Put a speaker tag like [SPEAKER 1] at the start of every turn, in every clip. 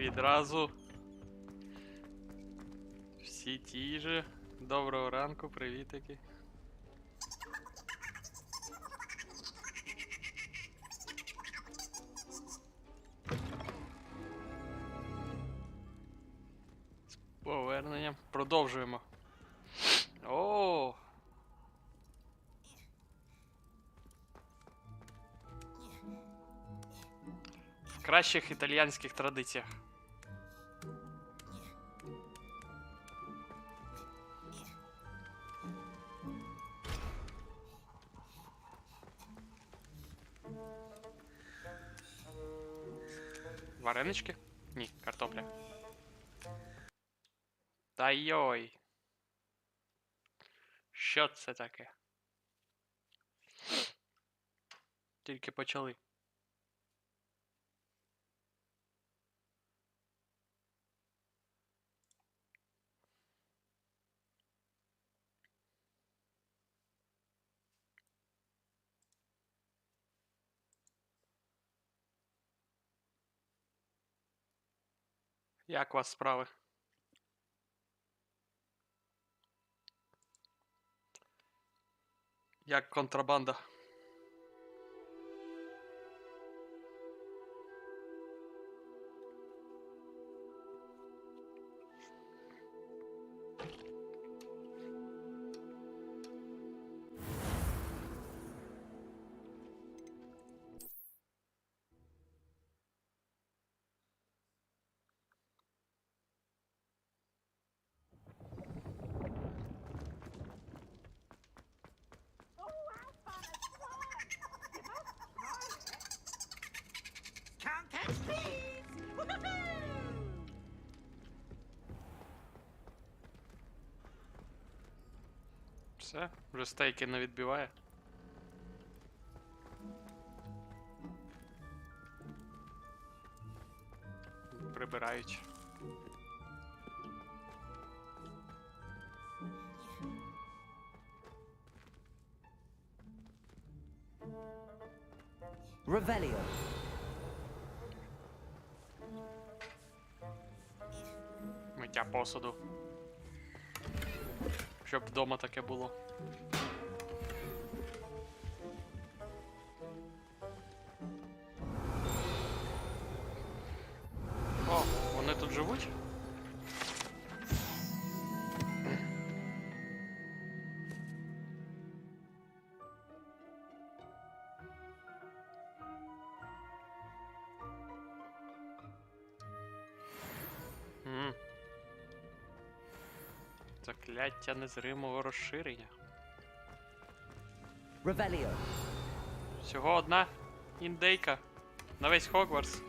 [SPEAKER 1] Відразу. Всі ті же. Доброго ранку, привітики. З поверненням. Продовжуємо. О! В кращих італійських традиціях. Варенички? Ні, картопля. Та йой. Що це таке? Тільки почали. Як у вас справи? Як контрабанда? Все, вже стейки не відбиває. Прибирають.
[SPEAKER 2] Revelio.
[SPEAKER 1] Миття посуду. Щоб вдома таке було. О, вони тут живуть? Закляття незримого розширення.
[SPEAKER 2] Revelio.
[SPEAKER 1] Всього одна індейка на весь Хогвартс.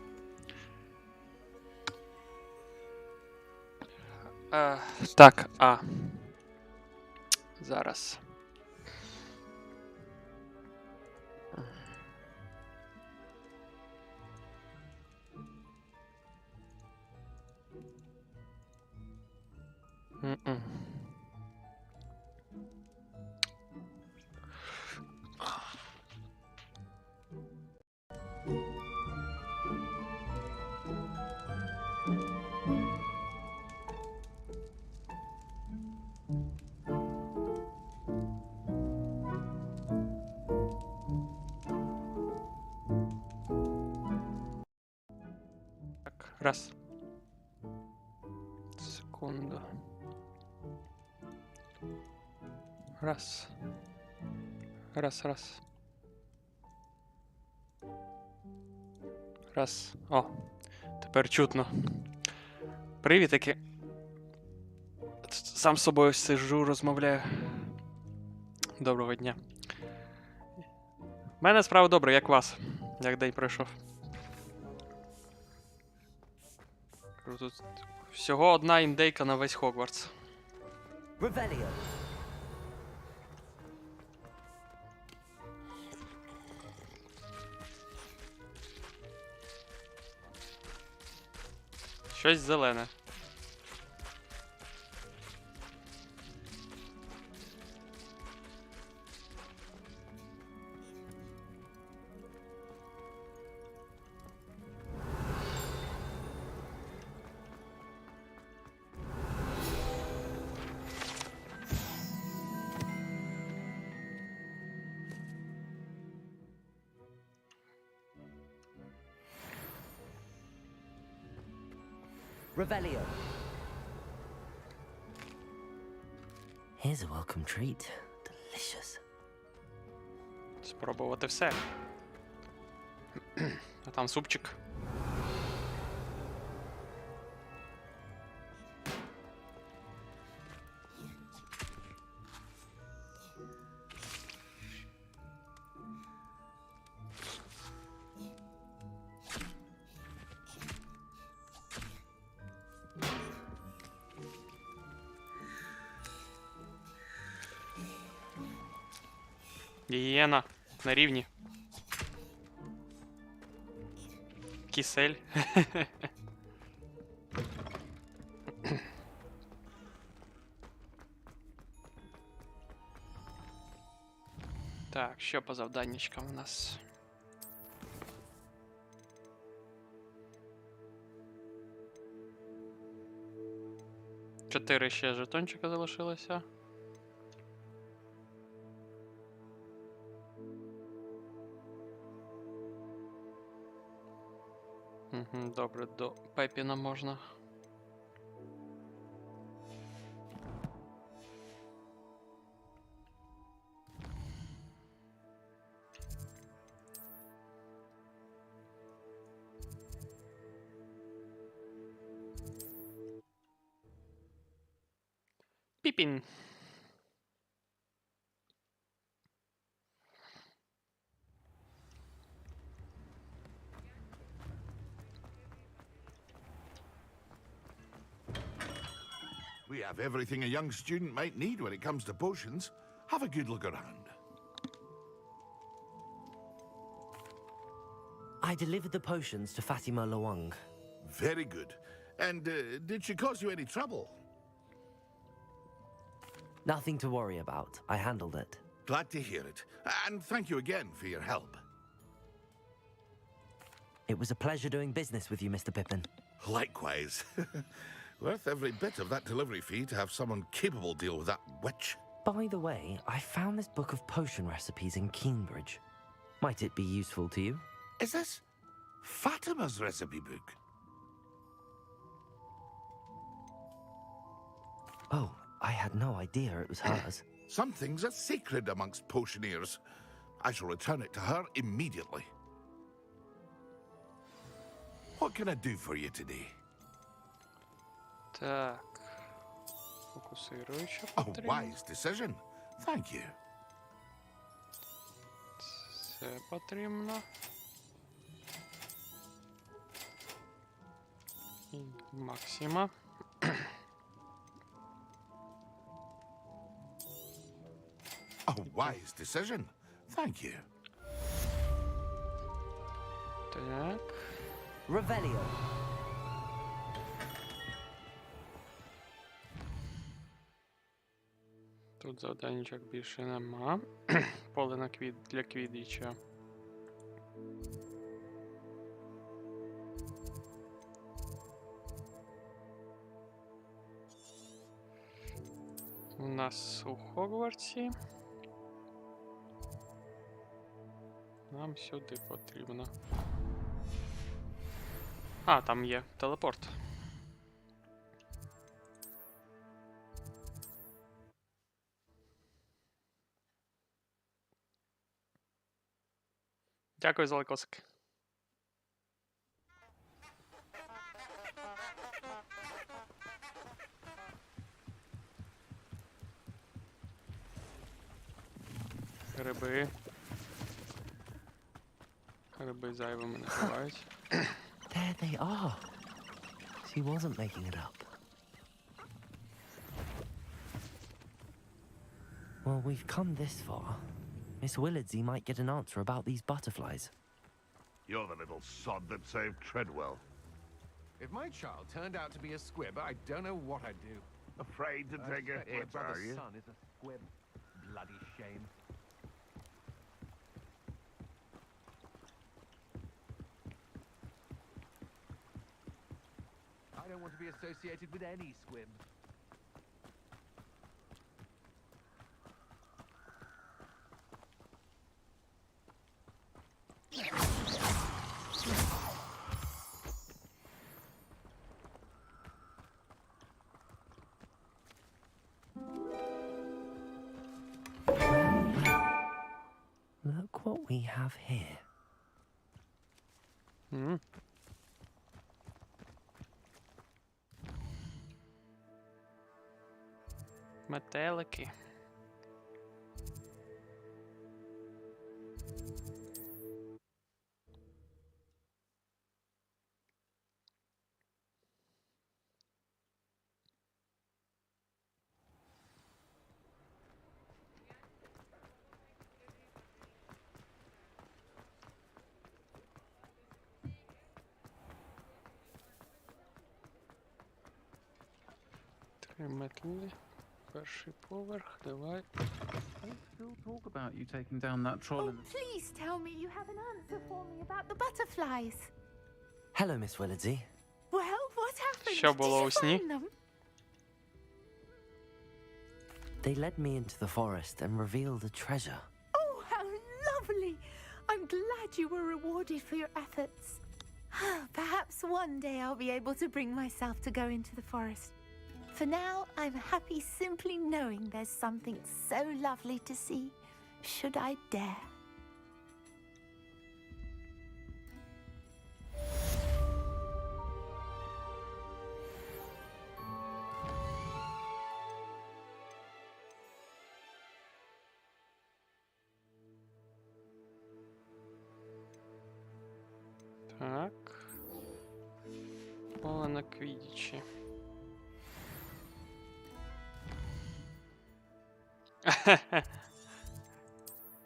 [SPEAKER 1] Так, зараз. Так, раз. Секунду. Раз. Раз. Раз. О, тепер чутно. Привітики. Сам з собою сиджу, розмовляю. Доброго дня. У мене справа добре, як вас? Як день пройшов? Тут всього одна індейка на весь Хогвартс.
[SPEAKER 2] Revelio.
[SPEAKER 1] Щось зелене.
[SPEAKER 2] Revelio.
[SPEAKER 3] Here's a welcome treat. Delicious.
[SPEAKER 1] Спробувати все. А там супчик. Гієна на рівні. Кисель. Так, що по завданнячкам у нас? Чотири ще жетончика залишилося. Добре, до Пепіна можна. Піпін.
[SPEAKER 4] We have everything a young student might need when it comes to potions. Have a good look around.
[SPEAKER 3] I delivered the potions to Fatima Lawang.
[SPEAKER 4] Very good. And did she cause you any trouble?
[SPEAKER 3] Nothing to worry about. I handled it.
[SPEAKER 4] Glad to hear it. And thank you again for your help.
[SPEAKER 3] It was a pleasure doing business with you, Mr. Pippin.
[SPEAKER 4] Likewise. Worth every bit of that delivery fee to have someone capable deal with that witch.
[SPEAKER 3] By the way, I found this book of potion recipes in Cambridge. Might it be useful to you?
[SPEAKER 4] Is this Fatima's recipe book?
[SPEAKER 3] Oh, I had no idea it was hers.
[SPEAKER 4] Some things are sacred amongst potioneers. I shall return it to her immediately. What can I do for you today?
[SPEAKER 1] Так. Фокусирую, що
[SPEAKER 4] A
[SPEAKER 1] потрібно.
[SPEAKER 4] wise decision. Thank you.
[SPEAKER 1] Це потрібно. І Максима.
[SPEAKER 4] A wise decision. Thank you.
[SPEAKER 1] Так.
[SPEAKER 2] Revelio.
[SPEAKER 1] Тут завданнячок більше нема. Поле на для квіддіча. У нас у Хогвартсі. Нам сюди потрібно. А, там є телепорт. Дякую за лайкосик. Гриби. Гриби зайвими не бувають.
[SPEAKER 3] There they are. She wasn't making it up. Well, we've come this far. Miss Willardsey might get an answer about these butterflies.
[SPEAKER 5] You're the little sod that saved Treadwell.
[SPEAKER 6] If my child turned out to be a squib, I don't know what I'd do.
[SPEAKER 5] Afraid to take a
[SPEAKER 6] My
[SPEAKER 5] hit, are
[SPEAKER 6] brother's
[SPEAKER 5] you?
[SPEAKER 6] son is a squib. Bloody shame. I don't want to be associated with any squib.
[SPEAKER 3] have here?
[SPEAKER 1] М. Метелики. Три метли. Перший поверх, давай.
[SPEAKER 7] Still talk about you taking down that troll
[SPEAKER 8] Oh,
[SPEAKER 7] in the...
[SPEAKER 8] please tell me you have an answer for me about the butterflies.
[SPEAKER 3] Hello, Miss Willardsey.
[SPEAKER 8] Well, what happened?
[SPEAKER 1] Що було
[SPEAKER 8] Did
[SPEAKER 1] у
[SPEAKER 8] you
[SPEAKER 1] сні?
[SPEAKER 8] find them?
[SPEAKER 3] They led me into the forest and revealed a treasure.
[SPEAKER 8] Oh, how lovely! I'm glad you were rewarded for your efforts. Perhaps one day I'll be able to bring myself to go into the forest. For now, I'm happy simply knowing there's something so lovely to see, should I dare.
[SPEAKER 1] Так. Поле на квідічі.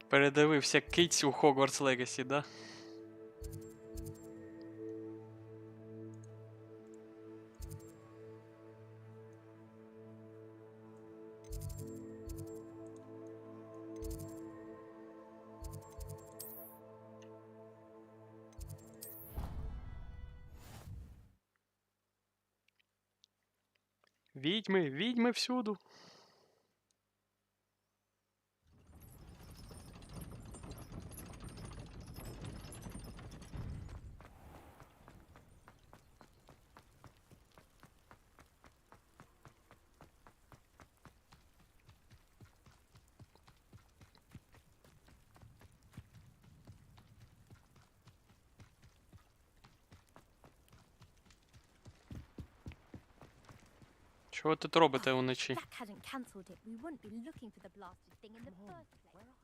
[SPEAKER 1] Передивився киць у Hogwarts Legacy, да? Відьми, відьми всюду. Що ви тут робите уночі?
[SPEAKER 9] Jack hadn't cancelled it, we wouldn't be looking for the blasted thing in the first place.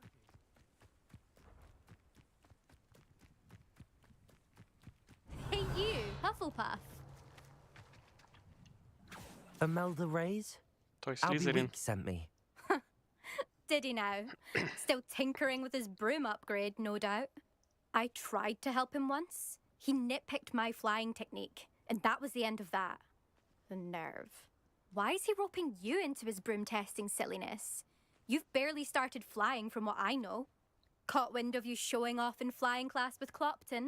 [SPEAKER 9] Hey you, Hufflepuff.
[SPEAKER 3] Imelda Reyes?
[SPEAKER 1] Той
[SPEAKER 3] Albie
[SPEAKER 1] Слізерін.
[SPEAKER 3] Week sent me.
[SPEAKER 9] Did he now? Still tinkering with his broom upgrade, no doubt. I tried to help him once. He nitpicked my flying technique, and that was the end of that. The nerve. Why is he roping you into his broom testing silliness? You've barely started flying from what I know. Caught wind of you showing off in flying class with Clopton.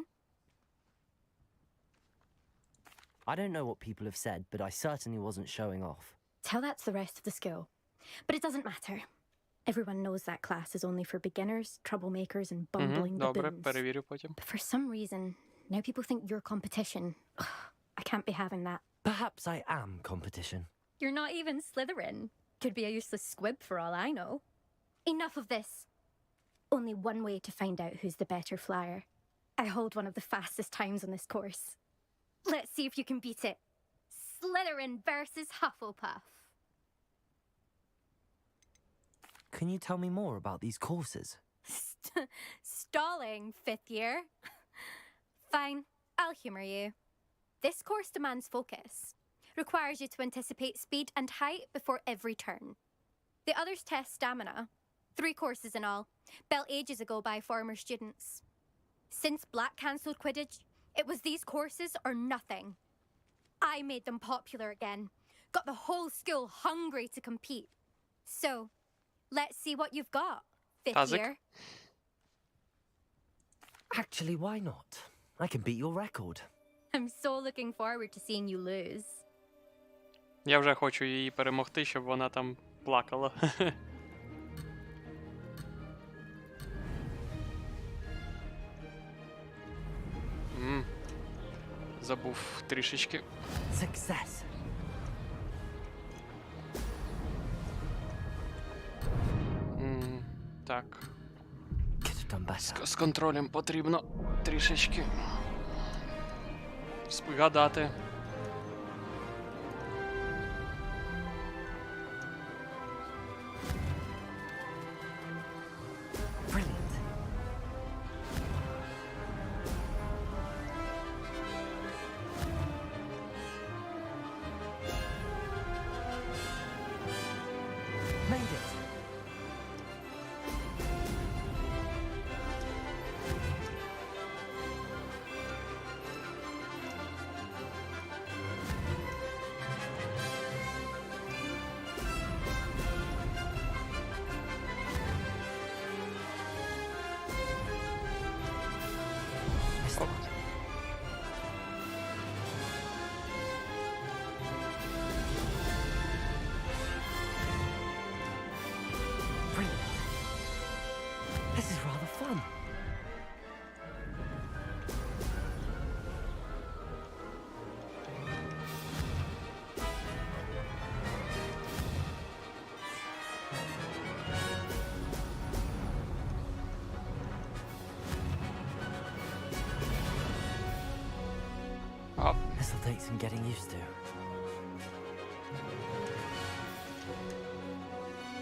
[SPEAKER 3] I don't know what people have said, but I certainly wasn't showing off.
[SPEAKER 9] Tell that to the rest of the school. But it doesn't matter. Everyone knows that class is only for beginners, troublemakers, and bumbling
[SPEAKER 1] Добре,
[SPEAKER 9] baboons.
[SPEAKER 1] перевірю потім.
[SPEAKER 9] But for some reason, now people think you're competition. Ugh, I can't be having that.
[SPEAKER 3] Perhaps I am competition.
[SPEAKER 9] You're not even Slytherin. Could be a useless squib for all I know. Enough of this. Only one way to find out who's the better flyer. I hold one of the fastest times on this course. Let's see if you can beat it. Slytherin versus Hufflepuff.
[SPEAKER 3] Can you tell me more about these courses?
[SPEAKER 9] Stalling, fifth year. Fine, I'll humour you. This course demands focus. Requires you to anticipate speed and height before every turn. The others test stamina. 3 courses in all, built ages ago by former students. Since Black cancelled Quidditch, it was these courses or nothing. I made them popular again. Got the whole school hungry to compete. So, let's see what you've got, fifth
[SPEAKER 1] Tazik?
[SPEAKER 9] year.
[SPEAKER 3] Actually, why not? I can beat your record.
[SPEAKER 9] I'm so looking forward to seeing you lose.
[SPEAKER 1] Я вже хочу її перемогти, щоб вона там плакала. Забув трішечки.
[SPEAKER 3] Success.
[SPEAKER 1] Так.
[SPEAKER 3] Could have done them better.
[SPEAKER 1] З контролем потрібно трішечки згадати.
[SPEAKER 3] Brilliant. Made it. Missed
[SPEAKER 1] Ок.
[SPEAKER 3] that. Brilliant. This is rather fun.
[SPEAKER 1] А,
[SPEAKER 3] This'll take some getting used to.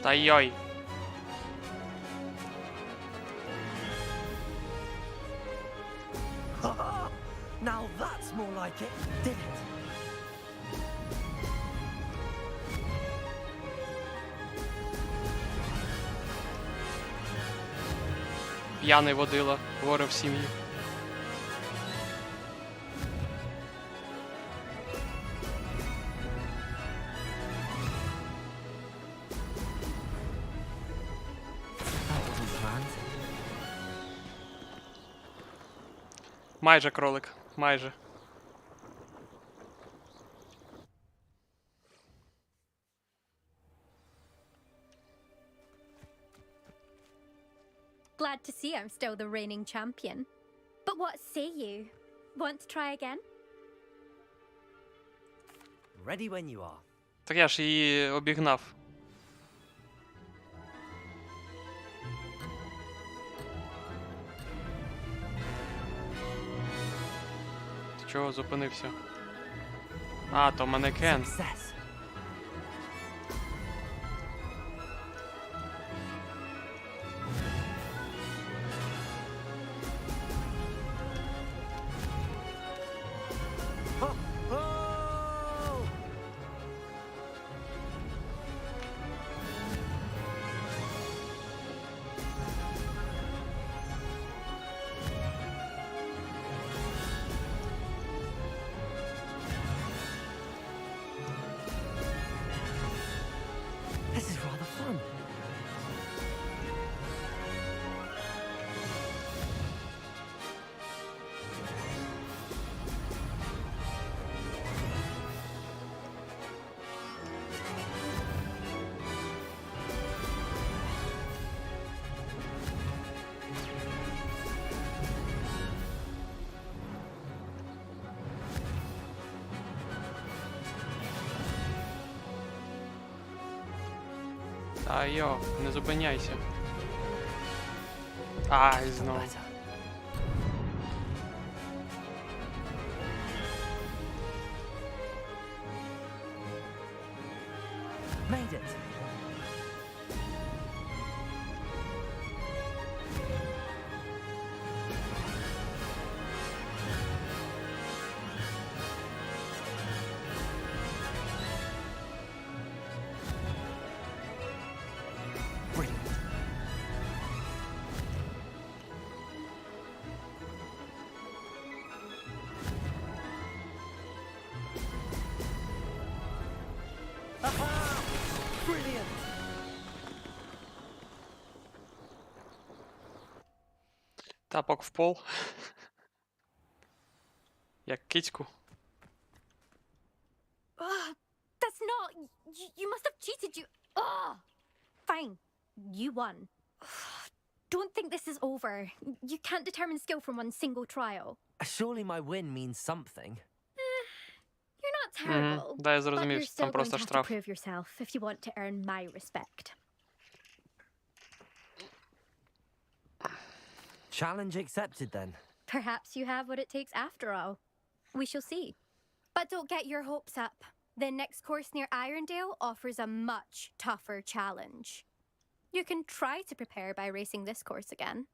[SPEAKER 1] та йой.
[SPEAKER 3] Now that's more like it. Did it?
[SPEAKER 1] П'яний водила, горе в сім'ї.
[SPEAKER 3] That wasn't planned.
[SPEAKER 1] Майже кролик, майже.
[SPEAKER 9] Glad to see I'm still the reigning champion. But what say you? Want to try again?
[SPEAKER 3] Ready when you are.
[SPEAKER 1] Так я ж її обігнав. Ти чого зупинився? А, то манекен.
[SPEAKER 3] Success. Oh, oh! This is rather fun.
[SPEAKER 1] Та йо, не зупиняйся. Ай, знову.
[SPEAKER 3] Better. Made it. Brilliant. Aha! Brilliant.
[SPEAKER 1] Тапок в пол. Як кицьку.
[SPEAKER 9] That's not. You must have cheated. Fine. You won. Don't think this is over. You can't determine skill from one single trial.
[SPEAKER 3] Surely my win means something.
[SPEAKER 9] You're not terrible.
[SPEAKER 1] Да, я
[SPEAKER 9] But
[SPEAKER 1] зрозумів,
[SPEAKER 9] you're
[SPEAKER 1] що там
[SPEAKER 9] still going
[SPEAKER 1] просто
[SPEAKER 9] to have to
[SPEAKER 1] штраф.
[SPEAKER 9] prove yourself if you want to earn my respect.
[SPEAKER 3] Challenge accepted then.
[SPEAKER 9] Perhaps you have what it takes after all. We shall see. But don't get your hopes up. The next course near Irondale offers a much tougher challenge. You can try to prepare by racing this course again.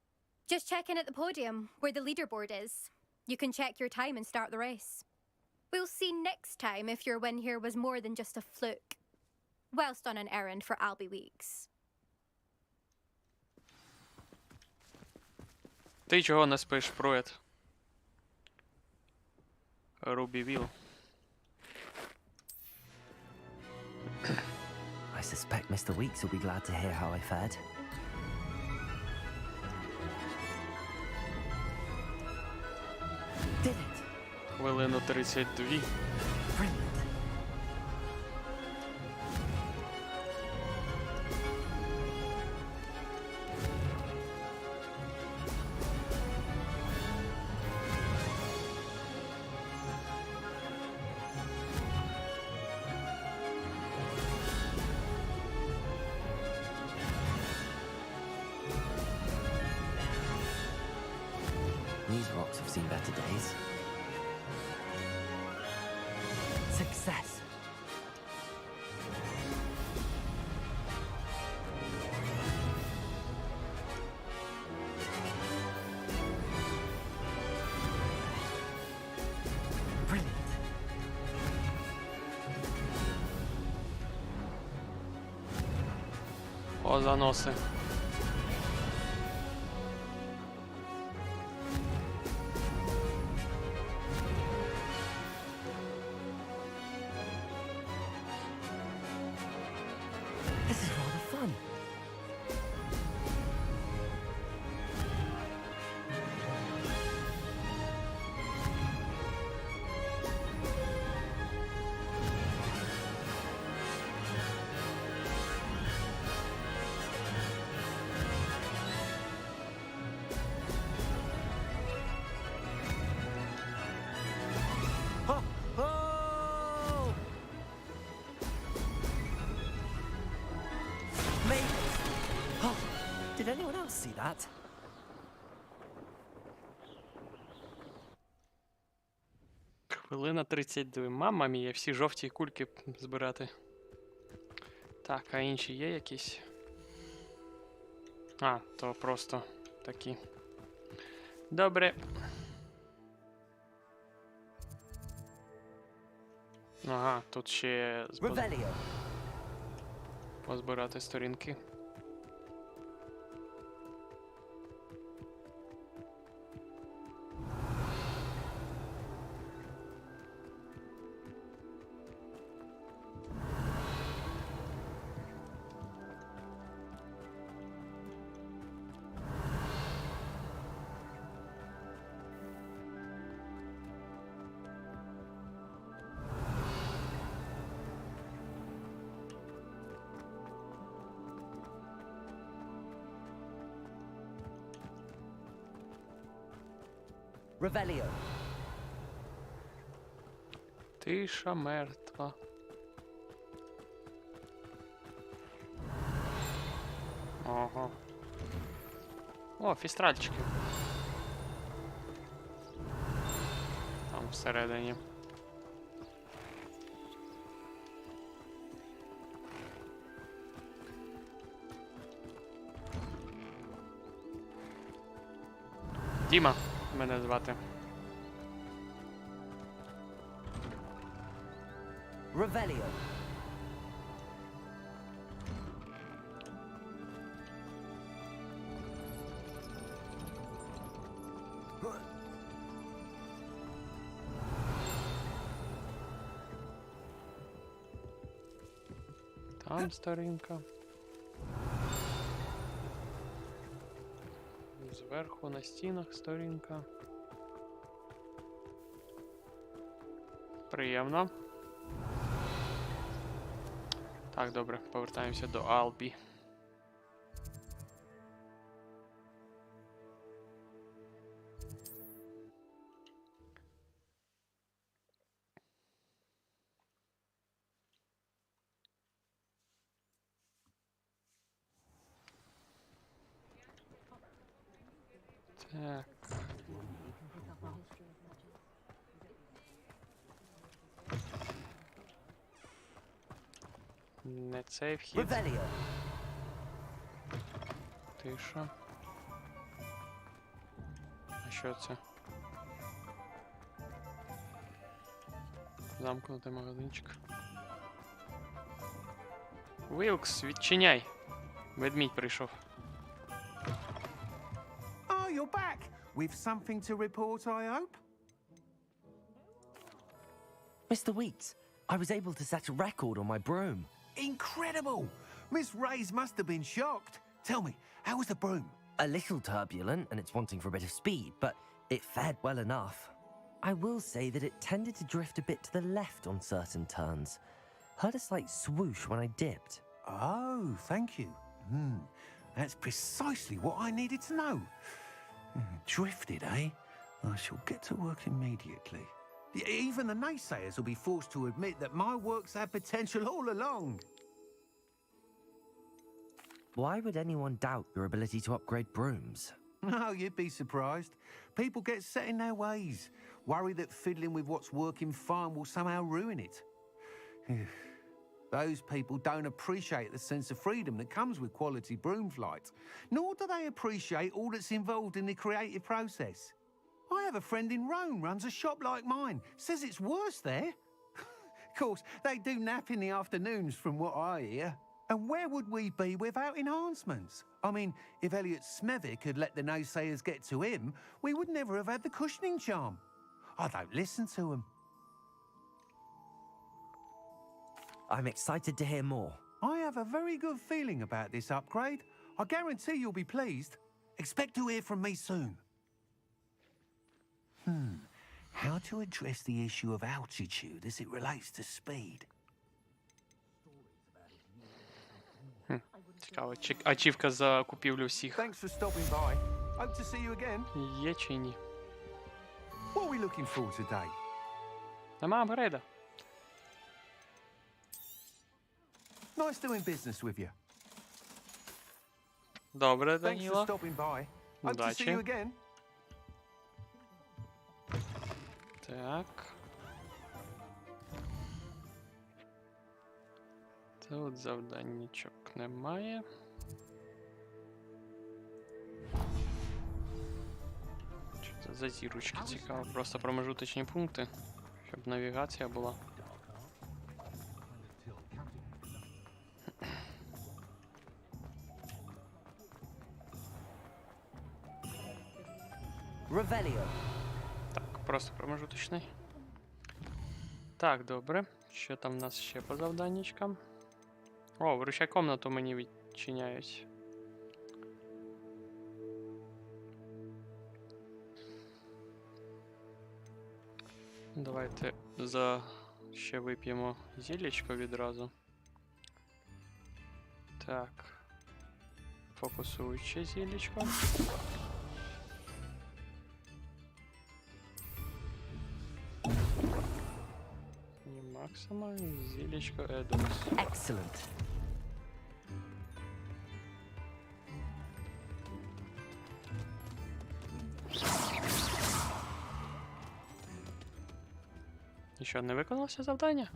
[SPEAKER 9] Just check in at the podium, where the leaderboard is. You can check your time and start the race. We'll see next time if your win here was more than just a fluke, whilst on an errand for Albie Weeks.
[SPEAKER 1] Ти чого не спиш, Прует? Рубі Віл.
[SPEAKER 3] I suspect Mr. Weeks will be glad to hear how I fared. Did it!
[SPEAKER 1] Хвилину 32.
[SPEAKER 3] Brilliant. These rocks have seen better days. Success! Brilliant.
[SPEAKER 1] О, заноси.
[SPEAKER 3] This is rather fun. Ho, ho! Mate! Oh, did anyone else see that?
[SPEAKER 1] Хвилина 32. Мамма мія, всі жовті кульки збирати. Так, а інші є якісь? А, то просто такі. Добре. Ага, тут ще
[SPEAKER 2] Revelio.
[SPEAKER 1] позбирати сторінки.
[SPEAKER 2] Revelio.
[SPEAKER 1] Тиша мертва. Ого. О, фістральчики. Там всередині. Діма мене звати.
[SPEAKER 2] Revelio.
[SPEAKER 1] Там сторінка. Зверху на стінах сторінка. Приємно. Так, добре, повертаємося до Албі. Так. Не цей вхід.
[SPEAKER 2] Revelio.
[SPEAKER 1] Тиша. А що це? Замкнутий магазинчик. Вілкс, відчиняй. Ведмідь прийшов.
[SPEAKER 6] Oh, you're back. With something to report, I hope?
[SPEAKER 3] Mr. Weeks, I was able to set a record on my broom.
[SPEAKER 6] Incredible! Miss Ray's must have been shocked. Tell me, how was the broom?
[SPEAKER 3] A little turbulent and it's wanting for a bit of speed, but it fared well enough. I will say that it tended to drift a bit to the left on certain turns. Heard a slight swoosh when I dipped.
[SPEAKER 6] Oh, thank you. That's precisely what I needed to know. Drifted, eh? I shall get to work immediately. Even the naysayers will be forced to admit that my work's had potential all along.
[SPEAKER 3] Why would anyone doubt your ability to upgrade brooms?
[SPEAKER 6] Oh, you'd be surprised. People get set in their ways, worry that fiddling with what's working fine will somehow ruin it. Those people don't appreciate the sense of freedom that comes with quality broom flight, nor do they appreciate all that's involved in the creative process. I have a friend in Rome runs a shop like mine, says it's worse there. Of course, they do nap in the afternoons from what I hear. And where would we be without enhancements? I mean, if Elliot Smethwick had let the naysayers get to him, we would never have had the cushioning charm. I don't listen to them.
[SPEAKER 3] I'm excited to hear more.
[SPEAKER 6] I have a very good feeling about this upgrade. I guarantee you'll be pleased. Expect to hear from me soon. How to address the issue of altitude as it relates to speed?
[SPEAKER 1] Цікаво, ачівка за купівлю всіх
[SPEAKER 6] Thanks for stopping by. Hope to see you again.
[SPEAKER 1] є чи ні?
[SPEAKER 6] What are we looking for today?
[SPEAKER 1] Нема апгрейда.
[SPEAKER 6] Nice doing business with you.
[SPEAKER 1] Добре,
[SPEAKER 6] Thanks for
[SPEAKER 1] Даніло.
[SPEAKER 6] stopping by. Hope to see
[SPEAKER 1] Удачі.
[SPEAKER 6] you again.
[SPEAKER 1] Так. Тут завданнячок немає. Що це за зірочки цікаво? Просто промежуточні пункти, щоб навігація була.
[SPEAKER 2] Revelio.
[SPEAKER 1] Так, просто промежуточний. Так, добре. Що там в нас ще по завданнячкам? О, вручай комнату мені відчиняють. Давайте ще вип'ємо зіллячко відразу. Так. Фокусуюче зіллячко. І максимально зіллячко Едокс.
[SPEAKER 3] Excellent.
[SPEAKER 1] І що, не виконалося завдання?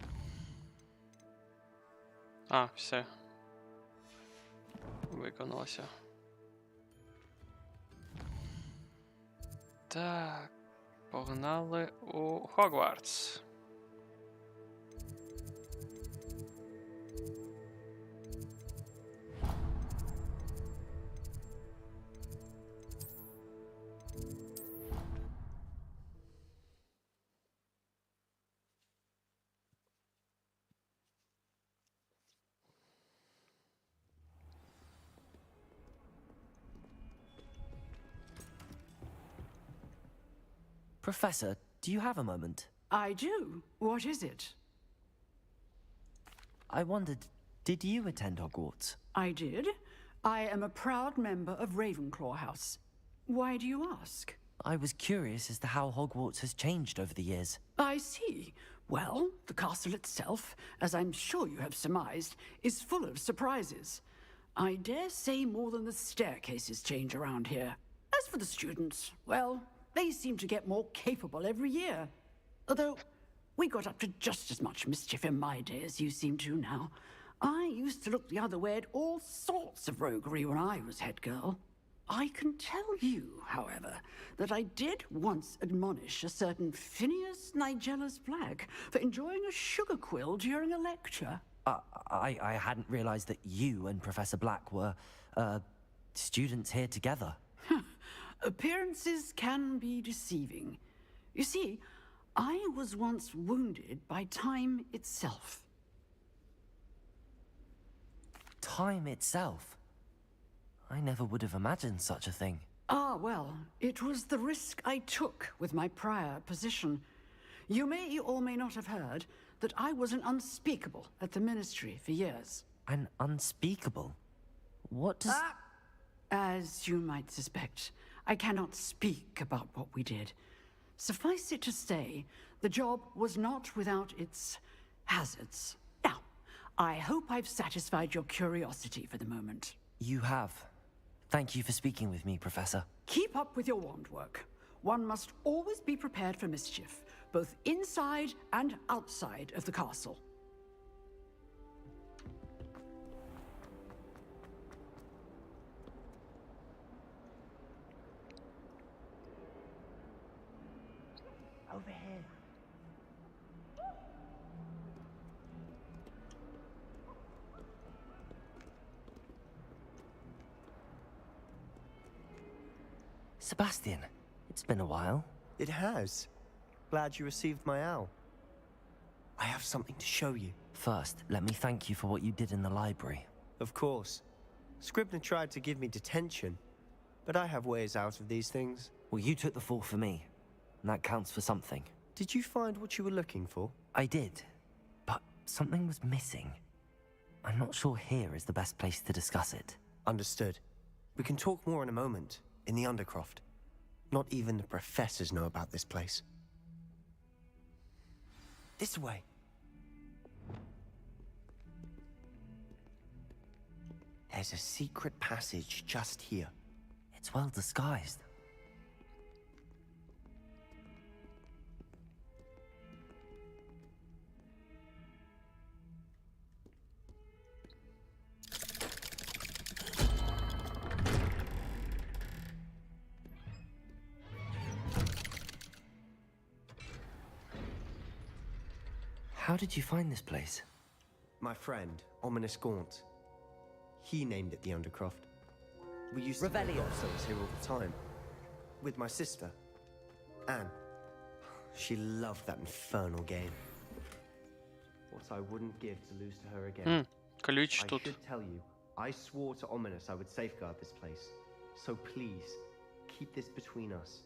[SPEAKER 1] А, все. Виконалося. Так, погнали у Хогвартс.
[SPEAKER 3] Professor, do you have a moment?
[SPEAKER 10] I do. What is it?
[SPEAKER 3] I wondered, did you attend Hogwarts?
[SPEAKER 10] I did. I am a proud member of Ravenclaw House. Why do you ask?
[SPEAKER 3] I was curious as to how Hogwarts has changed over the years.
[SPEAKER 10] I see. Well, the castle itself, as I'm sure you have surmised, is full of surprises. I dare say more than the staircases change around here. As for the students, well, they seem to get more capable every year. Although, we got up to just as much mischief in my day as you seem to now. I used to look the other way at all sorts of roguery when I was head girl. I can tell you, however, that I did once admonish a certain Phineas Nigella's Black for enjoying a sugar quill during a lecture.
[SPEAKER 3] I hadn't realized that you and Professor Black were, students here together.
[SPEAKER 10] Appearances can be deceiving. You see, I was once wounded by time itself.
[SPEAKER 3] Time itself? I never would have imagined such a thing.
[SPEAKER 10] Ah, well, it was the risk I took with my prior position. You may or may not have heard that I was an unspeakable at the Ministry for years.
[SPEAKER 3] An unspeakable? What does...
[SPEAKER 10] As you might suspect, I cannot speak about what we did. Suffice it to say, the job was not without its hazards. Now, I hope I've satisfied your curiosity for the moment.
[SPEAKER 3] You have. Thank you for speaking with me, Professor.
[SPEAKER 10] Keep up with your wand work. One must always be prepared for mischief, both inside and outside of the castle.
[SPEAKER 3] Over here. Sebastian, it's been a while.
[SPEAKER 11] It has. Glad you received my owl. I have something to show you.
[SPEAKER 3] First, let me thank you for what you did in the library.
[SPEAKER 11] Of course. Scribner tried to give me detention, but I have ways out of these things.
[SPEAKER 3] Well, you took the fall for me, and that counts for something.
[SPEAKER 11] Did you find what you were looking for?
[SPEAKER 3] I did, but something was missing. I'm not sure here is the best place to discuss it.
[SPEAKER 11] Understood. We can talk more in a moment, in the Undercroft. Not even the professors know about this place. This way. There's a secret passage just here.
[SPEAKER 3] It's well disguised. How did you find this place?
[SPEAKER 11] My friend, Ominous Gaunt. He named it the Undercroft. We used to play
[SPEAKER 2] Revelio.
[SPEAKER 11] ourselves here all the time. With my sister, Anne. She loved that infernal game. What I wouldn't give to lose to her again.
[SPEAKER 1] Ключ
[SPEAKER 11] I
[SPEAKER 1] тут.
[SPEAKER 11] should tell you, I swore to Ominous I would safeguard this place. So please, keep this between us.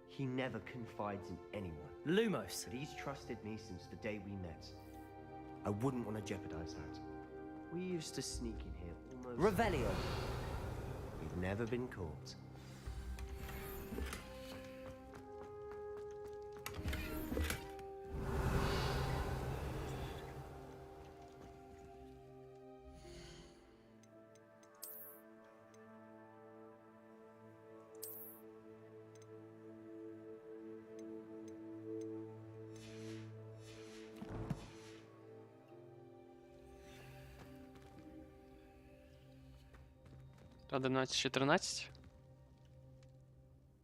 [SPEAKER 11] He never confides in anyone.
[SPEAKER 3] Lumos.
[SPEAKER 11] But he's trusted me since the day we met. I wouldn't want to jeopardize that. We used to sneak in here almost...
[SPEAKER 2] Revelio.
[SPEAKER 11] We've never been caught.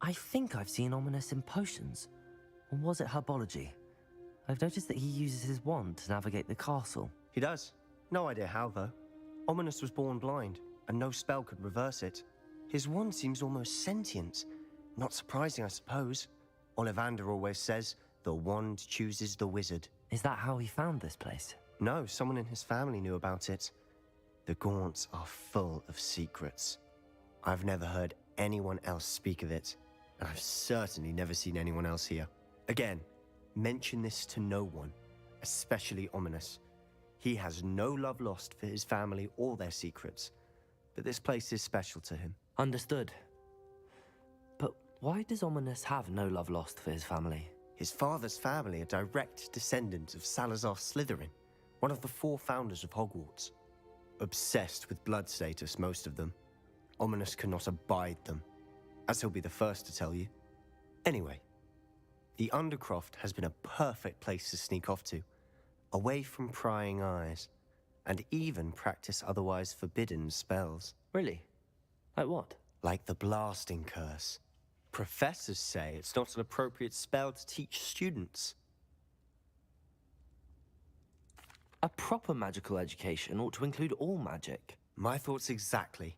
[SPEAKER 3] I think I've seen Ominous in potions. Or was it herbology? I've noticed that he uses his wand to navigate the castle.
[SPEAKER 11] He does. No idea how, though. Ominous was born blind, and no spell could reverse it. His wand seems almost sentient. Not surprising, I suppose. Ollivander always says, the wand chooses the wizard.
[SPEAKER 3] Is that how he found this place?
[SPEAKER 11] No, someone in his family knew about it. The Gaunts are full of secrets. I've never heard anyone else speak of it, and I've certainly never seen anyone else here. Again, mention this to no one, especially Ominous. He has no love lost for his family or their secrets, but this place is special to him.
[SPEAKER 3] Understood. But why does Ominous have no love lost for his family?
[SPEAKER 11] His father's family are direct descendants of Salazar Slytherin, one of the 4 founders of Hogwarts. Obsessed with blood status, most of them. Ominous cannot abide them. as he'll be the first to tell you. Anyway, the Undercroft has been a perfect place to sneak off to, away from prying eyes, and even practice otherwise forbidden spells.
[SPEAKER 3] Really? Like what?
[SPEAKER 11] Like the blasting curse. Professors say it's not an appropriate spell to teach students.
[SPEAKER 3] A proper magical education ought to include all magic.
[SPEAKER 11] My thoughts exactly.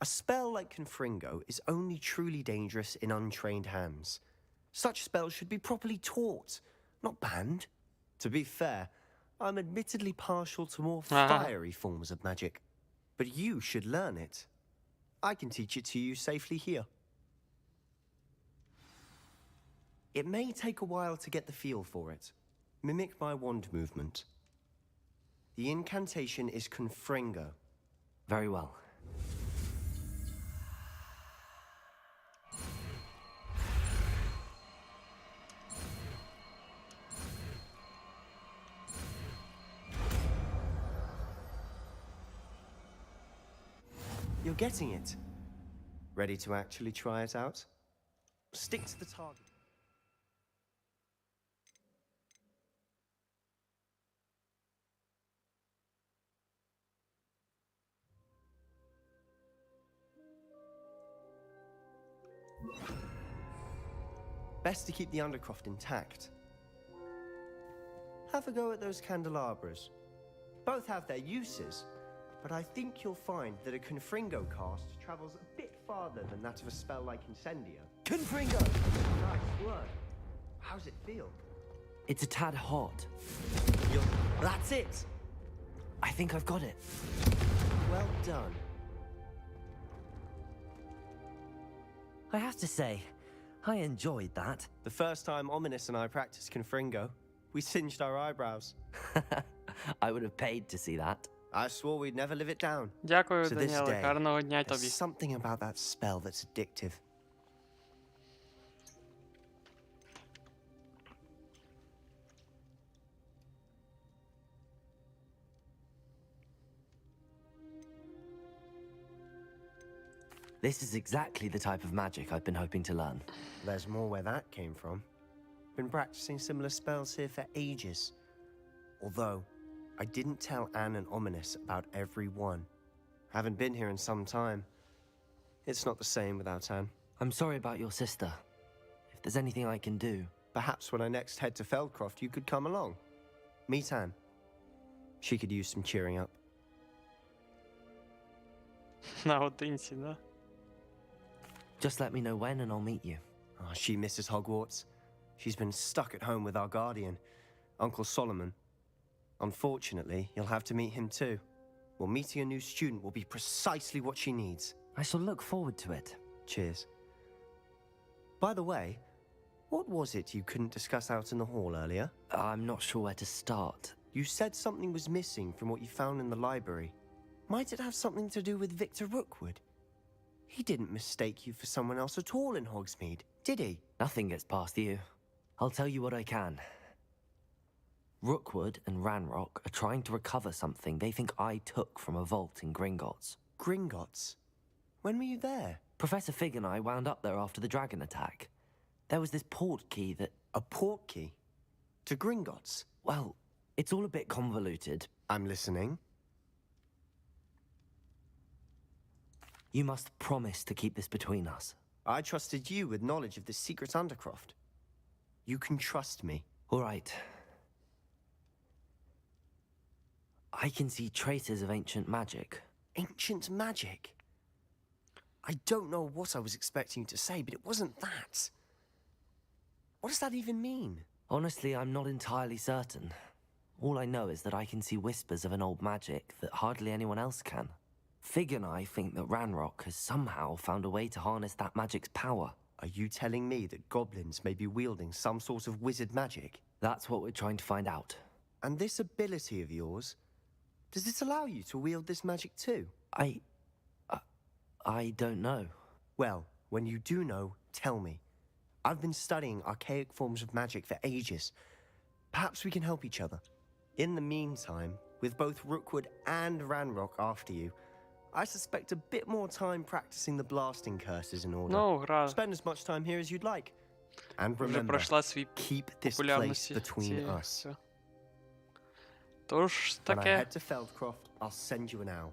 [SPEAKER 11] A spell like Confringo is only truly dangerous in untrained hands. Such spells should be properly taught, not banned. To be fair, I'm admittedly partial to more fiery forms of magic. But you should learn it. I can teach it to you safely here. It may take a while to get the feel for it. Mimic my wand movement. The incantation is Confringo.
[SPEAKER 3] Very well.
[SPEAKER 11] You're getting it. Ready to actually try it out? Stick to the target. Best to keep the Undercroft intact. Have a go at those candelabras. Both have their uses, but I think you'll find that a Confringo cast travels a bit farther than that of a spell like Incendio.
[SPEAKER 3] Confringo!
[SPEAKER 11] Nice word. How's it feel?
[SPEAKER 3] It's a tad hot.
[SPEAKER 11] That's it!
[SPEAKER 3] I think I've got it.
[SPEAKER 11] Well done.
[SPEAKER 3] I have to say, I enjoyed that.
[SPEAKER 11] The first time Ominous and I practiced Confringo, we singed our eyebrows.
[SPEAKER 3] I would have paid to see that.
[SPEAKER 11] I swore we'd never live it down.
[SPEAKER 1] Дякую,
[SPEAKER 11] To this
[SPEAKER 1] Даніеле.
[SPEAKER 11] day,
[SPEAKER 1] Гарного дня
[SPEAKER 11] there's
[SPEAKER 1] тобі.
[SPEAKER 11] something about that spell that's addictive.
[SPEAKER 3] This is exactly the type of magic I've been hoping to learn.
[SPEAKER 11] There's more where that came from. Been practicing similar spells here for ages. Although, I didn't tell Anne and Ominous about every one. Haven't been here in some time. It's not the same without Anne.
[SPEAKER 3] I'm sorry about your sister. If there's anything I can do...
[SPEAKER 11] Perhaps when I next head to Feldcroft, you could come along. Meet Anne. She could use some cheering up.
[SPEAKER 1] Наодинці, да?
[SPEAKER 3] Just let me know when and I'll meet you.
[SPEAKER 11] Oh, she misses Hogwarts. She's been stuck at home with our guardian, Uncle Solomon. Unfortunately, you'll have to meet him too. Well, meeting a new student will be precisely what she needs.
[SPEAKER 3] I shall look forward to it.
[SPEAKER 11] Cheers. By the way, what was it you couldn't discuss out in the hall earlier?
[SPEAKER 3] I'm not sure where to start.
[SPEAKER 11] You said something was missing from what you found in the library. Might it have something to do with Victor Rookwood? He didn't mistake you for someone else at all in Hogsmeade, did he?
[SPEAKER 3] Nothing gets past you. I'll tell you what I can. Rookwood and Ranrock are trying to recover something they think I took from a vault in Gringotts.
[SPEAKER 11] Gringotts? When were you there?
[SPEAKER 3] Professor Fig and I wound up there after the dragon attack. There was this port key that...
[SPEAKER 11] A port key? To Gringotts?
[SPEAKER 3] Well, it's all a bit convoluted.
[SPEAKER 11] I'm listening.
[SPEAKER 3] You must promise to keep this between us.
[SPEAKER 11] I trusted you with knowledge of the secret Undercroft. You can trust me.
[SPEAKER 3] All right. I can see traces of ancient magic.
[SPEAKER 11] Ancient magic? I don't know what I was expecting you to say, but it wasn't that. What does that even mean?
[SPEAKER 3] Honestly, I'm not entirely certain. All I know is that I can see whispers of an old magic that hardly anyone else can. Fig and I think that Ranrock has somehow found a way to harness that magic's power.
[SPEAKER 11] Are you telling me that goblins may be wielding some sort of wizard magic?
[SPEAKER 3] That's what we're trying to find out.
[SPEAKER 11] And this ability of yours, does it allow you to wield this magic too?
[SPEAKER 3] I don't know.
[SPEAKER 11] Well, when you do know, tell me. I've been studying archaic forms of magic for ages. Perhaps we can help each other. In the meantime, with both Rookwood and Ranrock after you, I suspect a bit more time practicing the blasting curse is in order.
[SPEAKER 1] Ну, гра
[SPEAKER 11] Spend as much time here as you'd like. And
[SPEAKER 1] вже
[SPEAKER 11] remember,
[SPEAKER 1] пройшла свій
[SPEAKER 11] keep this place
[SPEAKER 1] популярності.
[SPEAKER 11] between us.
[SPEAKER 1] Все. Тож
[SPEAKER 11] When I
[SPEAKER 1] таке.
[SPEAKER 11] head to Feldcroft, I'll send you an owl.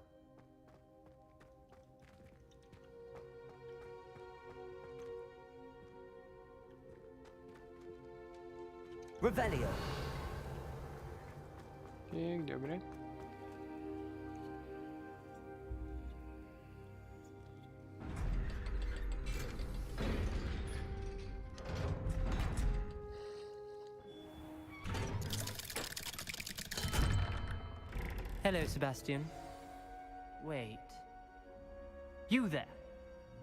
[SPEAKER 2] Revelio.
[SPEAKER 1] Так, добре.
[SPEAKER 12] Hello, Sebastian. Wait. You there?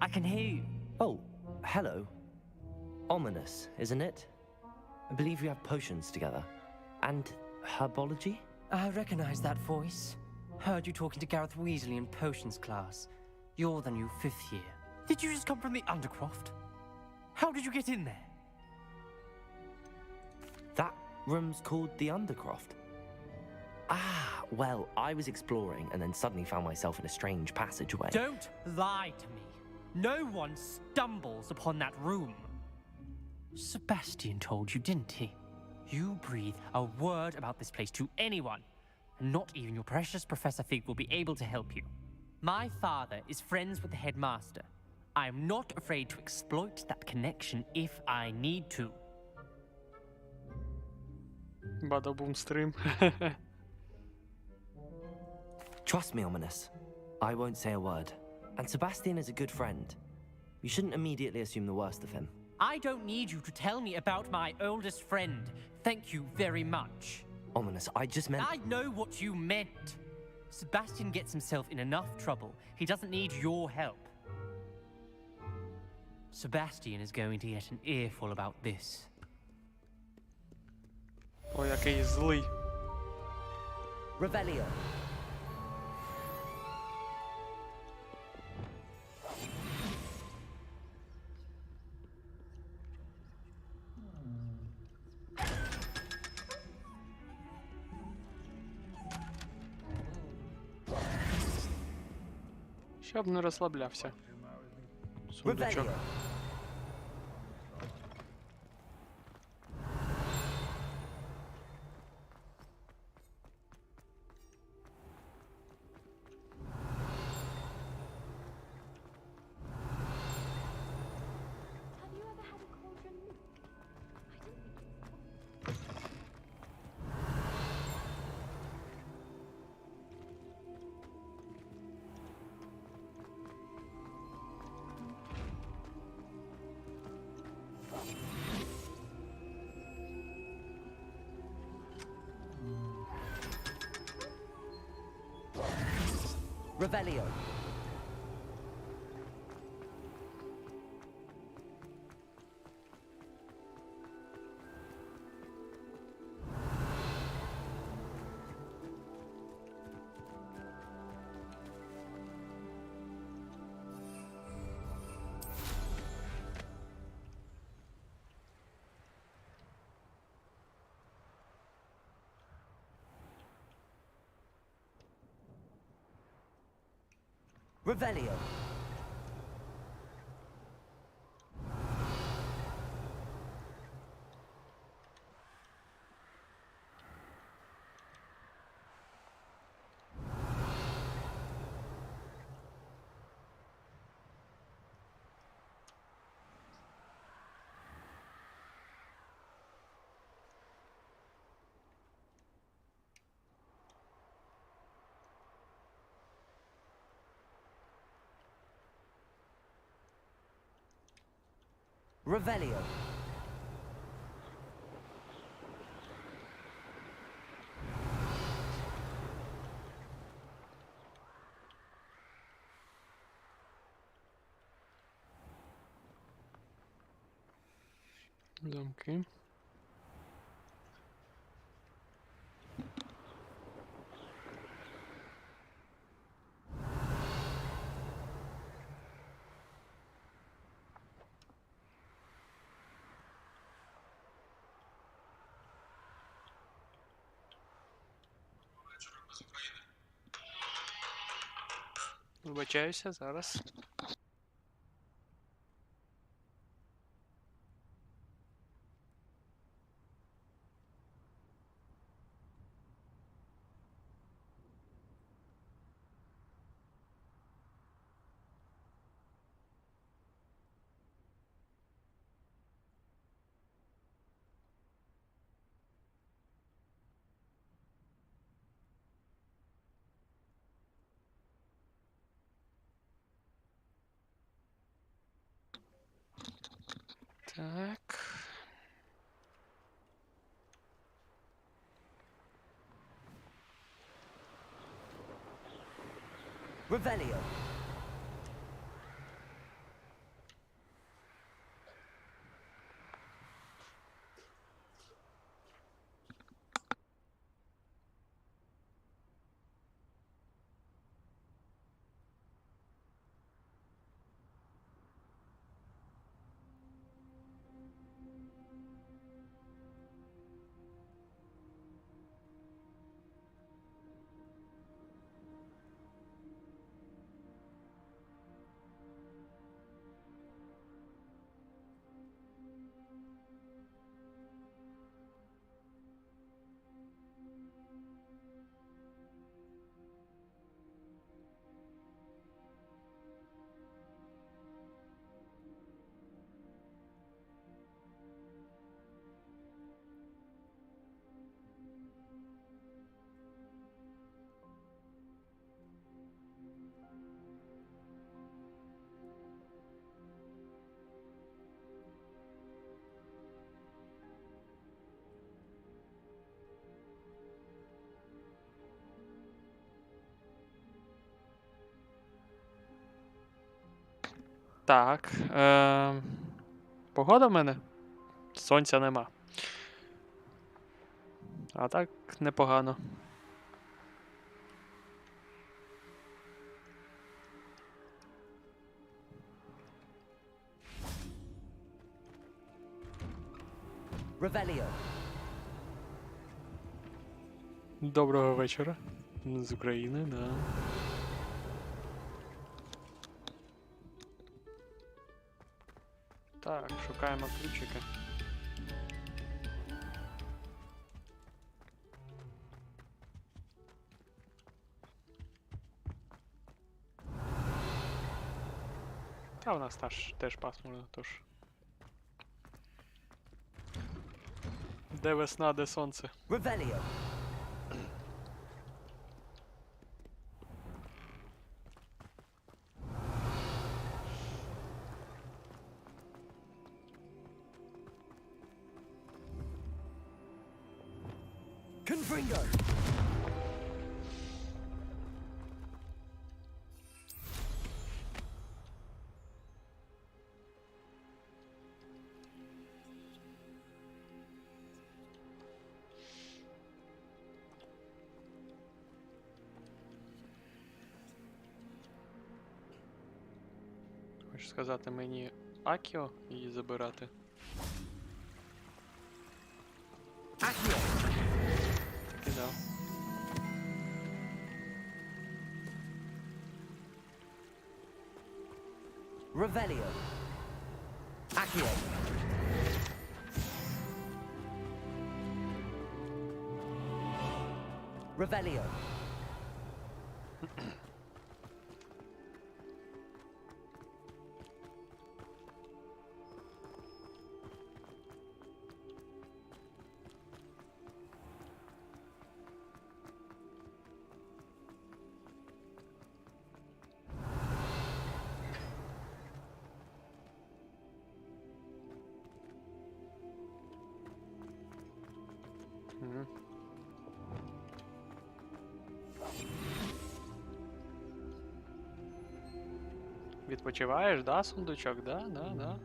[SPEAKER 12] I can hear you.
[SPEAKER 3] Oh, hello. Ominous, isn't it? I believe we have potions together. And herbology?
[SPEAKER 12] I recognize that voice. Heard you talking to Gareth Weasley in potions class. You're the new 5th year. Did you just come from the Undercroft? How did you get in there?
[SPEAKER 3] That room's called the Undercroft. Ah, well, I was exploring and then suddenly found myself in a strange passageway.
[SPEAKER 12] Don't lie to me. No one stumbles upon that room. Sebastian told you, didn't he? You breathe a word about this place to anyone, and not even your precious Professor Fig will be able to help you. My father is friends with the headmaster. I am not afraid to exploit that connection if I need to.
[SPEAKER 1] Бада-бум стрим.
[SPEAKER 3] Trust me, Ominous. I won't say a word. And Sebastian is a good friend. You shouldn't immediately assume the worst of him.
[SPEAKER 12] I don't need you to tell me about my oldest friend. Thank you very much.
[SPEAKER 3] Ominous, I just meant...
[SPEAKER 12] I know what you meant. Sebastian gets himself in enough trouble. He doesn't need your help. Sebastian is going to get an earful about this.
[SPEAKER 1] Ой, який злий.
[SPEAKER 2] Revelio.
[SPEAKER 1] Щоб не розслаблявся. Сундучок.
[SPEAKER 2] Revelio.
[SPEAKER 9] Have you ever had a cauldron milk?
[SPEAKER 2] Revelio. Revelio. Revelio.
[SPEAKER 1] Замки. Вибачаюся зараз. Так.
[SPEAKER 2] Revelio.
[SPEAKER 1] Так. Погода в мене? Сонця нема. А так непогано.
[SPEAKER 2] Revelio.
[SPEAKER 1] Доброго вечора. З України, да. Так, шукаємо ключики. Та у нас теж пасмурно, тож. Де весна, де сонце?
[SPEAKER 2] Revelio. Confringo.
[SPEAKER 1] Хочеш сказати мені Акіо її забирати?
[SPEAKER 2] Accio.
[SPEAKER 1] Так і дав.
[SPEAKER 2] Revelio. Accio. Revelio.
[SPEAKER 1] Мгм. Відпочиваєш, да, сундучок? Да, да, да.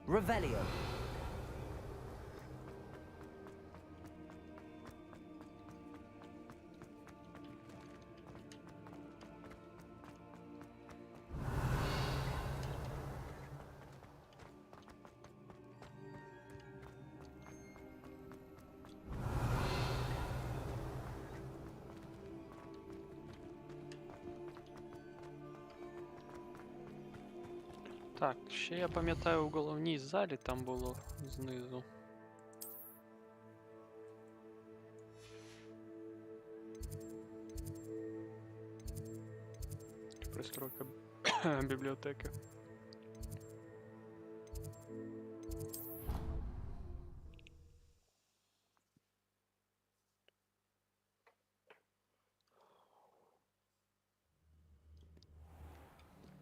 [SPEAKER 2] Revelio.
[SPEAKER 1] Так, ще я пам'ятаю, в головній залі там було знизу. Пристройка бібліотеки.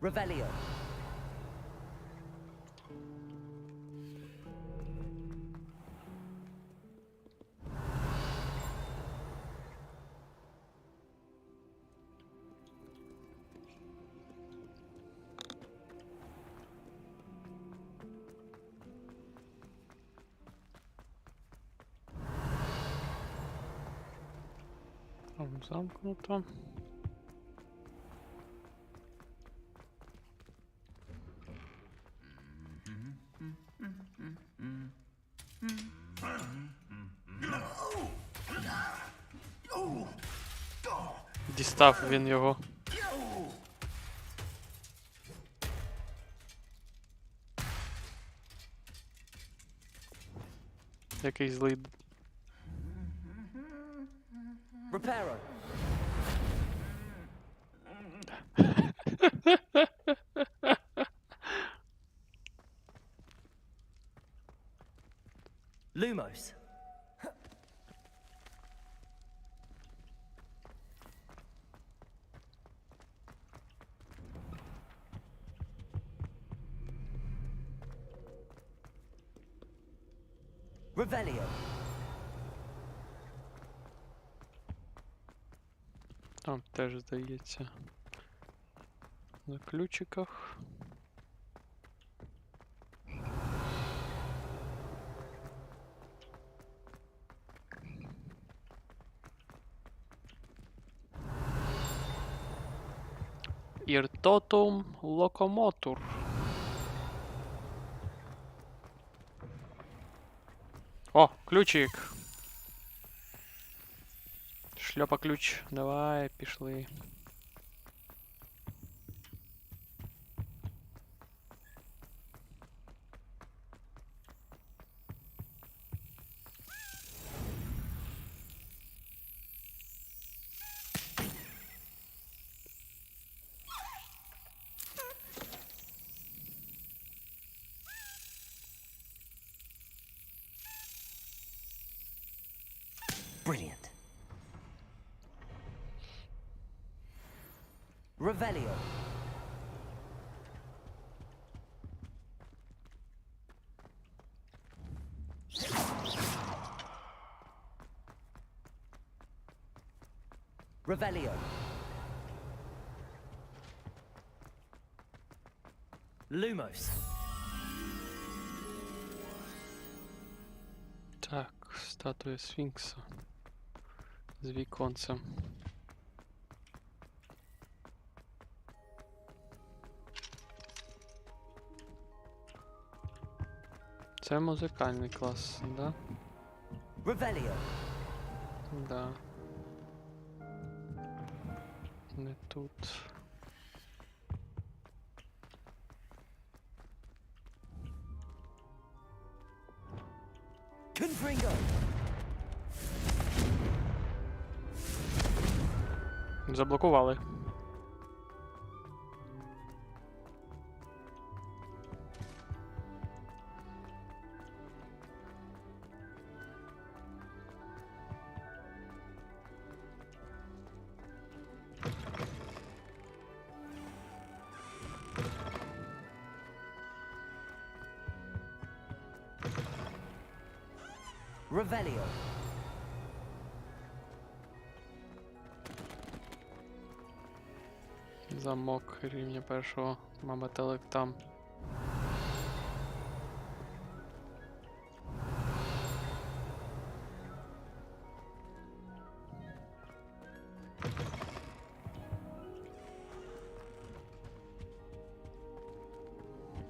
[SPEAKER 2] Revelio.
[SPEAKER 1] Там замкнуто. Дістав він його. Який злий.
[SPEAKER 2] Reparo.
[SPEAKER 3] Lumos.
[SPEAKER 2] Revelio.
[SPEAKER 1] Там теж здається. На ключиках. Іртотум локомотур. О, ключик. Шльопа ключ. Давай, пішли.
[SPEAKER 3] Brilliant.
[SPEAKER 2] Revelio. Revelio.
[SPEAKER 3] Lumos.
[SPEAKER 1] Так, статуя Сфінкса. З віконцем. Це музикальний клас, да?
[SPEAKER 2] Revelio.
[SPEAKER 1] Да. Не тут.
[SPEAKER 2] Confringo.
[SPEAKER 1] Заблокували.
[SPEAKER 2] Revelio.
[SPEAKER 1] Замок рівня першого. Мама телек там.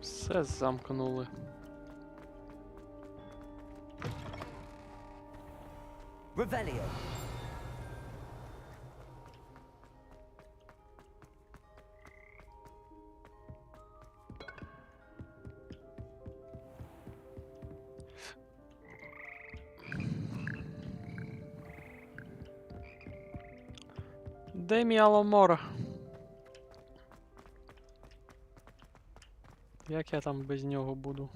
[SPEAKER 1] Все замкнули.
[SPEAKER 2] Revelio.
[SPEAKER 1] Де мій Аламор? Як я там без нього буду?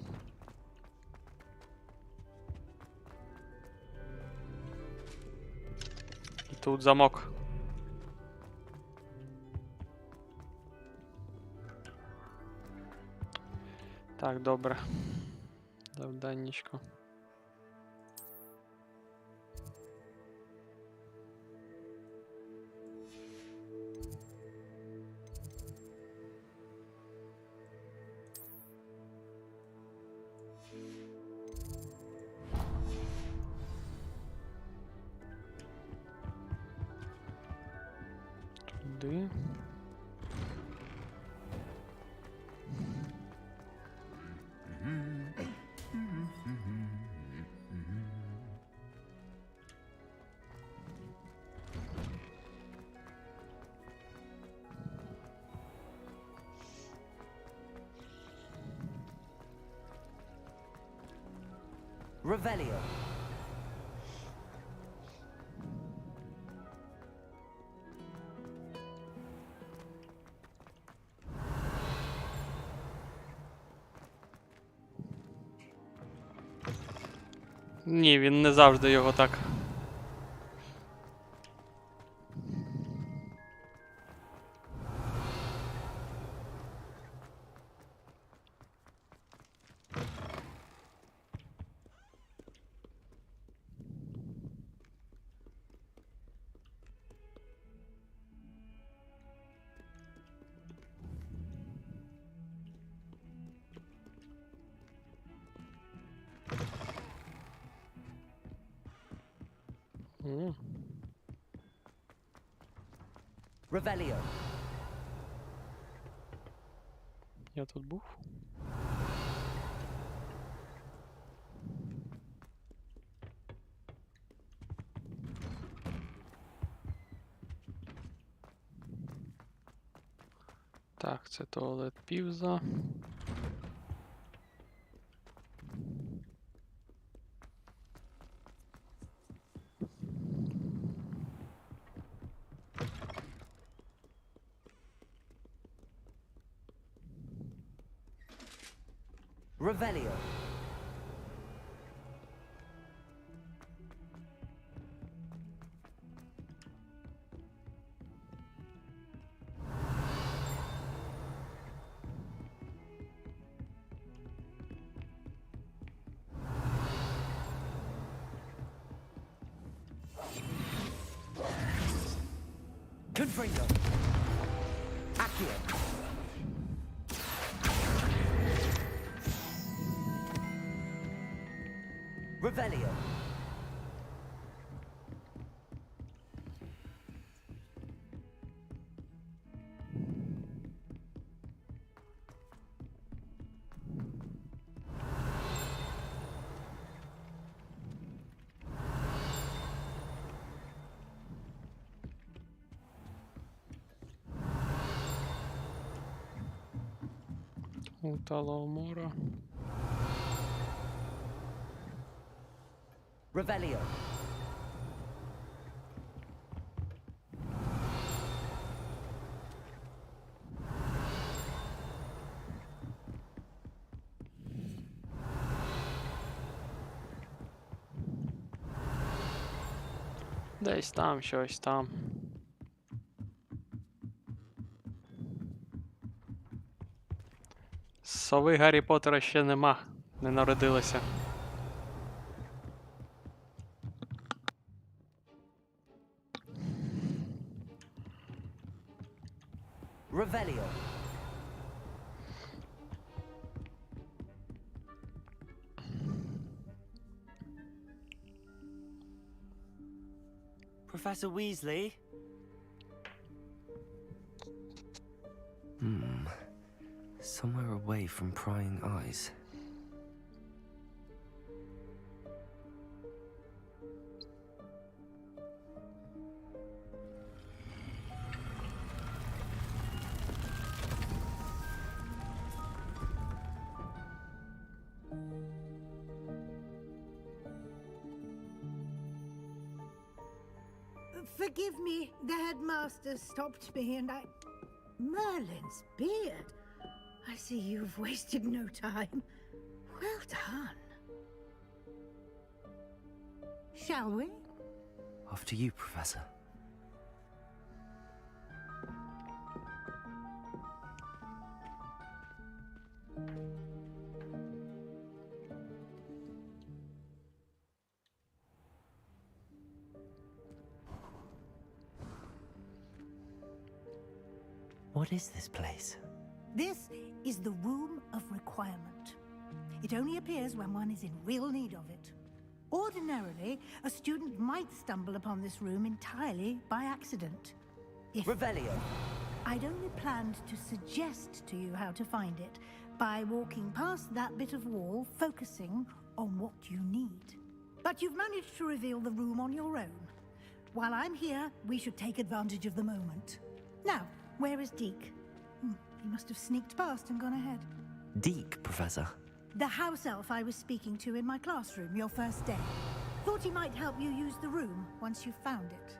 [SPEAKER 1] І тут замок. Так, добре. Завданнячко. Туди.
[SPEAKER 2] Revelio.
[SPEAKER 1] Ні, він не завжди його так.
[SPEAKER 2] Revelio.
[SPEAKER 1] Я тут був. Так, це туалет Півза.
[SPEAKER 2] Revelio. Confringo. Accio. Revelio.
[SPEAKER 1] У Таламора.
[SPEAKER 2] Revelio.
[SPEAKER 1] Десь там, щось там. Сови Гаррі Поттера ще нема. Не народилися.
[SPEAKER 2] Revelio.
[SPEAKER 3] Professor Weasley? Somewhere away from prying eyes.
[SPEAKER 13] Forgive me, the headmaster stopped me and I... Merlin's beard. I see you've wasted no time. Well done. Shall we?
[SPEAKER 3] Off to you, Professor. What is this place?
[SPEAKER 13] This is the Room of Requirement. It only appears when one is in real need of it. Ordinarily, a student might stumble upon this room entirely by accident.
[SPEAKER 2] Revelio.
[SPEAKER 13] I'd only planned to suggest to you how to find it by walking past that bit of wall, focusing on what you need. But you've managed to reveal the room on your own. While I'm here, we should take advantage of the moment. Now, where is Deke? He must have sneaked past and gone ahead.
[SPEAKER 3] Deke, Professor.
[SPEAKER 13] The house elf I was speaking to in my classroom your first day. Thought he might help you use the room once you found it.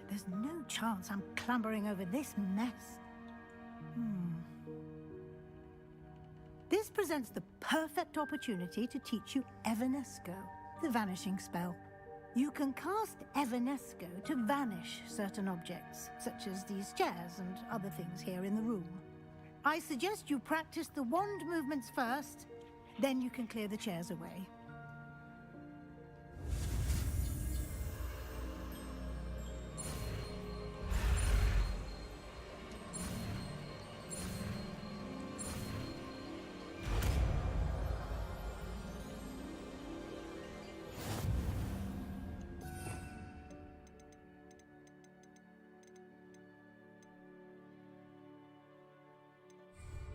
[SPEAKER 13] There's no chance I'm clambering over this mess. This presents the perfect opportunity to teach you Evanesco, the vanishing spell. You can cast Evanesco to vanish certain objects, such as these chairs and other things here in the room. I suggest you practice the wand movements first, then you can clear the chairs away.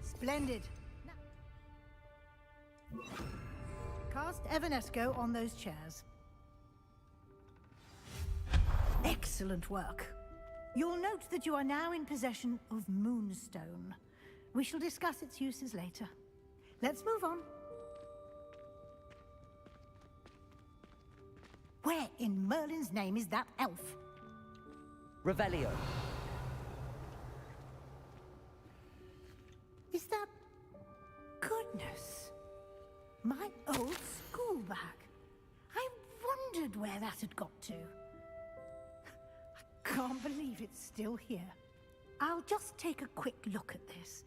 [SPEAKER 13] Splendid. Now, cast Evanesco on those chairs. Excellent work. You'll note that you are now in possession of Moonstone. We shall discuss its uses later. Let's move on. Where in Merlin's name is that elf?
[SPEAKER 2] Revelio.
[SPEAKER 13] Is that... Goodness. My old school bag. I wondered where that had got to. I can't believe it's still here. I'll just take a quick look at this.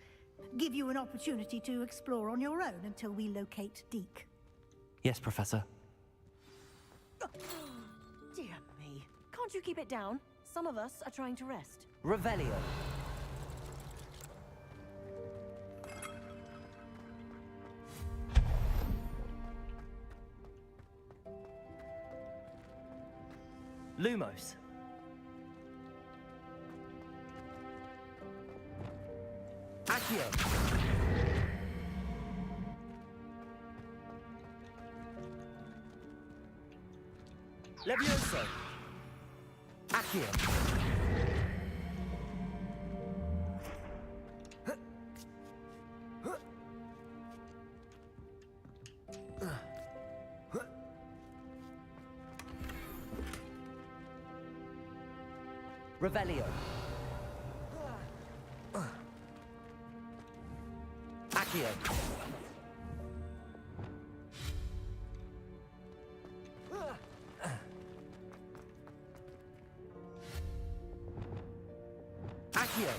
[SPEAKER 13] Give you an opportunity to explore on your own until we locate Deke.
[SPEAKER 3] Yes, Professor.
[SPEAKER 14] Dear me. Can't you keep it down? Some of us are trying to rest.
[SPEAKER 2] Revelio.
[SPEAKER 3] Lumos.
[SPEAKER 2] Accio. Levioso. Accio. Revelio. Accio. Accio.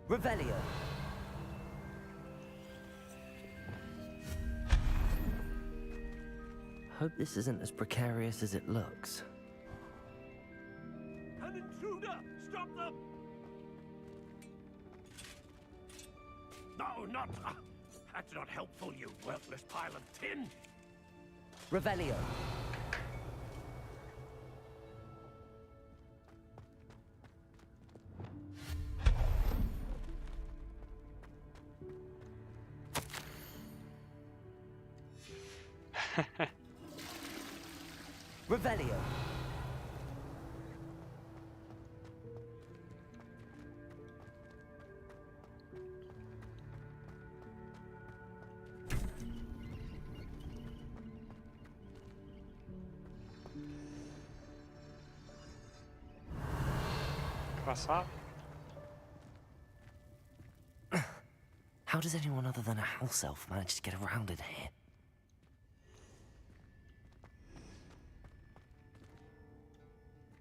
[SPEAKER 2] Revelio.
[SPEAKER 3] Hope this isn't as precarious as it looks.
[SPEAKER 5] An intruder! Stop them! No, not... that's not helpful, you worthless pile of tin!
[SPEAKER 2] Revelio. Revelio.
[SPEAKER 1] Краса.
[SPEAKER 3] How does anyone other than a house elf manage to get around in here?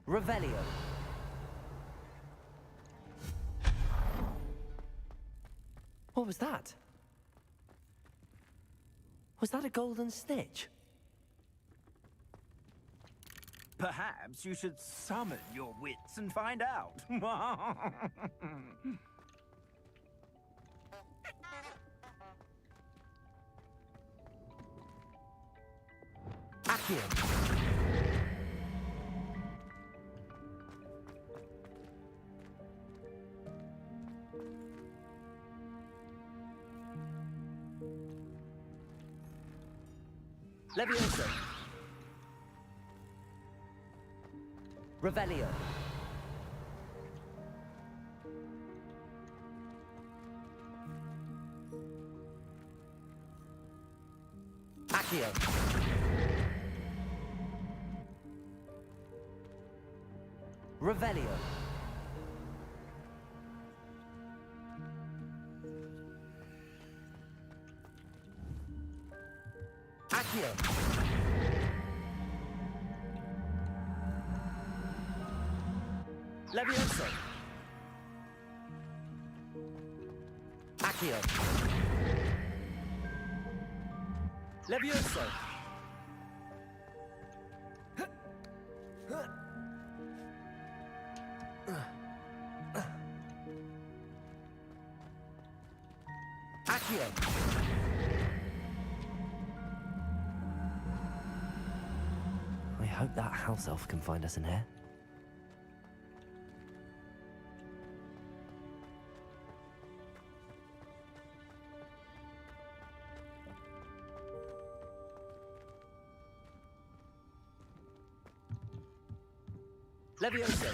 [SPEAKER 2] Revelio.
[SPEAKER 3] What was that? Was that a golden snitch?
[SPEAKER 15] Perhaps you should summon your wits and find out.
[SPEAKER 2] Accio. Levioso. Revelio. Accio. Revelio. Accio. Levioso. Accio. Levioso. Accio.
[SPEAKER 3] I hope that house elf can find us in here.
[SPEAKER 2] Levioso.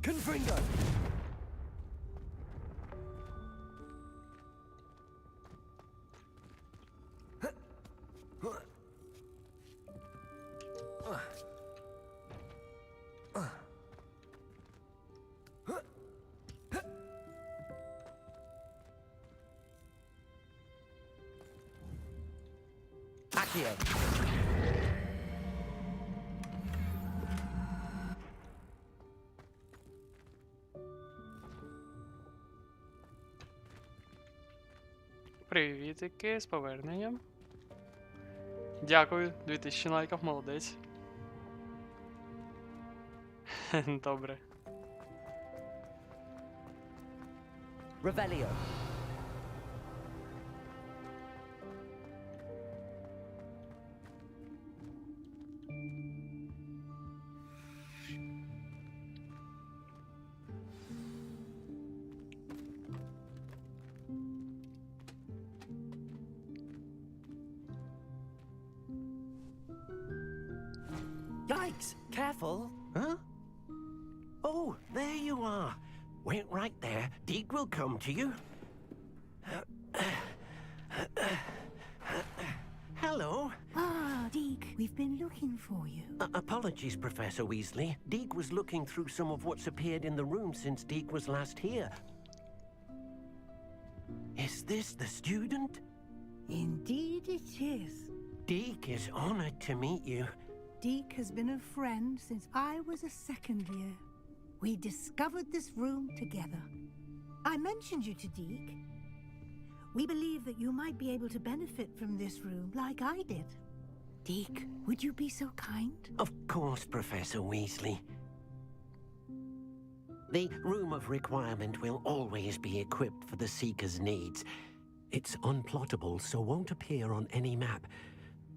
[SPEAKER 2] Confringo. Accio.
[SPEAKER 1] Привітики, з поверненням. Дякую, 2000 лайків, молодець. Добре.
[SPEAKER 2] Revelio.
[SPEAKER 16] Yikes! Careful! Huh? Oh, there you are. Wait right there. Deke will come to you. Hello.
[SPEAKER 13] Ah, Deke, we've been looking for you.
[SPEAKER 16] Apologies, Professor Weasley. Deke was looking through some of what's appeared in the room since Deke was last here. Is this the student?
[SPEAKER 13] Indeed it is.
[SPEAKER 16] Deke is honored to meet you.
[SPEAKER 13] Deke has been a friend since I was a second year. We discovered this room together. I mentioned you to Deke. We believe that you might be able to benefit from this room like I did. Deke, would you be so kind?
[SPEAKER 16] Of course, Professor Weasley. The Room of Requirement will always be equipped for the Seeker's needs. It's unplottable, so won't appear on any map.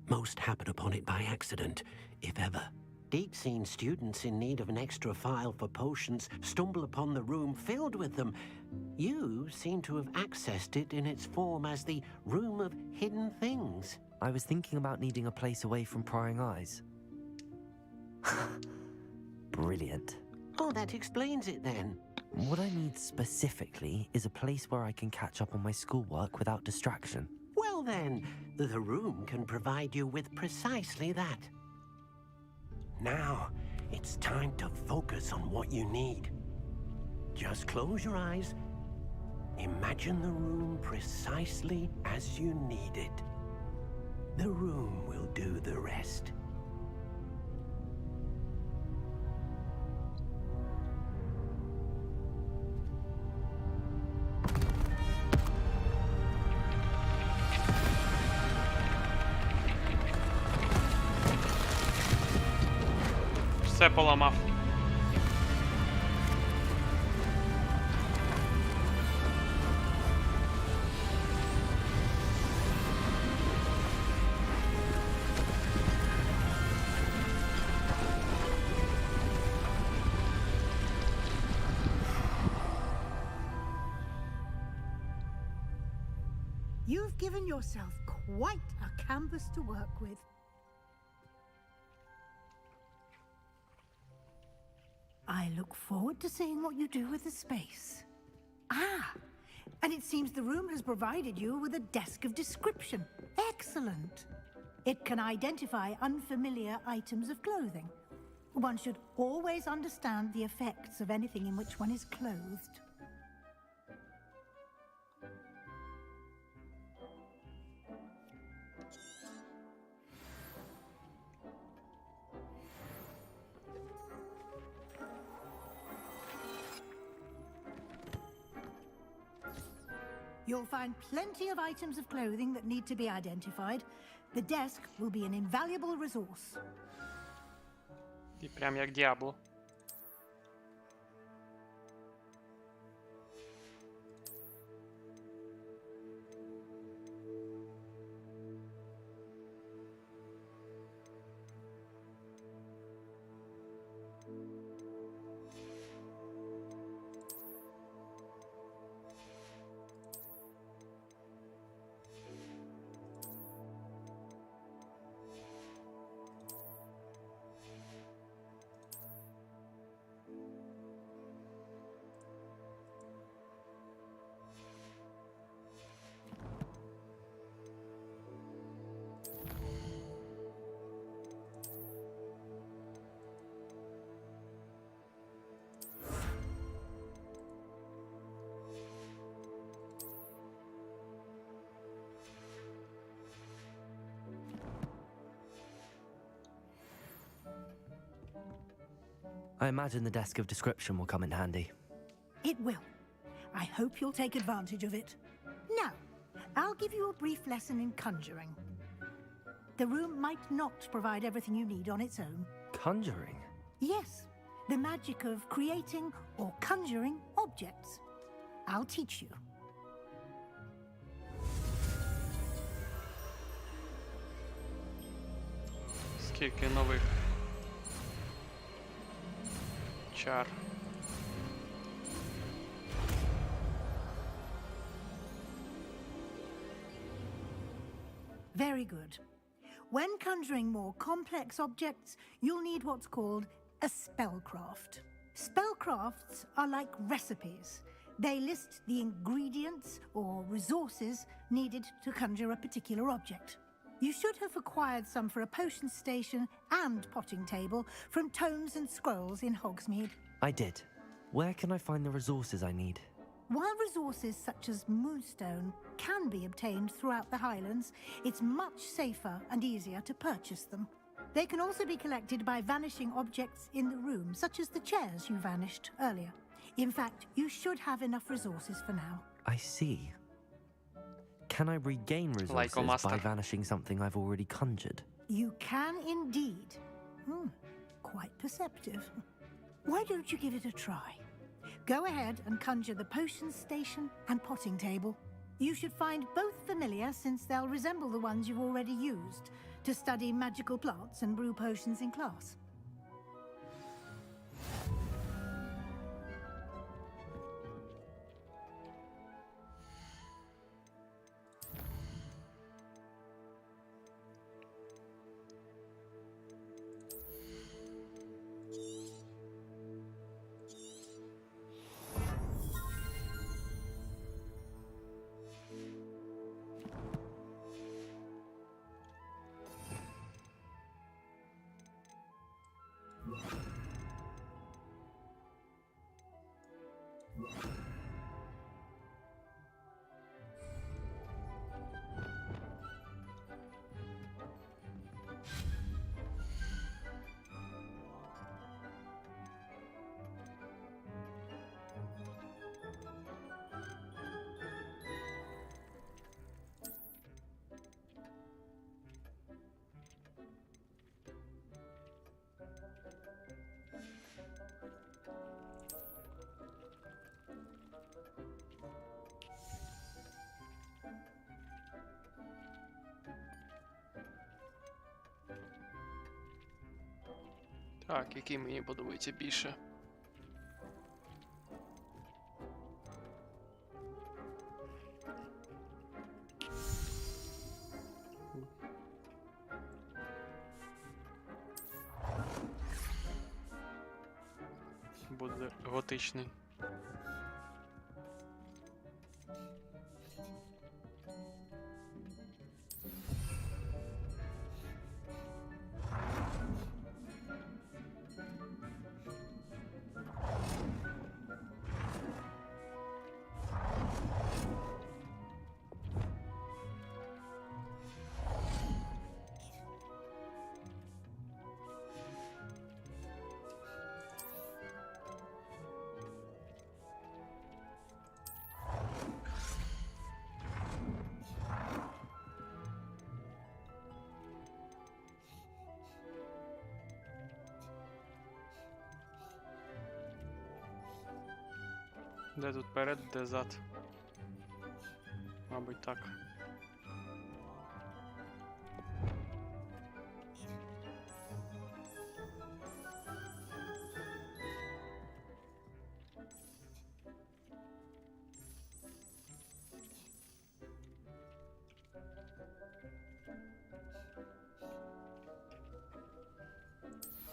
[SPEAKER 16] Most happen upon it by accident, if ever. Deke's seen students in need of an extra file for potions stumble upon the room filled with them. You seem to have accessed it in its form as the Room of Hidden Things.
[SPEAKER 3] I was thinking about needing a place away from prying eyes. Brilliant.
[SPEAKER 16] Oh, that explains it then.
[SPEAKER 3] What I need specifically is a place where I can catch up on my schoolwork without distraction.
[SPEAKER 16] Well then, the room can provide you with precisely that. Now, it's time to focus on what you need. Just close your eyes. Imagine the room precisely as you need it. The room will do the rest.
[SPEAKER 1] Все поламав.
[SPEAKER 13] You've given yourself quite a canvas to work with. I look forward to seeing what you do with the space. Ah, and it seems the room has provided you with a desk of description. Excellent. It can identify unfamiliar items of clothing. One should always understand the effects of anything in which one is clothed. You'll find plenty of items of clothing that need to be identified. The desk will be an invaluable resource.
[SPEAKER 1] І прям як Діабло.
[SPEAKER 3] I imagine the desk of description will come in handy.
[SPEAKER 13] It will. I hope you'll take advantage of it. Now, I'll give you a brief lesson in conjuring. The room might not provide everything you need on its own.
[SPEAKER 3] Conjuring?
[SPEAKER 13] Yes, the magic of creating or conjuring objects. I'll teach you.
[SPEAKER 1] Скільки нових чар.
[SPEAKER 13] Very good. When conjuring more complex objects, you'll need what's called a spellcraft. Spellcrafts are like recipes. They list the ingredients or resources needed to conjure a particular object. You should have acquired some for a potion station and potting table from tomes and scrolls in Hogsmeade.
[SPEAKER 3] I did. Where can I find the resources I need?
[SPEAKER 13] While resources such as moonstone can be obtained throughout the Highlands, it's much safer and easier to purchase them. They can also be collected by vanishing objects in the room, such as the chairs you vanished earlier. In fact, you should have enough resources for now.
[SPEAKER 3] I see. Can I regain resources by vanishing something I've already conjured?
[SPEAKER 13] You can indeed. Quite perceptive. Why don't you give it a try? Go ahead and conjure the potion station and potting table. You should find both familiar, since they'll resemble the ones you've already used to study magical plants and brew potions in class.
[SPEAKER 1] Так, який мені подобається більше? Буде готичний. Де тут перед, де зад? Мабуть, так.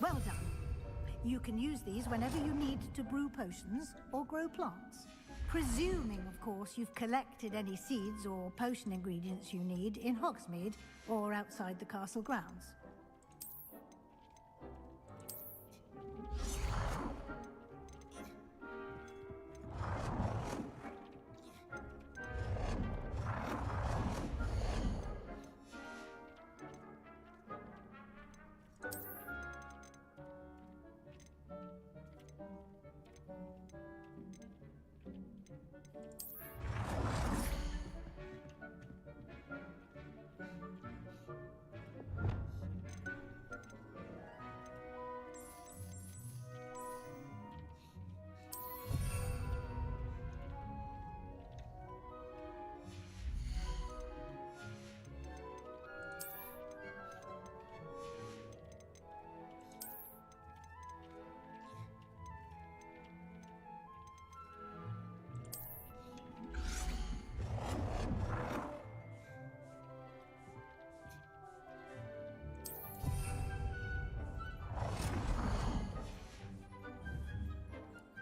[SPEAKER 13] Well done. You can use these whenever you need to brew potions or grow plants. Presuming, of course, you've collected any seeds or potion ingredients you need in Hogsmeade or outside the castle grounds.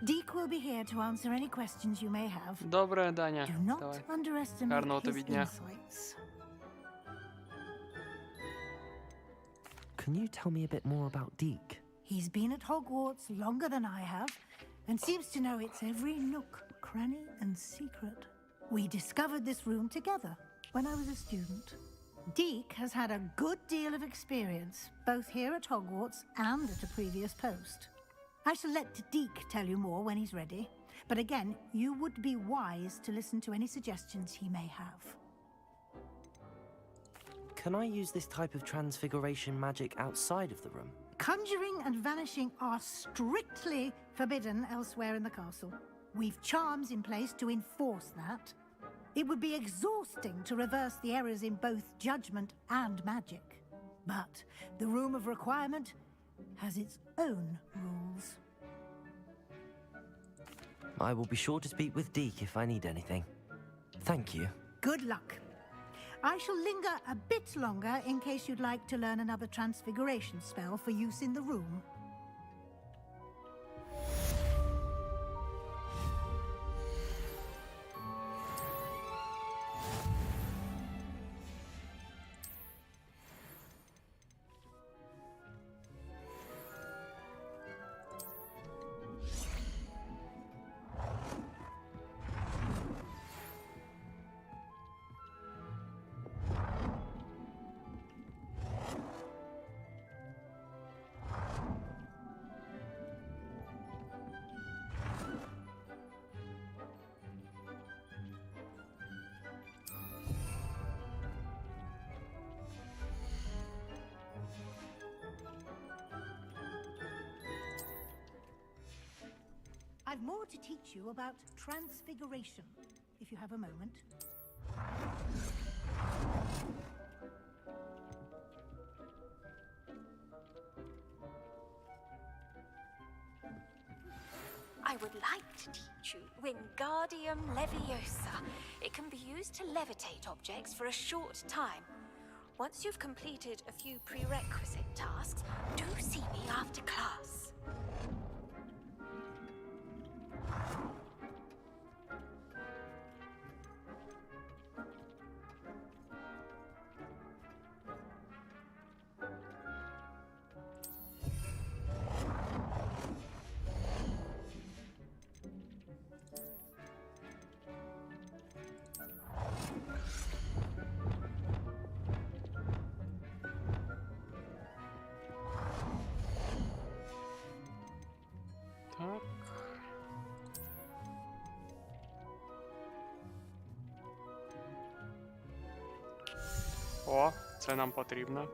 [SPEAKER 13] Deke will be here to answer any questions you may have.
[SPEAKER 1] Добре, Даня.
[SPEAKER 13] Do not
[SPEAKER 1] Давай.
[SPEAKER 13] underestimate
[SPEAKER 1] Гарного
[SPEAKER 13] his
[SPEAKER 1] тобі дня.
[SPEAKER 13] insights.
[SPEAKER 3] Can you tell me a bit more about Deke?
[SPEAKER 13] He's been at Hogwarts longer than I have, and seems to know its every nook, cranny, and secret. We discovered this room together when I was a student. Deke has had a good deal of experience, both here at Hogwarts and at a previous post. I shall let Deke tell you more when he's ready, but again, you would be wise to listen to any suggestions he may have.
[SPEAKER 3] Can I use this type of transfiguration magic outside of the room?
[SPEAKER 13] Conjuring and vanishing are strictly forbidden elsewhere in the castle. We've charms in place to enforce that. It would be exhausting to reverse the errors in both judgment and magic. But the Room of Requirement has its own rules.
[SPEAKER 3] I will be sure to speak with Deke if I need anything. Thank you.
[SPEAKER 13] Good luck. I shall linger a bit longer in case you'd like to learn another transfiguration spell for use in the room. more to teach you about transfiguration, if you have a moment.
[SPEAKER 17] I would like to teach you Wingardium Leviosa. It can be used to levitate objects for a short time. Once you've completed a few prerequisite tasks, do see me after class.
[SPEAKER 1] Так. О, це нам потрібно.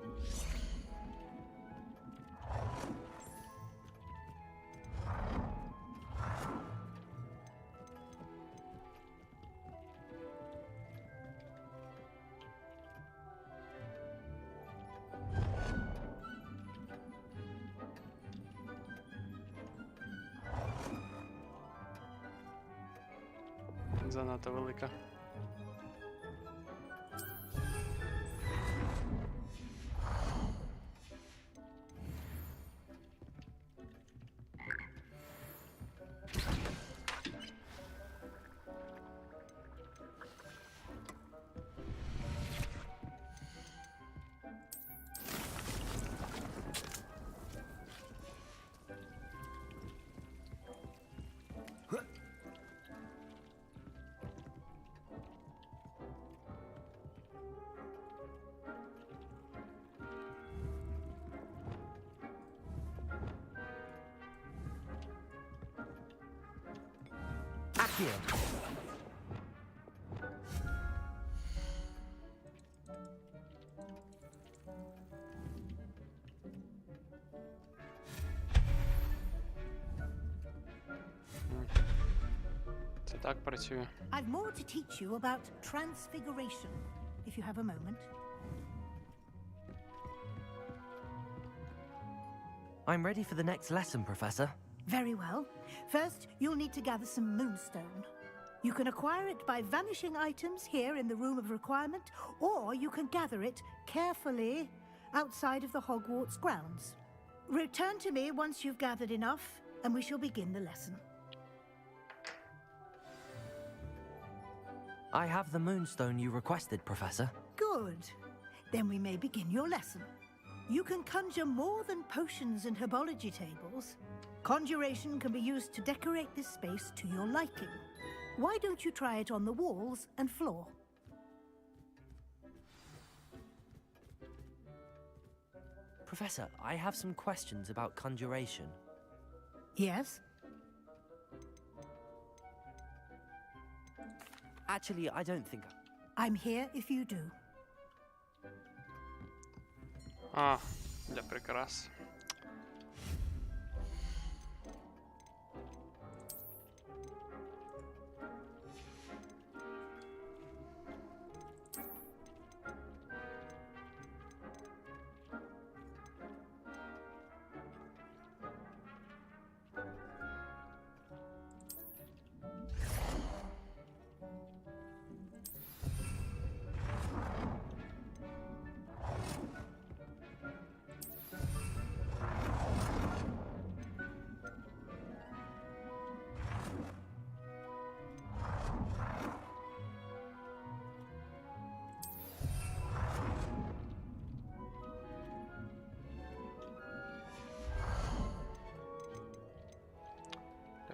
[SPEAKER 1] Занадто велика.
[SPEAKER 3] Accio.
[SPEAKER 1] Це так працює.
[SPEAKER 13] I've more to teach you about transfiguration, if you have a moment.
[SPEAKER 3] I'm ready for the next lesson, Professor.
[SPEAKER 13] Very well. First, you'll need to gather some moonstone. You can acquire it by vanishing items here in the Room of Requirement, or you can gather it carefully outside of the Hogwarts grounds. Return to me once you've gathered enough, and we shall begin the lesson.
[SPEAKER 3] I have the moonstone you requested, Professor.
[SPEAKER 13] Good. Then we may begin your lesson. You can conjure more than potions and herbology tables. Conjuration can be used to decorate this space to your liking. Why don't you try it on the walls and floor?
[SPEAKER 3] Professor, I have some questions about conjuration.
[SPEAKER 13] Yes?
[SPEAKER 3] Actually, I don't think...
[SPEAKER 13] I'm here if you do.
[SPEAKER 1] А, для прикрас.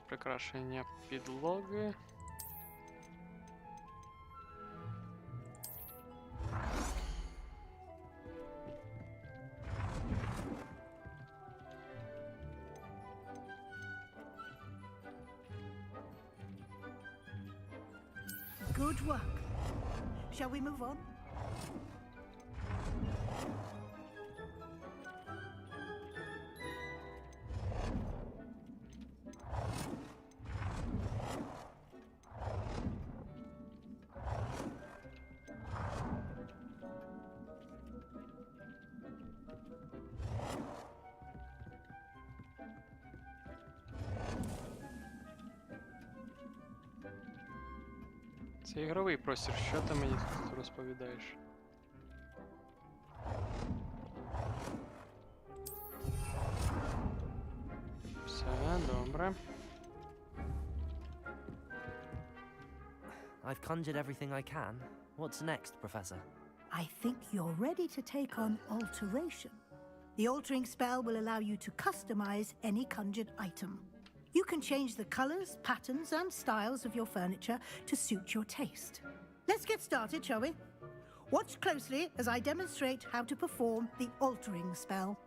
[SPEAKER 1] Прикрашення підлоги.
[SPEAKER 13] Good work. Shall we move on?
[SPEAKER 1] Це ігровий простір, що ти мені тут розповідаєш? Все, добре.
[SPEAKER 3] I've conjured everything I can. What's next, Professor?
[SPEAKER 13] I think you're ready to take on alteration. The altering spell will allow you to customize any conjured item. You can change the colors, patterns, and styles of your furniture to suit your taste. Let's get started, shall we? Watch closely as I demonstrate how to perform the altering spell.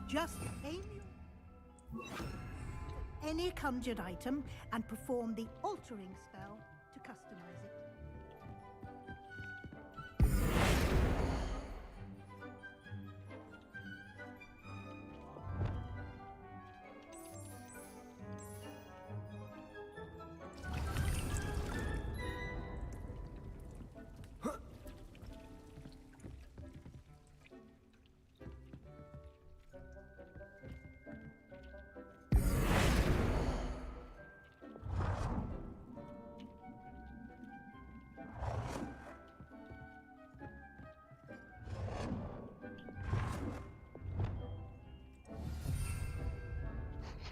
[SPEAKER 13] Just aim any conjured item and perform the altering spell to customize it.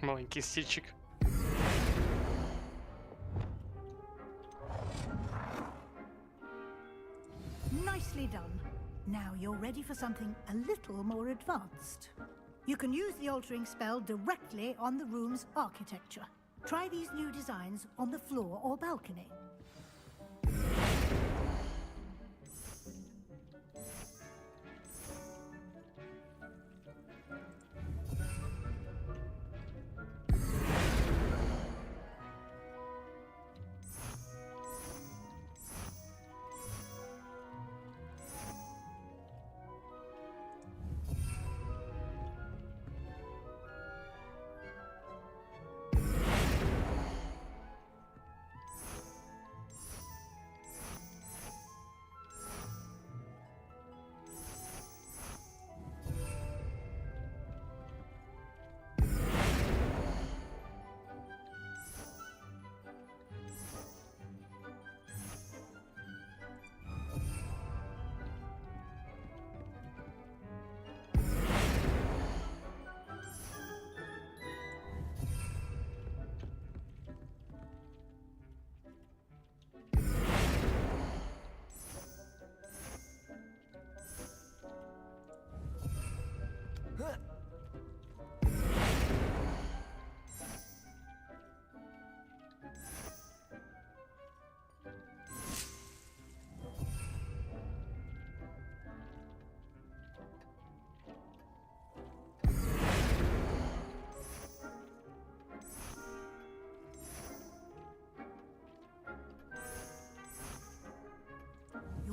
[SPEAKER 1] Маленький стільчик.
[SPEAKER 13] Nicely done. Now you're ready for something a little more advanced. You can use the altering spell directly on the room's architecture. Try these new designs on the floor or balcony.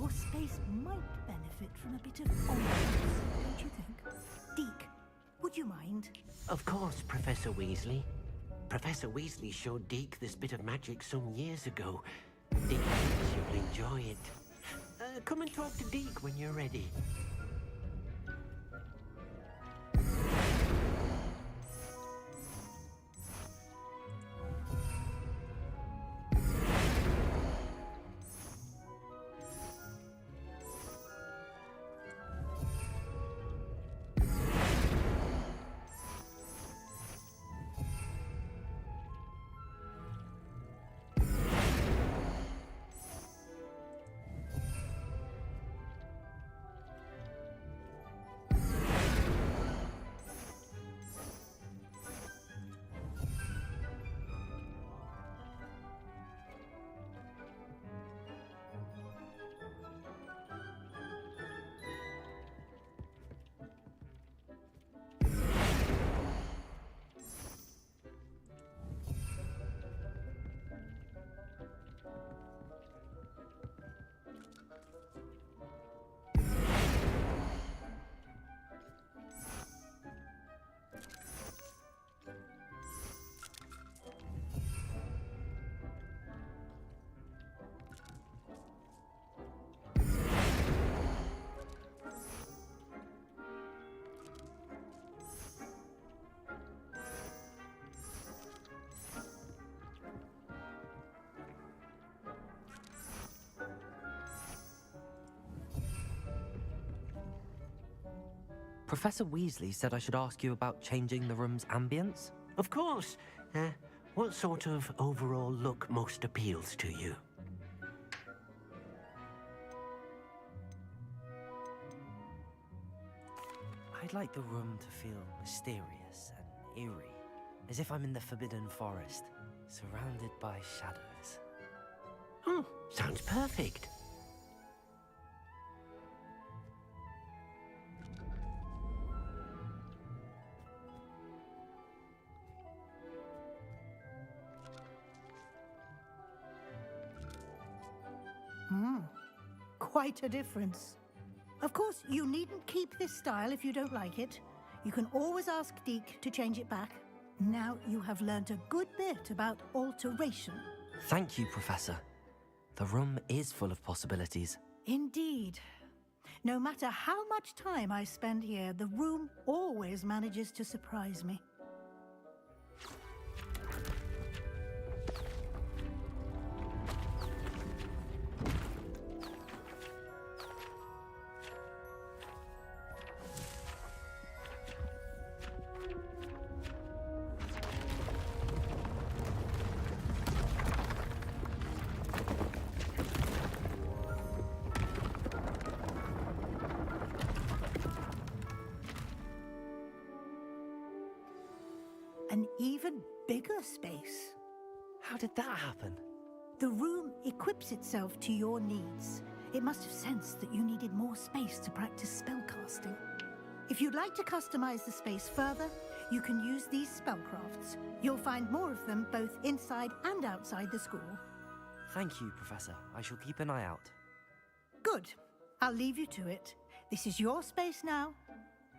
[SPEAKER 13] Your space might benefit from a bit of ambiance, don't you think? Deke, would you mind?
[SPEAKER 16] Of course, Professor Weasley. Professor Weasley showed Deke this bit of magic some years ago. Deke thinks you'll enjoy it. Come and talk to Deke when you're ready.
[SPEAKER 3] Professor Weasley said I should ask you about changing the room's ambience.
[SPEAKER 16] Of course. What sort of overall look most appeals to you?
[SPEAKER 3] I'd like the room to feel mysterious and eerie, as if I'm in the Forbidden Forest, surrounded by shadows.
[SPEAKER 16] Oh, sounds perfect.
[SPEAKER 13] Quite a difference. Of course, you needn't keep this style if you don't like it. You can always ask Deke to change it back. Now you have learnt a good bit about alteration.
[SPEAKER 3] Thank you, Professor. The room is full of possibilities.
[SPEAKER 13] Indeed. No matter how much time I spend here, the room always manages to surprise me. An even bigger space.
[SPEAKER 3] How did that happen?
[SPEAKER 13] The room equips itself to your needs. It must have sensed that you needed more space to practice spellcasting. If you'd like to customize the space further, you can use these spellcrafts. You'll find more of them both inside and outside the school.
[SPEAKER 3] Thank you, Professor. I shall keep an eye out.
[SPEAKER 13] Good. I'll leave you to it. This is your space now.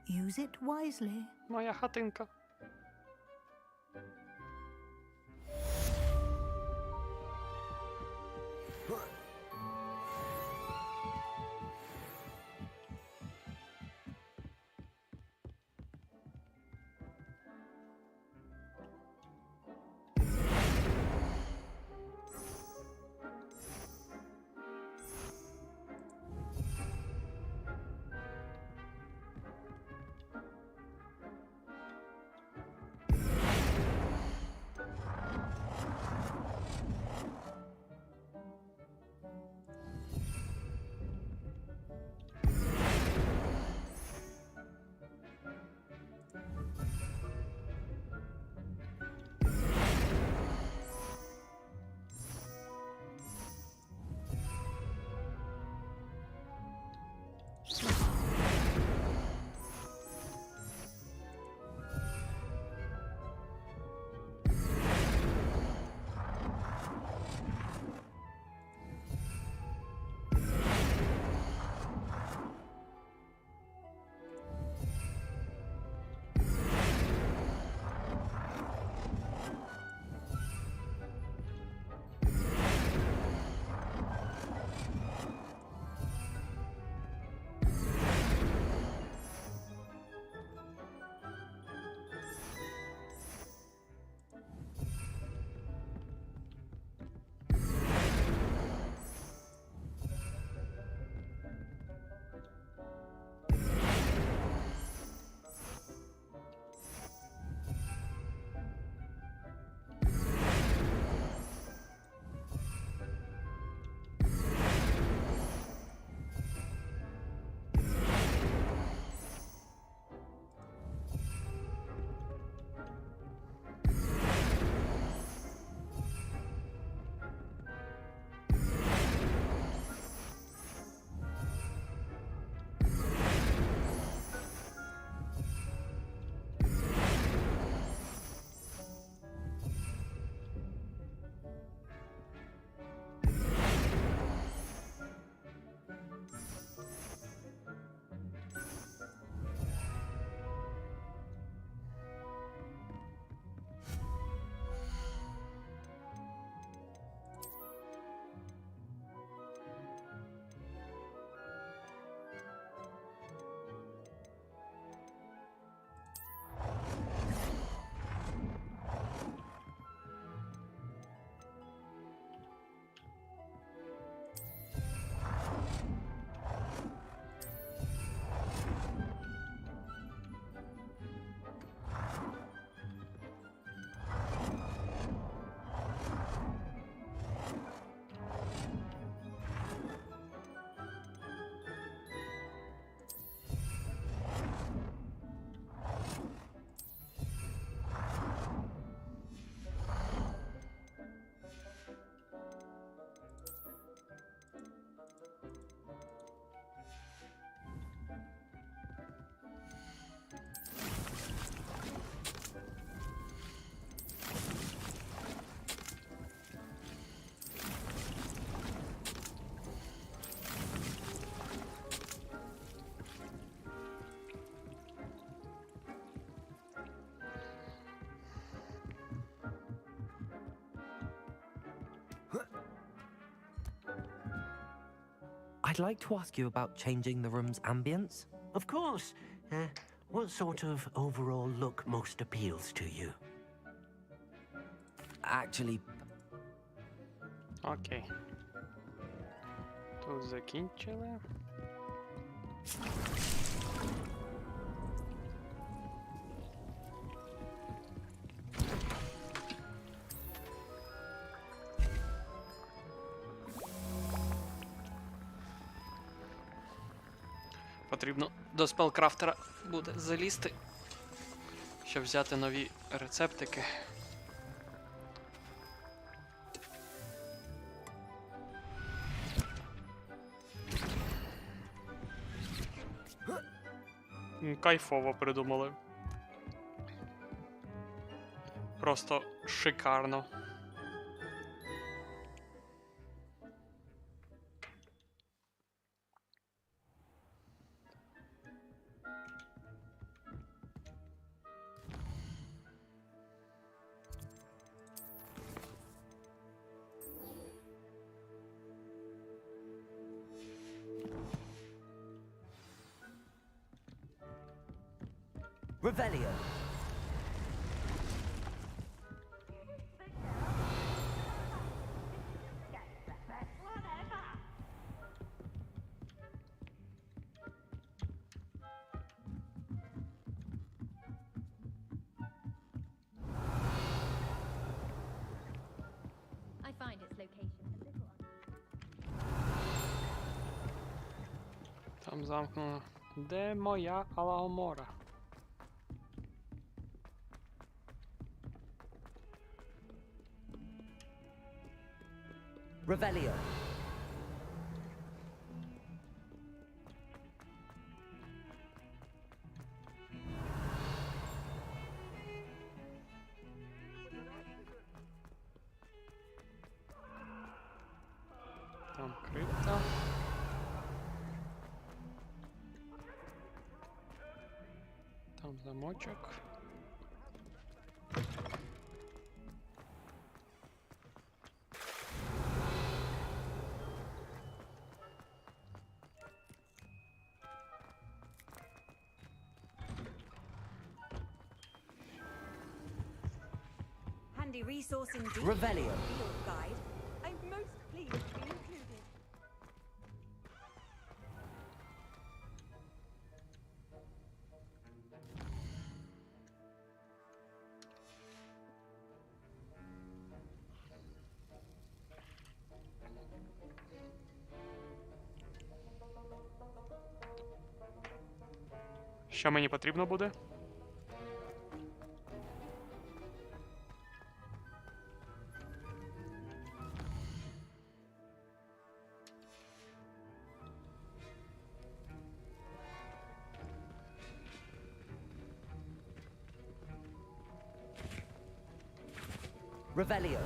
[SPEAKER 13] Use it wisely.
[SPEAKER 1] Моя хатинка.
[SPEAKER 3] I'd like to ask you about changing the room's ambience.
[SPEAKER 16] Of course. What sort of overall look most appeals to you?
[SPEAKER 3] Actually,
[SPEAKER 1] Окей. Тут закінчили. Потрібно до спелкрафтера буде залізти, щоб взяти нові рецептики. Кайфово придумали. Просто шикарно.
[SPEAKER 3] Revelio.
[SPEAKER 9] I find its location a little
[SPEAKER 1] Там замкнено. Де моя Алагомора?
[SPEAKER 3] Revelio.
[SPEAKER 1] Там крипта. Там замочок.
[SPEAKER 14] Handy resource indeed.
[SPEAKER 3] Revelio.
[SPEAKER 14] Field guide. I'm most pleased to be included.
[SPEAKER 1] Що мені потрібно буде?
[SPEAKER 3] Revelio.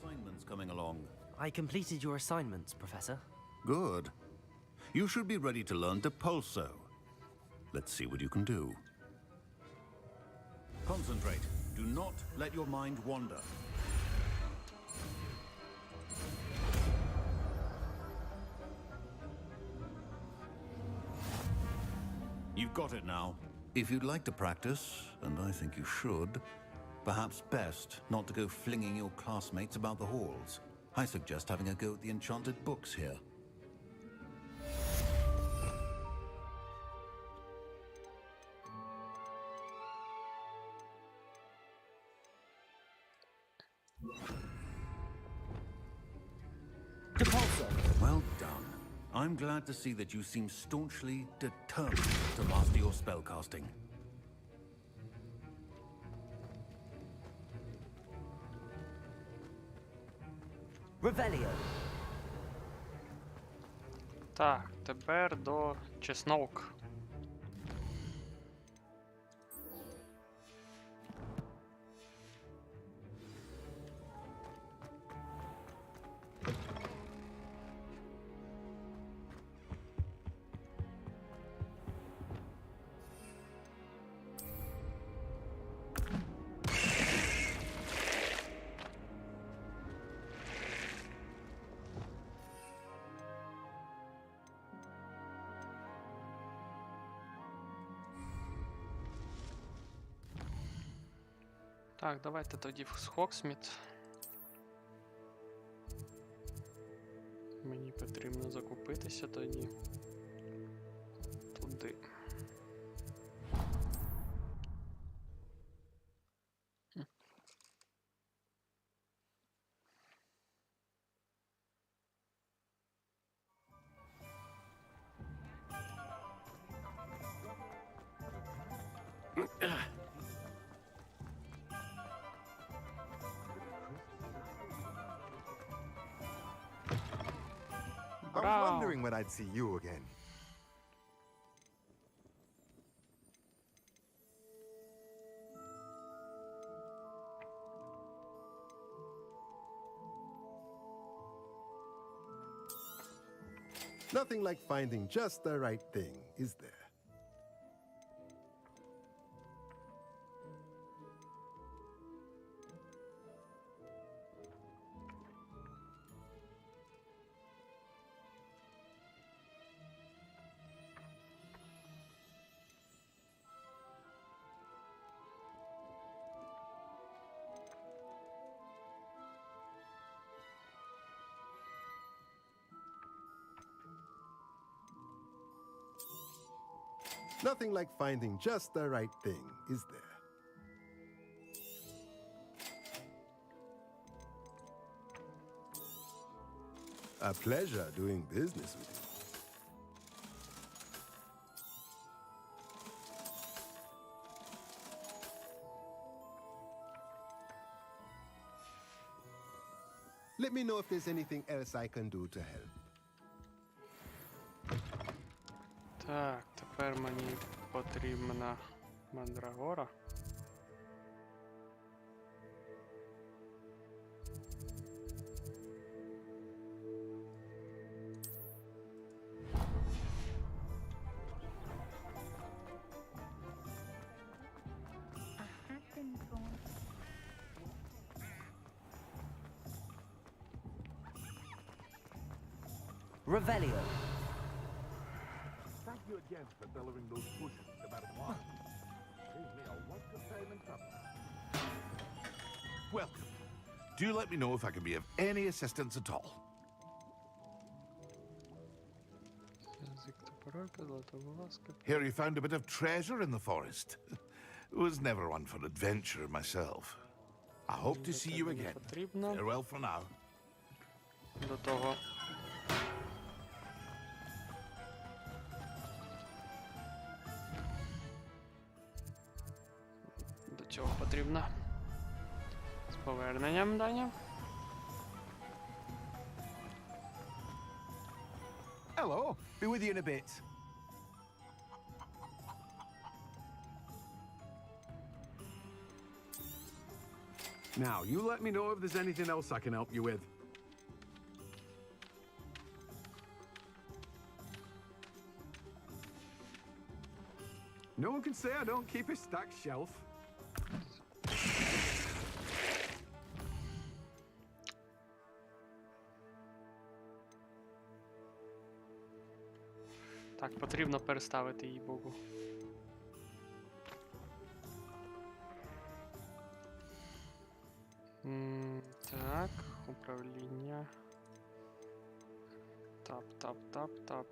[SPEAKER 18] Assignments coming along.
[SPEAKER 3] I completed your assignments, Professor.
[SPEAKER 18] Good. You should be ready to learn Depulso. Let's see what you can do. Concentrate. Do not let your mind wander. You've got it now. If you'd like to practice, and I think you should, perhaps best not to go flinging your classmates about the halls. I suggest having a go at the enchanted books here.
[SPEAKER 3] Depulso.
[SPEAKER 18] Well done. I'm glad to see that you seem staunchly determined to master your spellcasting.
[SPEAKER 3] Revelio.
[SPEAKER 1] Так, тепер до чеснок. Так, давайте тоді в Хоксміт. Мені потрібно закупитися тоді. Туди.
[SPEAKER 19] I was wondering when I'd see you again. Nothing like finding just the right thing, is there? Nothing like finding just the right thing, is there? A pleasure doing business with you. Let me know if there's anything else I can do to help.
[SPEAKER 1] Так, тепер мені потрібна мандрагора.
[SPEAKER 3] Revelio.
[SPEAKER 4] Thank you again for delivering those potions to Mерлінова. Saved me a lot of time and trouble. Welcome. Do let me know if I can be of any assistance at all. Here you found a bit of treasure in the forest. Was never one for adventure myself. I hope to see you again. Farewell for now.
[SPEAKER 1] До того. До цього потрібно. З поверненням, Даня.
[SPEAKER 6] Hello. Be with you in a bit.
[SPEAKER 20] Now, you let me know if there's anything else I can help you with. No one can say I don't keep a stacked shelf.
[SPEAKER 1] Так, потрібно переставити її богу. Так, управління. Тап, тап, тап, тап.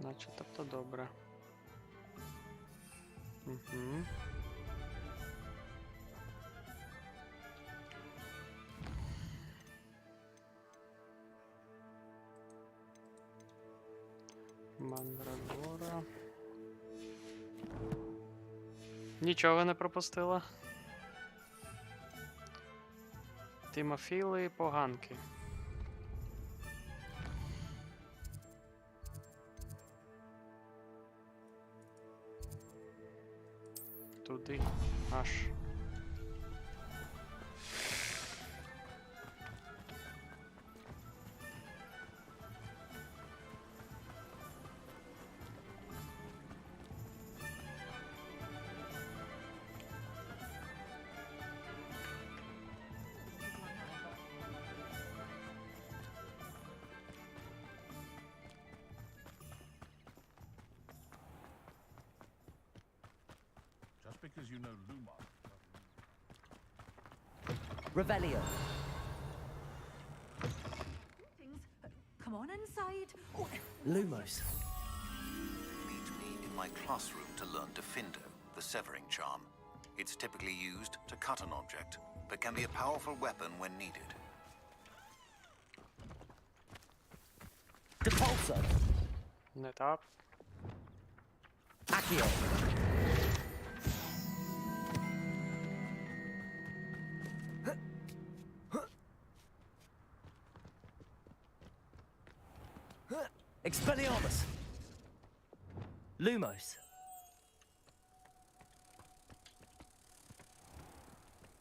[SPEAKER 1] Начебто добре. Угу. Мандрагора. Нічого не пропустила. Тимофіли поганки. Туди аж.
[SPEAKER 5] Just because you know Lumos.
[SPEAKER 3] Revelio.
[SPEAKER 14] Come on inside. Oh,
[SPEAKER 3] Lumos.
[SPEAKER 18] Meet me in my classroom to learn Defindo, the severing charm. It's typically used to cut an object, but can be a powerful weapon when needed.
[SPEAKER 3] Depulso.
[SPEAKER 1] Не так.
[SPEAKER 3] Accio. Expelliarmus. Lumos.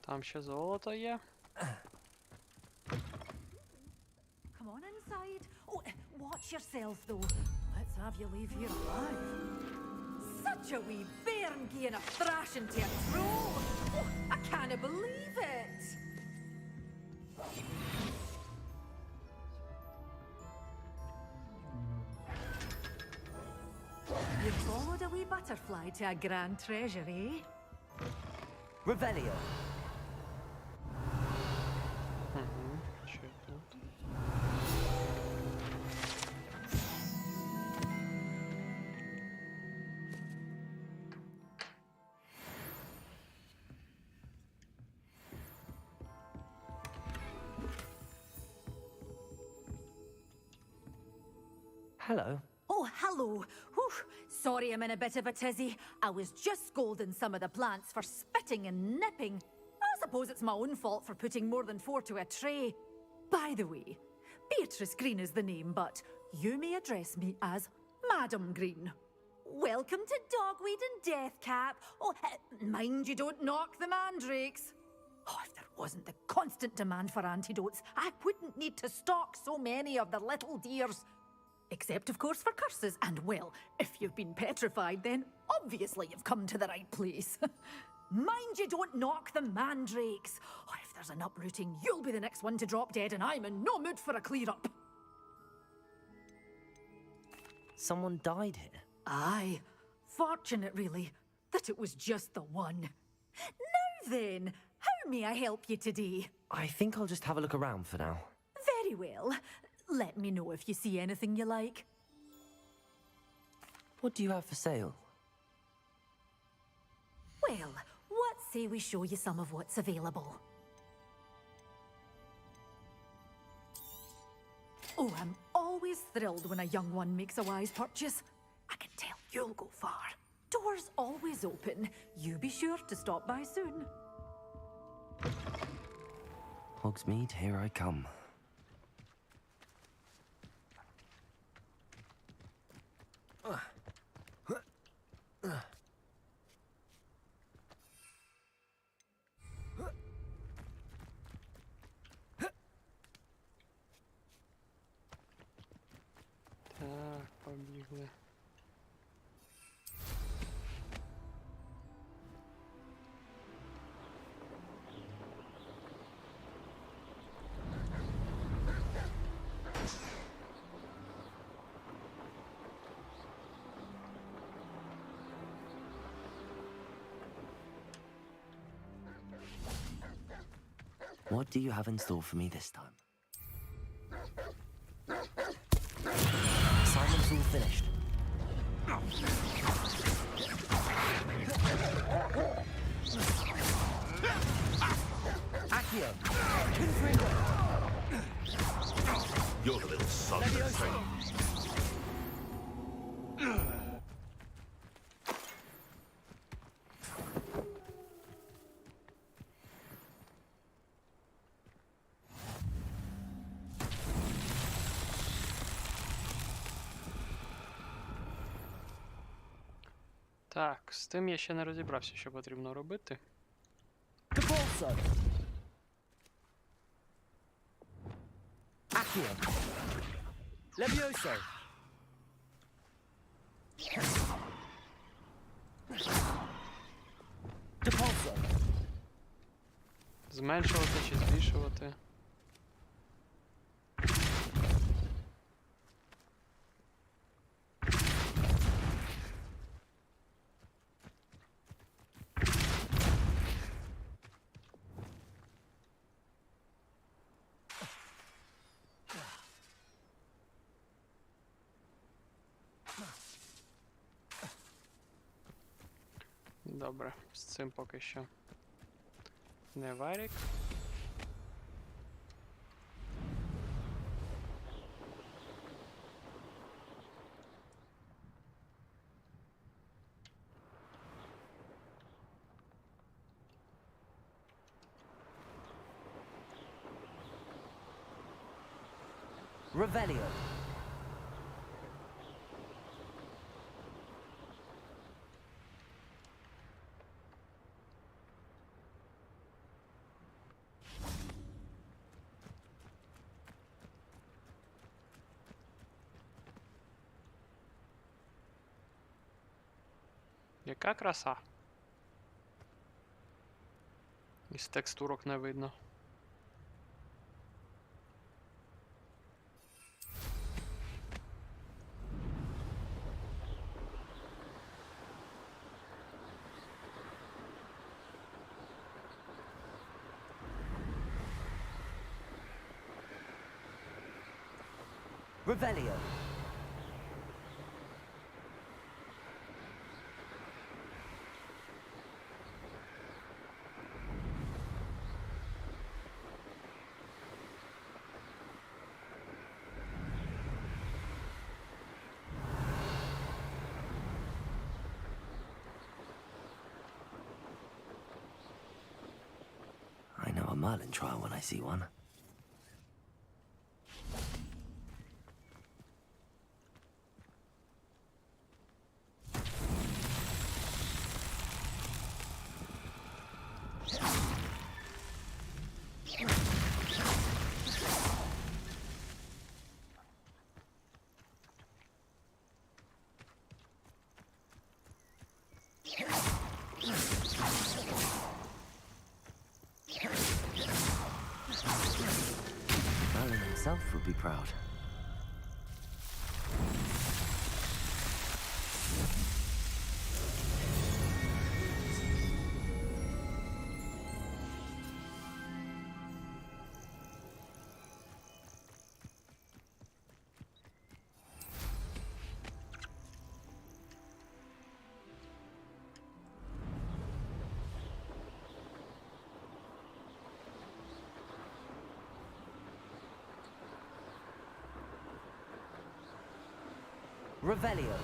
[SPEAKER 1] Там ще золото є.
[SPEAKER 14] come on inside. Oh, watch yourselves though. Let's have you leave here alive. Such a wee bairn gaeing a thrashing to a troll. Oh, I can't believe it. You followed a wee butterfly to a grand treasure, eh?
[SPEAKER 3] Revelio.
[SPEAKER 1] Що тут?
[SPEAKER 3] Hello.
[SPEAKER 14] Oh, hello. Whew. Sorry I'm in a bit of a tizzy. I was just scolding some of the plants for spitting and nipping. I suppose it's my own fault for putting more than 4 to a tray. By the way, Beatrice Green is the name, but you may address me as Madam Green. Welcome to Dogweed and Deathcap. Oh, mind you don't knock the mandrakes. Oh, if there wasn't the constant demand for antidotes, I wouldn't need to stock so many of the little dears. Except, of course, for curses. And, well, if you've been petrified, then obviously you've come to the right place. Mind you don't knock the mandrakes. Oh, if there's an uprooting, you'll be the next one to drop dead, and I'm in no mood for a clear-up.
[SPEAKER 3] Someone died here.
[SPEAKER 14] Aye. Fortunate, really, that it was just the one. Now then, how may I help you today?
[SPEAKER 3] I think I'll just have a look around for now.
[SPEAKER 14] Very well. Let me know if you see anything you like.
[SPEAKER 3] What do you have for sale?
[SPEAKER 14] Well, what say we show you some of what's available? Oh, I'm always thrilled when a young one makes a wise purchase. I can tell you'll go far. Doors always open. You be sure to stop by soon.
[SPEAKER 3] Hogsmeade, here I come.
[SPEAKER 1] Так, побігли.
[SPEAKER 3] What do you have in store for me this time? Assignment's all finished.
[SPEAKER 2] Accio. Confringo.
[SPEAKER 5] You're the little sod that
[SPEAKER 2] Leviosa.
[SPEAKER 1] Так, з тим я ще не розібрався, що потрібно робити.
[SPEAKER 2] Capolso. Accio. Levioso. Capolso.
[SPEAKER 1] Зменшувати чи збільшувати. Добре, з цим поки що не варік.
[SPEAKER 2] Revelio.
[SPEAKER 1] Яка краса? Із текстурок не видно.
[SPEAKER 2] Revelio.
[SPEAKER 3] I know a Merlin trial when I see one. Merlin himself would be proud.
[SPEAKER 2] Revelio.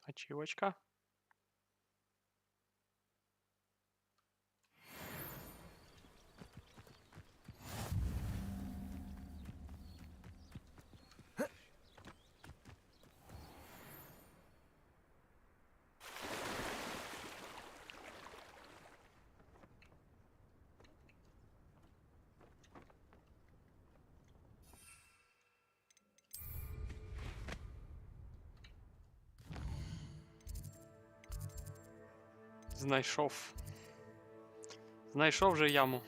[SPEAKER 1] Ачівочка. Знайшов. Знайшов же яму.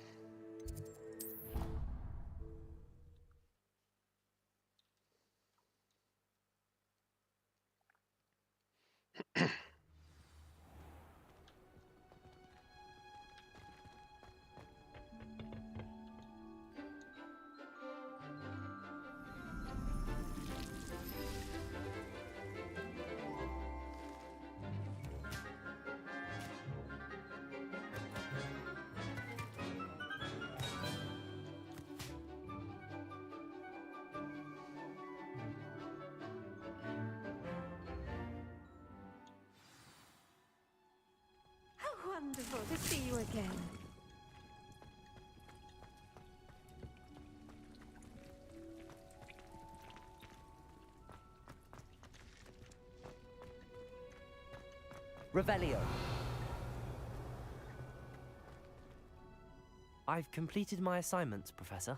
[SPEAKER 14] Wonderful to see you again.
[SPEAKER 2] Revelio.
[SPEAKER 3] I've completed my assignments, Professor.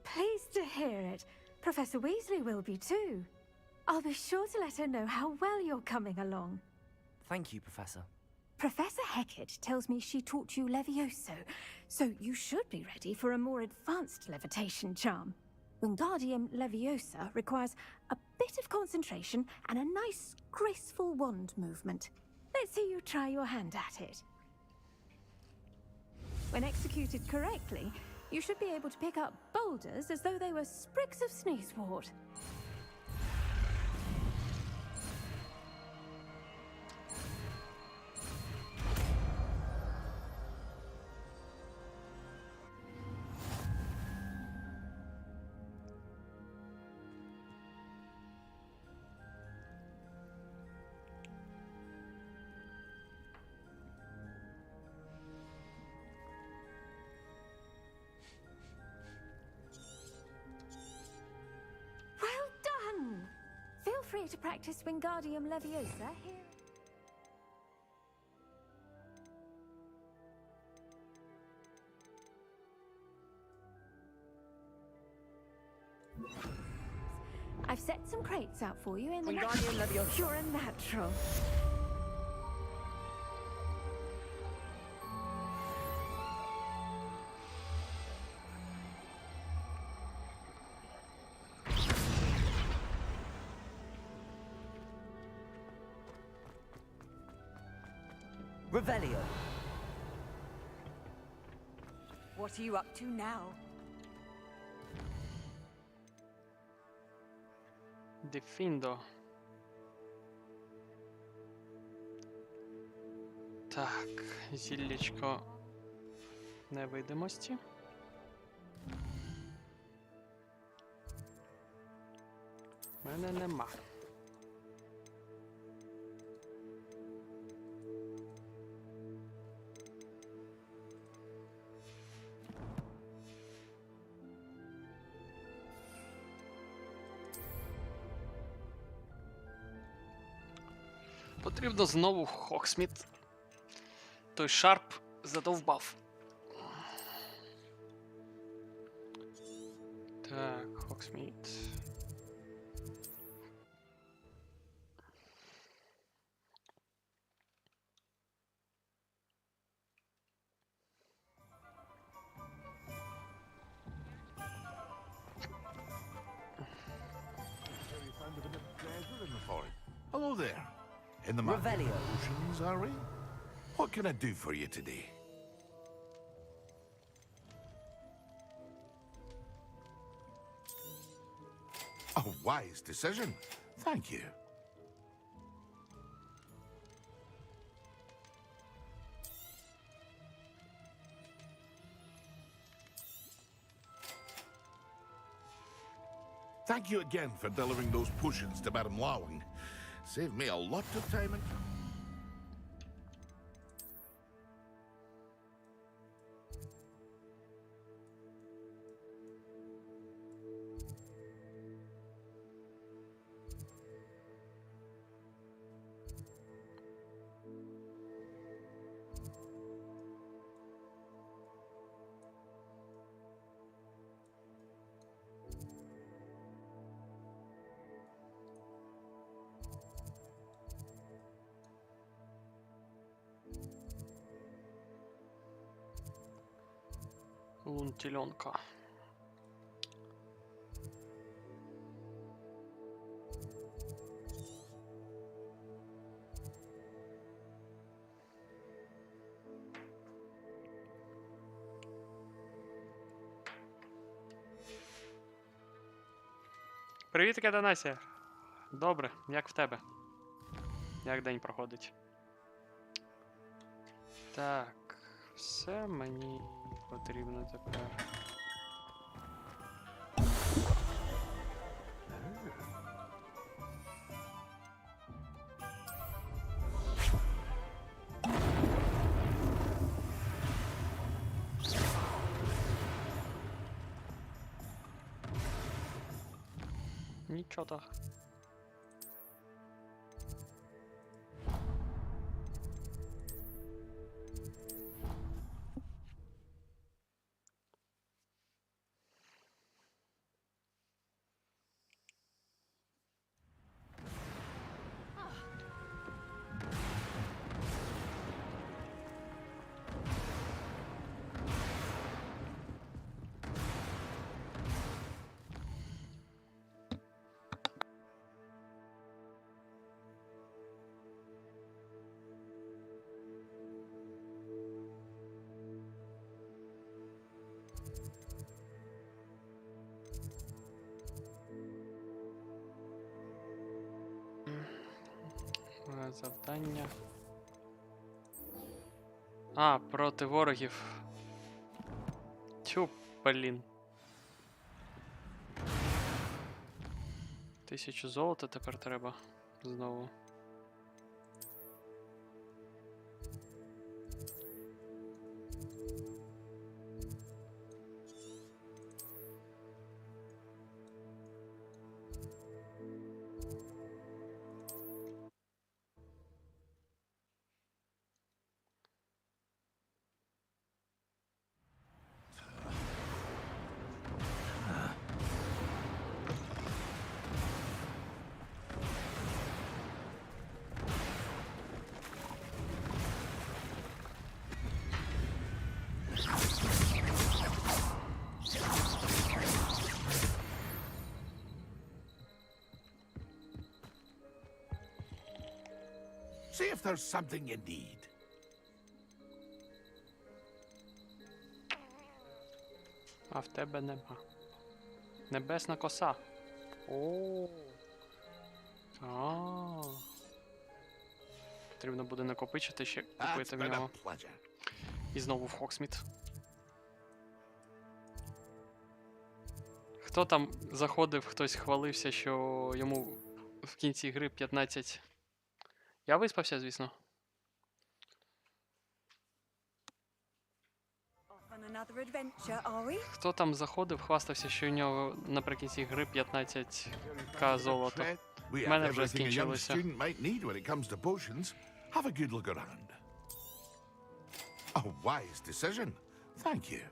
[SPEAKER 14] Pleased to hear it. Professor Weasley will be too. I'll be sure to let her know how well you're coming along.
[SPEAKER 3] Thank you, Professor.
[SPEAKER 14] Professor Hecat tells me she taught you Levioso, so you should be ready for a more advanced levitation charm. Wingardium Leviosa requires a bit of concentration and a nice, graceful wand movement. Let's see you try your hand at it. When executed correctly, you should be able to pick up boulders as though they were sprigs of sneezewort. Feel free to practice Wingardium Leviosa here. I've set some crates out for you in the
[SPEAKER 2] Wingardium Leviosa.
[SPEAKER 14] You're a natural.
[SPEAKER 2] Revelio.
[SPEAKER 14] What are you up to now?
[SPEAKER 1] Дефіндо. Так, зіллячко невидимості. У мене нема. Потрібно знову Хоксміт. Той Шарп задовбав. Так, Хоксміт.
[SPEAKER 4] Hello there. In the market for potions, are we? What can I do for you today? A wise decision. Thank you. Thank you again for delivering those potions to Madame Lawing. Saved me a lot of time and...
[SPEAKER 1] Лунтільонка. Привіт, Кеданасія. Добре, як в тебе? Як день проходить? Так, все мені потрібно тепер. Нічого так. Завдання. А, проти ворогів. Тю, блін. 1000 золота тепер треба знову.
[SPEAKER 4] See if there's something you need.
[SPEAKER 1] А в тебе нема. Небесна коса. О. А. Потрібно буде накопичити ще купити в нього. І знову в Хоксміт. Хто там заходив, хтось хвалився, що йому в кінці гри 15. Я виспався, звісно. Хто там заходив, хвастався, що у нього наприкінці гри 15к золота. У мене вже скінчилося.
[SPEAKER 4] Have a good look around. A wise decision. Thank you.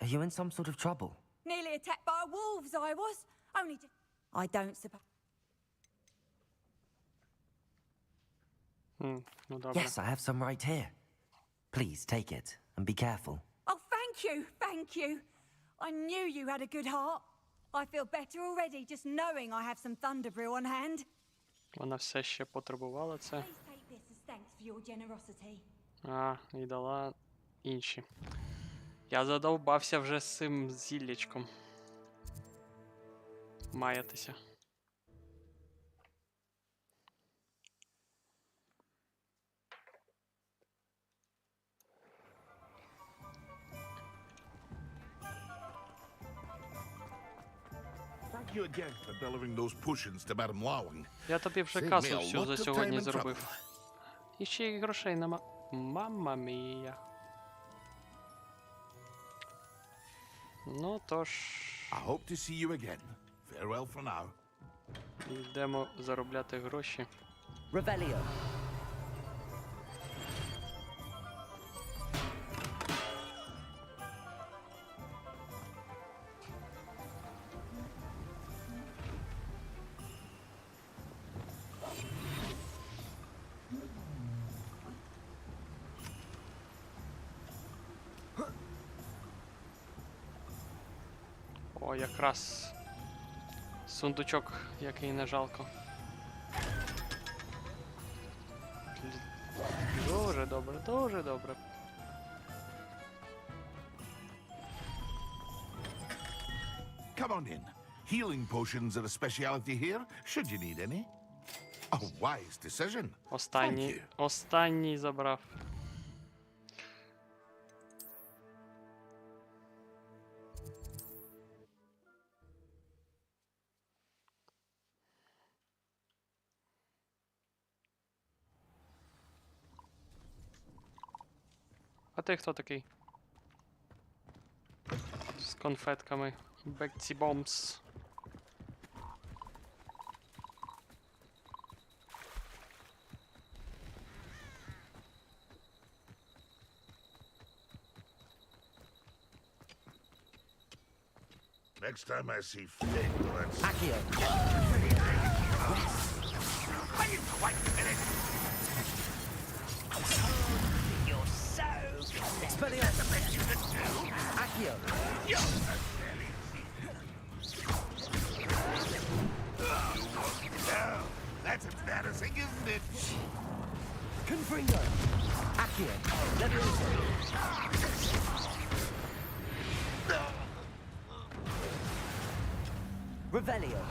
[SPEAKER 3] Are you in some sort of trouble?
[SPEAKER 14] Nearly attacked by wolves, I was. Only to... I don't suppose...
[SPEAKER 1] Ну добре.
[SPEAKER 3] Yes, I have some right here. Please take it and be careful.
[SPEAKER 14] Oh, thank you, thank you. I knew you had a good heart. I feel better already just knowing I have some thunder brew on hand.
[SPEAKER 1] Вона все ще потребувала це.
[SPEAKER 14] Please take this as thanks for your generosity.
[SPEAKER 1] А, і дала інші. Я задовбався вже з цим зіллячком. Маятися.
[SPEAKER 4] Thank you again for delivering those potions to Madame Lawing.
[SPEAKER 1] Я тобі вже
[SPEAKER 4] Saved me
[SPEAKER 1] касу
[SPEAKER 4] a
[SPEAKER 1] всю
[SPEAKER 4] lot
[SPEAKER 1] за
[SPEAKER 4] of
[SPEAKER 1] сьогодні
[SPEAKER 4] time and
[SPEAKER 1] зробив.
[SPEAKER 4] trouble.
[SPEAKER 1] І ще й грошей нема. Мамма мія. Ну тож.
[SPEAKER 4] I hope to see you again. Farewell for now.
[SPEAKER 1] Йдемо заробляти гроші.
[SPEAKER 2] Revelio.
[SPEAKER 1] О, якраз сундучок, який не жалко. Дуже добре, дуже добре.
[SPEAKER 4] Come on in. Healing potions are a speciality here, should you need any. A wise decision.
[SPEAKER 1] Останній забрав. А ти хто такий? З конфетками. Бекці бомбс.
[SPEAKER 4] Next time I see Fig, let's...
[SPEAKER 2] Accio.
[SPEAKER 4] Are you quite finished?
[SPEAKER 2] You're so
[SPEAKER 4] That's the best you can do.
[SPEAKER 2] Accio.
[SPEAKER 4] Well, that's embarrassing, isn't it?
[SPEAKER 2] Confringo. Accio. Levioso. Revelio.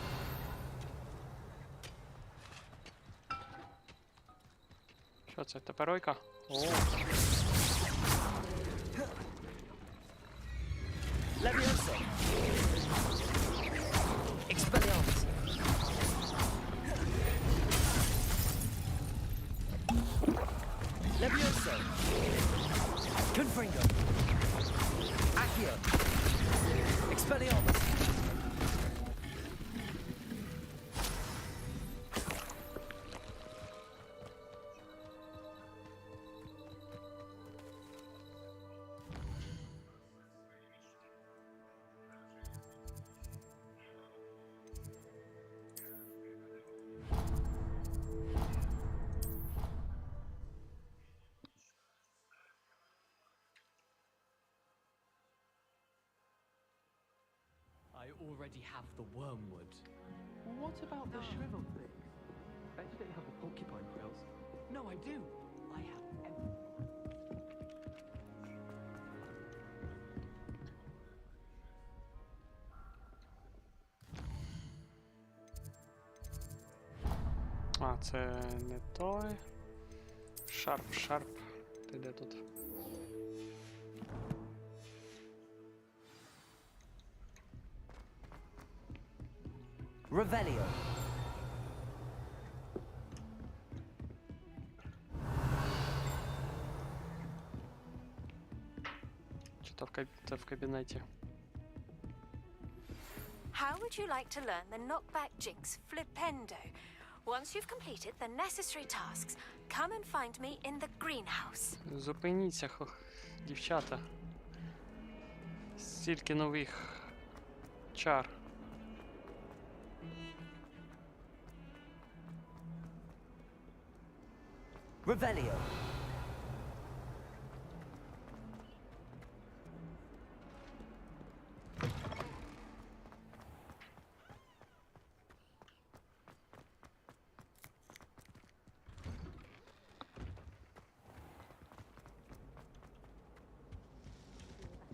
[SPEAKER 1] Що це, теперойка? О.
[SPEAKER 2] Levioso. Expelliarmus. Levioso. Confringo. Accio. Expelliarmus.
[SPEAKER 12] I already have the wormwood. What about the shriveled thing? Bet you don't have the porcupine quills. No, I do. I have everything.
[SPEAKER 1] А, це не той. Шарп. Ти де тут?
[SPEAKER 2] Revelio.
[SPEAKER 1] Чи то це в кабінеті?
[SPEAKER 17] How would you like to learn the knockback jinx flipendo? Once you've completed the necessary tasks, come and find me in the greenhouse.
[SPEAKER 1] Зупиніться, дівчата. Стільки нових чар.
[SPEAKER 2] Revelio.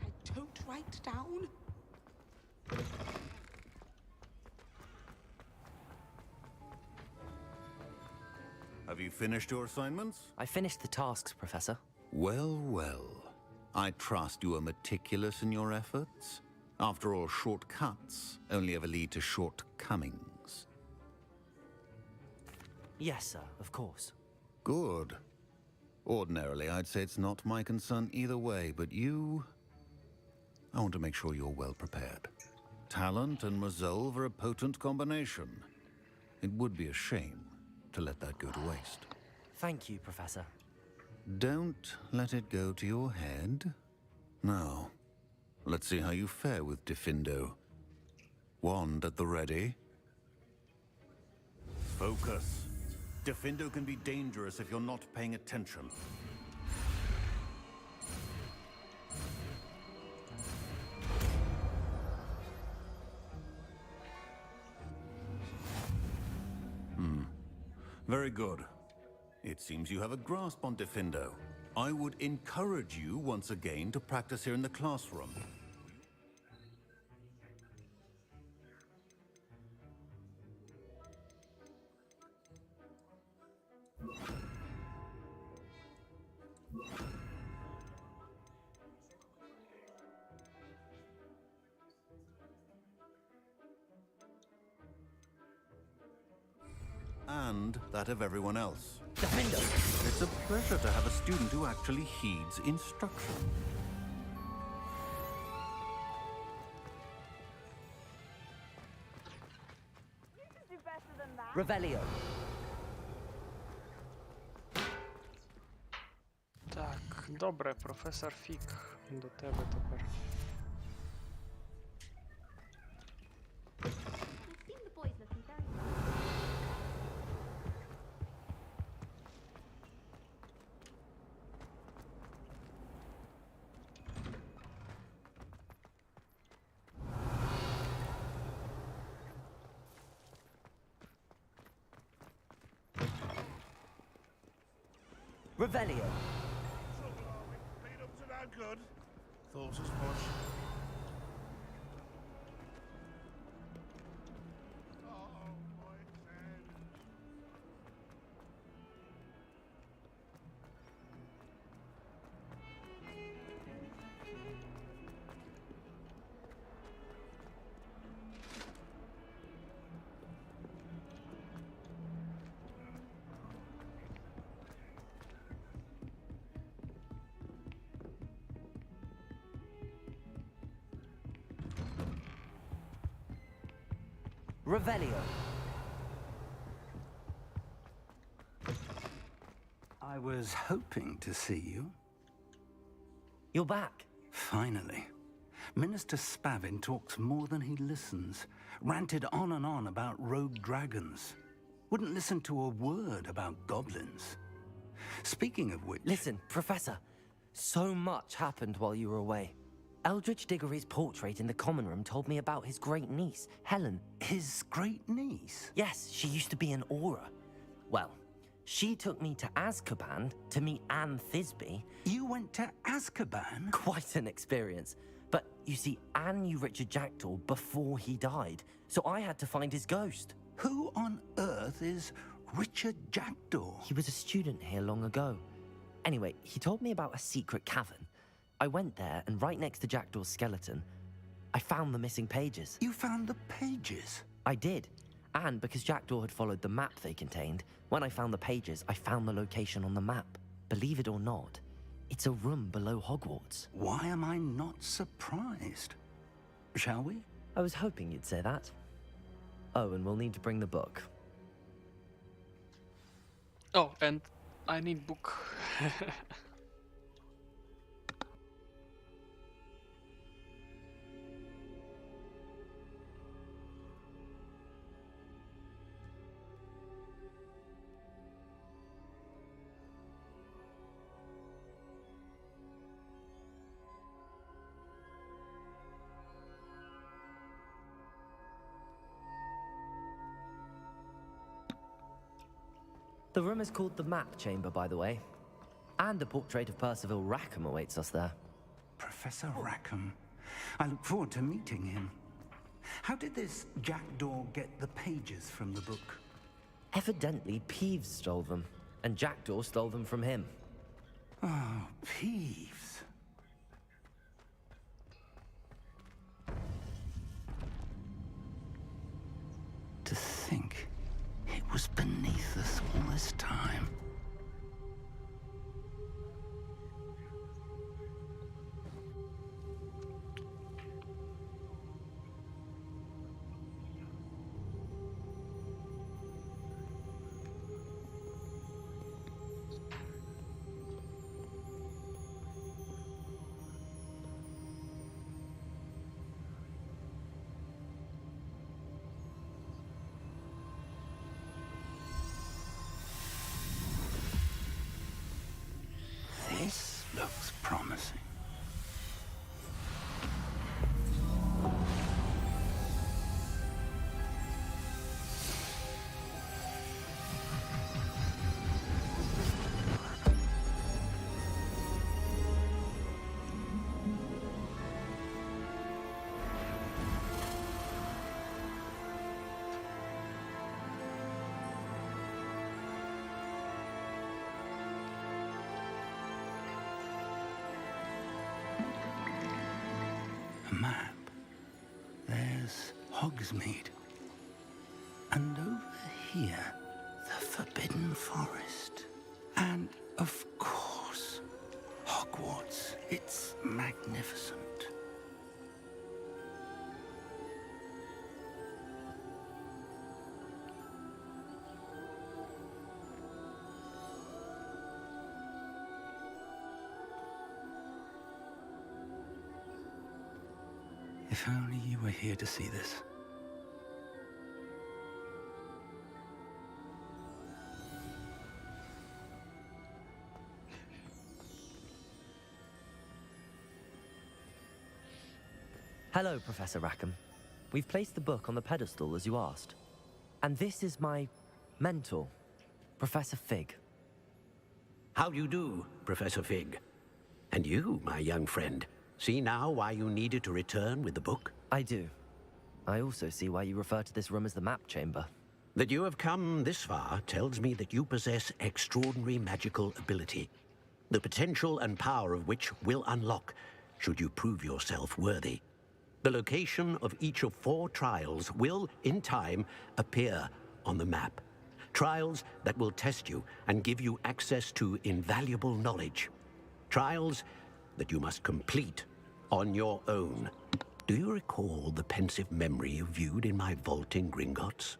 [SPEAKER 10] I don't write down.
[SPEAKER 18] Have you finished your assignments?
[SPEAKER 3] I finished the tasks, Professor.
[SPEAKER 18] Well, well. I trust you are meticulous in your efforts. After all, shortcuts only ever lead to shortcomings.
[SPEAKER 3] Yes, sir, of course.
[SPEAKER 18] Good. Ordinarily, I'd say it's not my concern either way, but you... I want to make sure you're well prepared. Talent and resolve are a potent combination. It would be a shame to let that go to waste.
[SPEAKER 3] Thank you, Professor.
[SPEAKER 18] Don't let it go to your head. Now, let's see how you fare with Diffindo. Wand at the ready. Focus. Diffindo can be dangerous if you're not paying attention. Very good. It seems you have a grasp on Defendo. I would encourage you once again to practice here in the classroom. And that of everyone else.
[SPEAKER 3] Defendo!
[SPEAKER 18] It's a pleasure to have a student who actually heeds instruction.
[SPEAKER 2] Revelio.
[SPEAKER 1] Так, добре, професор Фік, до тебе тепер.
[SPEAKER 2] Revelio.
[SPEAKER 4] Lead up to that good. Thought as much.
[SPEAKER 2] Revelio.
[SPEAKER 6] I was hoping to see you.
[SPEAKER 3] You're back.
[SPEAKER 6] Finally. Minister Spavin talks more than he listens. Ranted on and on about rogue dragons. Wouldn't listen to a word about goblins. Speaking of which...
[SPEAKER 3] Listen, Professor. So much happened while you were away. Eldridge Diggory's portrait in the common room told me about his great niece, Helen.
[SPEAKER 6] His great niece?
[SPEAKER 3] Yes, she used to be an Auror. Well, she took me to Azkaban to meet Anne Thisbe.
[SPEAKER 6] You went to Azkaban?
[SPEAKER 3] Quite an experience. But you see, Anne knew Richard Jackdaw before he died, so I had to find his ghost.
[SPEAKER 6] Who on earth is Richard Jackdaw?
[SPEAKER 3] He was a student here long ago. Anyway, he told me about a secret cavern. I went there, and right next to Jackdaw's skeleton, I found the missing pages.
[SPEAKER 6] You found the pages?
[SPEAKER 3] I did. And because Jackdaw had followed the map they contained, when I found the pages, I found the location on the map. Believe it or not, it's a room below Hogwarts.
[SPEAKER 6] Why am I not surprised? Shall we?
[SPEAKER 3] I was hoping you'd say that. Oh, and we'll need to bring the book.
[SPEAKER 1] Oh, and I need book.
[SPEAKER 3] The room is called the Map Chamber, by the way. And a portrait of Percival Rackham awaits us there.
[SPEAKER 6] Professor Rackham. I look forward to meeting him. How did this Jackdaw get the pages from the book?
[SPEAKER 3] Evidently, Peeves stole them, and Jackdaw stole them from him.
[SPEAKER 6] Oh, Peeves. To think it was beneath us all this time.
[SPEAKER 16] map, there's Hogsmeade. And over here, the Forbidden Forest. And, of course, Hogwarts. It's magnificent. If only you were here to see this.
[SPEAKER 3] Hello, Professor Rackham. We've placed the book on the pedestal as you asked. And this is my mentor, Professor Fig.
[SPEAKER 16] How do you do, Professor Fig? And you, my young friend, see now why you needed to return with the book?
[SPEAKER 3] I do. I also see why you refer to this room as the map chamber.
[SPEAKER 16] That you have come this far tells me that you possess extraordinary magical ability, the potential and power of which will unlock should you prove yourself worthy. The location of each of 4 trials will, in time, appear on the map. Trials that will test you and give you access to invaluable knowledge. Trials that you must complete on your own. Do you recall the pensive memory you viewed in my vault in Gringotts?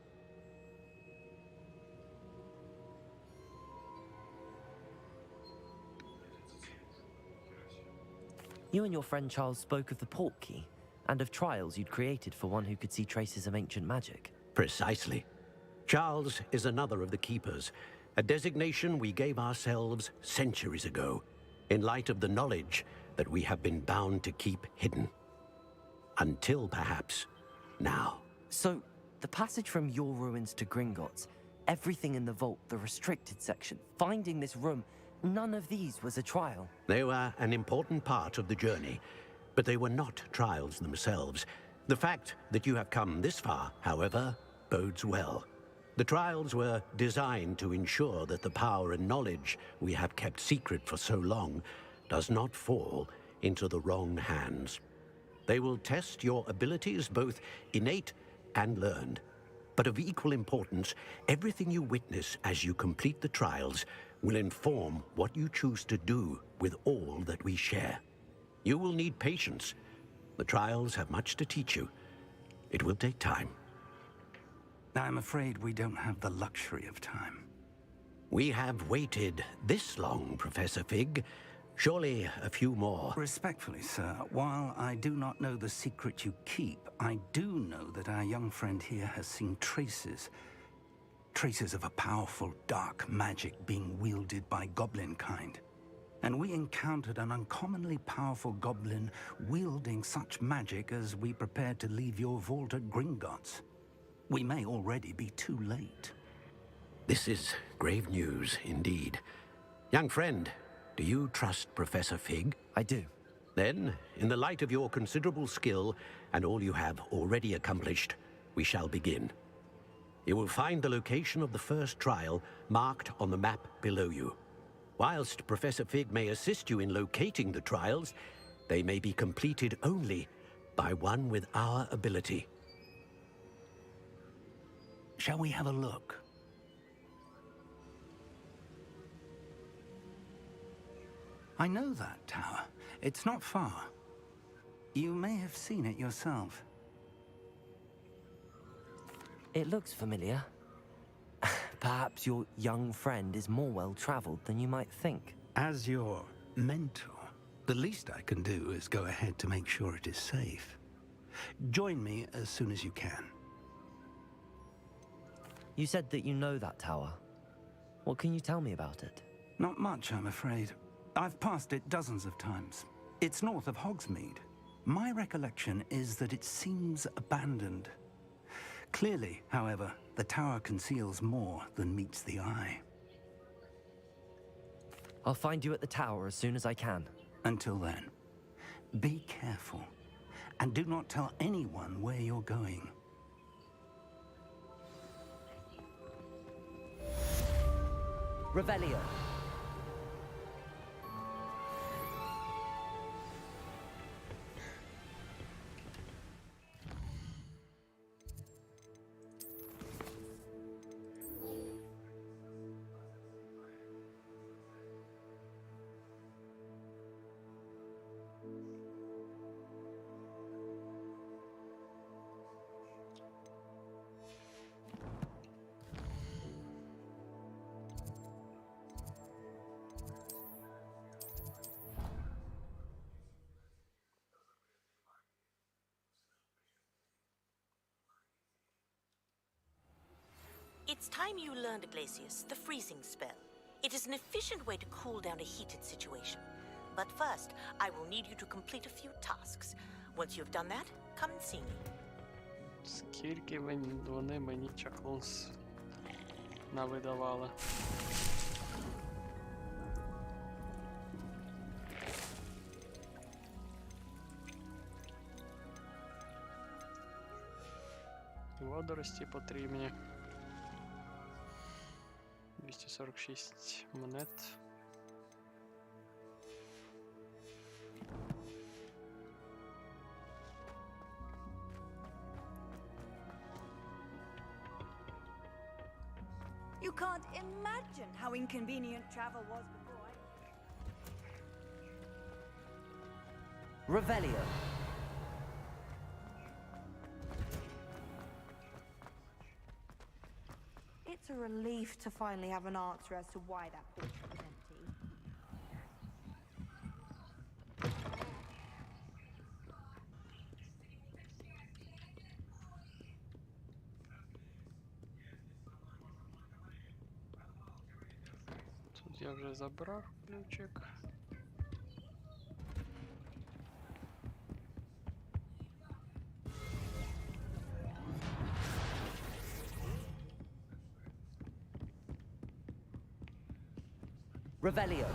[SPEAKER 3] You and your friend Charles spoke of the portkey and of trials you'd created for one who could see traces of ancient magic.
[SPEAKER 16] Precisely. Charles is another of the Keepers, a designation we gave ourselves centuries ago, in light of the knowledge that we have been bound to keep hidden. Until, perhaps, now.
[SPEAKER 3] So, the passage from your ruins to Gringotts, everything in the vault, the restricted section, finding this room, none of these was a trial.
[SPEAKER 16] They were an important part of the journey, but they were not trials themselves. The fact that you have come this far, however, bodes well. The trials were designed to ensure that the power and knowledge we have kept secret for so long does not fall into the wrong hands. They will test your abilities, both innate and learned. But of equal importance, everything you witness as you complete the trials will inform what you choose to do with all that we share. You will need patience. The trials have much to teach you. It will take time. I'm afraid we don't have the luxury of time. We have waited this long, Professor Fig. Surely a few more.
[SPEAKER 6] Respectfully, sir, while I do not know the secret you keep, I do know that our young friend here has seen traces of a powerful dark magic being wielded by goblin kind. And we encountered an uncommonly powerful goblin wielding such magic as we prepared to leave your vault at Gringotts. We may already be too late.
[SPEAKER 16] This is grave news indeed. Young friend, do you trust Professor Fig?
[SPEAKER 3] I do.
[SPEAKER 16] Then, in the light of your considerable skill and all you have already accomplished, we shall begin. You will find the location of the first trial marked on the map below you. Whilst Professor Fig may assist you in locating the trials, they may be completed only by one with our ability. Shall we have a look?
[SPEAKER 6] I know that tower. It's not far. You may have seen it yourself.
[SPEAKER 3] It looks familiar. Perhaps your young friend is more well-traveled than you might think.
[SPEAKER 6] As your mentor, the least I can do is go ahead to make sure it is safe. Join me as soon as you can.
[SPEAKER 3] You said that you know that tower. What can you tell me about it?
[SPEAKER 6] Not much, I'm afraid. I've passed it dozens of times. It's north of Hogsmeade. My recollection is that it seems abandoned. Clearly, however, the tower conceals more than meets the eye.
[SPEAKER 3] I'll find you at the tower as soon as I can.
[SPEAKER 6] Until then, be careful, and do not tell anyone where you're going.
[SPEAKER 2] Revelio.
[SPEAKER 21] It's time you learned, Glacius, the freezing spell. It is an efficient way to cool down a heated situation. But first, I will need you to complete a few tasks. Once you've done that, come and see me.
[SPEAKER 1] Скільки вони мені чаклунс навидавали. Водорості потрібні. 246 монет.
[SPEAKER 14] You can't imagine how inconvenient travel was before I...
[SPEAKER 2] Revelio.
[SPEAKER 22] It's a relief to finally have an answer as to why that portrait was empty.
[SPEAKER 1] Тут я вже забрав ключик.
[SPEAKER 2] Revelio.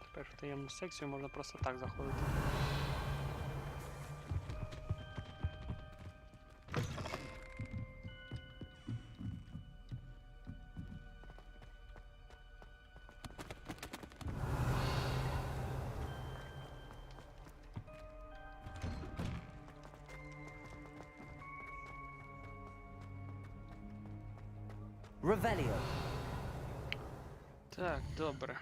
[SPEAKER 1] Тепер в таємну секцію можна просто так заходити.
[SPEAKER 2] Revelio.
[SPEAKER 1] Так, добре.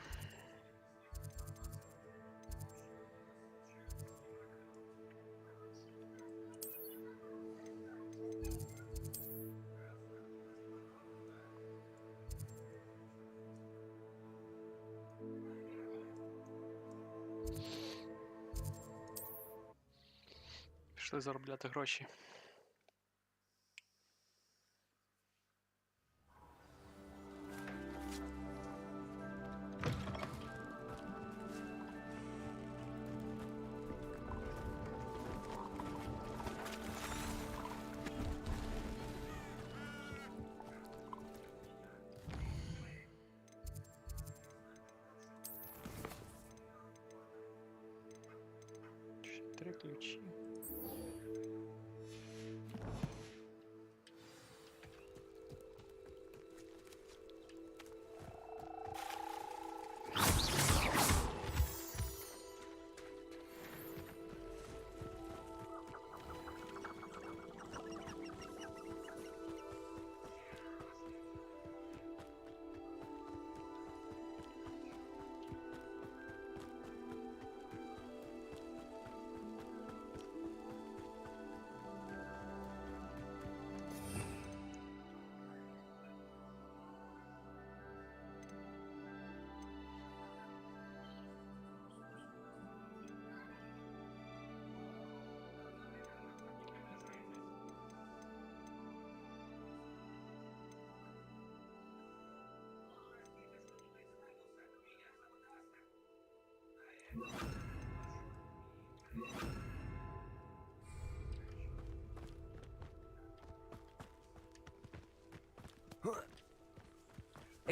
[SPEAKER 1] Пішли заробляти гроші. Ще 3 ключі.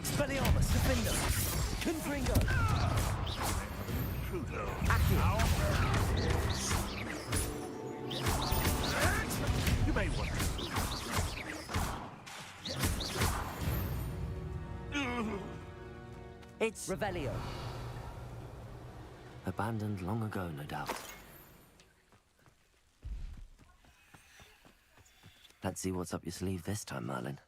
[SPEAKER 2] Expelliarmus, Defender, Confringo, Accio.
[SPEAKER 4] You may want
[SPEAKER 2] It's Revelio.
[SPEAKER 3] Abandoned long ago, no doubt. Let's see what's up your sleeve this time, Merlin.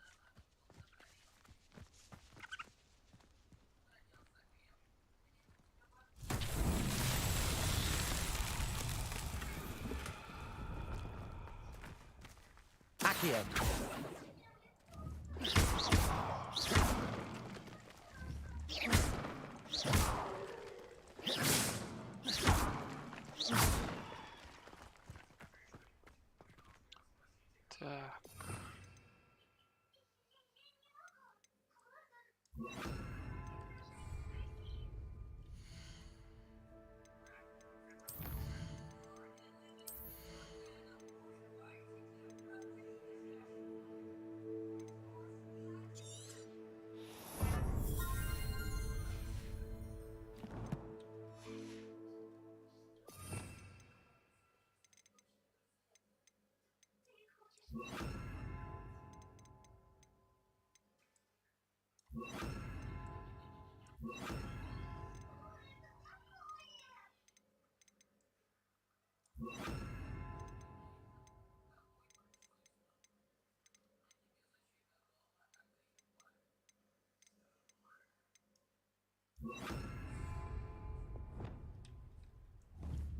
[SPEAKER 2] Accio.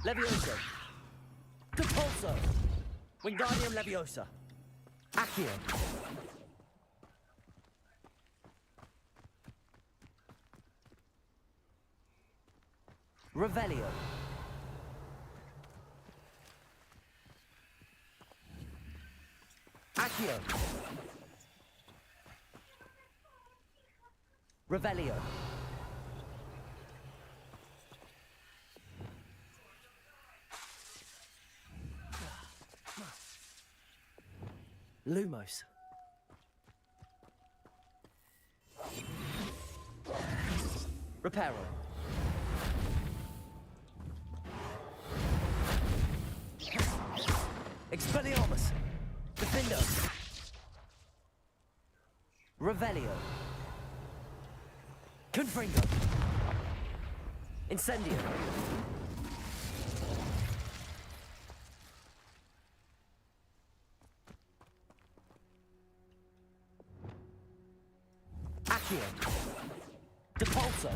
[SPEAKER 3] Levioso. Compulso. Wingardium Leviosa. Accio. Revelio. Accio. Revelio. Lumos. Reparo. Expelliarmus. Defendo. Revelio. Confringo. Incendio. Accio. Depulso.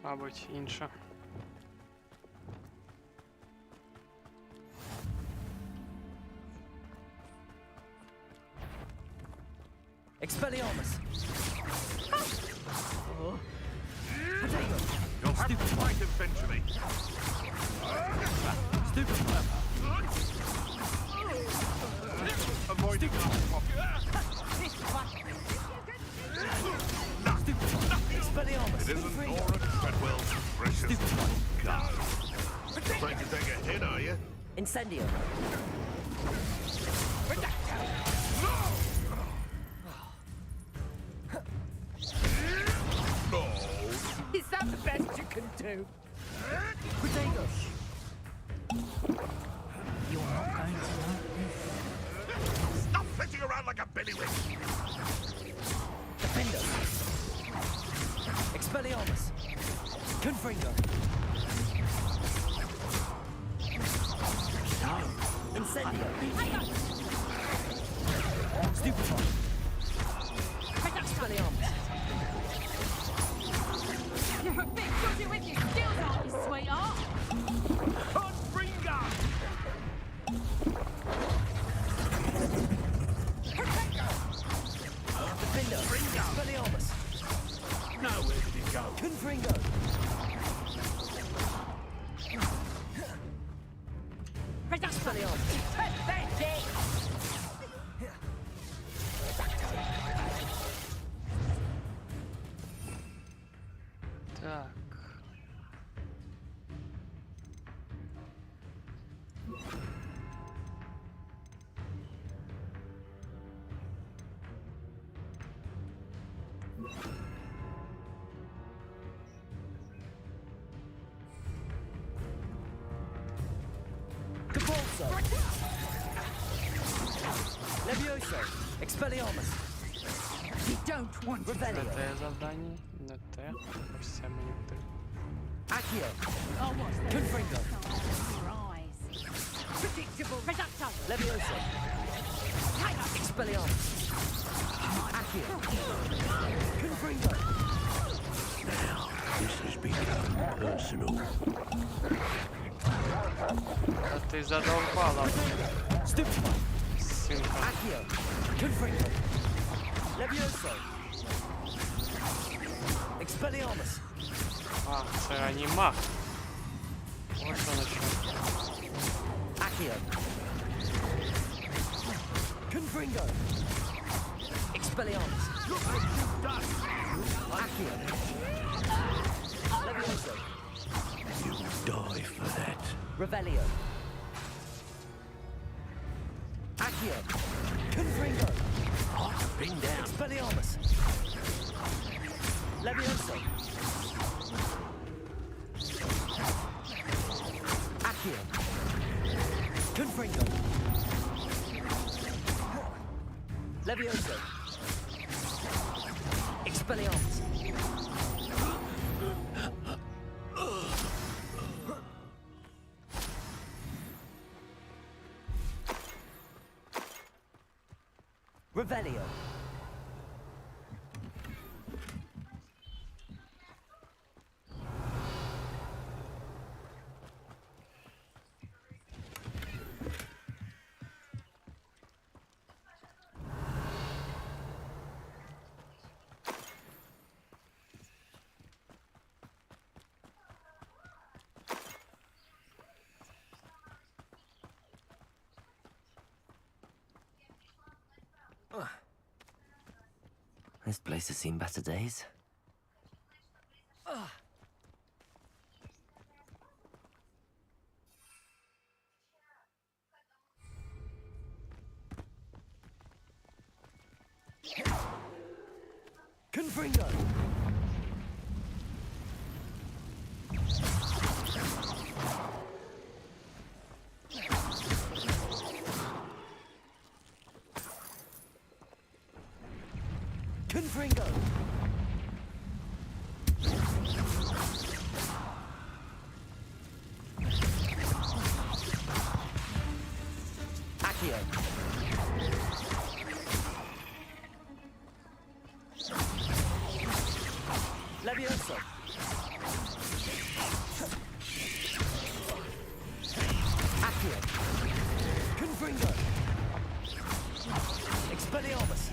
[SPEAKER 1] Мабуть, інша.
[SPEAKER 3] Expelliarmus.
[SPEAKER 5] You'll have to fight eventually.
[SPEAKER 3] Stupid.
[SPEAKER 5] Avoiding
[SPEAKER 3] Expelliarmus.
[SPEAKER 5] It isn't Nora Treadwell's precious card. Trying to take a hit, are you?
[SPEAKER 3] Incendio.
[SPEAKER 5] No.
[SPEAKER 14] Is that the best you can do?
[SPEAKER 3] Protego.
[SPEAKER 14] You're not going to like this.
[SPEAKER 5] Stop flitting around like a billywig.
[SPEAKER 3] Defendo. Expelliarmus. Confringo. Incendio. Stupefy. Expelliarmus.
[SPEAKER 14] You're a bit dodgy with your skills, aren't you, sweetheart?
[SPEAKER 15] Confringo!
[SPEAKER 3] Defendo. Expelliarmus.
[SPEAKER 15] Now where did it go?
[SPEAKER 3] Confringo. Expelliarmus.
[SPEAKER 14] Pathetic!
[SPEAKER 1] Так.
[SPEAKER 3] Compulso. Levioso. Expelliarmus.
[SPEAKER 14] You don't want to.
[SPEAKER 1] Не
[SPEAKER 3] Revelio.
[SPEAKER 1] те завдання, не те. Ось це мені потрібно.
[SPEAKER 3] Accio.
[SPEAKER 14] Oh, what's that?
[SPEAKER 3] Confringo.
[SPEAKER 14] Your eyes. Predictable. Reducto.
[SPEAKER 3] Levioso. Expelliarmus. Accio. Confringo.
[SPEAKER 16] Now, this has become personal.
[SPEAKER 1] А ти задовбала.
[SPEAKER 3] Stupefy.
[SPEAKER 1] Синка.
[SPEAKER 3] Accio. Confringo. Levioso. Expelliarmus.
[SPEAKER 1] А, це анімах. Ось воно що.
[SPEAKER 3] Accio. Confringo. Expelliarmus. Accio. Levioso.
[SPEAKER 16] You die for that.
[SPEAKER 3] Revelio. Accio. Confringo.
[SPEAKER 16] Bring down.
[SPEAKER 3] Expelliarmus. Levioso. Accio. Confringo. Levioso.
[SPEAKER 2] Revelio.
[SPEAKER 3] This place has seen better days.
[SPEAKER 2] Confringo. Confringo. Accio. Levioso. Accio. Confringo. Expelliarmus.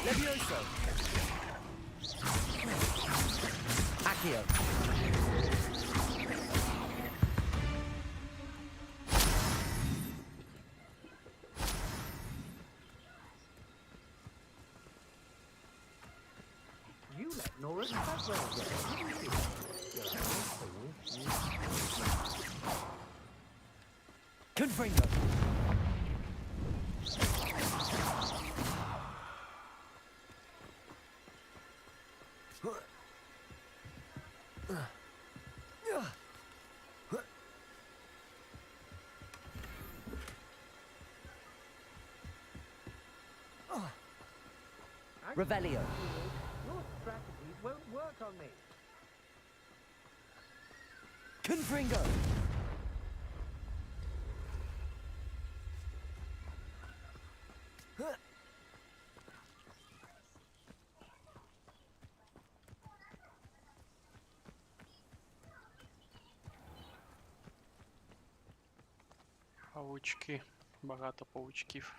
[SPEAKER 2] Levioso. Accio.
[SPEAKER 6] You let Nora Tazwell go, didn't you?
[SPEAKER 2] Confringo. Revelio.
[SPEAKER 6] Your strategies won't work on me.
[SPEAKER 2] Confringo.
[SPEAKER 1] Паучки. Багато паучків.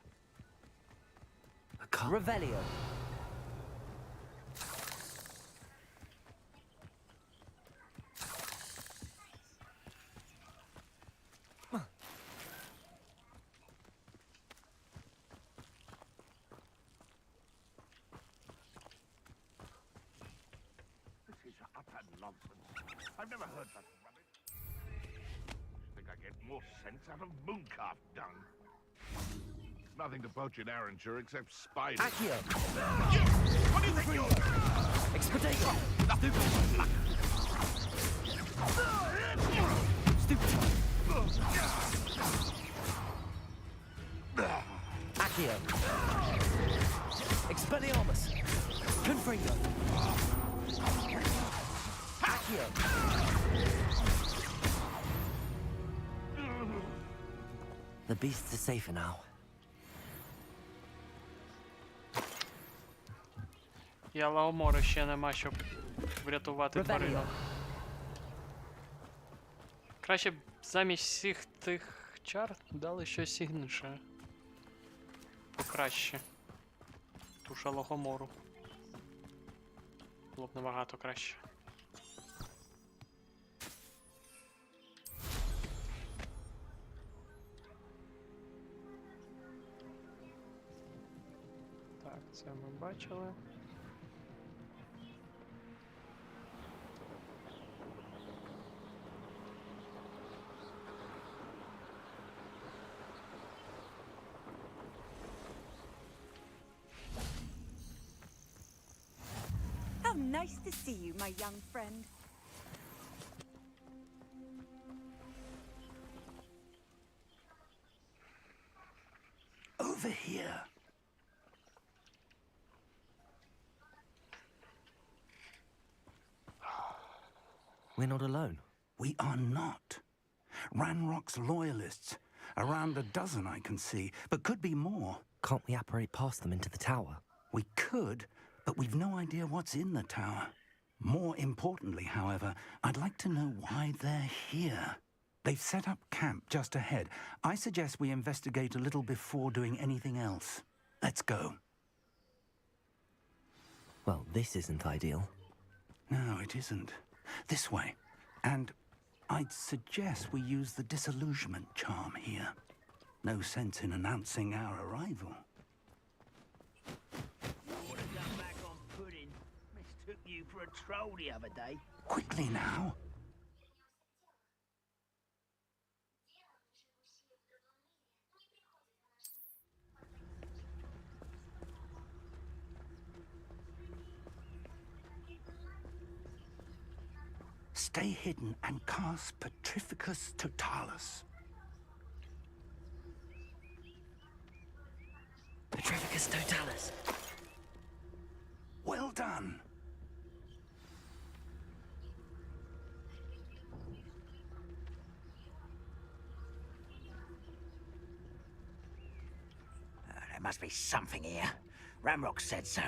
[SPEAKER 2] Revelio.
[SPEAKER 5] This is utter nonsense. I've never heard such rubbish. Think I get more sense out of mooncalf dung. Nothing to poach in Arranshire except spiders.
[SPEAKER 2] Accio.
[SPEAKER 5] What do you think you're...
[SPEAKER 2] Expedego. Stupid. Accio. Expelliarmus. Confringo. Accio.
[SPEAKER 3] The beasts are safer now.
[SPEAKER 1] Я Лаомора ще нема, щоб врятувати тваринок. Краще б замість всіх тих чар дали щось інше. Покраще. Туша Логомору. Було б набагато краще. Так, це ми бачили.
[SPEAKER 14] How nice to see you, my young friend.
[SPEAKER 16] Over here.
[SPEAKER 3] We're not alone.
[SPEAKER 16] We are not. Ranrock's loyalists. Around a dozen I can see, but could be more.
[SPEAKER 3] Can't we apparate past them into the tower?
[SPEAKER 7] We could, but we've no idea what's in the tower. More importantly, however, I'd like to know why they're here. They've set up camp just ahead. I suggest we investigate a little before doing anything else. Let's go.
[SPEAKER 3] Well, this isn't ideal.
[SPEAKER 7] No, it isn't. This way. And I'd suggest we use the disillusionment charm here. No sense in announcing our arrival.
[SPEAKER 15] Back on pudding. Mistook you for a troll the other day.
[SPEAKER 7] Quickly now. Stay hidden and cast Petrificus Totalis.
[SPEAKER 3] Petrificus Totalis.
[SPEAKER 7] Well done.
[SPEAKER 15] There must be something here. Ramrock said so.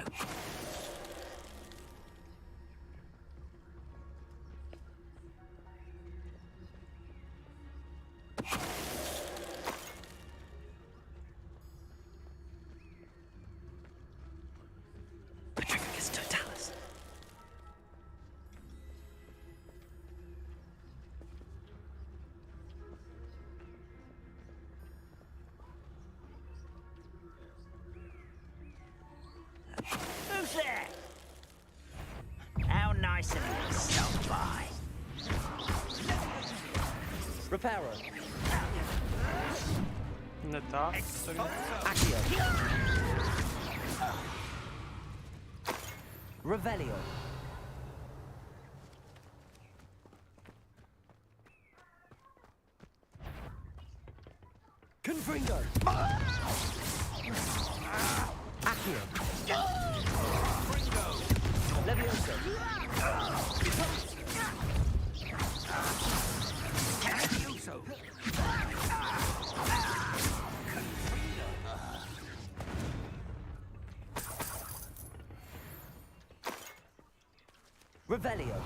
[SPEAKER 3] Petrificus Totalis.
[SPEAKER 15] Who's there? How nice of you to stop by.
[SPEAKER 3] Reparo.
[SPEAKER 1] Не так.
[SPEAKER 3] Accio. Revelio. Confringo. Accio. Levioso.
[SPEAKER 15] Levioso.
[SPEAKER 3] Revelio.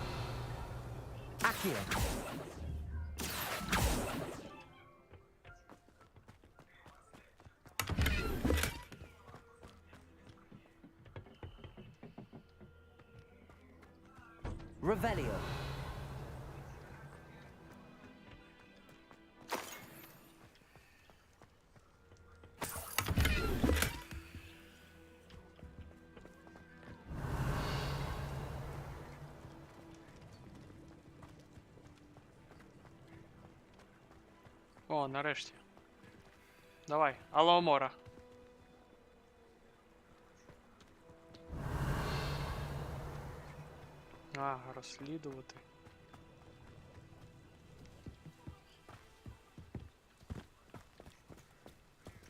[SPEAKER 3] Accio. Revelio.
[SPEAKER 1] О, нарешті. Давай, Аломора. А, розслідувати.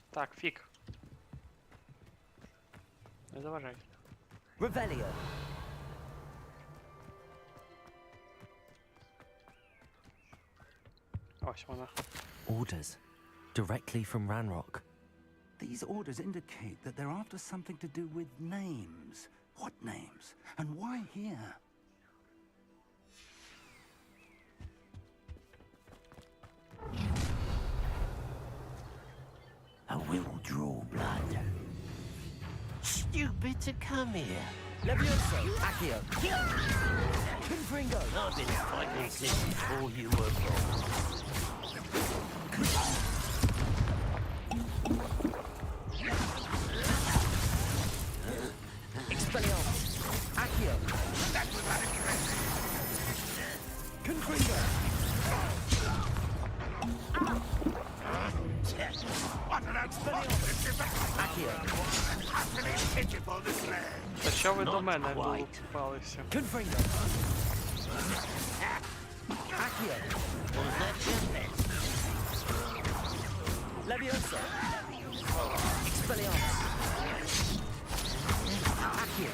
[SPEAKER 1] Так, фік. Не заважай.
[SPEAKER 3] Revelio.
[SPEAKER 1] Ось вона.
[SPEAKER 3] Orders. Directly from Ranrock.
[SPEAKER 7] These orders indicate that they're after something to do with names. What names? And why here?
[SPEAKER 16] I will draw blood. Stupid to come here.
[SPEAKER 3] Levioso. Accio. Confringo.
[SPEAKER 16] I've been fighting since before you were born.
[SPEAKER 3] Expelliarmus. Accio. Confringo.
[SPEAKER 5] What an outspot!
[SPEAKER 3] Accio.
[SPEAKER 5] Utterly pitiful display.
[SPEAKER 1] Та що ви до мене долупалися?
[SPEAKER 3] Confringo. Accio. Levioso. Expelliarmus. Accio.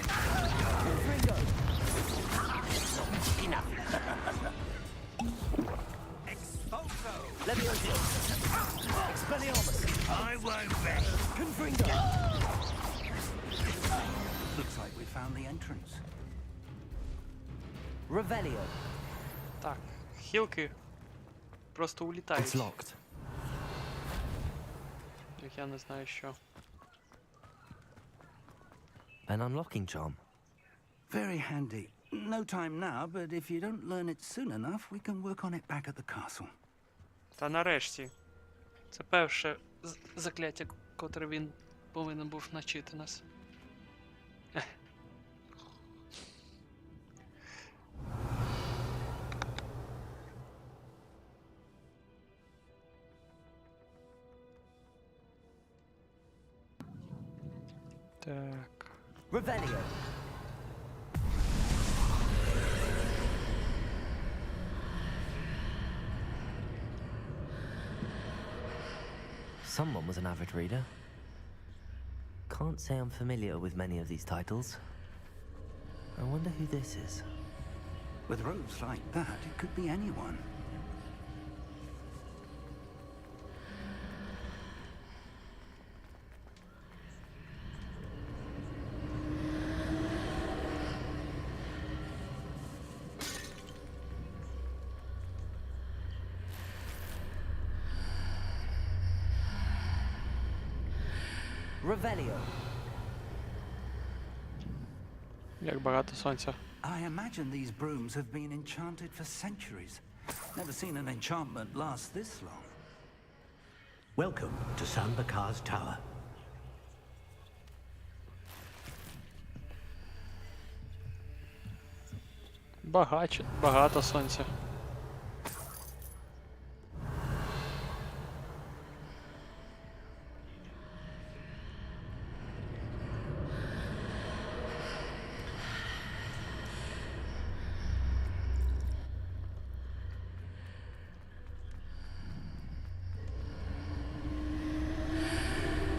[SPEAKER 3] Confringo.
[SPEAKER 16] Enough.
[SPEAKER 15] Expulso.
[SPEAKER 3] Levioso. Expelliarmus.
[SPEAKER 15] I won't bet.
[SPEAKER 7] Looks like we found the entrance.
[SPEAKER 3] Revelio.
[SPEAKER 1] Так, хілки просто улітають.
[SPEAKER 3] It's locked.
[SPEAKER 1] Як я не знаю що.
[SPEAKER 3] An unlocking charm.
[SPEAKER 7] Very handy. No time now, but if you don't learn it soon enough, we can work on it back at the castle.
[SPEAKER 1] Та нарешті. Це перше закляття, котре він повинен був навчити нас. Так.
[SPEAKER 3] Revelio. Someone was an avid reader. Can't say I'm familiar with many of these titles. I wonder who this is.
[SPEAKER 7] With robes like that, it could be anyone.
[SPEAKER 3] Revelio.
[SPEAKER 1] Як багато сонця.
[SPEAKER 7] I imagine these brooms have been enchanted for centuries. Never seen an enchantment last this long.
[SPEAKER 16] Welcome to San Bakar's Tower.
[SPEAKER 1] Багато сонця.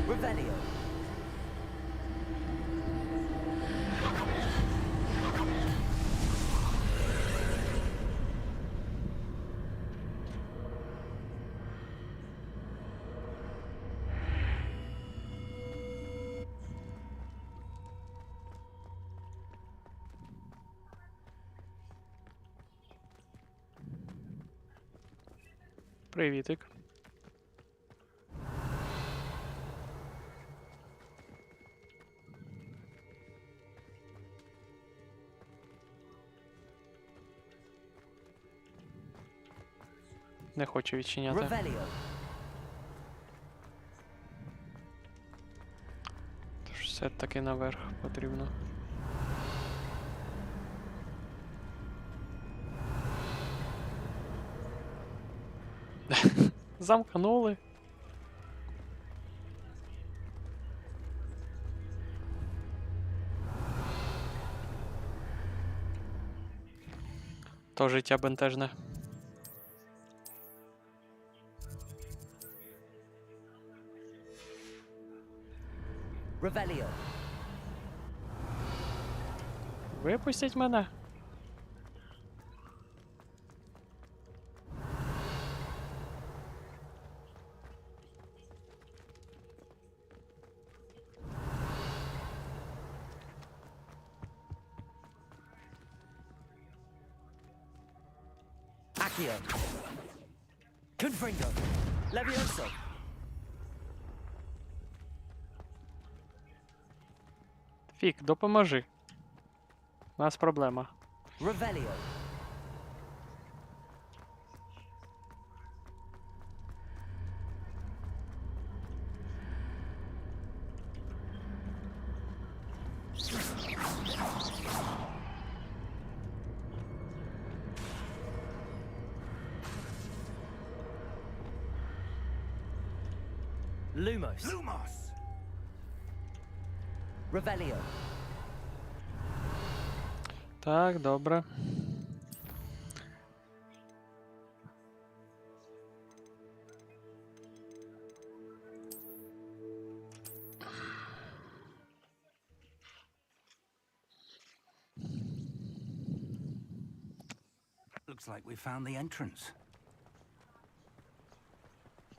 [SPEAKER 3] Revelio.
[SPEAKER 1] Привітик. Не хочу відчиняти.
[SPEAKER 3] Revelio.
[SPEAKER 1] Тож все-таки наверх потрібно. Замкнули. То життя бентежне.
[SPEAKER 3] Revelio.
[SPEAKER 1] Випустіть мене.
[SPEAKER 3] Accio. Confringo. Levioso.
[SPEAKER 1] Фік, допоможи. У нас проблема.
[SPEAKER 3] Revelio. Lumos.
[SPEAKER 7] Lumos!
[SPEAKER 3] Revelio.
[SPEAKER 1] Так, добре.
[SPEAKER 7] Looks like we found the entrance.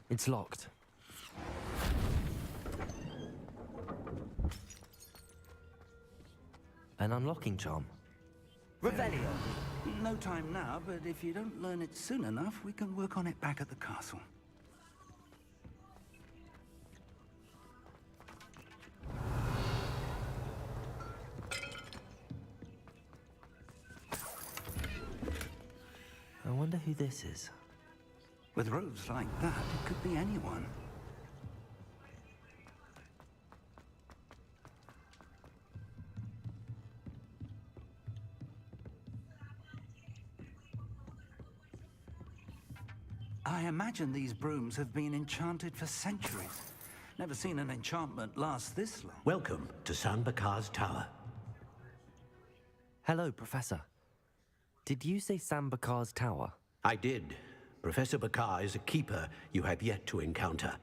[SPEAKER 3] It's locked. An unlocking charm. Revelio!
[SPEAKER 7] No time now, but if you don't learn it soon enough, we can work on it back at the castle.
[SPEAKER 3] I wonder who this is.
[SPEAKER 7] With robes like that, it could be anyone. I imagine these brooms have been enchanted for centuries. Never seen an enchantment last this long.
[SPEAKER 16] Welcome to San Bakar's Tower.
[SPEAKER 3] Hello, Professor. Did you say Sam Bakar's tower?
[SPEAKER 16] I did. Professor Bakar is a keeper you have yet to encounter.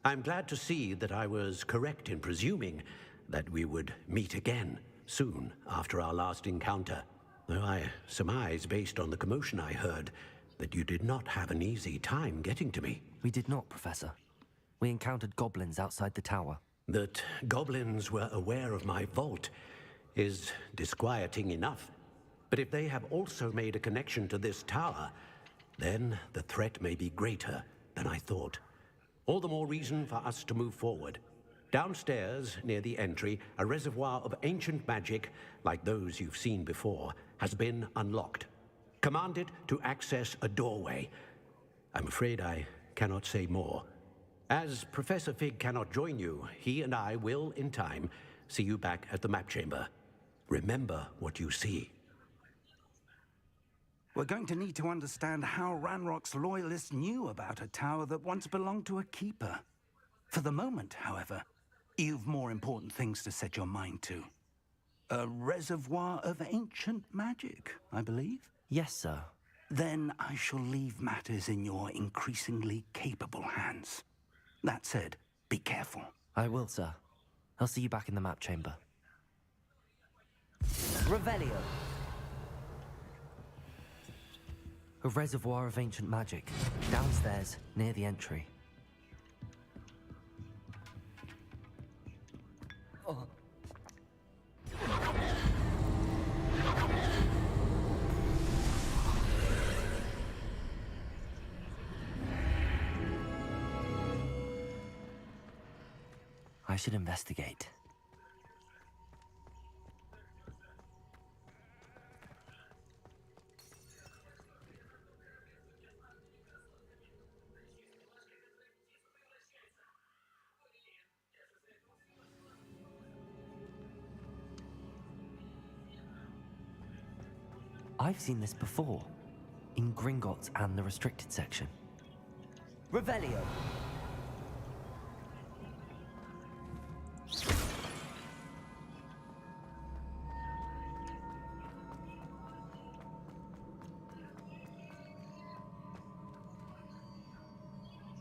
[SPEAKER 16] I'm glad to see that I was correct in presuming that we would meet again soon after our last encounter. Though I surmise, based on the commotion I heard, that you did not have an easy time getting to me.
[SPEAKER 3] We did not, Professor. We encountered goblins outside the tower.
[SPEAKER 16] That goblins were aware of my vault is disquieting enough. But if they have also made a connection to this tower, then the threat may be greater than I thought. All the more reason for us to move forward. Downstairs, near the entry, a reservoir of ancient magic, like those you've seen before, has been unlocked. Commanded to access a doorway. I'm afraid I cannot say more. As Professor Fig cannot join you, he and I will, in time, see you back at the map chamber. Remember what you see.
[SPEAKER 7] We're going to need to understand how Ranrock's loyalists knew about a tower that once belonged to a keeper. For the moment, however, you've more important things to set your mind to. A reservoir of ancient magic, I believe?
[SPEAKER 3] Yes, sir.
[SPEAKER 7] Then I shall leave matters in your increasingly capable hands. That said, be careful.
[SPEAKER 3] I will, sir. I'll see you back in the map chamber. Revelio! A reservoir of ancient magic, downstairs, near the entry. Oh. I should investigate. I've seen this before, in Gringotts and the restricted section. Revelio!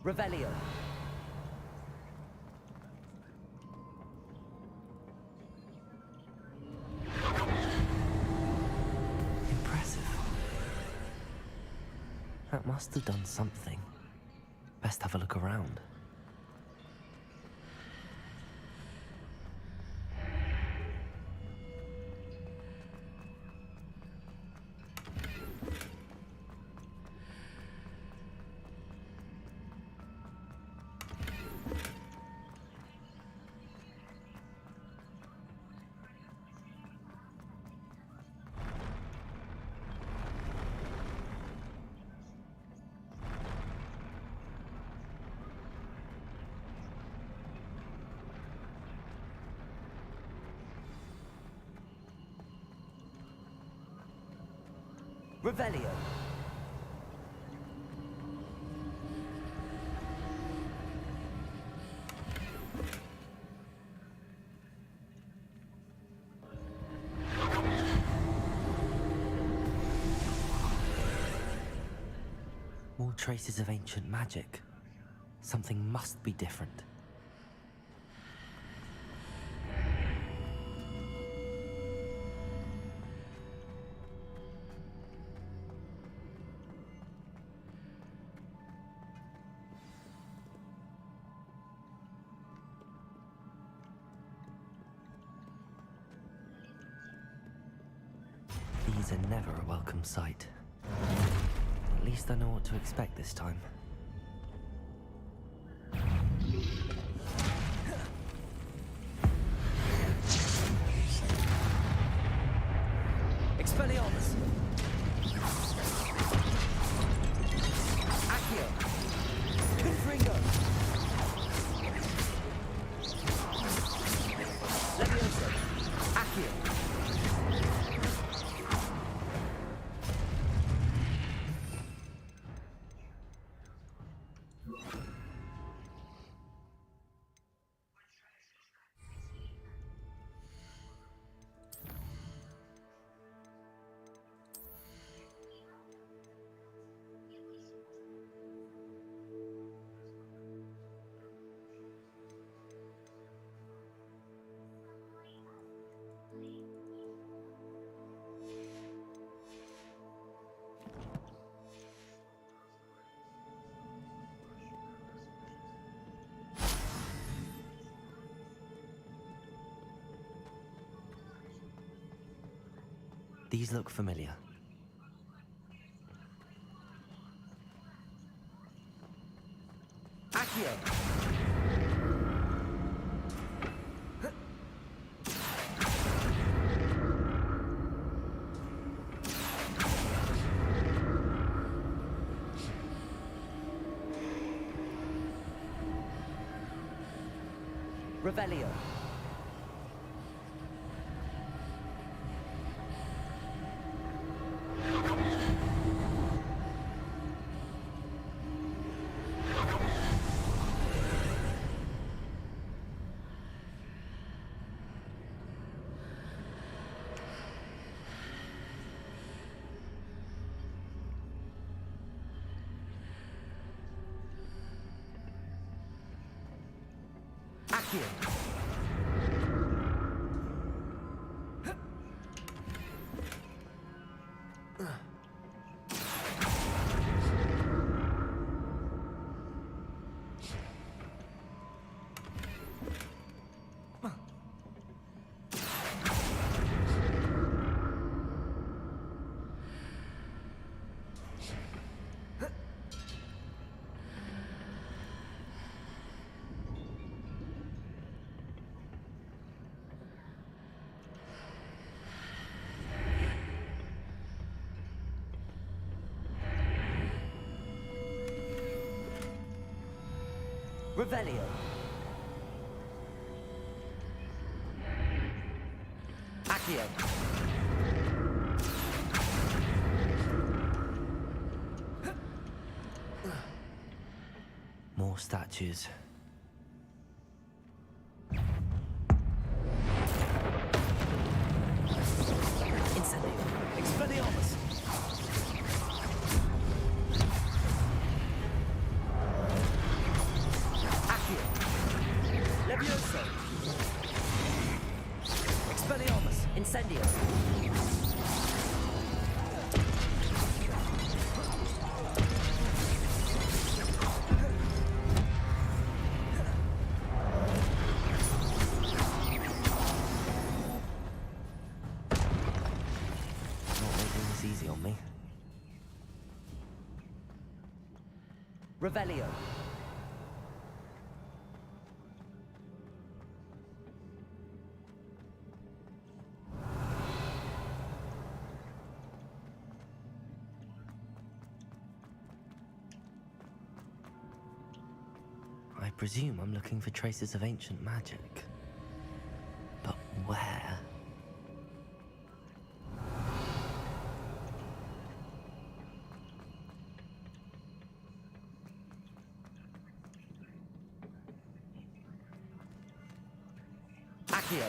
[SPEAKER 3] Revelio! That must have done something. Best have a look around. Revelio. More traces of ancient magic. Something must be different. These are never a welcome sight. At least I know what to expect this time.
[SPEAKER 2] Expelliarmus! Accio! Confringo! Levioso! Accio!
[SPEAKER 3] These look familiar.
[SPEAKER 2] Accio! Revelio. Accio. Revelio. Accio.
[SPEAKER 3] More statues.
[SPEAKER 2] Incendio. Expelliarmus. Levioso! Expelliarmus! Incendio!
[SPEAKER 3] Not making this easy on me.
[SPEAKER 2] Revelio!
[SPEAKER 3] I presume I'm looking for traces of ancient magic. But where?
[SPEAKER 2] Accio!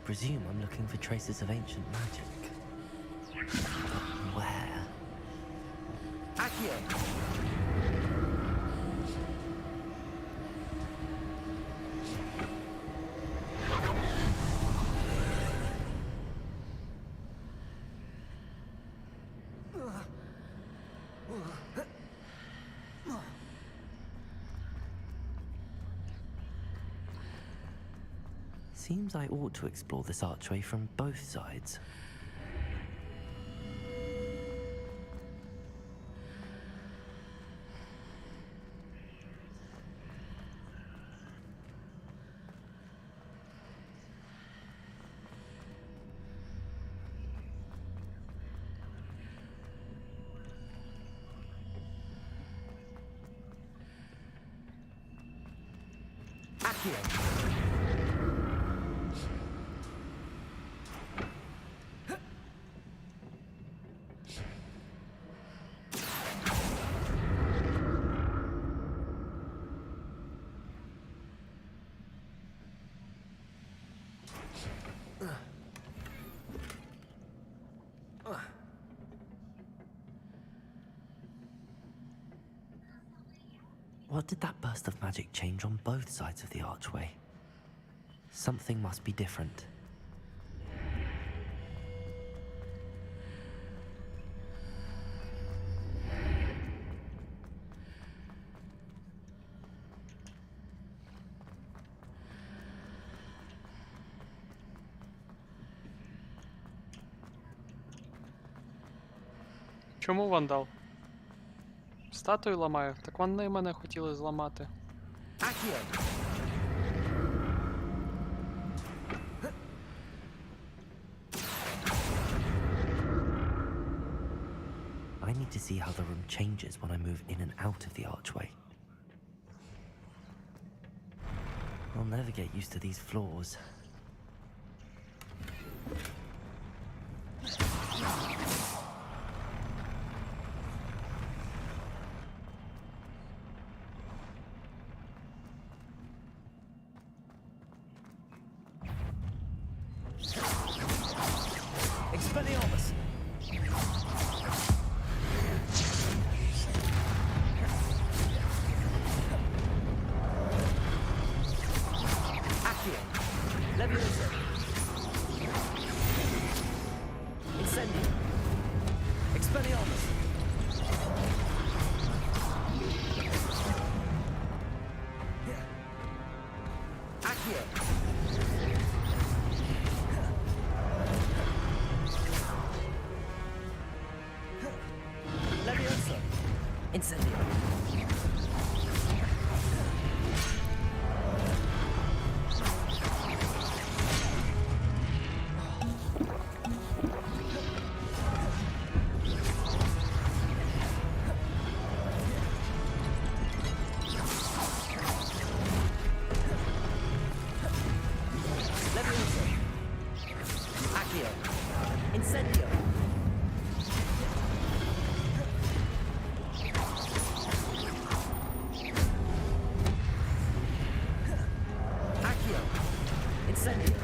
[SPEAKER 3] presume I'm looking for traces of ancient magic. But where?
[SPEAKER 2] Accio!
[SPEAKER 3] Seems I ought to explore this archway from both sides.
[SPEAKER 2] Accio!
[SPEAKER 3] What did that burst of magic change on both sides of the archway? Something must be different.
[SPEAKER 1] Чому вандал? Статую ламаю. Так вони мене хотіли зламати.
[SPEAKER 2] Accio!
[SPEAKER 3] I need to see how the room changes when I move in and out of the archway. I'll never get used to these floors.
[SPEAKER 2] Expelliarmus! Accio! Leviosa! Incendio! Expelliarmus! Accio! Leviosa! Incendio! Leviosa! Accio! Incendio! Accio! Incendio!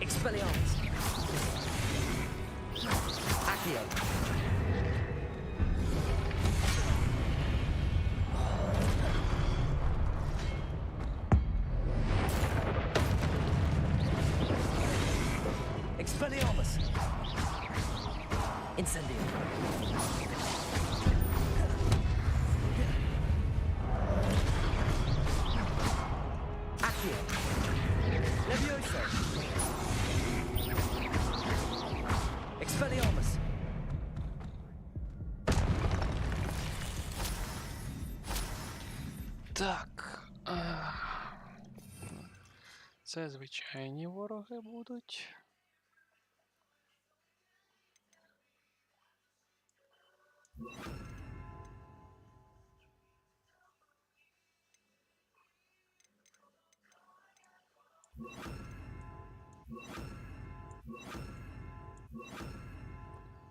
[SPEAKER 2] Expelliarmus! Accio! Expelliarmus! Incendio! Accio! Leviosa! Expelliarmus!
[SPEAKER 1] Так. Це звичайні вороги будуть.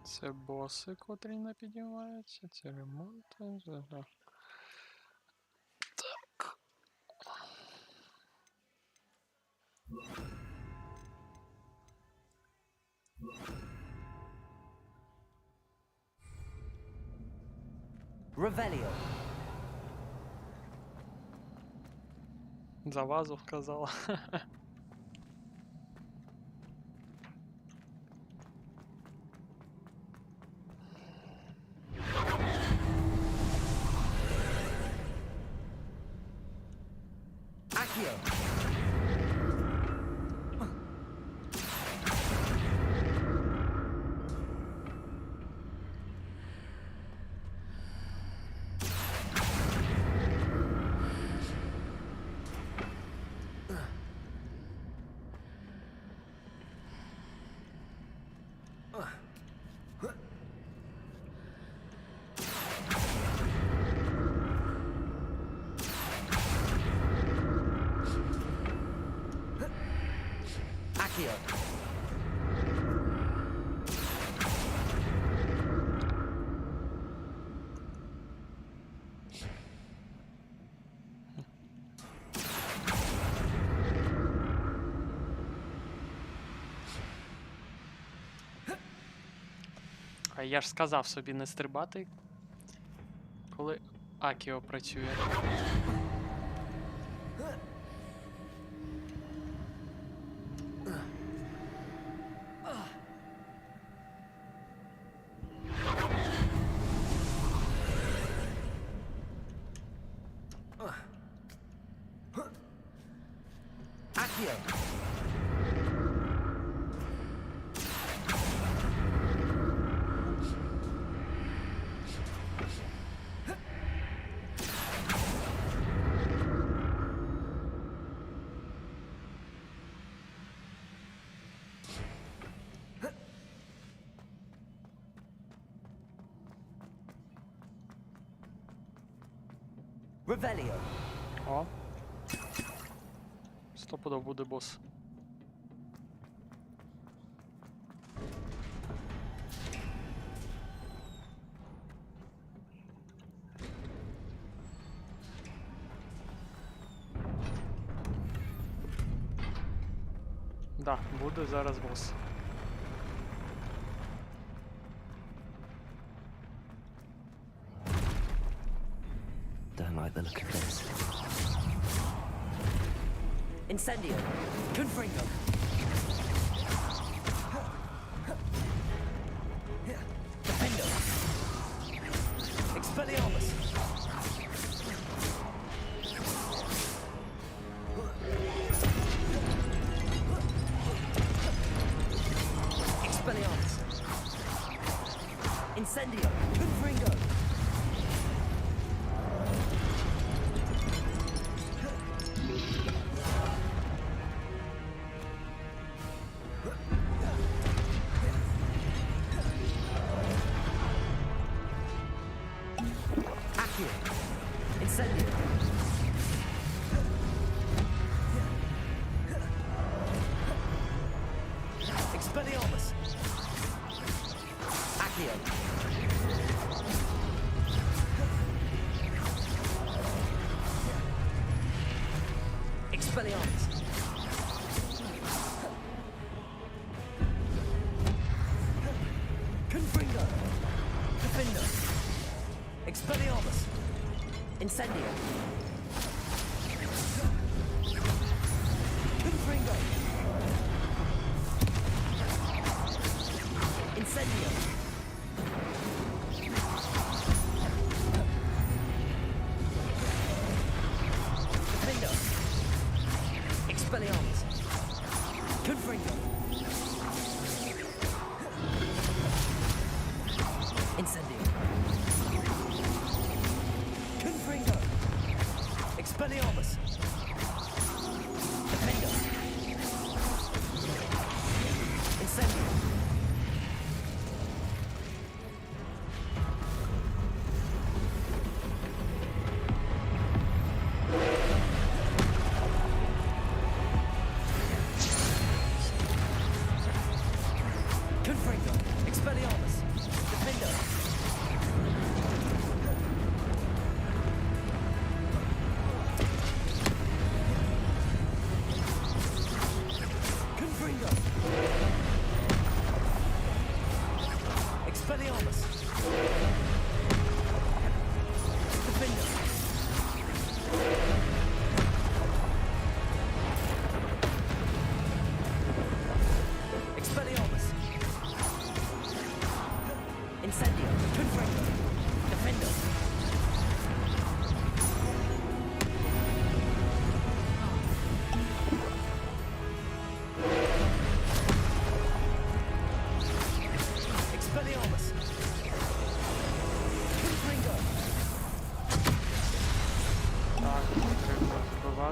[SPEAKER 1] Це боси, котрі не піднімаються, це ремонти. Так.
[SPEAKER 3] Revelio.
[SPEAKER 1] За вазу вказала.
[SPEAKER 2] Accio. Accio.
[SPEAKER 1] А я ж сказав собі не стрибати, коли Акіо працює.
[SPEAKER 2] Accio.
[SPEAKER 3] Revelio.
[SPEAKER 1] О. Стопудов буде бос. Да, буде зараз бос.
[SPEAKER 3] Don't like the look of this.
[SPEAKER 2] Incendio. Confringo. Defendo. Expelliarmus. Expelliarmus. Incendio. Confringo. Accio. Incendio. Expelliarmus. Accio. Expelliarmus. Confringo. Defender. Expelliarmus. Incendio. Confringo. Incendio. Defender. Expelliarmus. Confringo. Incendio. Confringo. Expelliarmus. Defender. Incendio.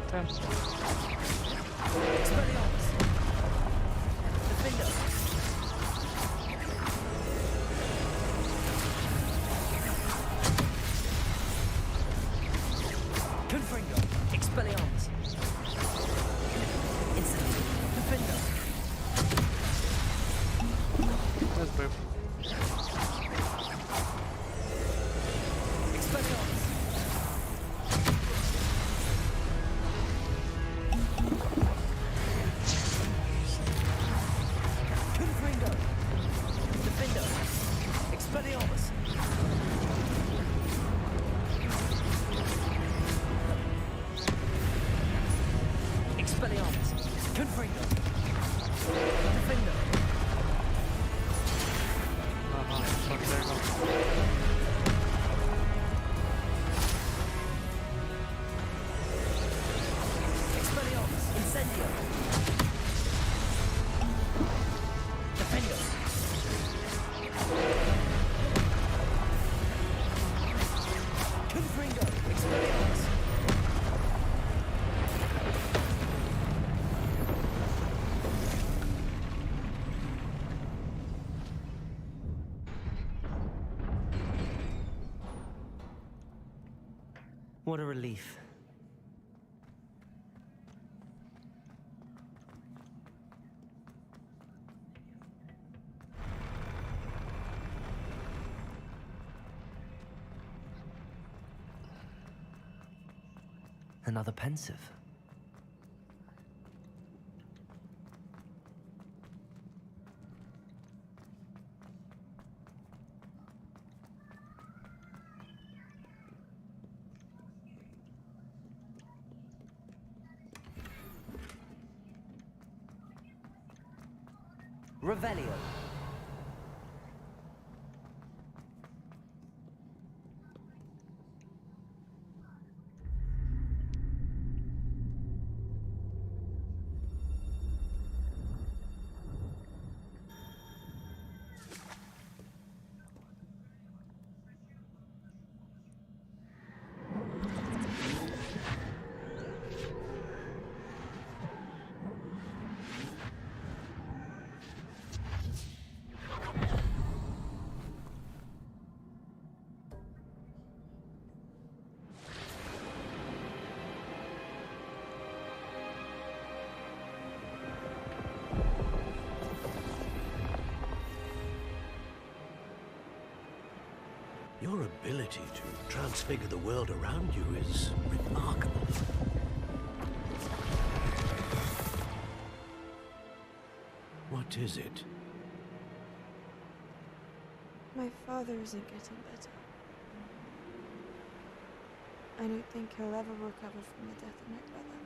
[SPEAKER 1] працювати.
[SPEAKER 2] Expelliarmus. Defender. Confringo. Expelliarmus. Incendio. Defender.
[SPEAKER 1] Не збив.
[SPEAKER 2] Expelliarmus. Confringo. Defender. Expelliarmus. Expelliarmus. Confringo. Defender.
[SPEAKER 1] Ага, можливо.
[SPEAKER 2] Expelliarmus. Incendio. Defender. Confringo. Expelliarmus.
[SPEAKER 3] What a relief. Another pensive. Revelio.
[SPEAKER 16] Your ability to transfigure the world around you is remarkable. What is it?
[SPEAKER 8] My father isn't getting better. I don't think he'll ever recover from the death of my brother.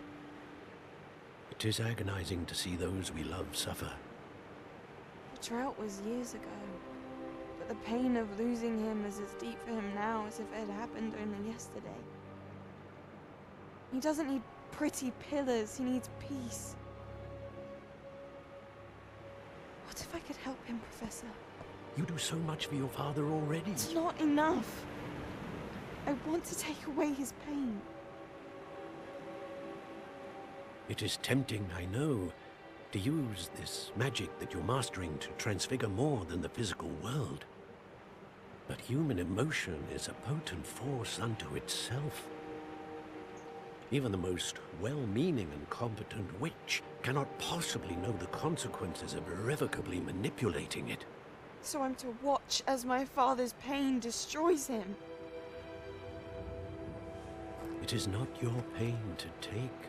[SPEAKER 16] It is agonizing to see those we love suffer.
[SPEAKER 8] The drought was years ago. But the pain of losing him is as deep for him now as if it had happened only yesterday. He doesn't need pretty pillars, he needs peace. What if I could help him, Professor?
[SPEAKER 16] You do so much for your father already.
[SPEAKER 8] It's not enough. I want to take away his pain.
[SPEAKER 16] It is tempting, I know, to use this magic that you're mastering to transfigure more than the physical world. But human emotion is a potent force unto itself. Even the most well-meaning and competent witch cannot possibly know the consequences of irrevocably manipulating it.
[SPEAKER 8] So I'm to watch as my father's pain destroys him.
[SPEAKER 16] It is not your pain to take.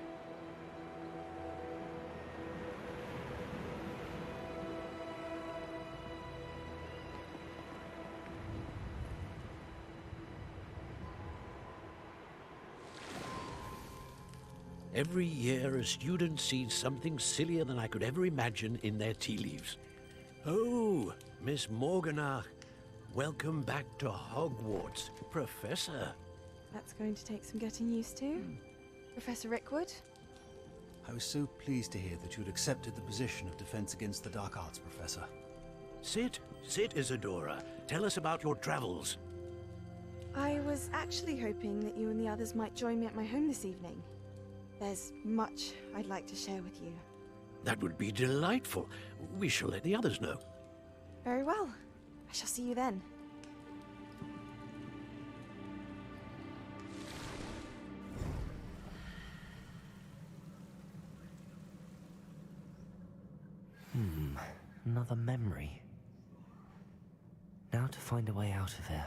[SPEAKER 16] Every year, a student sees something sillier than I could ever imagine in their tea leaves. Oh, Miss Morganach, welcome back to Hogwarts, Professor.
[SPEAKER 8] That's going to take some getting used to. Professor Rickwood?
[SPEAKER 11] I was so pleased to hear that you'd accepted the position of Defense Against the Dark Arts, Professor.
[SPEAKER 16] Sit, Isadora. Tell us about your travels.
[SPEAKER 8] I was actually hoping that you and the others might join me at my home this evening. There's much I'd like to share with you.
[SPEAKER 16] That would be delightful. We shall let the others know.
[SPEAKER 8] Very well. I shall see you then.
[SPEAKER 3] Another memory. Now to find a way out of here.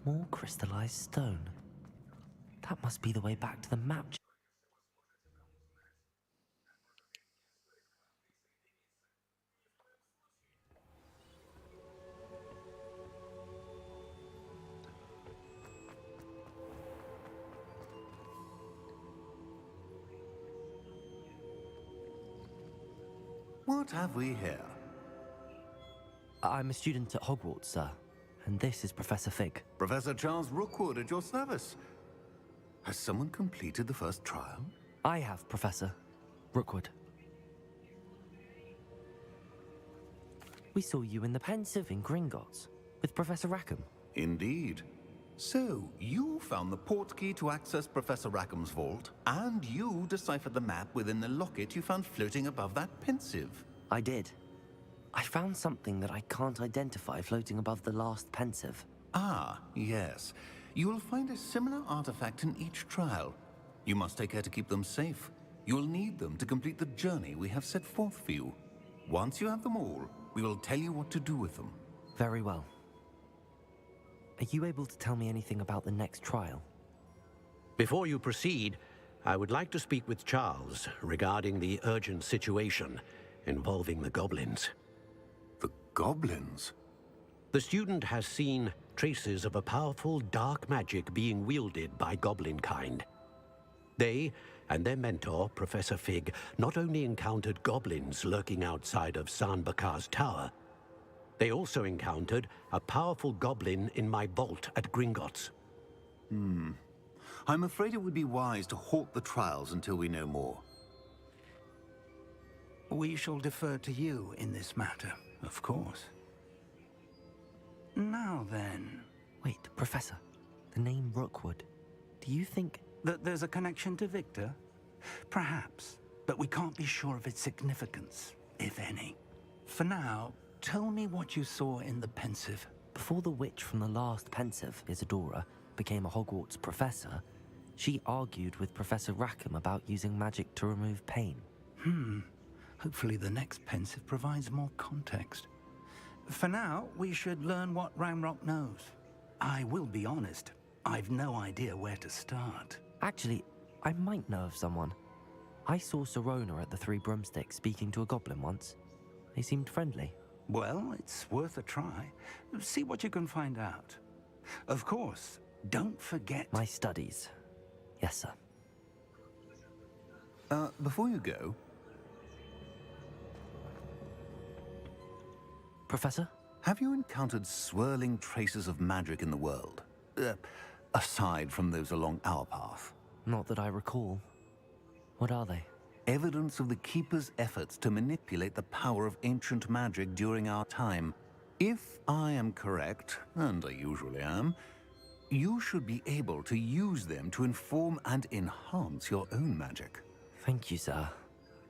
[SPEAKER 3] More crystallized stone. That must be the way back to the map.
[SPEAKER 18] What have we here?
[SPEAKER 3] I'm a student at Hogwarts, sir. And this is Professor Fig.
[SPEAKER 18] Professor Charles Rookwood at your service. Has someone completed the first trial?
[SPEAKER 3] I have, Professor Rookwood. We saw you in the Pensive in Gringotts with Professor Rackham.
[SPEAKER 18] Indeed. So, you found the portkey to access Professor Rackham's vault, and you deciphered the map within the locket you found floating above that Pensive.
[SPEAKER 3] I did. I found something that I can't identify floating above the last Pensive.
[SPEAKER 18] Ah, yes. You will find a similar artifact in each trial. You must take care to keep them safe. You will need them to complete the journey we have set forth for you. Once you have them all, we will tell you what to do with them.
[SPEAKER 3] Very well. Are you able to tell me anything about the next trial?
[SPEAKER 16] Before you proceed, I would like to speak with Charles regarding the urgent situation involving the goblins.
[SPEAKER 18] The goblins?
[SPEAKER 16] The student has seen traces of a powerful dark magic being wielded by goblin kind. They and their mentor, Professor Fig, not only encountered goblins lurking outside of San Bakar's tower, they also encountered a powerful goblin in my vault at Gringotts.
[SPEAKER 18] I'm afraid it would be wise to halt the trials until we know more.
[SPEAKER 7] We shall defer to you in this matter, of course. Now then...
[SPEAKER 3] Wait, Professor. The name Rookwood. Do you think...
[SPEAKER 7] that there's a connection to Victor? Perhaps, but we can't be sure of its significance, if any. For now, tell me what you saw in the Pensive.
[SPEAKER 3] Before the witch from the last Pensive, Isadora, became a Hogwarts professor, she argued with Professor Rackham about using magic to remove pain.
[SPEAKER 7] Hopefully the next Pensive provides more context. For now, we should learn what Ramrock knows. I will be honest, I've no idea where to start.
[SPEAKER 3] Actually, I might know of someone. I saw Sirona at the Three Broomsticks speaking to a goblin once. They seemed friendly.
[SPEAKER 7] Well, it's worth a try. See what you can find out. Of course, don't forget...
[SPEAKER 3] My studies. Yes, sir.
[SPEAKER 18] Before you go...
[SPEAKER 3] Professor?
[SPEAKER 18] Have you encountered swirling traces of magic in the world? Aside from those along our path?
[SPEAKER 3] Not that I recall. What are they?
[SPEAKER 18] Evidence of the Keeper's efforts to manipulate the power of ancient magic during our time. If I am correct, and I usually am, you should be able to use them to inform and enhance your own magic.
[SPEAKER 3] Thank you, sir.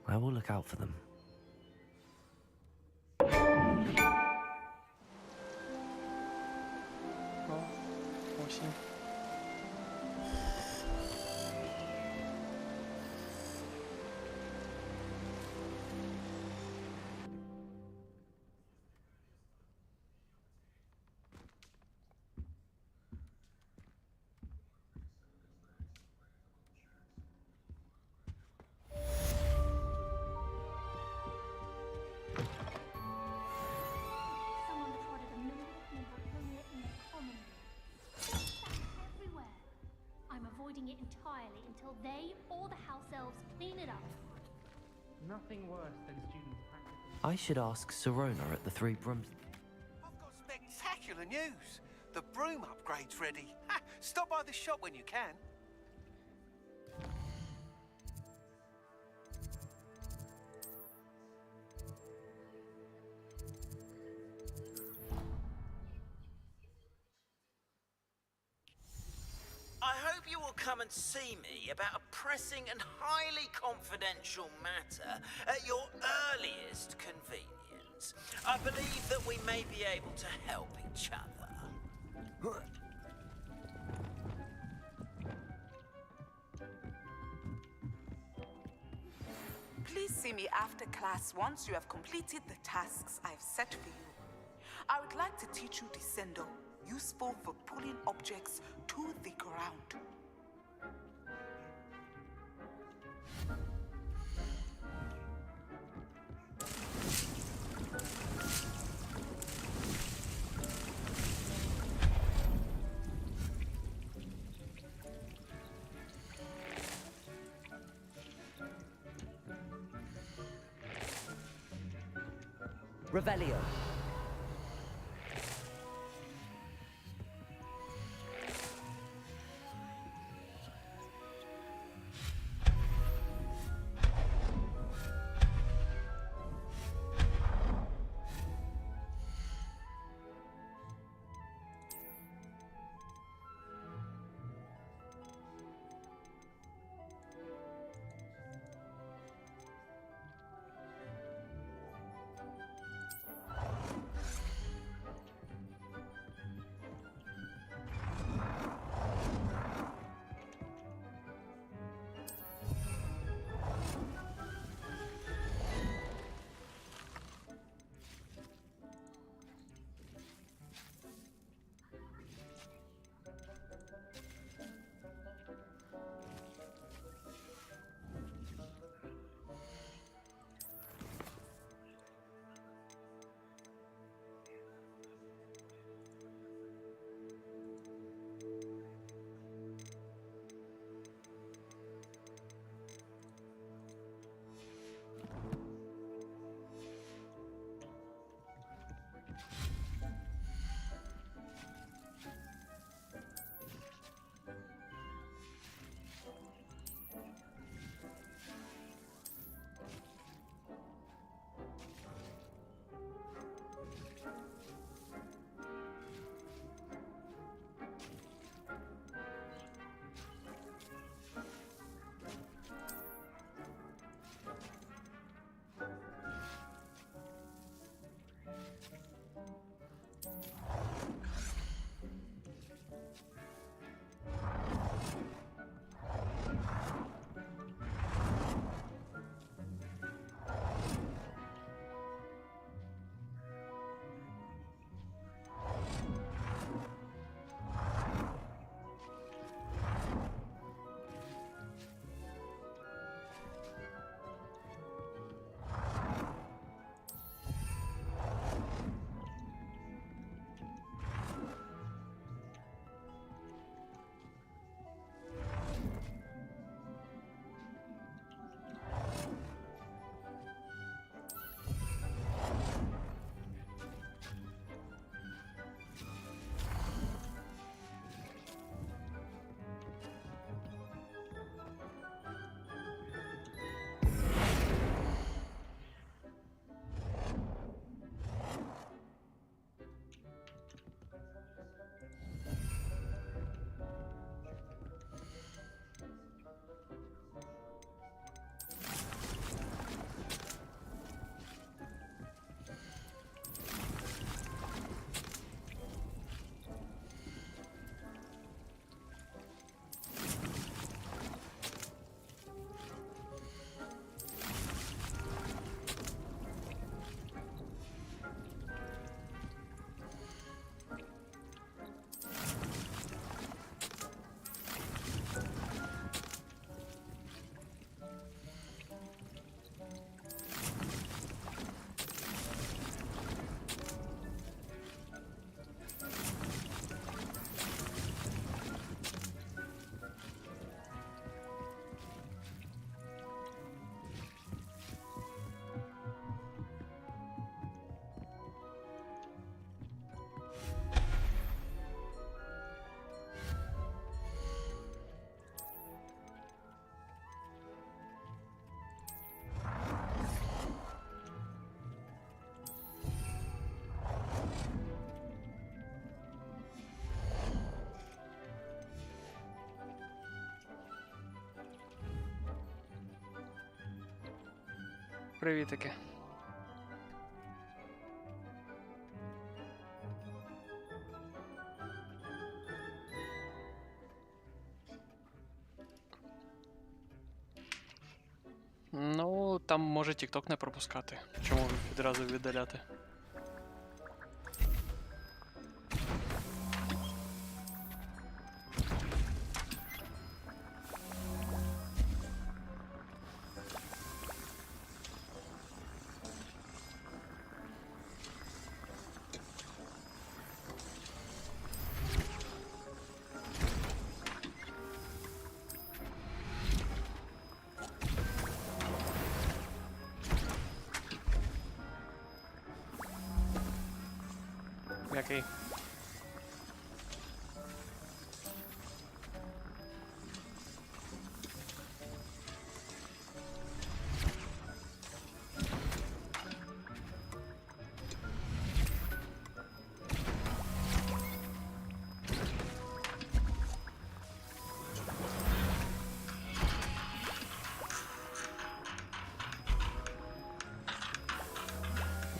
[SPEAKER 3] I will look out for them.
[SPEAKER 9] It entirely until they or the house elves clean it up.
[SPEAKER 12] Nothing worse than students practicing.
[SPEAKER 3] I should ask Sirona at the Three Broomsticks.
[SPEAKER 6] I've got spectacular news. The broom upgrade's ready. Stop by the shop when you can.
[SPEAKER 13] I hope you will come and see me about a pressing and highly confidential matter at your earliest convenience. I believe that we may be able to help each other.
[SPEAKER 19] Please see me after class once you have completed the tasks I've set for you. I would like to teach you Descendo, useful for pulling objects to the ground.
[SPEAKER 3] Revelio.
[SPEAKER 1] Привітики. Ну, там може TikTok не пропускати. Чому відразу віддаляти? Який?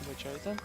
[SPEAKER 1] Вибачайте.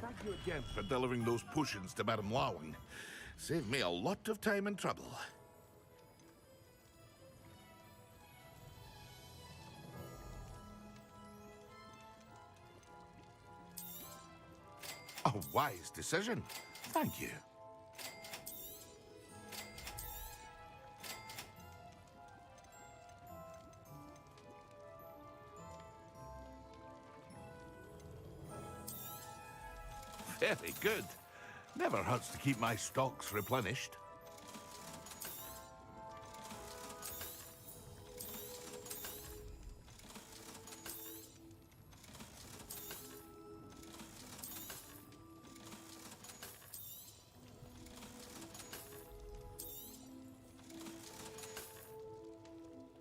[SPEAKER 4] Thank you again for delivering those potions to Madame Lawing. Saved me a lot of time and trouble. A wise decision. Thank you. Very good. Never hurts to keep my stocks replenished.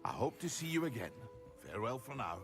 [SPEAKER 4] I hope to see you again. Farewell for now.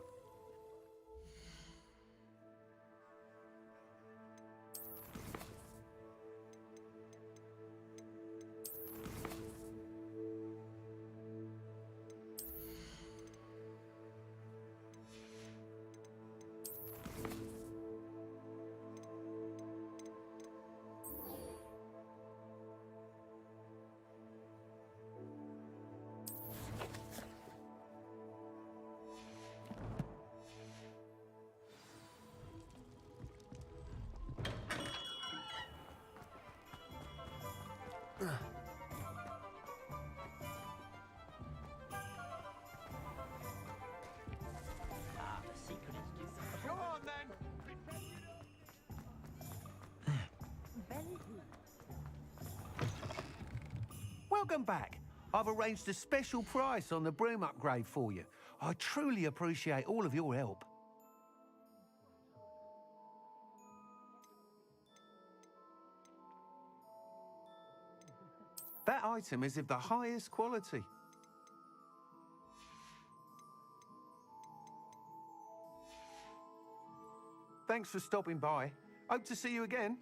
[SPEAKER 2] Go on then.
[SPEAKER 6] Welcome back. I've arranged a special price on the broom upgrade for you. I truly appreciate all of your help. That item is of the highest quality. Thanks for stopping by. Hope to see you again.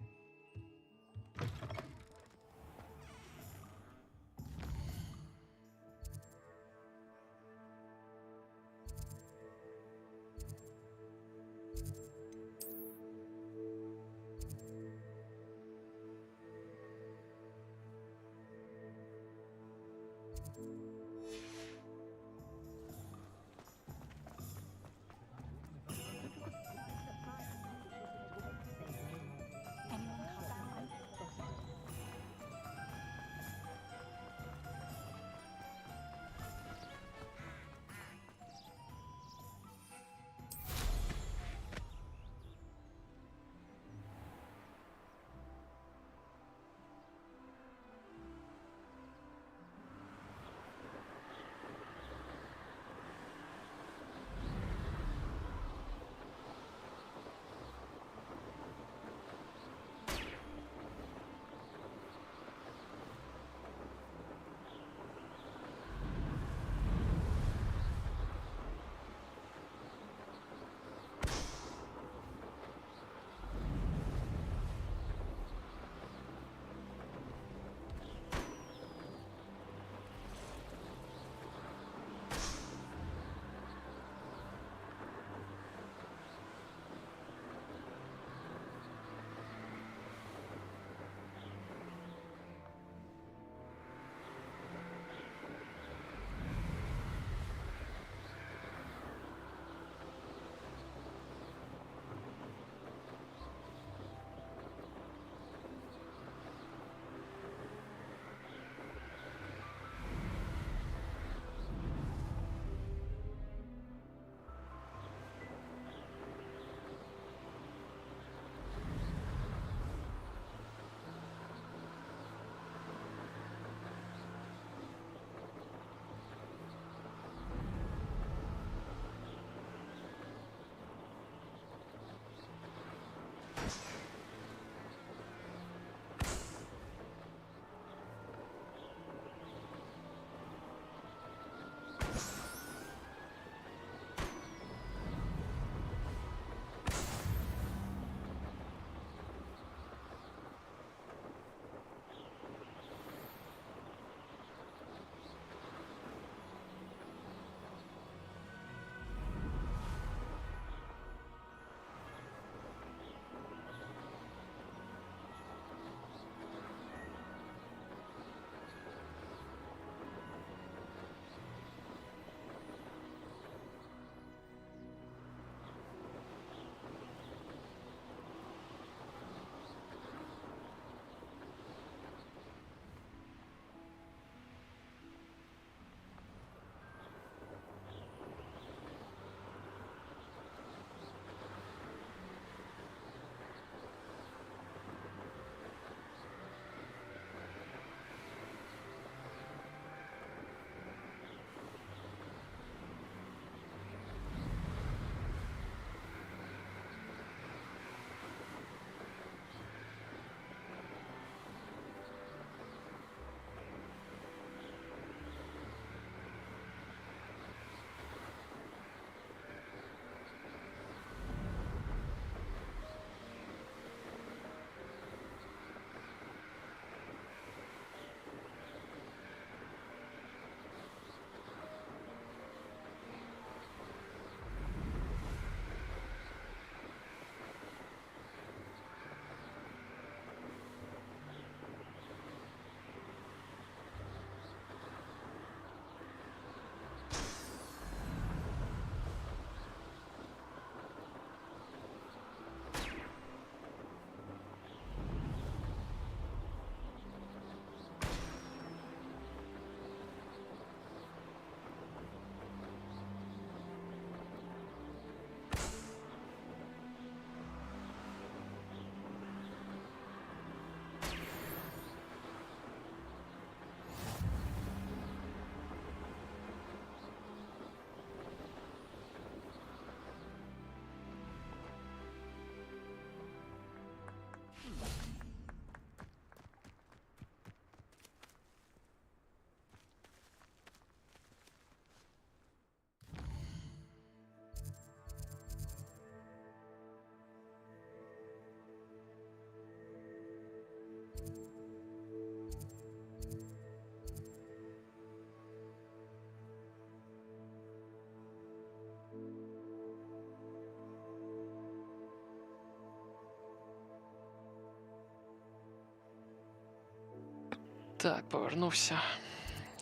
[SPEAKER 1] Так, повернувся.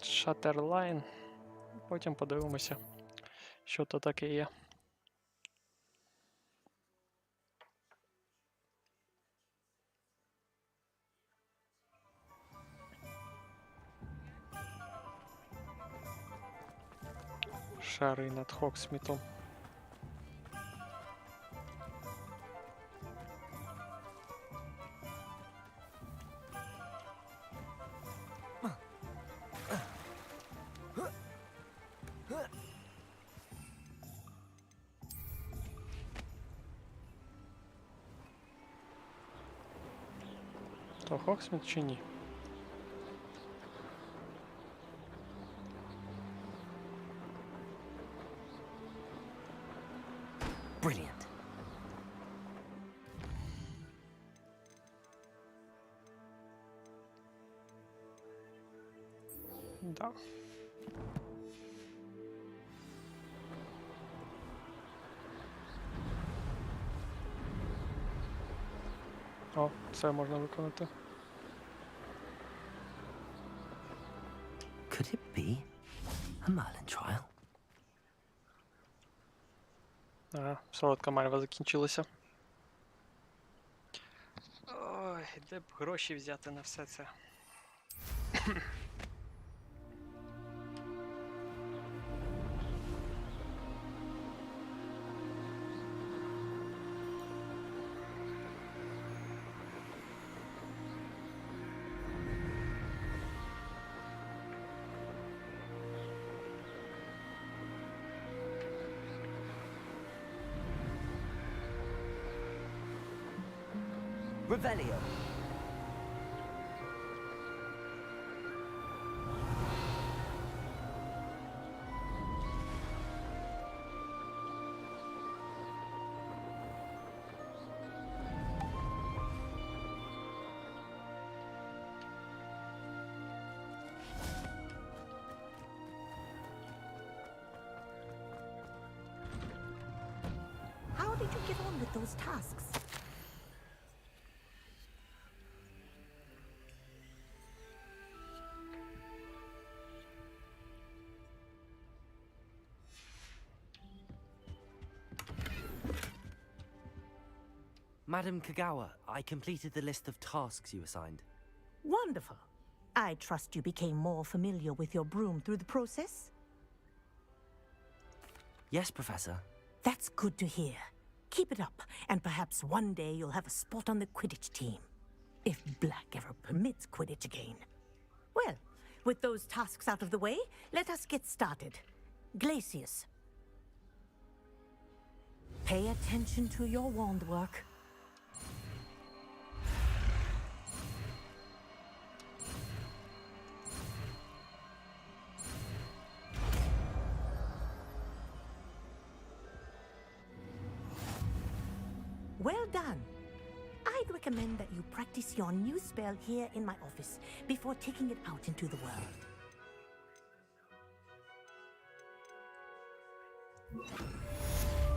[SPEAKER 1] Шатерлайн. Потім подивимося, що то таке є. Шари над Хоксмітом. То Хоксміт чи ні?
[SPEAKER 3] Brilliant.
[SPEAKER 1] Да. О, це можна виконати.
[SPEAKER 3] Could it be a Merlin trial?
[SPEAKER 1] Ага, солодка мальва закінчилася. Ой, де б гроші взяти на все це?
[SPEAKER 3] Revelio.
[SPEAKER 21] How did you get on with those tasks?
[SPEAKER 3] Madam Kagawa, I completed the list of tasks you assigned.
[SPEAKER 21] Wonderful. I trust you became more familiar with your broom through the process?
[SPEAKER 3] Yes, Professor.
[SPEAKER 21] That's good to hear. Keep it up, and perhaps one day you'll have a spot on the Quidditch team. If Black ever permits Quidditch again. Well, with those tasks out of the way, let us get started. Glacius. Pay attention to your wand work. Well done. I'd recommend that you practice your new spell here in my office before taking it out into the world.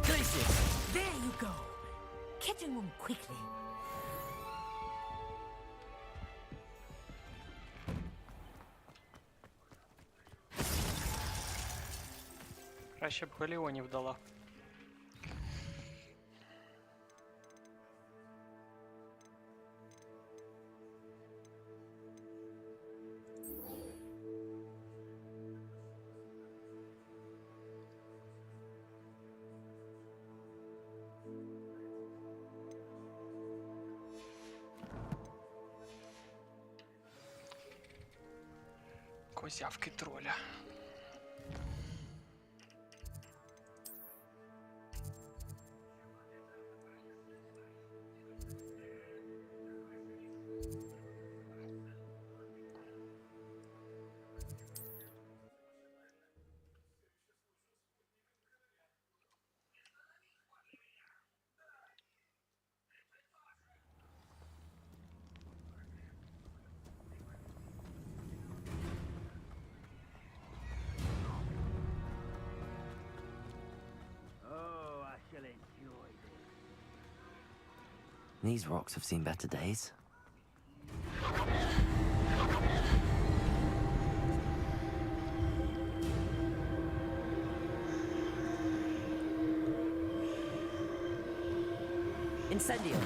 [SPEAKER 3] Glacius!
[SPEAKER 21] There you go. Catching them quickly.
[SPEAKER 1] Краще б Галіонів дала. Козявки троля.
[SPEAKER 3] These rocks have seen better days.
[SPEAKER 2] Incendio.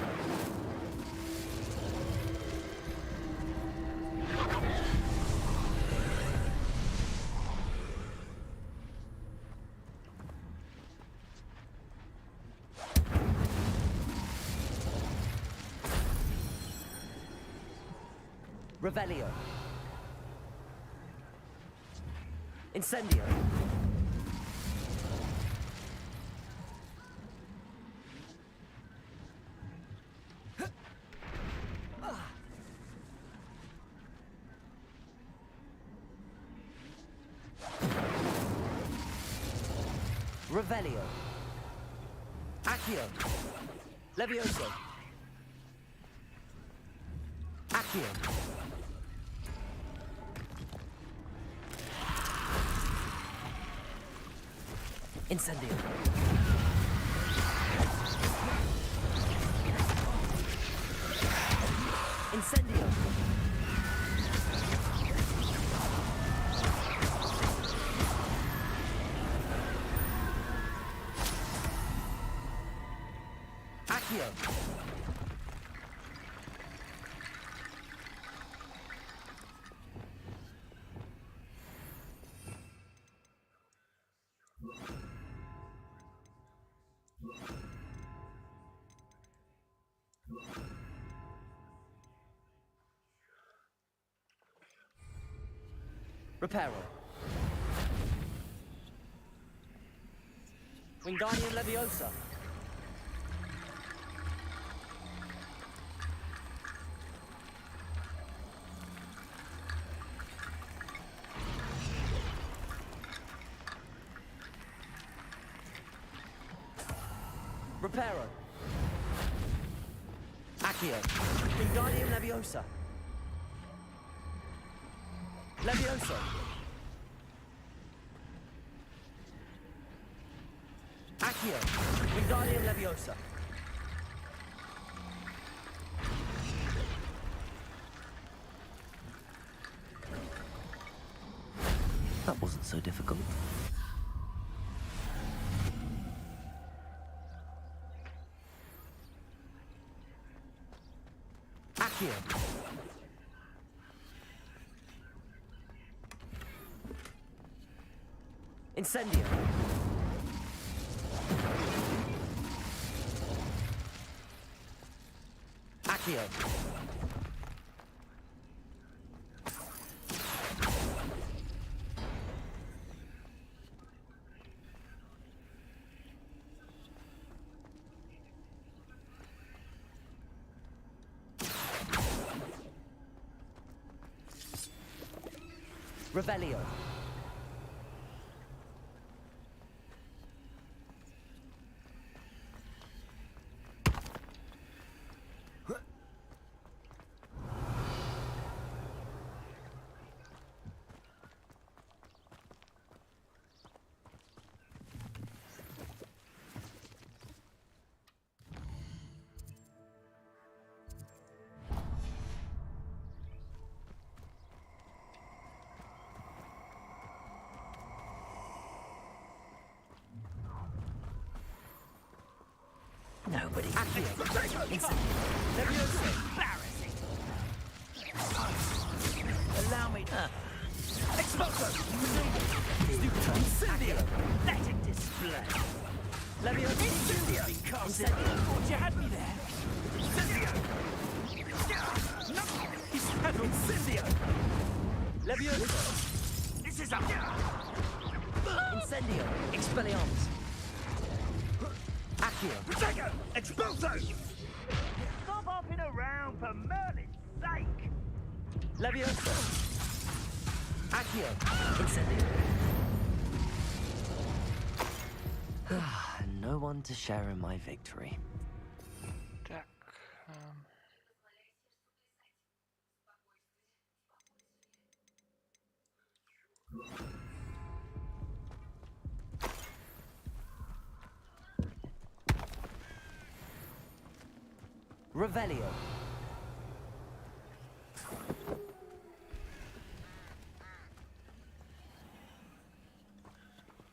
[SPEAKER 2] Revelio. Incendio. Revelio. Accio. Levioso. Accio. Incendio. Incendio. Accio. Reparo. Wingardium Leviosa. Reparo. Accio. Wingardium Leviosa. Levioso. Accio. Wingardium Leviosa.
[SPEAKER 3] That wasn't so difficult.
[SPEAKER 2] Accio. Incendio. Accio. Revelio.
[SPEAKER 3] Nobody.
[SPEAKER 2] Embarrassing. Allow me to. Exploso. Incendio. Let it display. Levioso. Incendio. Thought you had me there. Incendio. No. He's had Incendio. Levioso. This is a. Incendio. Expelliarmus. Accio. Protego! Expulso! Stop hopping around for Merlin's sake! Levioso! Accio! Incendio!
[SPEAKER 3] No one to share in my victory.
[SPEAKER 1] Так.
[SPEAKER 3] Revelio.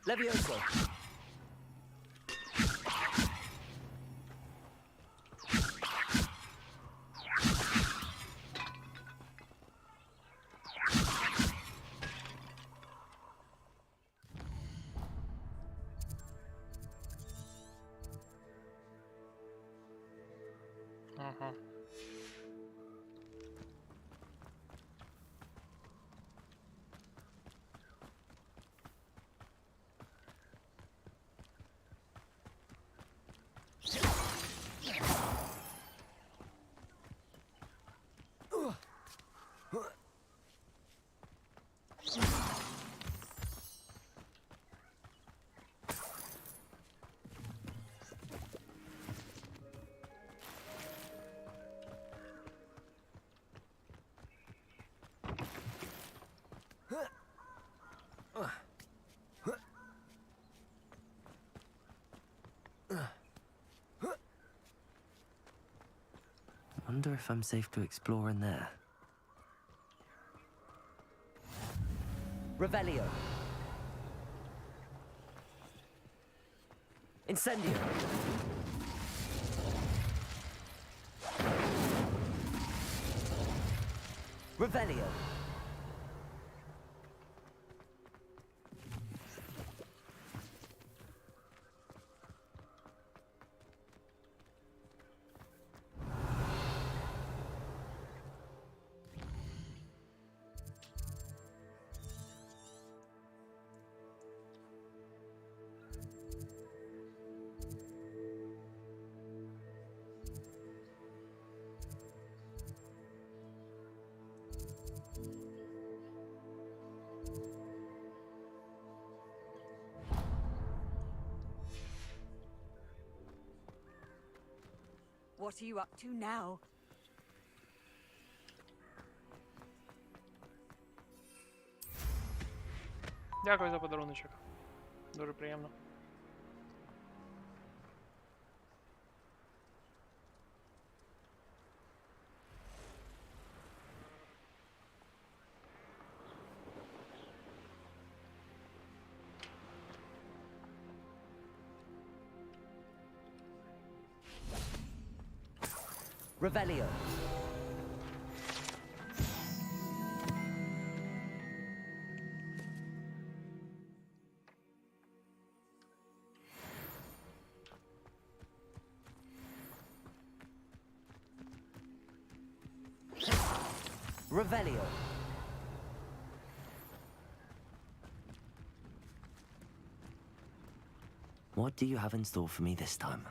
[SPEAKER 3] Levioso.
[SPEAKER 1] Ага.
[SPEAKER 3] Wonder if I'm safe to explore in there. Revelio. Incendio. Revelio.
[SPEAKER 14] What are you up to now?
[SPEAKER 1] Дякую за подаруночок. Дуже приємно.
[SPEAKER 3] Revelio. Revelio. What do you have in store for me this time?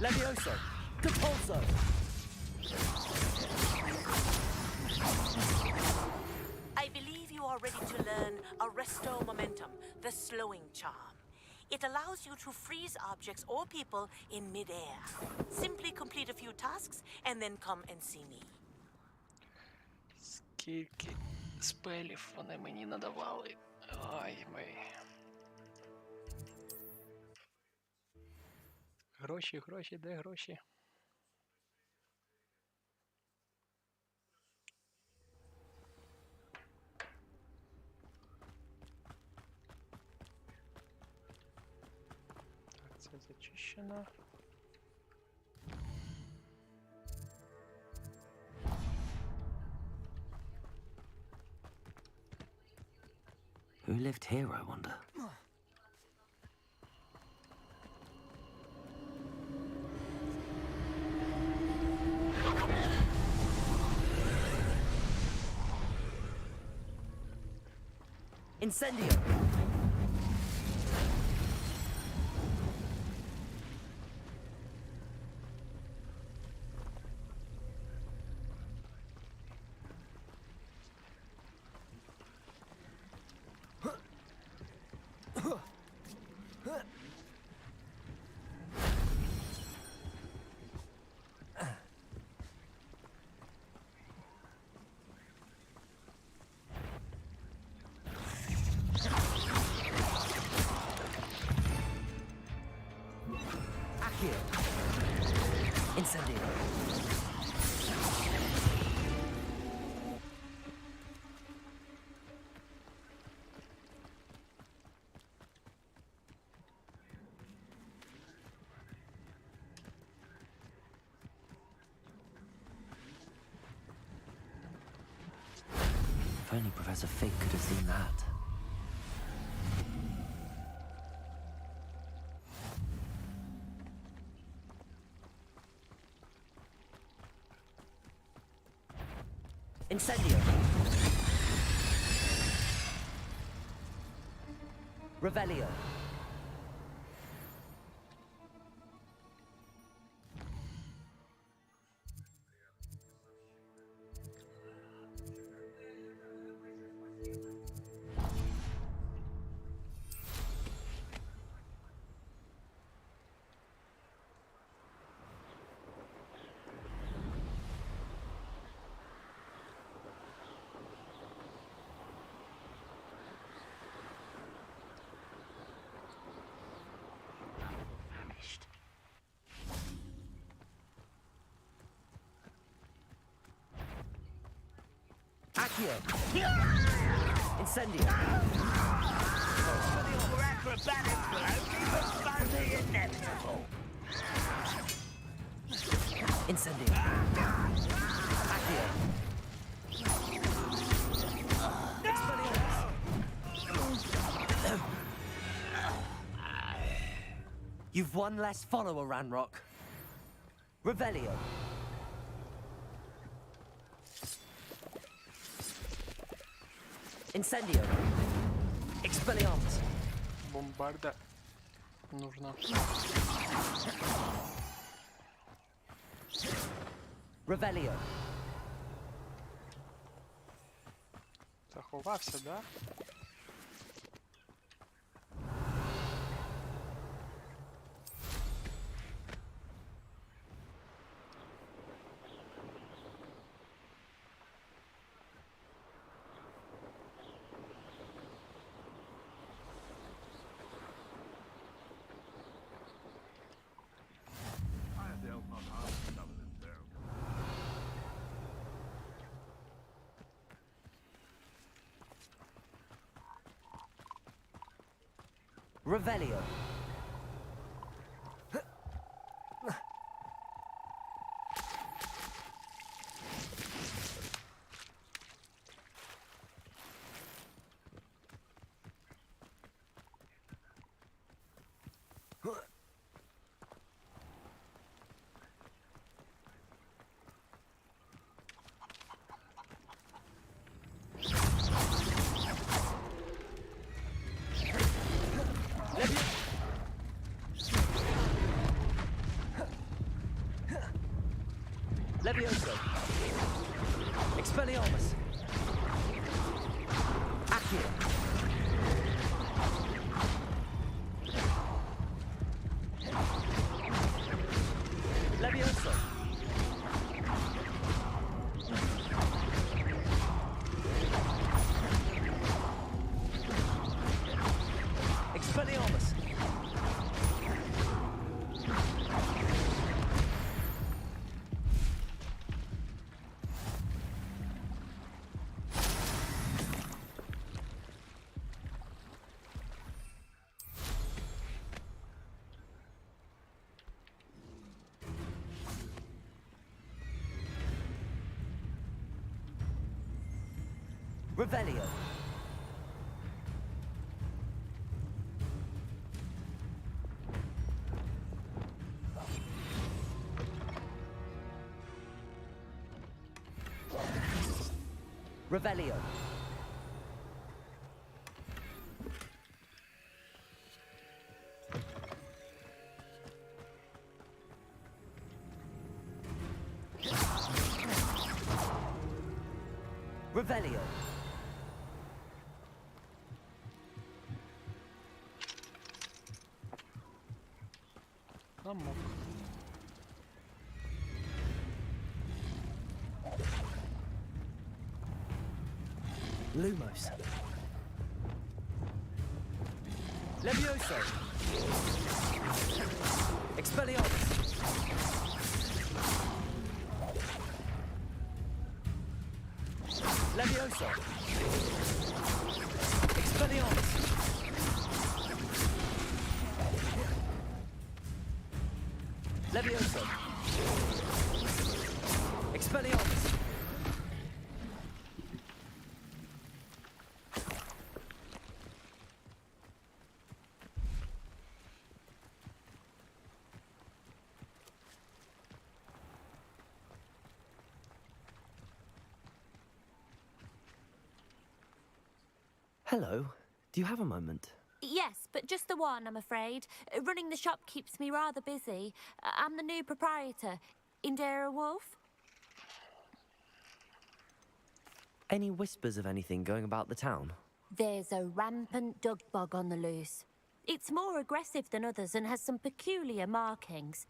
[SPEAKER 3] Levioso! Compulso!
[SPEAKER 21] I believe you are ready to learn Arresto Momentum, the slowing charm. It allows you to freeze objects or people in mid-air. Simply complete a few tasks and then come and see me.
[SPEAKER 1] Скільки спелів вони мені надавали. Ай, май. Гроші, гроші, де гроші? Так, це зачищено.
[SPEAKER 3] Who lived here, I wonder? Incendio! Incendio. If only Professor Fig could have seen that. Incendio. Revelio. Accio. Incendio.
[SPEAKER 15] Your acrobatics will only postpone the inevitable.
[SPEAKER 3] Incendio. Accio. You've one less follower, Ranrock. Revelio. Incendio. Expelliarmus.
[SPEAKER 1] Бомбарда нужна.
[SPEAKER 3] Revelio.
[SPEAKER 1] Заховався, да?
[SPEAKER 3] Revelio. Levioso. Expelliarmus. Accio. Levioso. Expelliarmus. Revelio. Revelio. Revelio.
[SPEAKER 1] Amok.
[SPEAKER 3] Lumos. Levioso. Expelliarmus. Levioso! Expelliarmus! Levioso! Expelliarmus! Hello. Do you have a moment?
[SPEAKER 17] Yes, but just the one, I'm afraid. Running the shop keeps me rather busy. I'm the new proprietor, Indira Wolf.
[SPEAKER 3] Any whispers of anything going about the town?
[SPEAKER 17] There's a rampant dug bug on the loose. It's more aggressive than others and has some peculiar markings.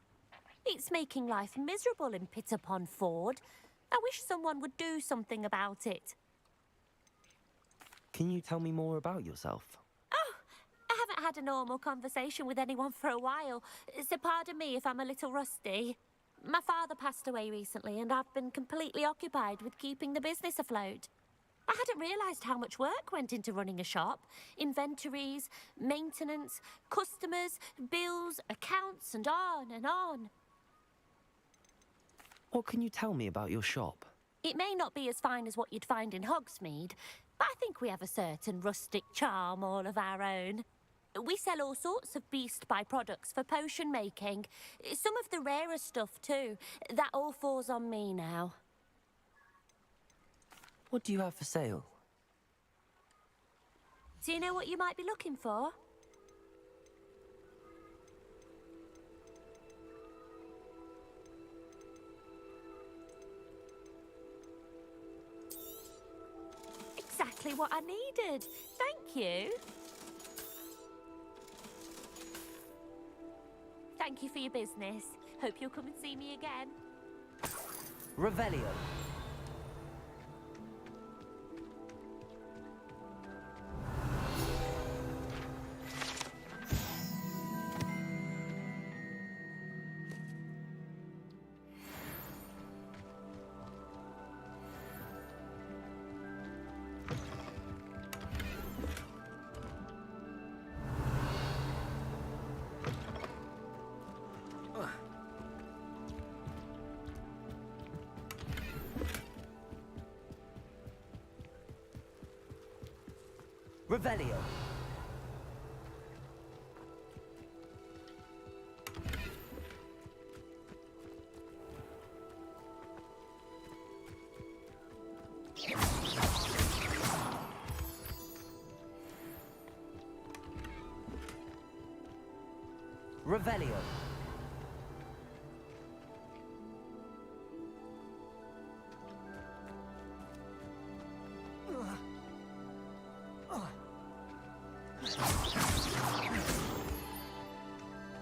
[SPEAKER 17] It's making life miserable in Pitt-upon Ford. I wish someone would do something about it.
[SPEAKER 3] Can you tell me more about yourself?
[SPEAKER 17] Oh, I haven't had a normal conversation with anyone for a while, so pardon me if I'm a little rusty. My father passed away recently and I've been completely occupied with keeping the business afloat. I hadn't realised how much work went into running a shop. Inventories, maintenance, customers, bills, accounts, and on and on.
[SPEAKER 3] What can you tell me about your shop?
[SPEAKER 17] It may not be as fine as what you'd find in Hogsmeade, but I think we have a certain rustic charm all of our own. We sell all sorts of beast byproducts for potion making. Some of the rarer stuff too. That all falls on me now.
[SPEAKER 3] What do you have for sale?
[SPEAKER 17] Do you know what you might be looking for? Exactly what I needed. Thank you. Thank you for your business. Hope you'll come and see me again.
[SPEAKER 3] Revelio. Revelio. Revelio.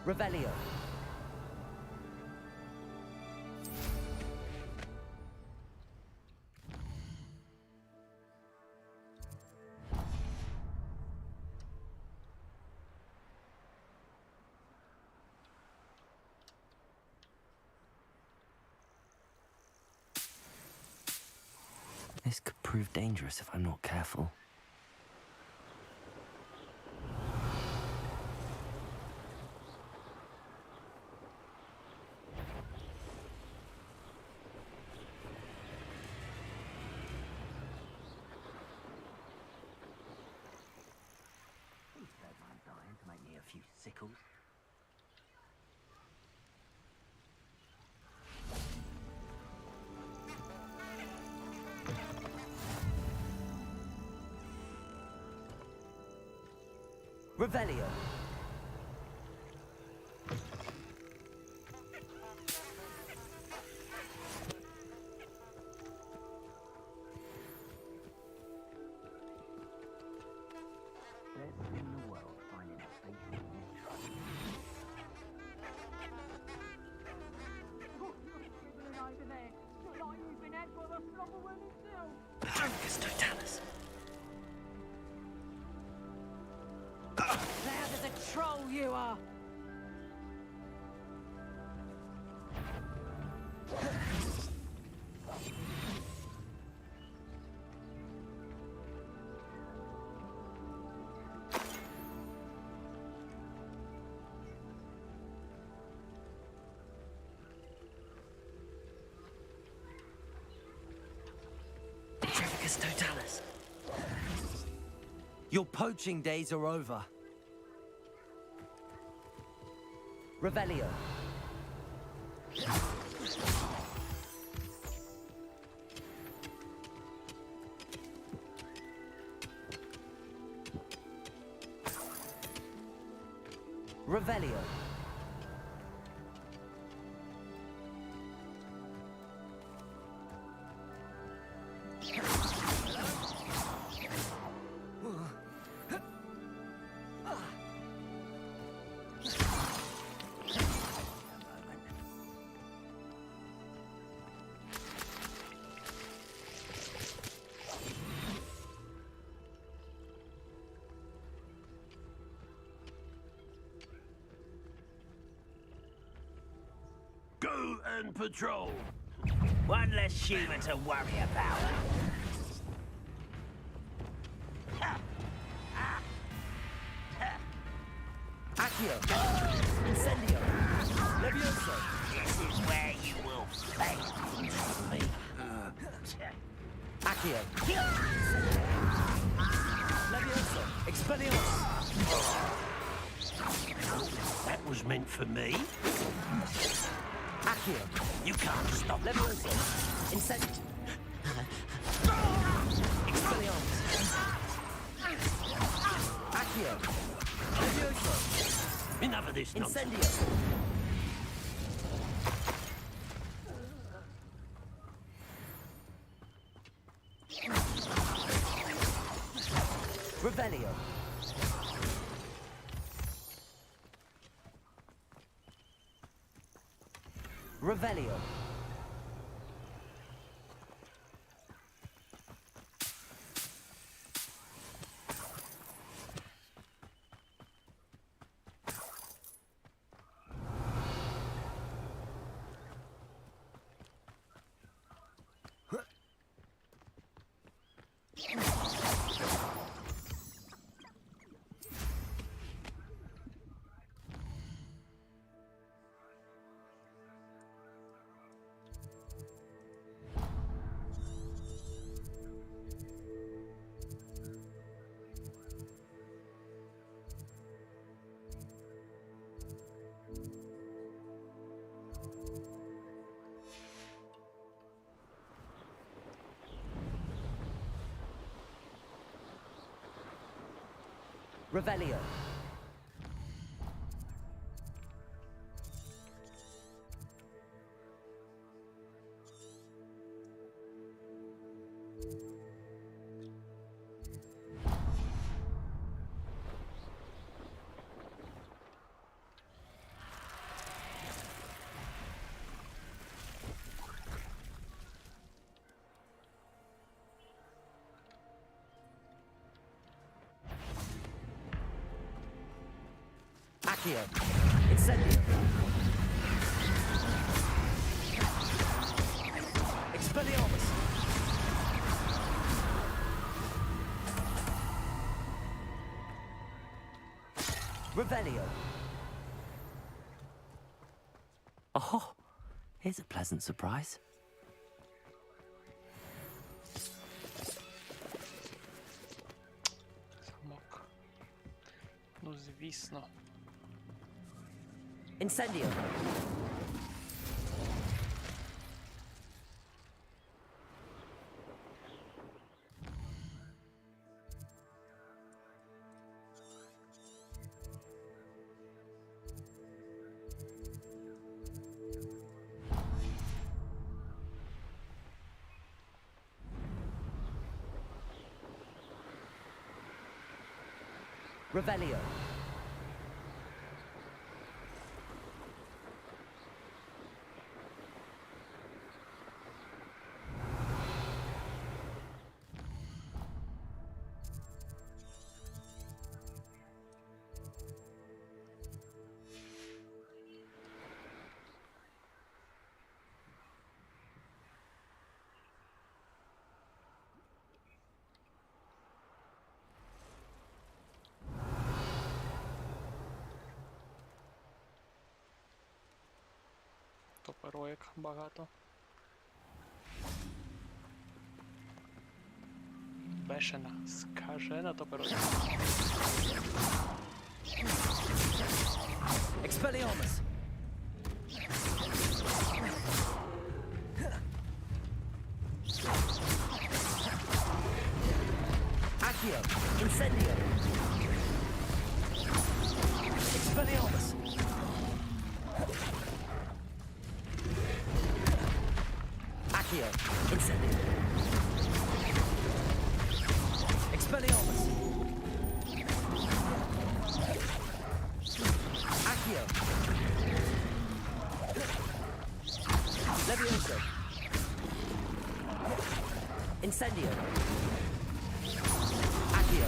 [SPEAKER 3] Revelio. This could prove dangerous if I'm not careful.
[SPEAKER 16] Sickles.
[SPEAKER 3] Revelio.
[SPEAKER 16] Best in the world finding a station in this truck.
[SPEAKER 3] Petrocus totalis.
[SPEAKER 10] Loud as a troll you are!
[SPEAKER 3] Your poaching days are over. Revelio. Revelio.
[SPEAKER 15] Go and patrol. One less human to worry about.
[SPEAKER 3] Accio. Incendio. Levioso.
[SPEAKER 15] This is where you will fail.
[SPEAKER 3] Accio. Levioso. Expelliarmus.
[SPEAKER 15] That was meant for me.
[SPEAKER 3] Accio.
[SPEAKER 15] You can't stop
[SPEAKER 3] Levioso. Incendio. Expelliarmus. Accio. Levioso.
[SPEAKER 15] Enough of this nonsense.
[SPEAKER 3] Incendio. Revelio. Revelio. Revelio. Accio. Incendio. Expelliarmus. Revelio. Oh, here's a pleasant surprise.
[SPEAKER 1] Замок. Ну, звісно.
[SPEAKER 3] Incendio. Revelio.
[SPEAKER 1] Топероїк багато. Бешена, скажена то перо.
[SPEAKER 3] Expelliarmus! Accio! Incendio! Expelliarmus! Accio! Incendio! Expelliarmus! Accio! Levioso! Incendio! Accio!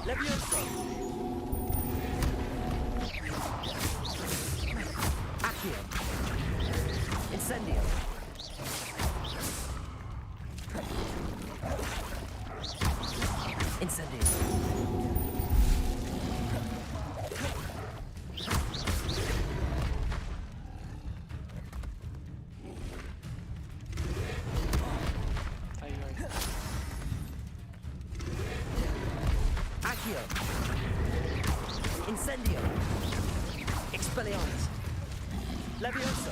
[SPEAKER 3] Levioso! Accio! Incendio! Incendio! Accio! Incendio! Expelliarmus! Levioso!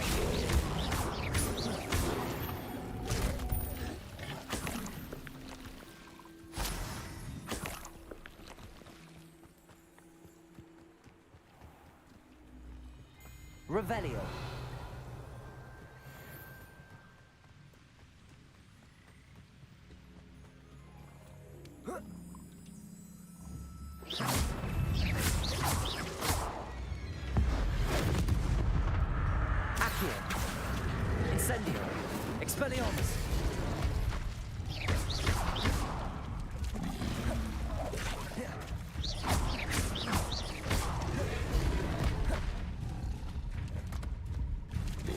[SPEAKER 3] Revelio! Accio! Incendio! Expelliarmus!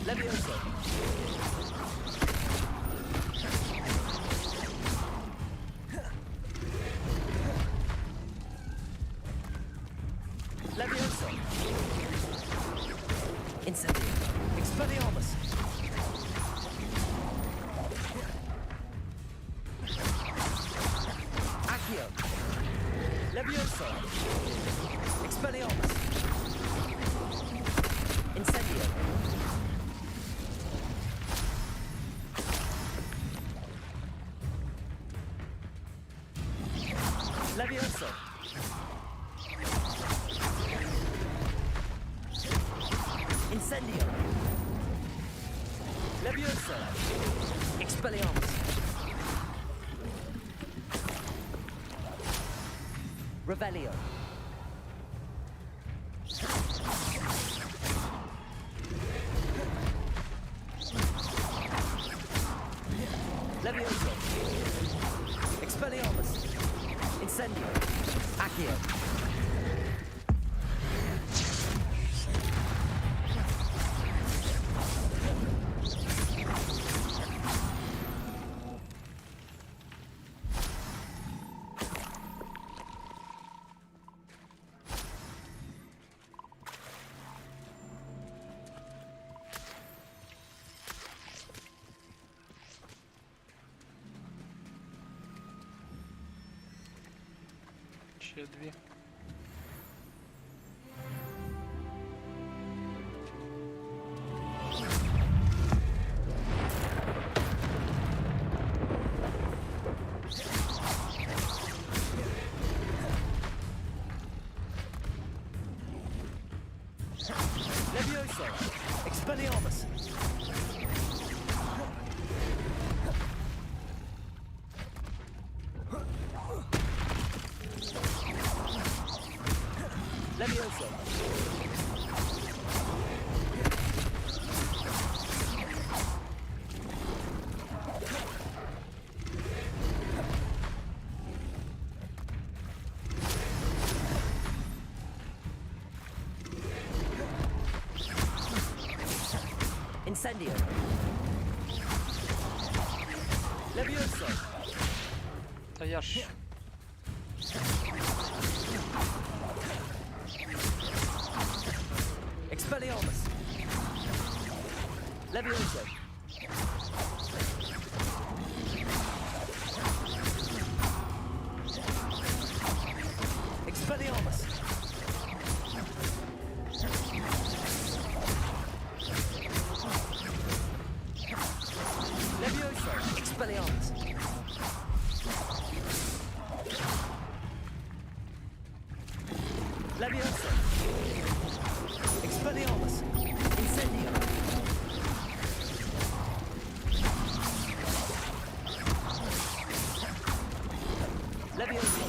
[SPEAKER 3] Levioso! Levioso! Incendio! Expelliarmus! Accio! Levioso! Expelliarmus! Incendio! Levioso! Incendio! Levioso! Expelliarmus! Revelio! Levioso! Expelliarmus! Incendio! Accio!
[SPEAKER 1] Ще дві.
[SPEAKER 3] Levioso! Expelliarmus! Levioso! Incendio! Levioso!
[SPEAKER 1] Та я ж...
[SPEAKER 3] Expelliarmus! Levioso. Expelliarmus. Levioso. Expelliarmus. Levioso. Expelliarmus. Incendio. Levioso.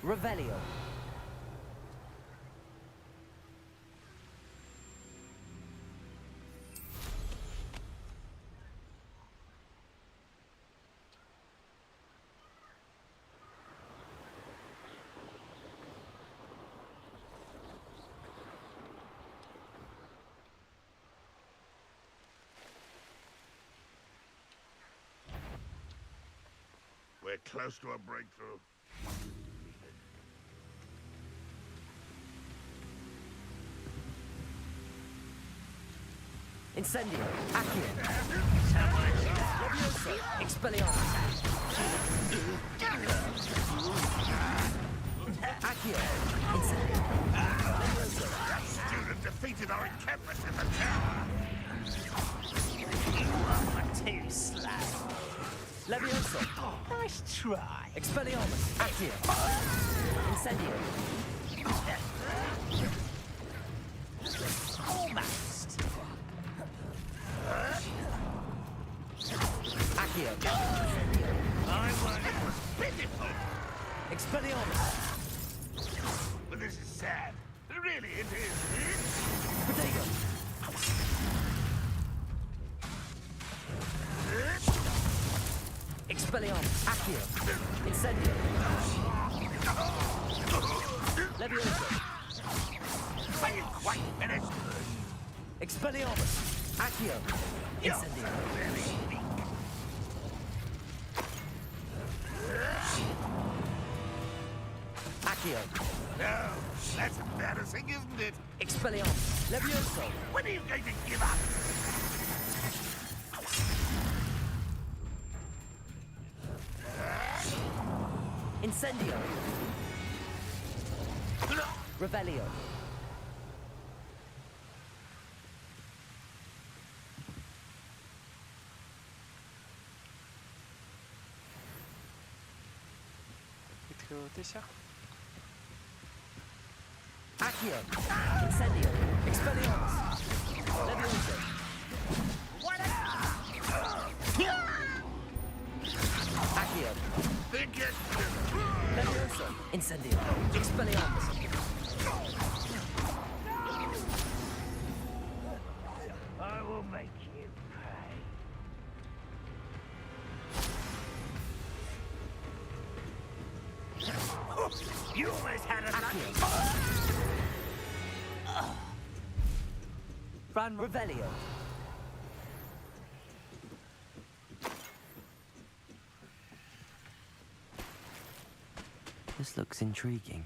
[SPEAKER 3] Revelio.
[SPEAKER 5] We're close to a breakthrough.
[SPEAKER 3] Incendio. Accio. Levioso. Expelliarmus. Accio. Incendio. Levioso.
[SPEAKER 5] That student defeated our encampment in the tower.
[SPEAKER 15] You are too slow.
[SPEAKER 3] Levioso.
[SPEAKER 15] Nice try.
[SPEAKER 3] Expelliarmus. Accio. Incendio.
[SPEAKER 15] Almost.
[SPEAKER 3] Accio.
[SPEAKER 5] My word, it was pitiful.
[SPEAKER 3] Expelliarmus.
[SPEAKER 5] But this is sad. Really, it is.
[SPEAKER 3] Protego. Expelliarmus. Accio. Incendio. Levioso.
[SPEAKER 5] Are you quite finished?
[SPEAKER 3] Expelliarmus. Accio. Incendio. Accio.
[SPEAKER 5] No, that's embarrassing, isn't it?
[SPEAKER 3] Expelliarmus. Levioso.
[SPEAKER 5] When are you going to give up?
[SPEAKER 3] Incendio. Revelio.
[SPEAKER 1] Відхилитися.
[SPEAKER 3] Accio. Incendio. Expelliarmus. Levioso. Accio. Levioso. Incendio. Expelliarmus.
[SPEAKER 15] I will make you pay. You almost had a
[SPEAKER 3] Ran Revelio. This looks intriguing.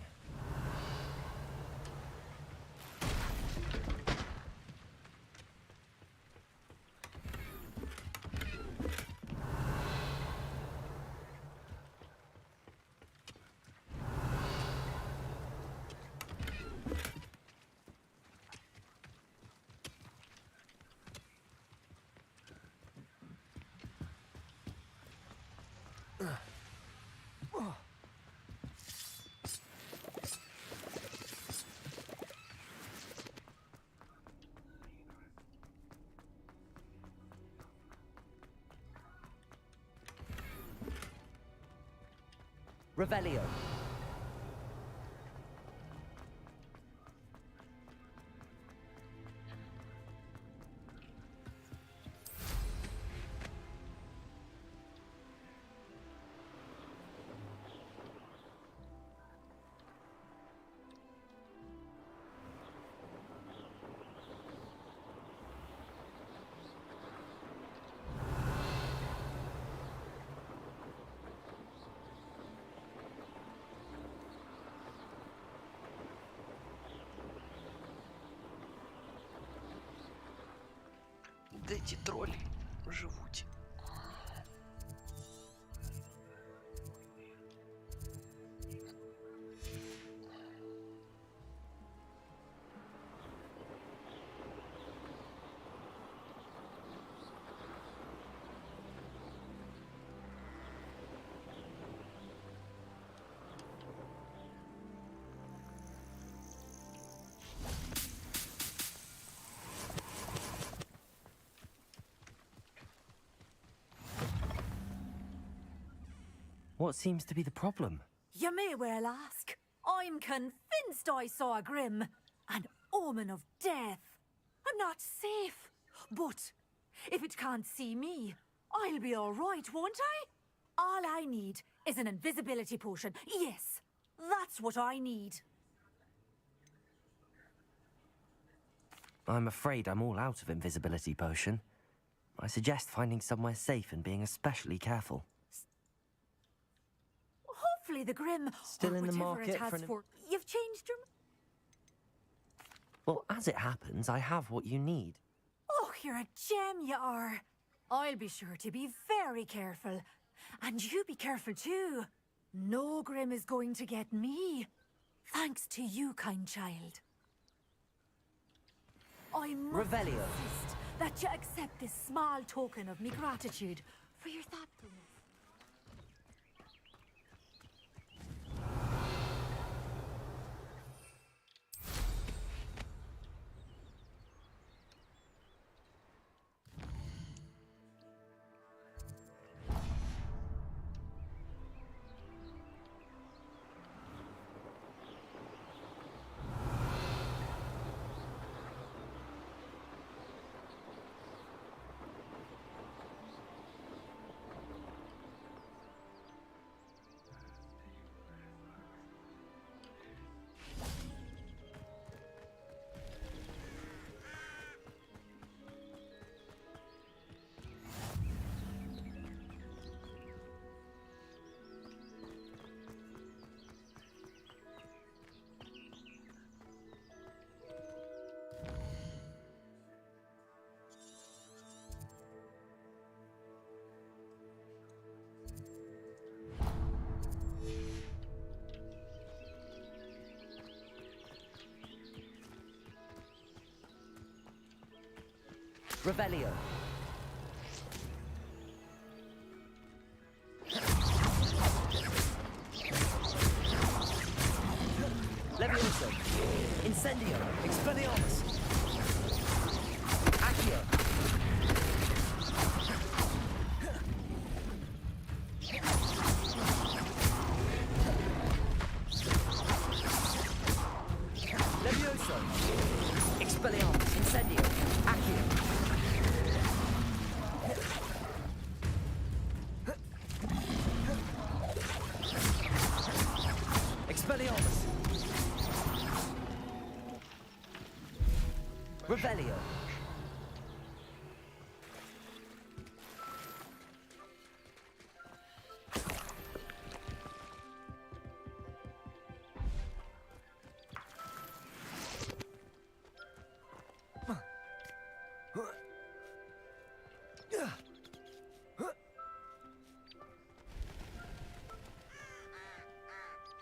[SPEAKER 3] Revelio.
[SPEAKER 1] Де ті тролі живуть?
[SPEAKER 3] What seems to be the problem?
[SPEAKER 14] You may well ask. I'm convinced I saw a grim, an omen of death. I'm not safe. But if it can't see me, I'll be all right, won't I? All I need is an invisibility potion. Yes, that's what I need.
[SPEAKER 3] I'm afraid I'm all out of invisibility potion. I suggest finding somewhere safe and being especially careful.
[SPEAKER 14] Hopefully the Grim,
[SPEAKER 3] Still
[SPEAKER 14] or
[SPEAKER 3] in the
[SPEAKER 14] whatever
[SPEAKER 3] market
[SPEAKER 14] it has
[SPEAKER 3] for an-
[SPEAKER 14] for... You've changed your...
[SPEAKER 3] Well, as it happens, I have what you need.
[SPEAKER 14] Oh, you're a gem, you are. I'll be sure to be very careful. And you be careful too. No Grim is going to get me. Thanks to you, kind child. I must
[SPEAKER 3] Revelio.
[SPEAKER 14] insist that you accept this small token of me gratitude for your thoughtfulness.
[SPEAKER 3] Revelio. Levioso. Incendio. Expelliarmus. Accio. Levioso. Expelliarmus. Incendio. Accio. Expelliarmus. Revelio.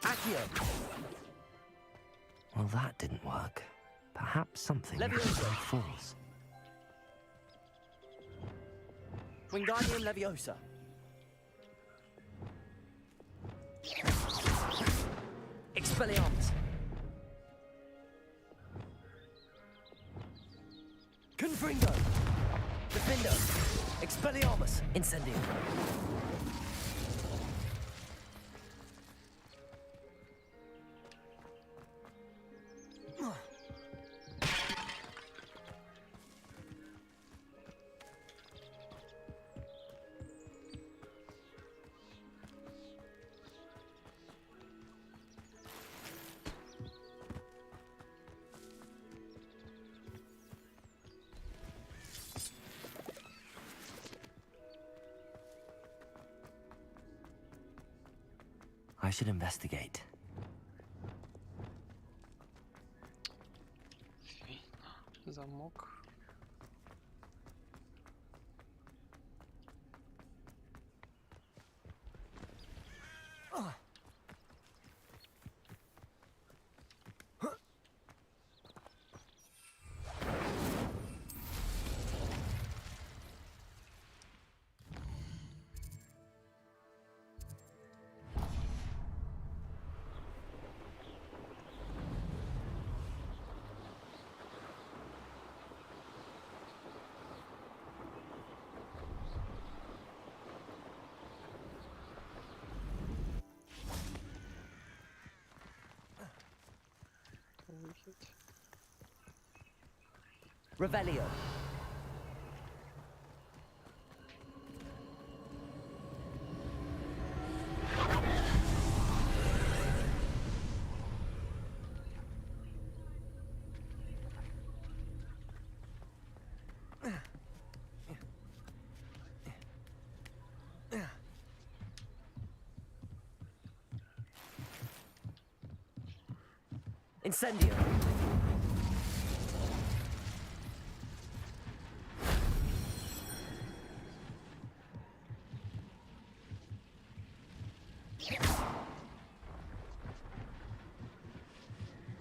[SPEAKER 3] Accio. Well, that didn't work. Perhaps something actually falls. Wingardium Leviosa. Expelliarmus. Confringo. Defendo. Expelliarmus. Incendio. I should investigate.
[SPEAKER 1] Замок.
[SPEAKER 3] Revelio. Incendio.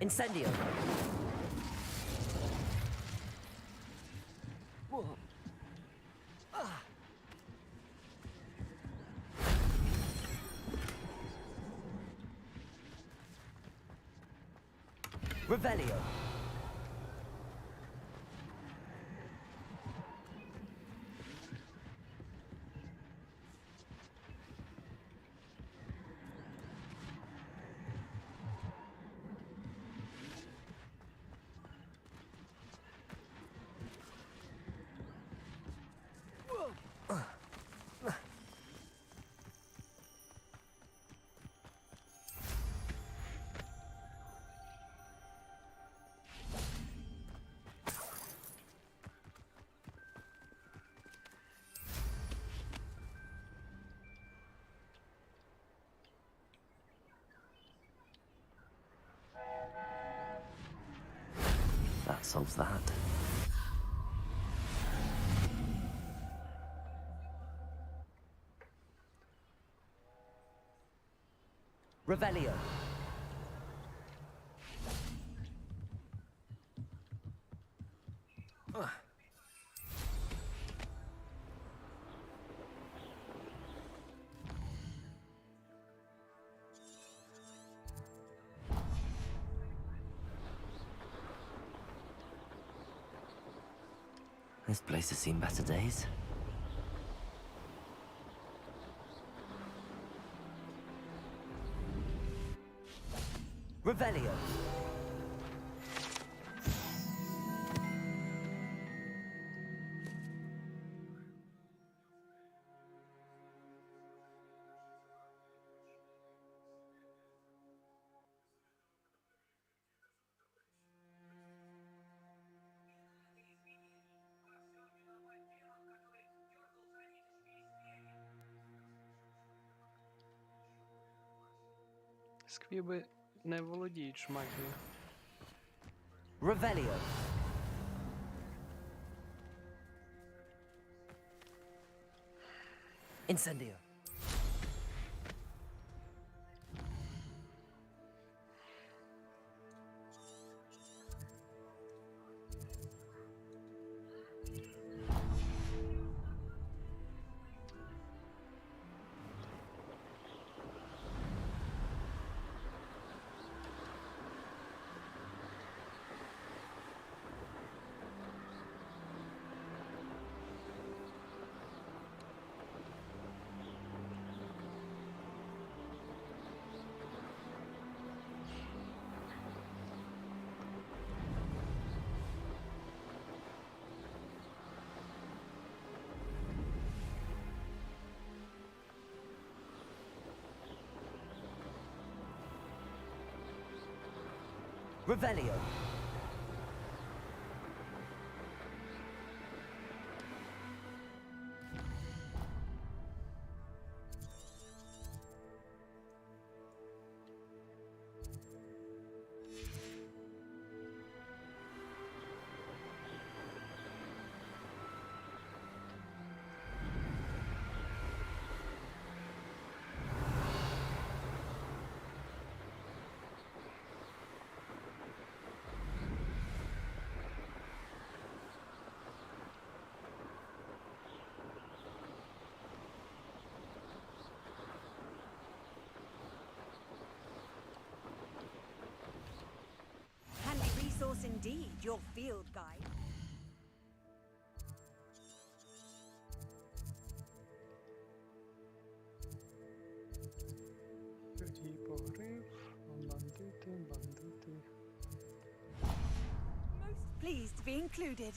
[SPEAKER 3] Incendio. Revelio. That solves that. Revelio. This place has seen better days. Revelio.
[SPEAKER 1] Сквіби не володіють магією.
[SPEAKER 3] Revelio. Incendio. Revelio.
[SPEAKER 21] Handy resource indeed, your field guide.
[SPEAKER 1] Людій порив, бандити, бандити.
[SPEAKER 21] pleased to be included.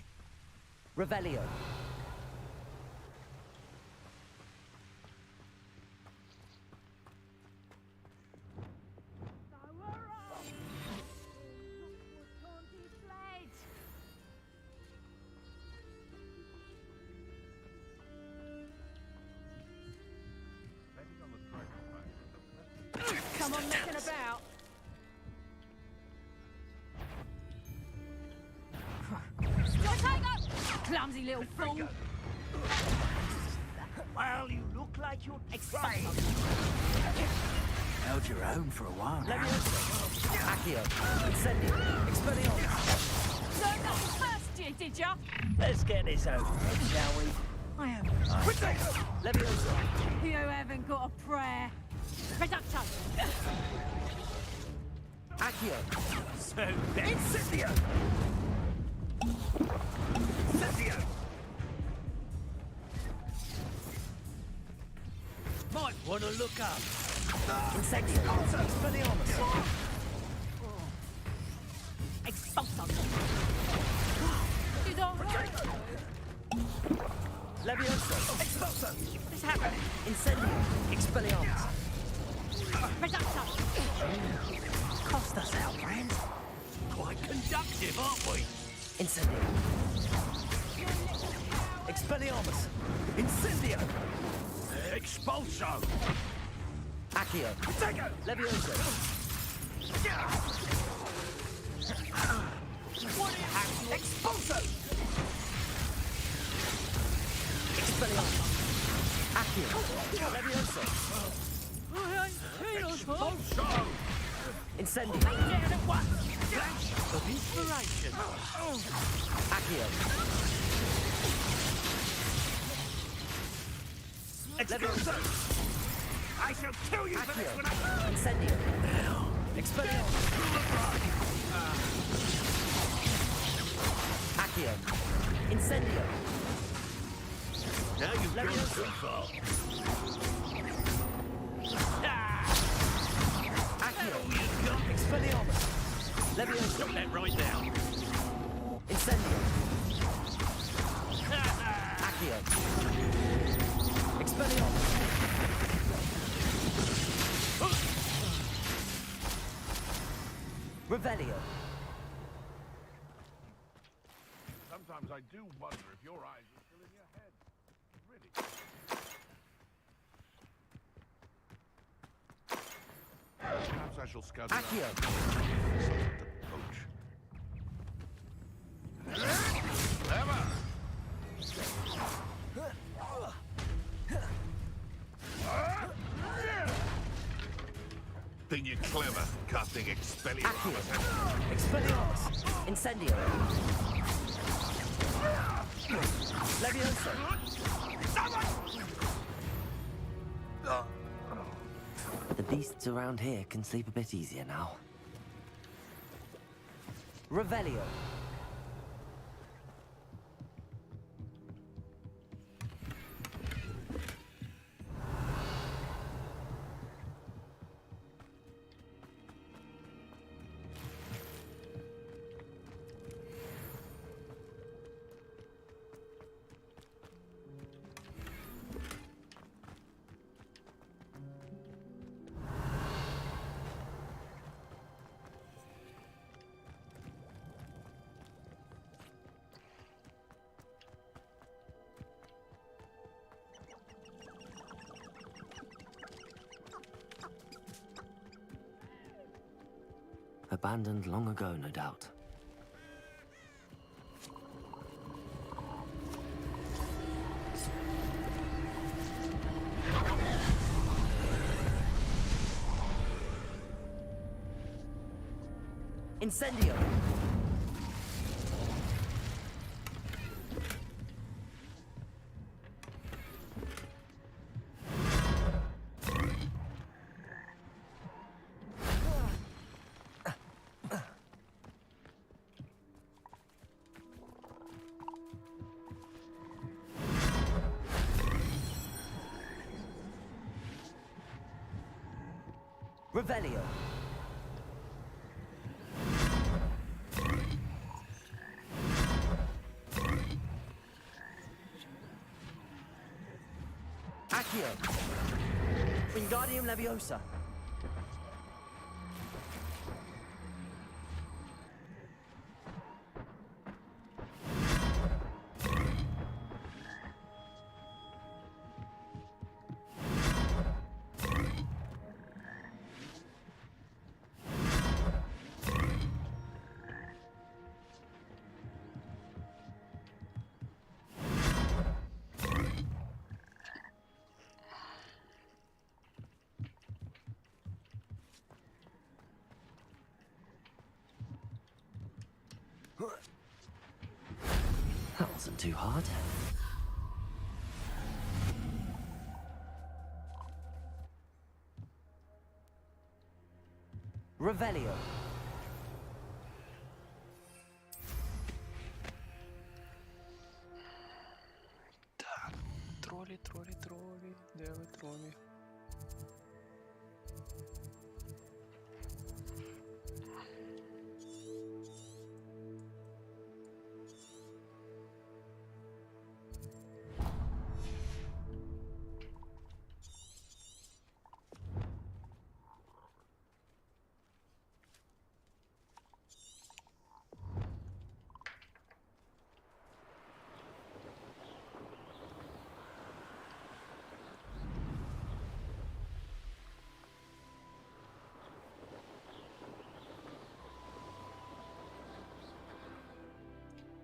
[SPEAKER 3] Revelio.
[SPEAKER 21] Come on, messing about. Your tiger! Clumsy little fool.
[SPEAKER 15] Well, you look like you're trying.
[SPEAKER 11] Held your own for a while now.
[SPEAKER 3] Accio. Incendio. Expelliarmus.
[SPEAKER 21] Learned that first year, did ya?
[SPEAKER 15] Let's get this over with, shall we?
[SPEAKER 21] I am.
[SPEAKER 3] Leviosa.
[SPEAKER 21] You haven't got a prayer. Reduction.
[SPEAKER 3] Accio.
[SPEAKER 15] So Incendio! Incendio! Might want to look up.
[SPEAKER 3] Incendio. Expelliarmus.
[SPEAKER 21] Expulsum. Is all right?
[SPEAKER 3] Leviosa.
[SPEAKER 15] Expulso!
[SPEAKER 21] What's happening?
[SPEAKER 3] Incendio. Expelliarmus.
[SPEAKER 21] Reduction.
[SPEAKER 15] Cost us our friends. Quite conductive, aren't we?
[SPEAKER 3] Incendio. Expelliarmus.
[SPEAKER 15] Incendio! Expulso!
[SPEAKER 3] Accio.
[SPEAKER 15] Take it!
[SPEAKER 3] Leviosa.
[SPEAKER 15] What happened? Expulso!
[SPEAKER 3] Expelliarmus. Accio. Leviosa.
[SPEAKER 15] Expulso!
[SPEAKER 3] Incendio.
[SPEAKER 15] Down at once! Flash of inspiration!
[SPEAKER 3] Accio.
[SPEAKER 15] Expulso! I shall kill you for this
[SPEAKER 3] Accio.
[SPEAKER 15] when I...
[SPEAKER 3] Incendio. Expelliarmus. Accio. Incendio.
[SPEAKER 15] Now you've gone
[SPEAKER 3] Leviosa.
[SPEAKER 15] too far.
[SPEAKER 3] Accio.
[SPEAKER 15] All you've got.
[SPEAKER 3] Expelliarmus. Leviosa.
[SPEAKER 15] Jot that right down.
[SPEAKER 3] Incendio. Accio. Expelliarmus. Revelio.
[SPEAKER 5] Sometimes I do wonder if your eyes are still in your head. Really. Perhaps I shall scout around.
[SPEAKER 3] Accio.
[SPEAKER 5] Something to poach. Clever! Think you're clever, casting Expelliarmus.
[SPEAKER 3] Expelliarmus. Incendio. Leviosa. The beasts around here can sleep a bit easier now. Revelio. Abandoned long ago, no doubt. Incendio! Revelio.
[SPEAKER 20] Wingardium Leviosa.
[SPEAKER 3] That wasn't too hard. Revelio.
[SPEAKER 1] Так, тролі. Де ви тролі?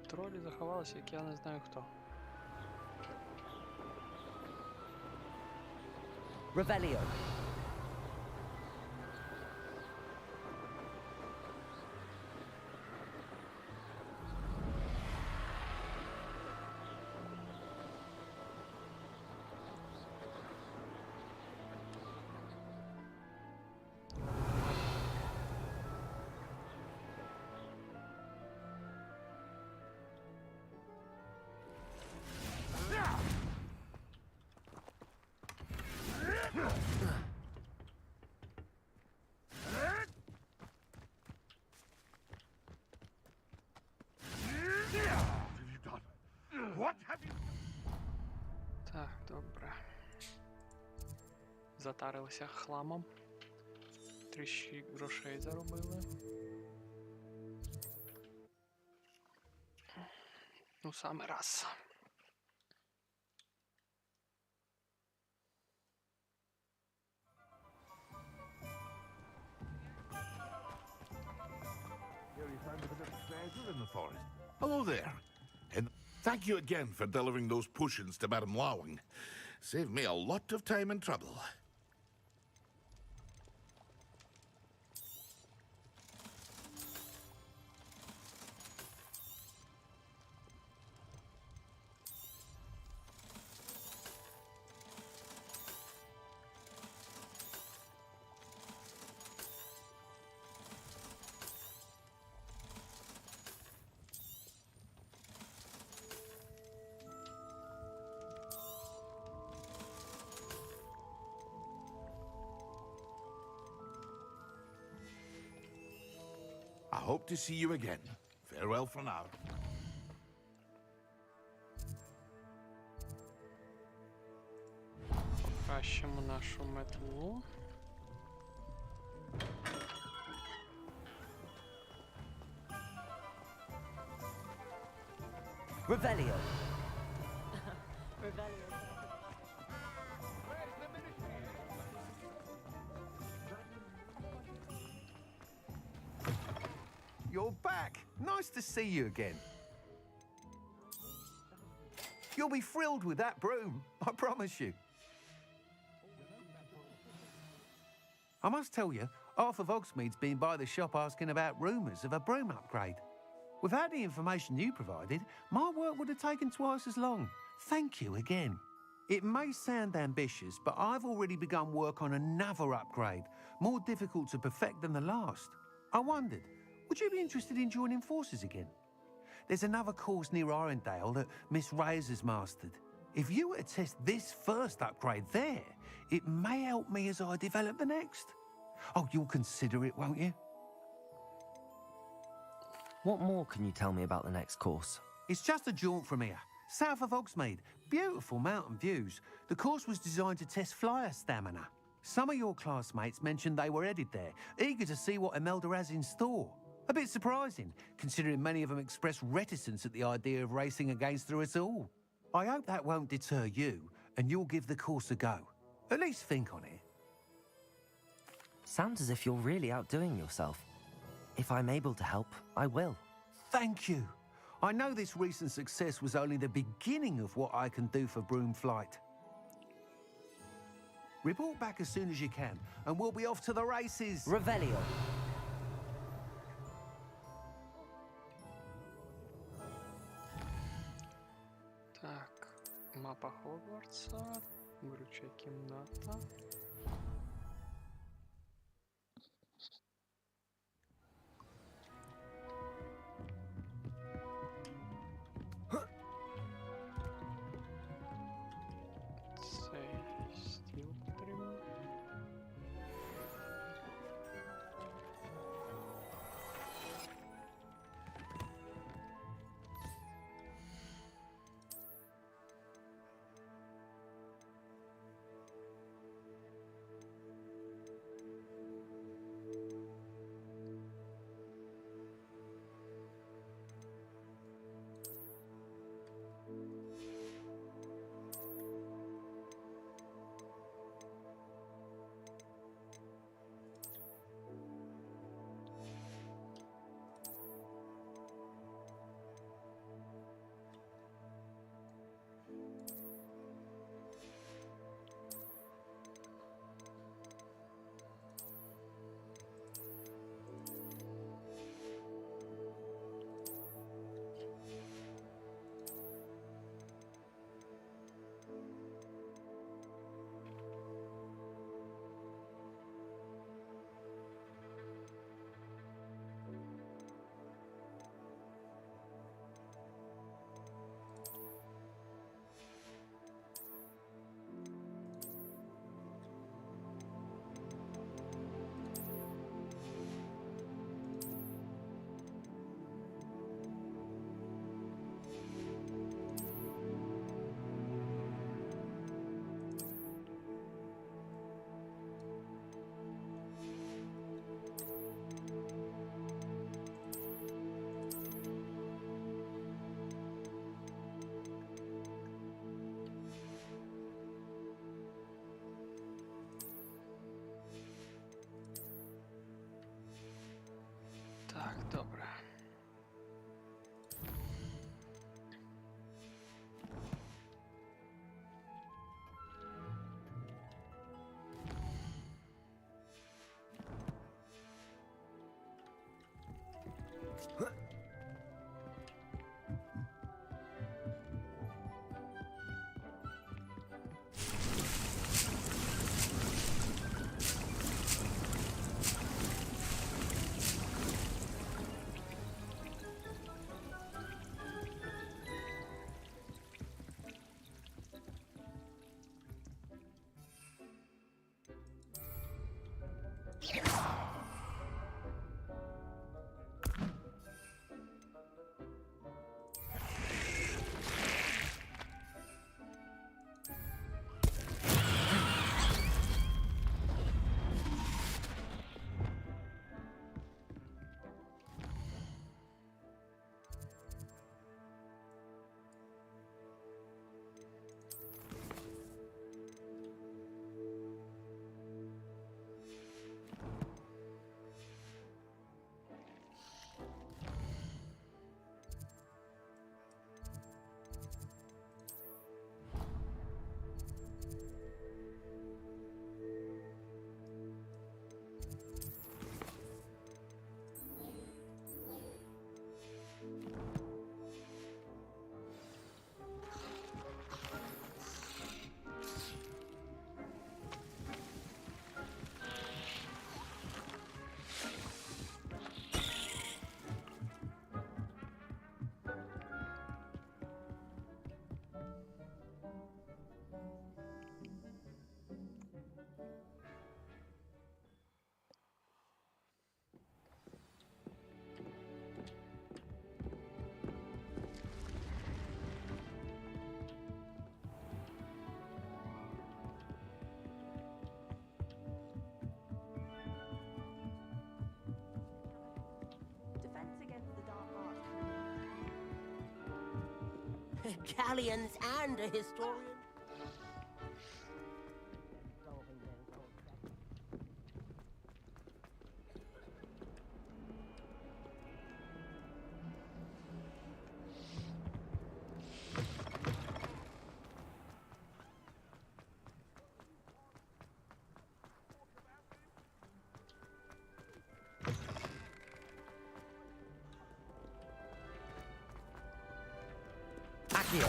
[SPEAKER 1] Тролі заховалися, як я не знаю хто.
[SPEAKER 20] Revelio.
[SPEAKER 5] What have you...
[SPEAKER 1] Так, добре. Затарилися хламом. Трішки грошей заробили. Ну, саме раз.
[SPEAKER 4] Here you found a bit of treasure in the forest. Hello there. And thank you again for delivering those potions to Madame Lawing. Saved me a lot of time and trouble. I hope to see you again. Farewell for now.
[SPEAKER 1] Покращимо нашу метлу.
[SPEAKER 20] Revelio.
[SPEAKER 6] You're back. Nice to see you again. You'll be thrilled with that broom, I promise you. I must tell you, Arthur Vogsmeade's been by the shop asking about rumours of a broom upgrade. Without the information you provided, my work would have taken twice as long. Thank you again. It may sound ambitious, but I've already begun work on another upgrade, more difficult to perfect than the last. I wondered, would you be interested in joining forces again? There's another course near Arendale that Miss Reyes has mastered. If you were to test this first upgrade there, it may help me as I develop the next. Oh, you'll consider it, won't you?
[SPEAKER 3] What more can you tell me about the next course?
[SPEAKER 6] It's just a jaunt from here, south of Hogsmeade. Beautiful mountain views. The course was designed to test flyer stamina. Some of your classmates mentioned they were headed there, eager to see what Imelda has in store. A bit surprising, considering many of them expressed reticence at the idea of racing against her at all. I hope that won't deter you, and you'll give the course a go. At least think on it.
[SPEAKER 3] Sounds as if you're really outdoing yourself. If I'm able to help, I will.
[SPEAKER 6] Thank you. I know this recent success was only the beginning of what I can do for Broomflight. Report back as soon as you can, and we'll be off to the races.
[SPEAKER 3] Revelio.
[SPEAKER 1] Так, мапа Хогвартса, виручай кімната. Цей стіл потрібен. Так, добре.
[SPEAKER 15] galleons and a historian.
[SPEAKER 3] Accio.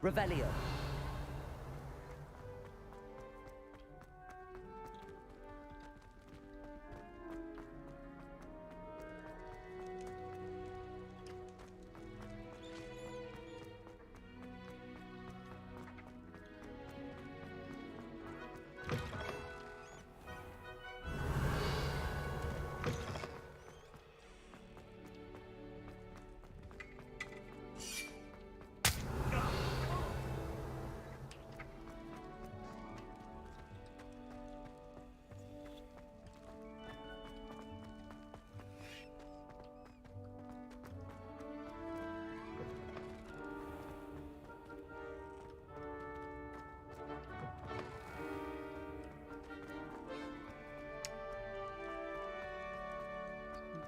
[SPEAKER 3] Revelio.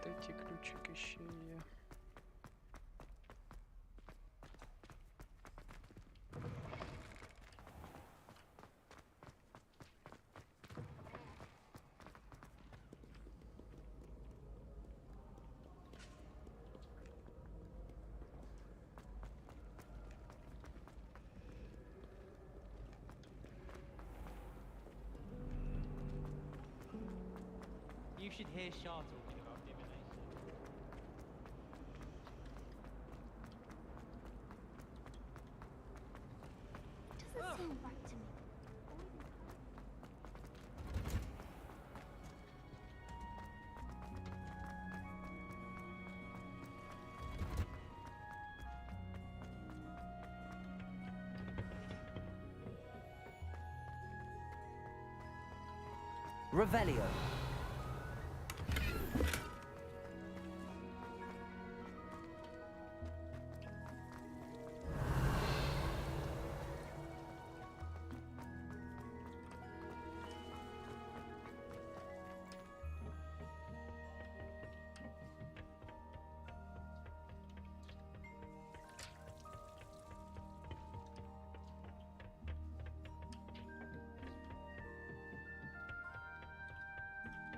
[SPEAKER 1] Де ті ключики ще є?
[SPEAKER 12] You should hear Shah talking about divination.
[SPEAKER 9] Doesn't seem right to me.
[SPEAKER 3] Revelio.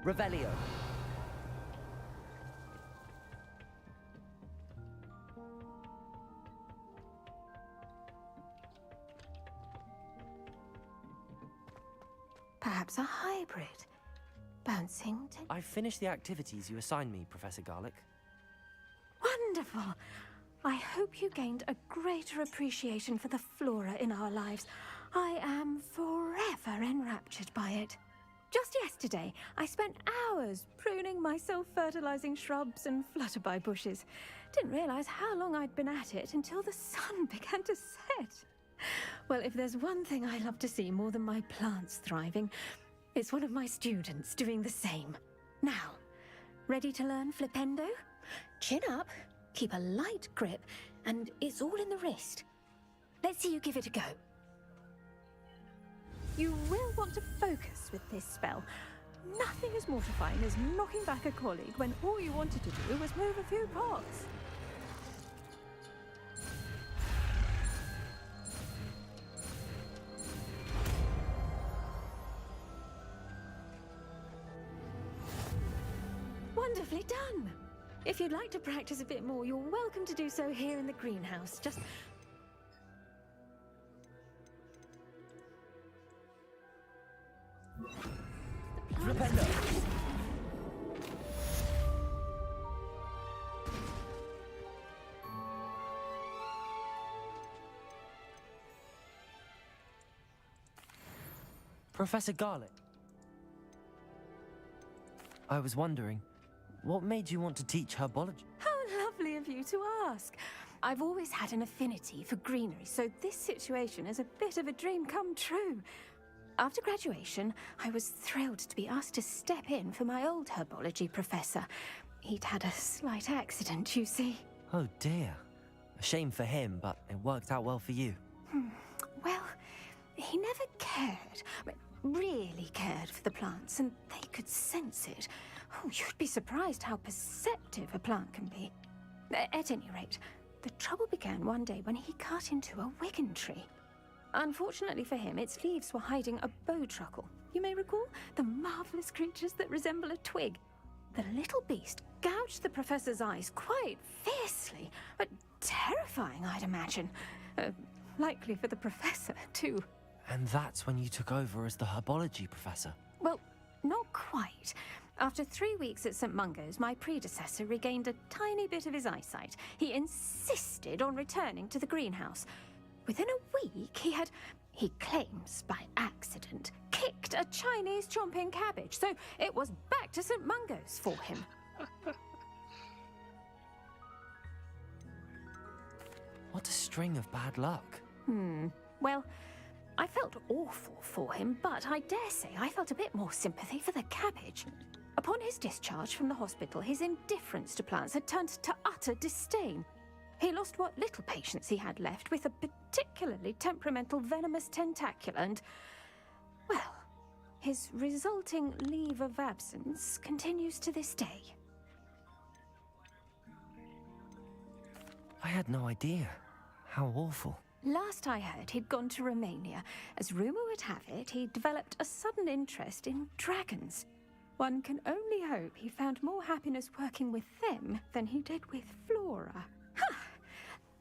[SPEAKER 3] Revelio.
[SPEAKER 8] Perhaps a hybrid. Bouncing to...
[SPEAKER 3] I've finished the activities you assigned me, Professor Garlick.
[SPEAKER 8] Wonderful! I hope you gained a greater appreciation for the flora in our lives. I am forever enraptured by it. Just yesterday, I spent hours pruning my self-fertilizing shrubs and flutterby bushes. Didn't realize how long I'd been at it until the sun began to set. Well, if there's one thing I love to see more than my plants thriving, it's one of my students doing the same. Now, ready to learn flipendo? Chin up, keep a light grip, and it's all in the wrist. Let's see you give it a go. You will want to focus with this spell. Nothing as mortifying as knocking back a colleague when all you wanted to do was move a few pots. Wonderfully done! If you'd like to practice a bit more, you're welcome to do so here in the greenhouse. Just...
[SPEAKER 3] Flipendo. Professor Garlick. I was wondering, what made you want to teach herbology?
[SPEAKER 8] How lovely of you to ask. I've always had an affinity for greenery, so this situation is a bit of a dream come true. After graduation, I was thrilled to be asked to step in for my old herbology professor. He'd had a slight accident, you see.
[SPEAKER 3] Oh dear. A shame for him, but it worked out well for you.
[SPEAKER 8] Well, he never cared, really cared for the plants, and they could sense it. Oh, you'd be surprised how perceptive a plant can be. At any rate, the trouble began one day when he cut into a wigan tree. Unfortunately for him, its leaves were hiding a bowtruckle. You may recall the marvelous creatures that resemble a twig. The little beast gouged the professor's eyes quite fiercely, but terrifying, I'd imagine. Likely for the professor, too.
[SPEAKER 3] And that's when you took over as the herbology professor?
[SPEAKER 8] Well, not quite. After 3 weeks at St. Mungo's, my predecessor regained a tiny bit of his eyesight. He insisted on returning to the greenhouse. Within a week, he claims by accident, kicked a Chinese chomping cabbage, so it was back to St. Mungo's for him.
[SPEAKER 3] What a string of bad luck.
[SPEAKER 8] Well, I felt awful for him, but I dare say I felt a bit more sympathy for the cabbage. Upon his discharge from the hospital, his indifference to plants had turned to utter disdain. He lost what little patience he had left with a particularly temperamental venomous tentacula and, well, his resulting leave of absence continues to this day.
[SPEAKER 3] I had no idea. How awful.
[SPEAKER 8] Last I heard, he'd gone to Romania. As rumour would have it, he developed a sudden interest in dragons. One can only hope he found more happiness working with them than he did with Flora.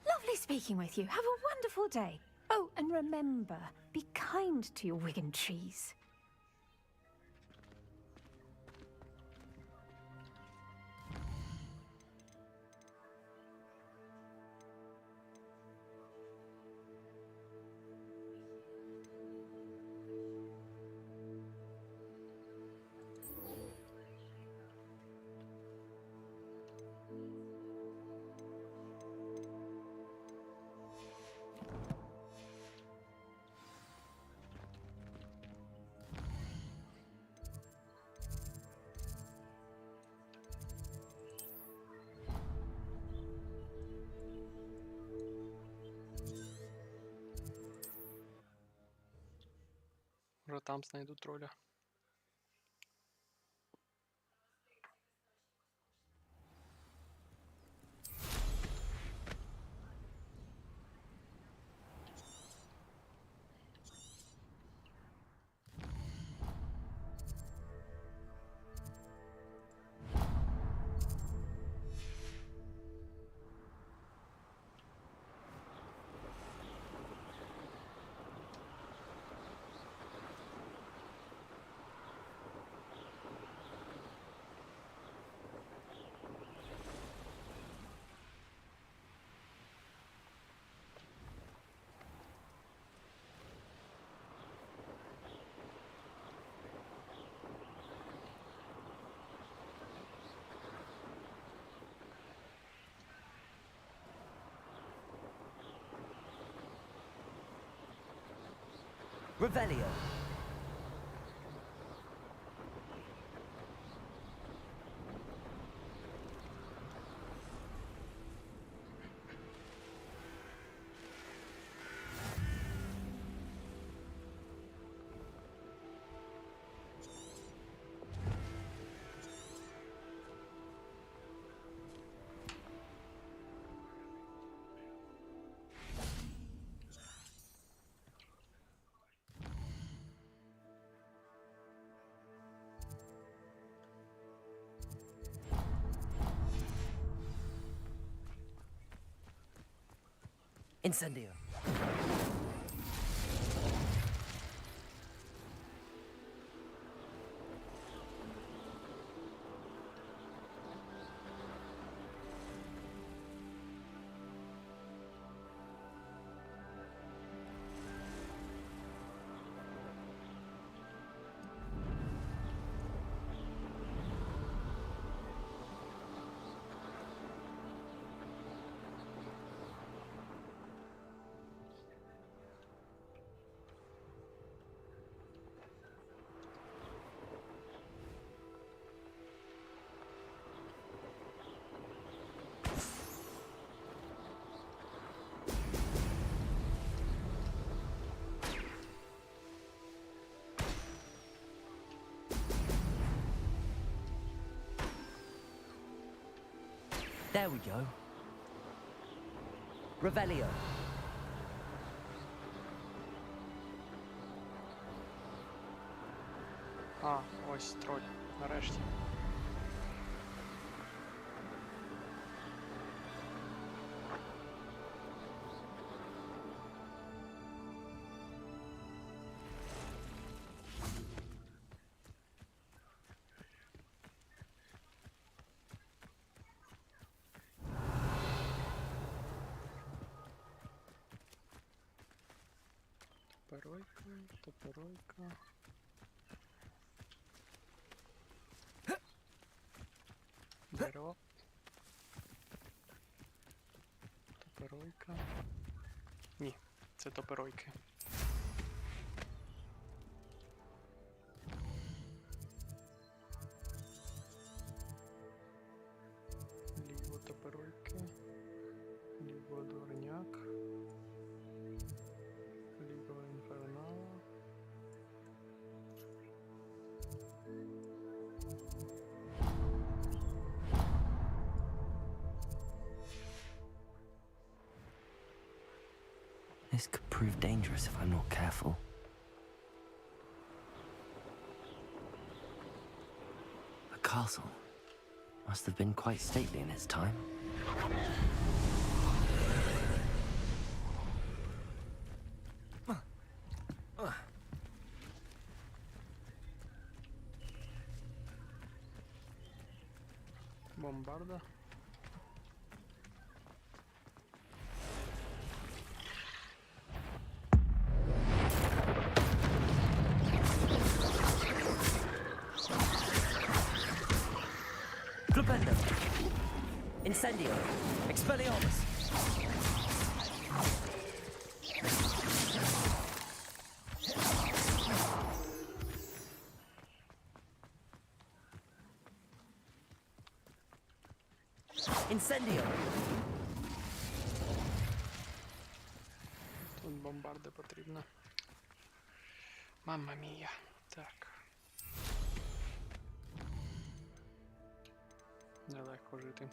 [SPEAKER 8] Lovely speaking with you. Have a wonderful day. Oh, and remember, be kind to your wigan trees.
[SPEAKER 1] Może tam znajdę trolla.
[SPEAKER 3] Revelio. Incendio. There we go. Revelio.
[SPEAKER 1] А, ось троль, нарешті. Топеройка, топеройка. Дерево. Топеройка. Ні, це топеройки. Ліво топеройки. Ліво дворняк. Ліво інфернала.
[SPEAKER 3] This could prove dangerous if I'm not careful. The castle must have been quite stately in its time.
[SPEAKER 1] Бомбарда.
[SPEAKER 3] Flipendo. Incendio. Expelliarmus. Incendio.
[SPEAKER 1] Тут бомбарда потрібна. Мамма мія. Так. Нелегко жити.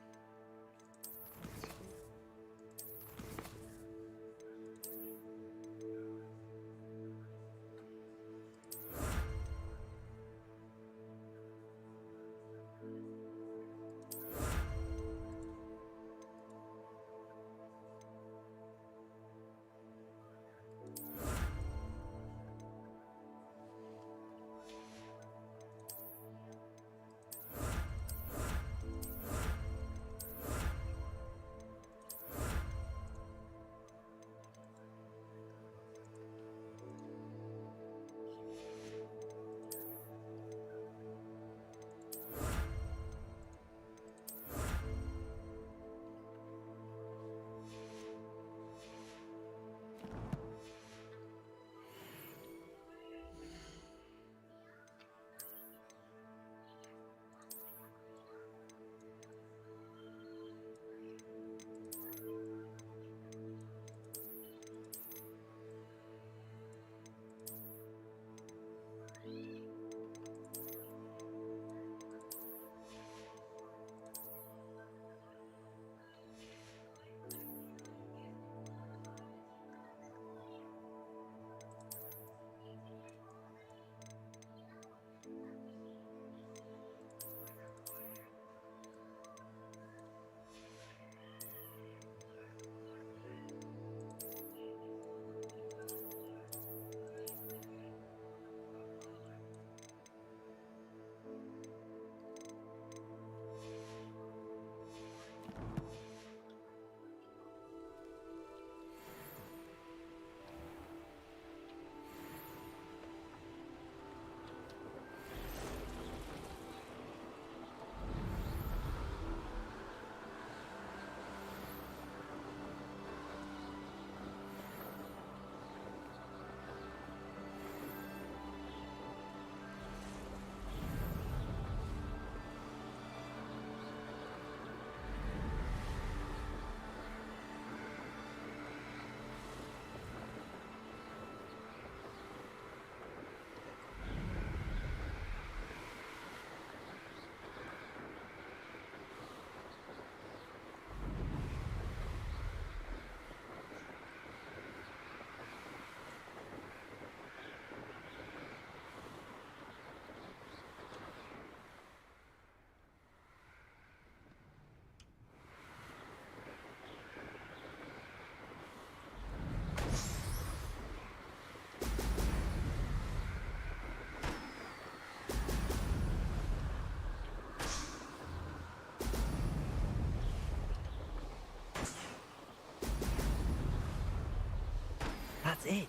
[SPEAKER 3] That's it.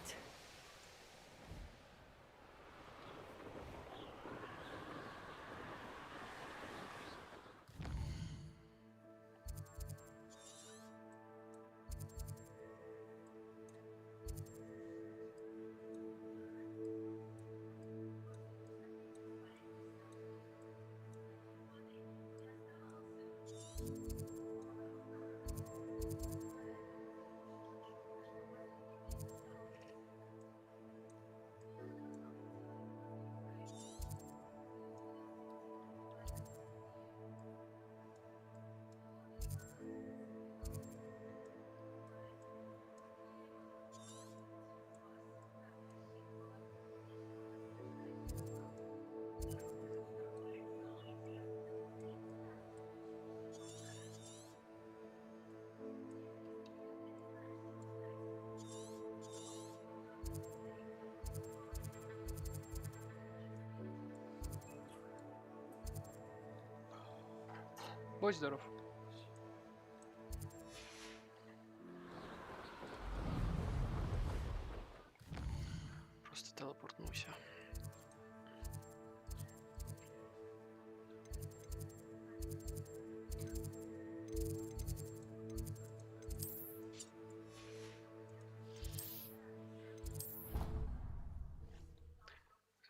[SPEAKER 1] Будь здоров. Просто телепортнуся.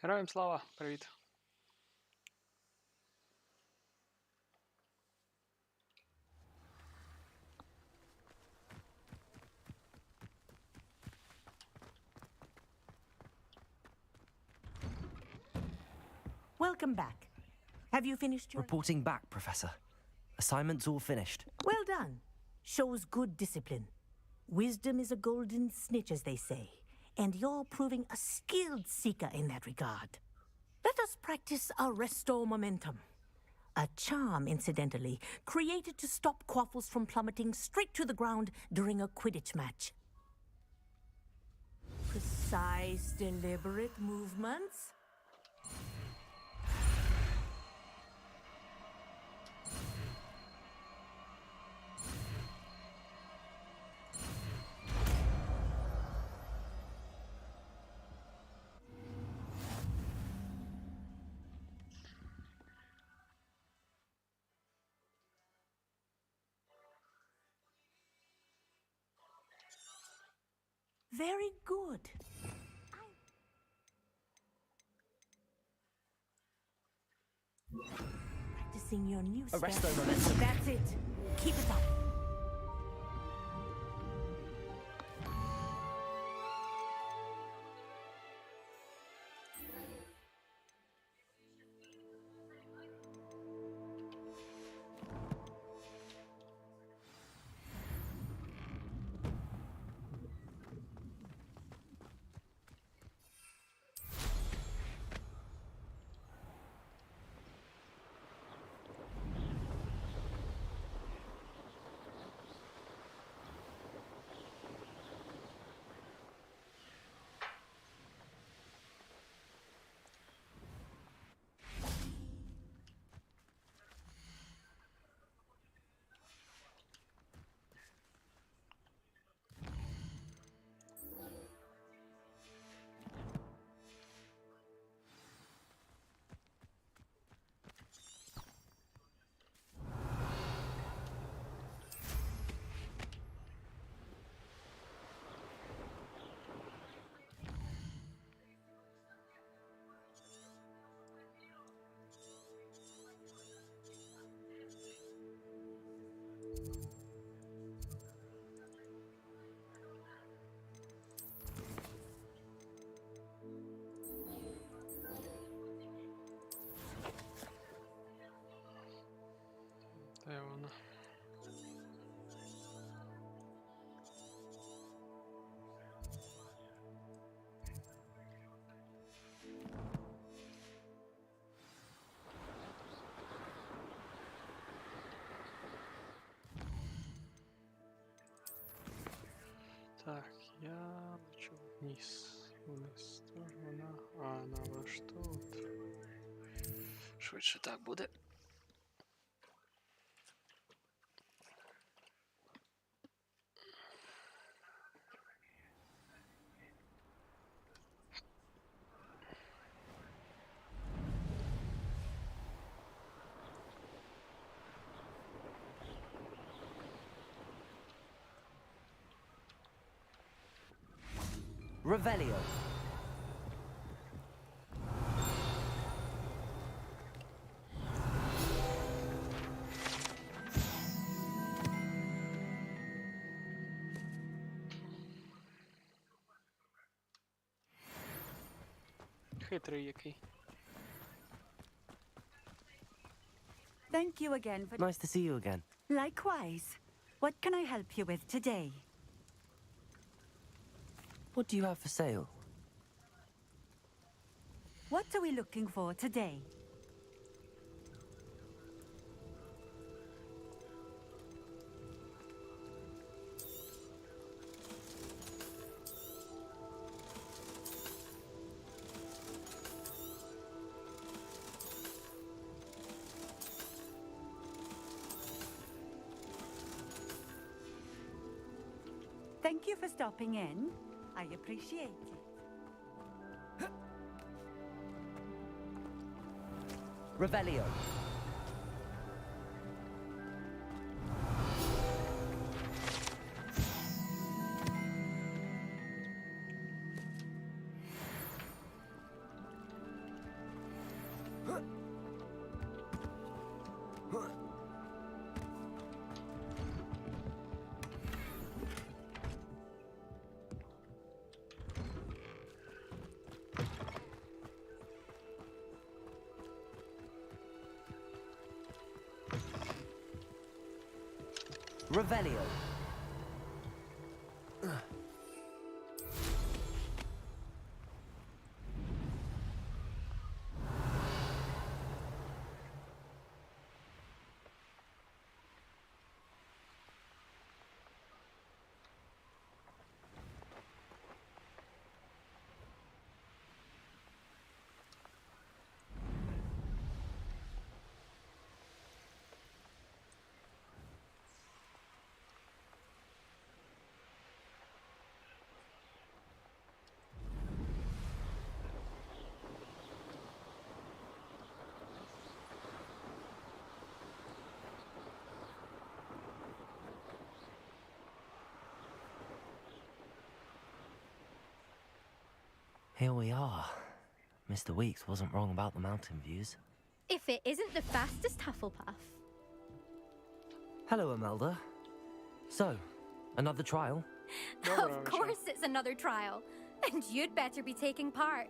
[SPEAKER 1] Героям слава! Привіт!
[SPEAKER 21] Welcome back. Have you finished your...
[SPEAKER 3] Reporting back, Professor. Assignment's all finished.
[SPEAKER 21] Well done. Shows good discipline. Wisdom is a golden snitch, as they say, and you're proving a skilled seeker in that regard. Let us practice our Restore Momentum. A charm, incidentally, created to stop quaffles from plummeting straight to the ground during a Quidditch match. Precise, deliberate movements. Very good. Practicing your new
[SPEAKER 3] Arresto
[SPEAKER 21] steps.
[SPEAKER 3] momentum.
[SPEAKER 21] That's it. Keep it up.
[SPEAKER 1] Де вона? Так, я лечу вниз. Вниз теж вона. А, вона аж тут. Швидше так буде.
[SPEAKER 3] Revelio.
[SPEAKER 1] Хитрий який.
[SPEAKER 7] Thank you again for...
[SPEAKER 3] Nice to see you again.
[SPEAKER 7] Likewise. What can I help you with today?
[SPEAKER 3] What do you have for sale?
[SPEAKER 7] What are we looking for today? Thank you for stopping in. I appreciate it.
[SPEAKER 3] Revelio. Revelio. Here we are. Mr. Weeks wasn't wrong about the mountain views.
[SPEAKER 8] If it isn't the fastest Hufflepuff.
[SPEAKER 3] Hello, Imelda. So, another trial?
[SPEAKER 8] Of course it's another trial. And you'd better be taking part.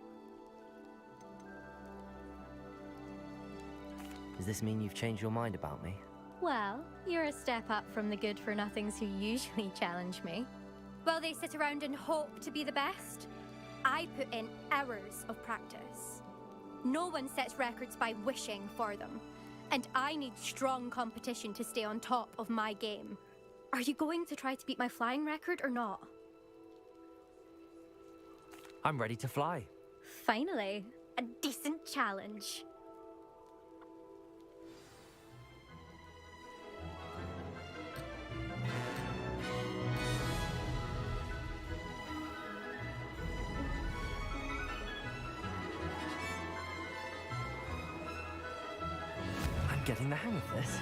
[SPEAKER 3] Does this mean you've changed your mind about me?
[SPEAKER 8] Well, you're a step up from the good-for-nothings who usually challenge me. While they sit around and hope to be the best, I put in hours of practice. No one sets records by wishing for them. And I need strong competition to stay on top of my game. Are you going to try to beat my flying record or not?
[SPEAKER 3] I'm ready to fly.
[SPEAKER 8] Finally, a decent challenge.
[SPEAKER 3] I'm getting the hang of this.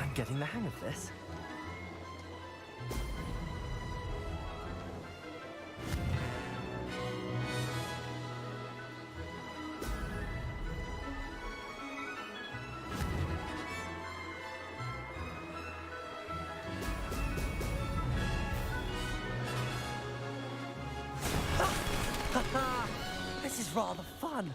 [SPEAKER 3] I'm getting the hang of this. This is rather fun.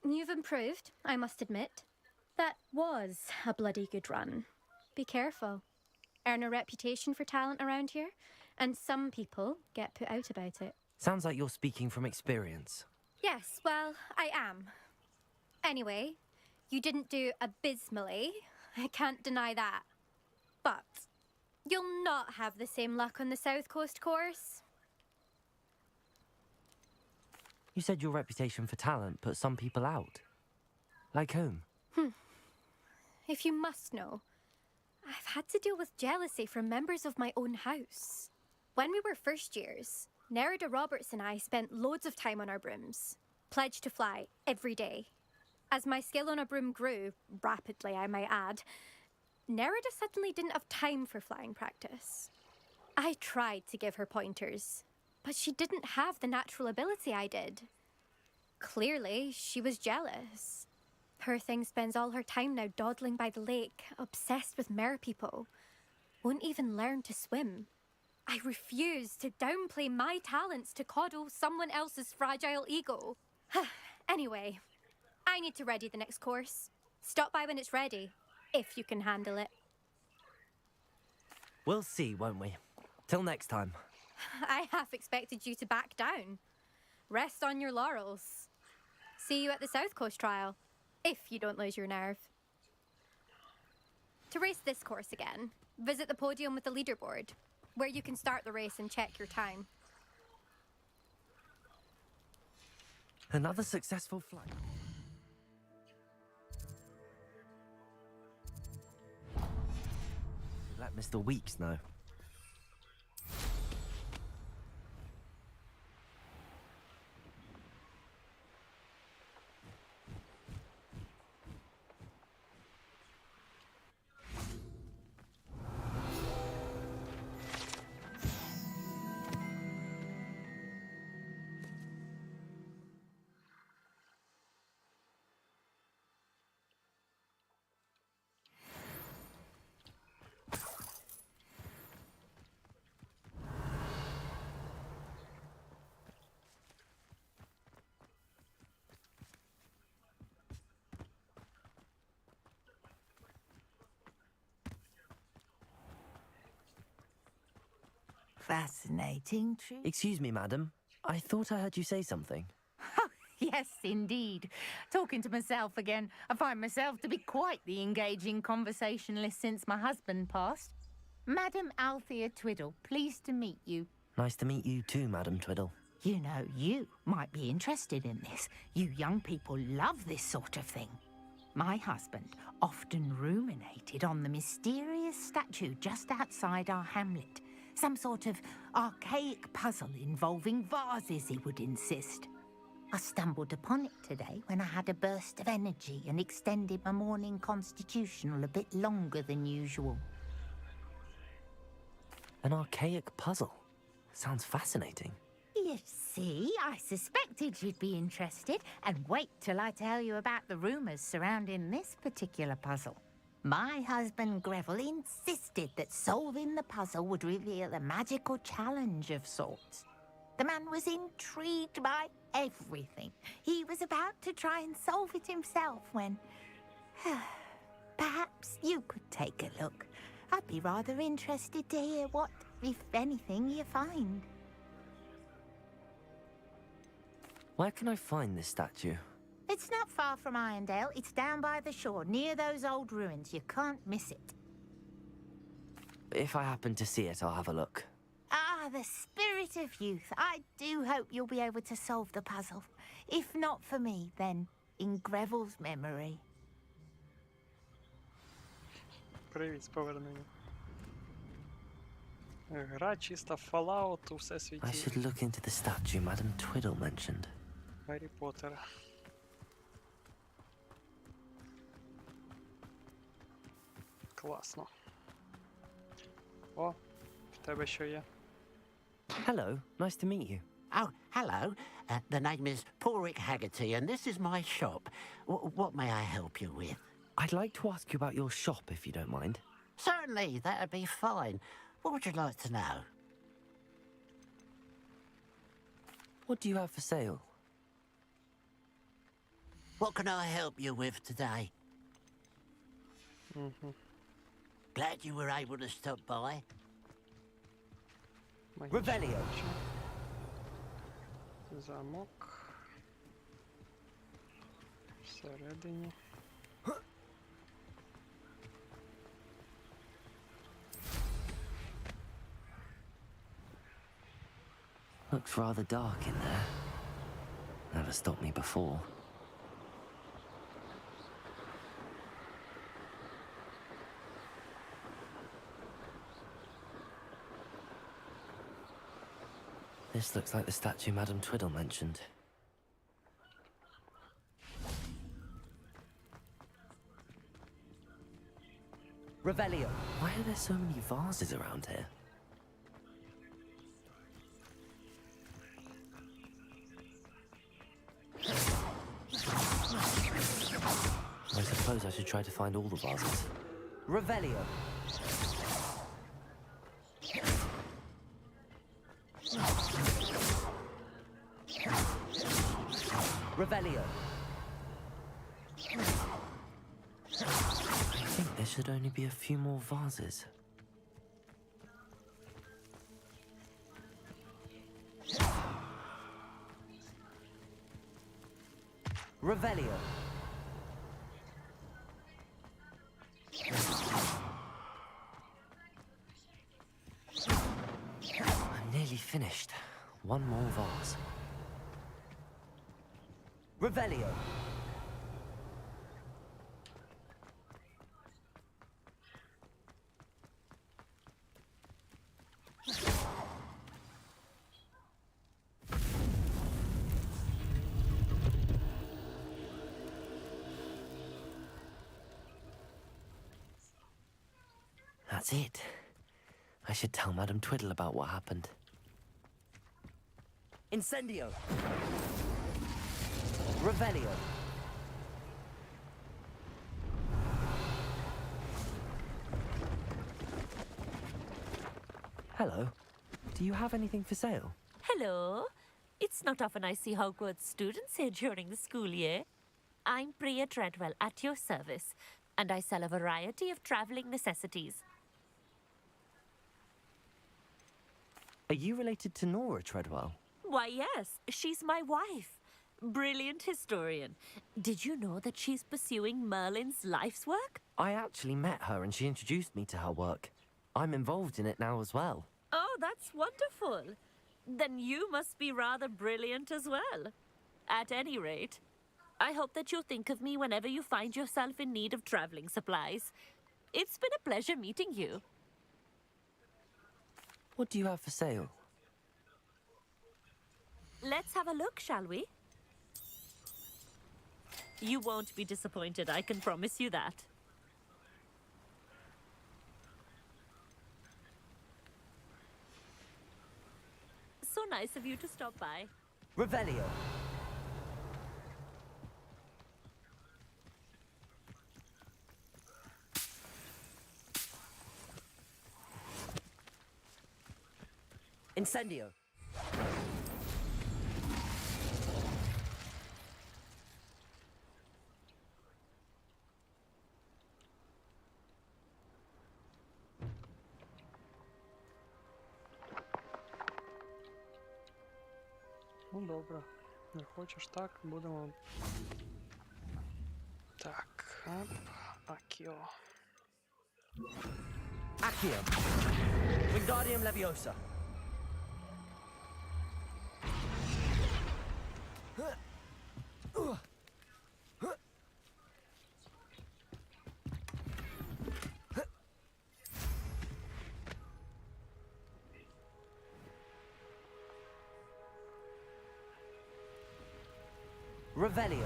[SPEAKER 8] You've improved, I must admit. That was a bloody good run. Be careful. Earn a reputation for talent around here, and some people get put out about it.
[SPEAKER 3] Sounds like you're speaking from experience.
[SPEAKER 8] Yes, well, I am. Anyway, you didn't do abysmally. I can't deny that. But you'll not have the same luck on the South Coast course.
[SPEAKER 3] You said your reputation for talent put some people out. Like whom?
[SPEAKER 8] If you must know, I've had to deal with jealousy from members of my own house. When we were first years, Nerida Roberts and I spent loads of time on our brooms, pledged to fly every day. As my skill on a broom grew, rapidly I might add, Nerida suddenly didn't have time for flying practice. I tried to give her pointers, but she didn't have the natural ability I did. Clearly, she was jealous. Poor thing spends all her time now dawdling by the lake, obsessed with mer-people. Won't even learn to swim. I refuse to downplay my talents to coddle someone else's fragile ego. Anyway, I need to ready the next course. Stop by when it's ready, if you can handle it.
[SPEAKER 3] We'll see, won't we? Till next time.
[SPEAKER 8] I half expected you to back down. Rest on your laurels. See you at the South Coast trial, if you don't lose your nerve. To race this course again, visit the podium with the leaderboard, where you can start the race and check your time.
[SPEAKER 3] Another successful flight. Let Mr. Weeks know.
[SPEAKER 18] Fascinating, true.
[SPEAKER 3] Excuse me, madam. I thought I heard you say something.
[SPEAKER 18] Yes, indeed. Talking to myself again. I find myself to be quite the engaging conversationalist since my husband passed. Madam Althea Twiddle, pleased to meet you.
[SPEAKER 3] Nice to meet you too, Madam Twiddle.
[SPEAKER 18] You know, you might be interested in this. You young people love this sort of thing. My husband often ruminated on the mysterious statue just outside our hamlet. Some sort of archaic puzzle involving vases, he would insist. I stumbled upon it today when I had a burst of energy and extended my morning constitutional a bit longer than usual.
[SPEAKER 3] An archaic puzzle. Sounds fascinating.
[SPEAKER 18] You see, I suspected you'd be interested, and wait till I tell you about the rumours surrounding this particular puzzle. My husband Greville insisted that solving the puzzle would reveal a magical challenge of sorts. The man was intrigued by everything. He was about to try and solve it himself when... Perhaps you could take a look. I'd be rather interested to hear what, if anything, you find.
[SPEAKER 3] Where can I find this statue?
[SPEAKER 18] It's not far from Irondale. It's down by the shore, near those old ruins. You can't miss it.
[SPEAKER 3] If I happen to see it, I'll have a look.
[SPEAKER 18] Ah, the spirit of youth. I do hope you'll be able to solve the puzzle. If not for me, then in Greville's memory.
[SPEAKER 1] Привіт з повернення. Гра чиста Fallout у
[SPEAKER 3] I
[SPEAKER 1] всесвіті
[SPEAKER 3] should look into the statue Madame Twiddle mentioned.
[SPEAKER 1] Гаррі Поттера. Класно. О, в тебе що є?
[SPEAKER 3] Hello, nice to meet you.
[SPEAKER 15] Oh, hello. The name is Porrick Haggerty, and this is my shop. What may I help you with?
[SPEAKER 3] I'd like to ask you about your shop, if you don't mind.
[SPEAKER 15] Certainly, that'd be fine. What would you like to know?
[SPEAKER 3] What do you have for sale?
[SPEAKER 15] What can I help you with today? Glad you were able to stop by.
[SPEAKER 3] Revelio.
[SPEAKER 1] Замок. Всередині.
[SPEAKER 3] Looks rather dark in there. Never stopped me before. This looks like the statue Madame Twiddle mentioned. Revelio. Why are there so many vases around here? I suppose I should try to find all the vases. Revelio. Revelio. I think there should only be a few more vases. Revelio. I'm nearly finished. One more vase. Revelio. That's it. I should tell Madame Twiddle about what happened. Incendio. Revelio. Hello. Do you have anything for sale?
[SPEAKER 17] Hello. It's not often I see Hogwarts students here during the school year. I'm Priya Treadwell, at your service, and I sell a variety of travelling necessities.
[SPEAKER 3] Are you related to Nora Treadwell?
[SPEAKER 17] Why, yes, she's my wife. Brilliant historian. Did you know that she's pursuing Merlin's life's work?
[SPEAKER 3] I actually met her and she introduced me to her work. I'm involved in it now as well.
[SPEAKER 17] Oh, that's wonderful. Then you must be rather brilliant as well. At any rate, I hope that you'll think of me whenever you find yourself in need of travelling supplies. It's been a pleasure meeting you.
[SPEAKER 3] What do you have for sale?
[SPEAKER 17] Let's have a look, shall we? You won't be disappointed, I can promise you that. So nice of you to stop by.
[SPEAKER 3] Revelio. Incendio.
[SPEAKER 1] Ну добре. Не хочеш так, будемо. Так, оп, Акіо.
[SPEAKER 3] Accio. Wingardium Leviosa.
[SPEAKER 20] Revelio.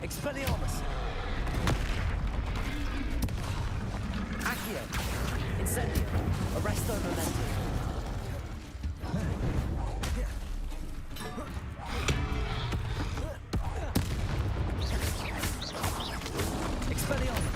[SPEAKER 20] Expelliarmus. Accio. Incendio. Arresto Momento. Expelliarmus.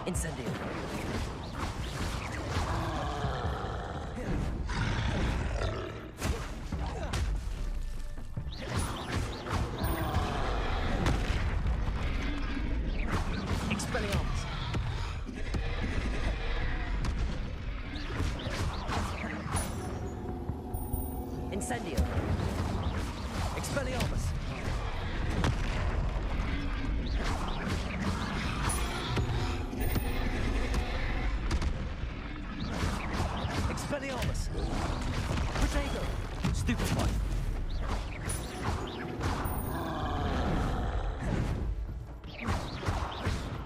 [SPEAKER 20] Incendio. Expelliarmus. Incendio. Expelliarmus. Expelliarmus. Protego. Stupefy.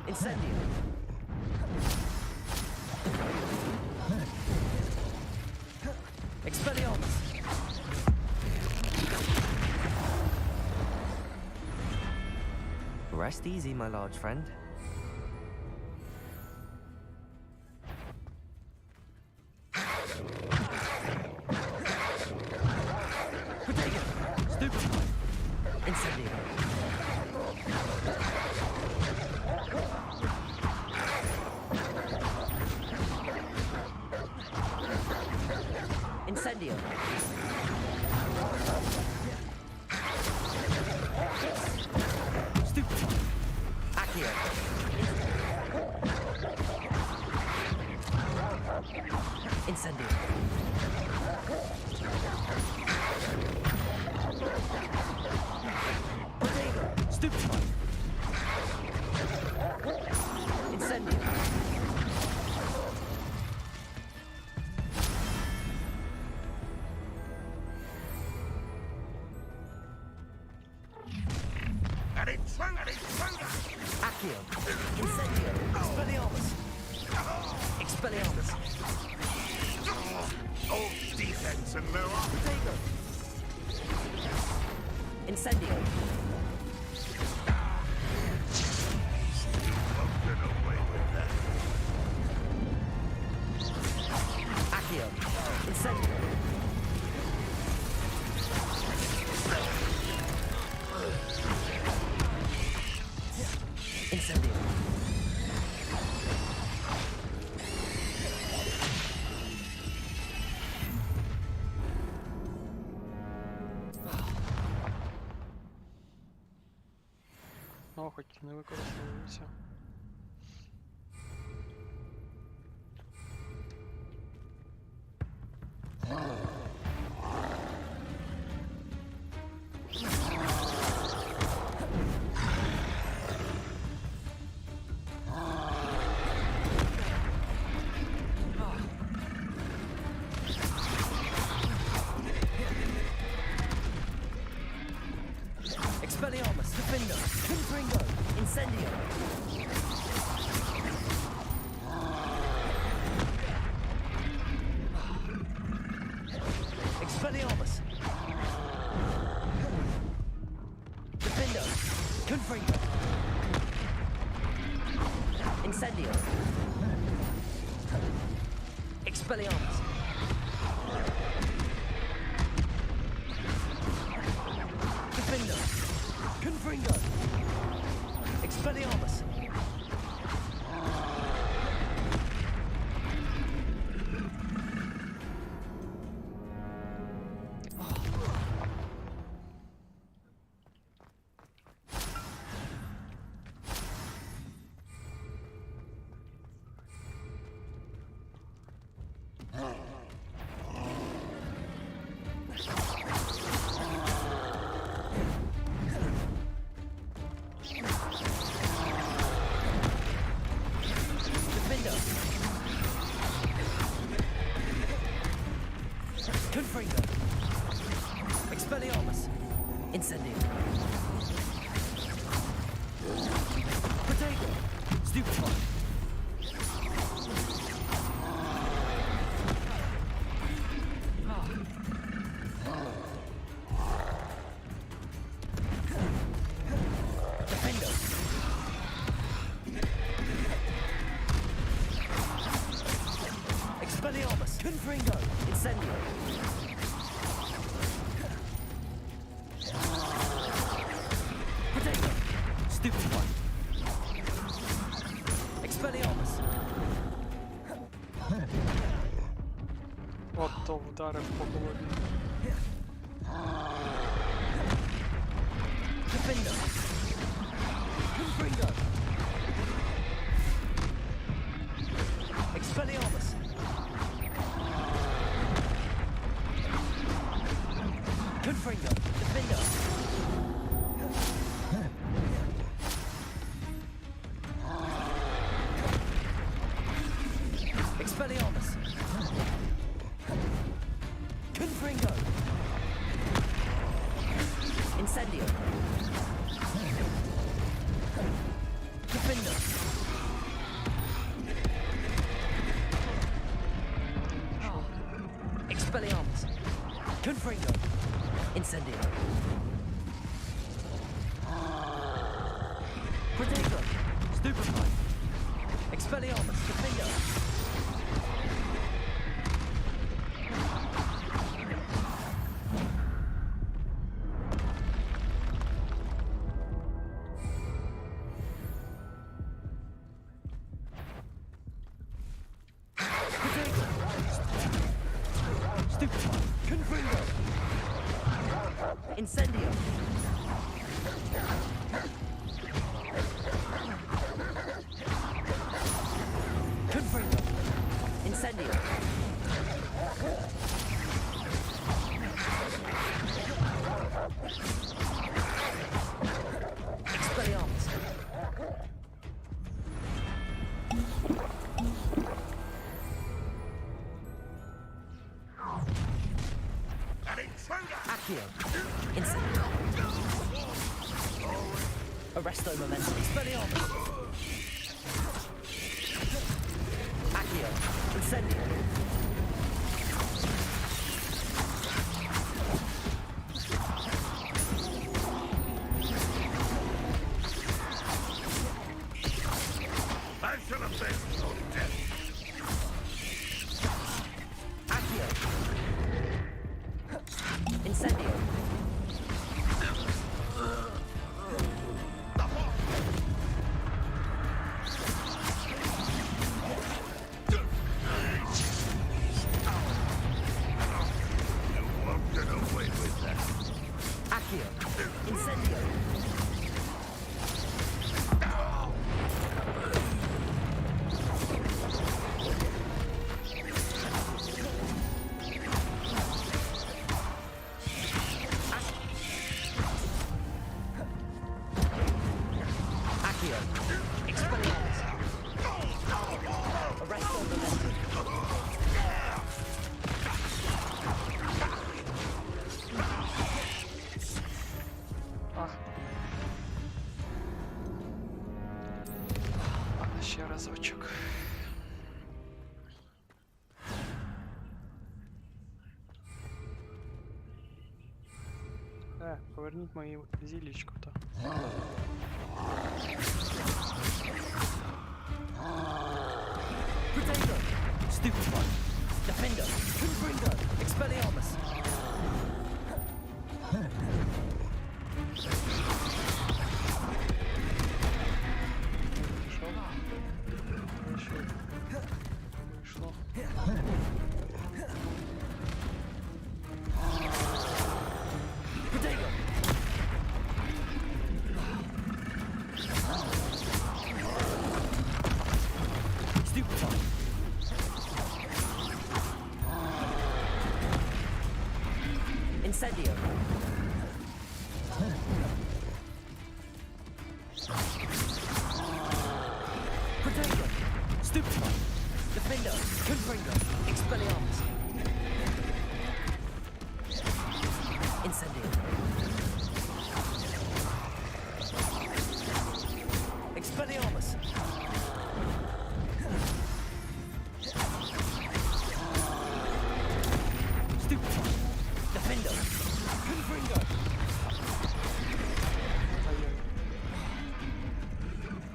[SPEAKER 20] Incendio. Expelliarmus. Rest easy, my large friend. Incendio. Stupefy. Accio. Incendio. Protego. Stupefy. Incendio. Accio. Incendio. Expelliarmus. Expelliarmus.
[SPEAKER 5] All defense and no offense.
[SPEAKER 20] Protego. Incendio.
[SPEAKER 5] Get away with that.
[SPEAKER 20] Accio. Incendio. Incendio.
[SPEAKER 1] О, хоч не використовується.
[SPEAKER 20] Expelliarmus! Defendo! Confringo! Incendio! Expelliarmus! Defendo! Confringo! Expelliarmus! Confringo! Expelliarmus! Incendio! Protego! Stupefy! Defendo! Expelliarmus! Confringo! Incendio! Protego! Stupefy! Expelliarmus!
[SPEAKER 1] Ото вдарив по голові.
[SPEAKER 20] Defendo! Confringo! Expelliarmus! Confringo! Defendo! Expelliarmus! Confringo! Incendio! Defendo! Expelliarmus! Confringo! Incendio! Protego! Stupefy! Expelliarmus! Defendo! Stupefy! Confringo! Incendio! Confringo! Incendio! Expelliarmus! Accio! Incendio! Arresto momentum! Expelliarmus! Accio! Incendio!
[SPEAKER 5] I shall have been so dead.
[SPEAKER 20] Accio! Incendio!
[SPEAKER 1] Поверніть мою зілічку то.
[SPEAKER 20] Potato! Stupefy! Defender! Confringo! Expelliarmus!
[SPEAKER 1] Вийшло.
[SPEAKER 20] Potato! Stupefy! Incendio! Potato! Stupefy! Defender! Confringo! Expelliarmus! Incendio! Expelliarmus! Stupefy! Defender! Confringo!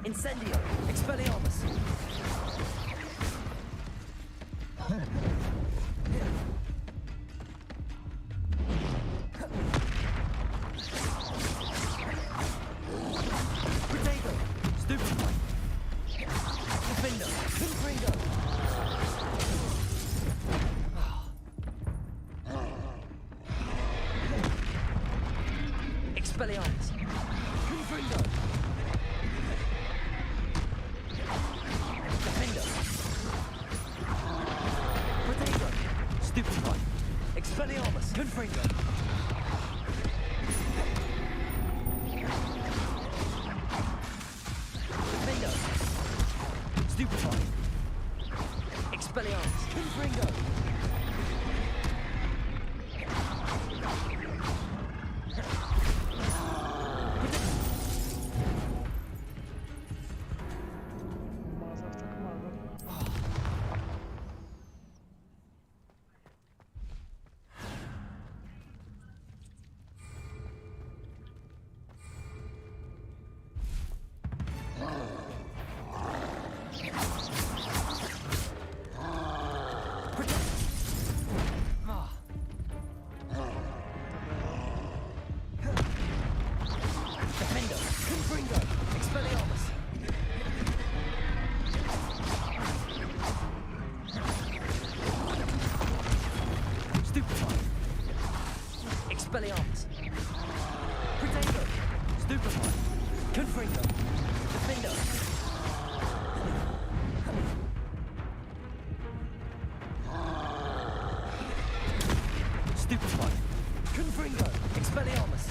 [SPEAKER 20] Incendio! Expelliarmus! Potato! Stupefy! Defender! Confringo! Expelliarmus! Confringo! Defender! Potato! Stupefy! Expelliarmus! Confringo! Defender! Stupefy! Expelliarmus! Confringo!
[SPEAKER 1] Мазав так мазав.
[SPEAKER 20] Defender! Confringo! Expelliarmus! Stupefy! Expelliarmus! Potato! Stupefy! Confringo! Defender! Stupefy! Confringo! Expelliarmus!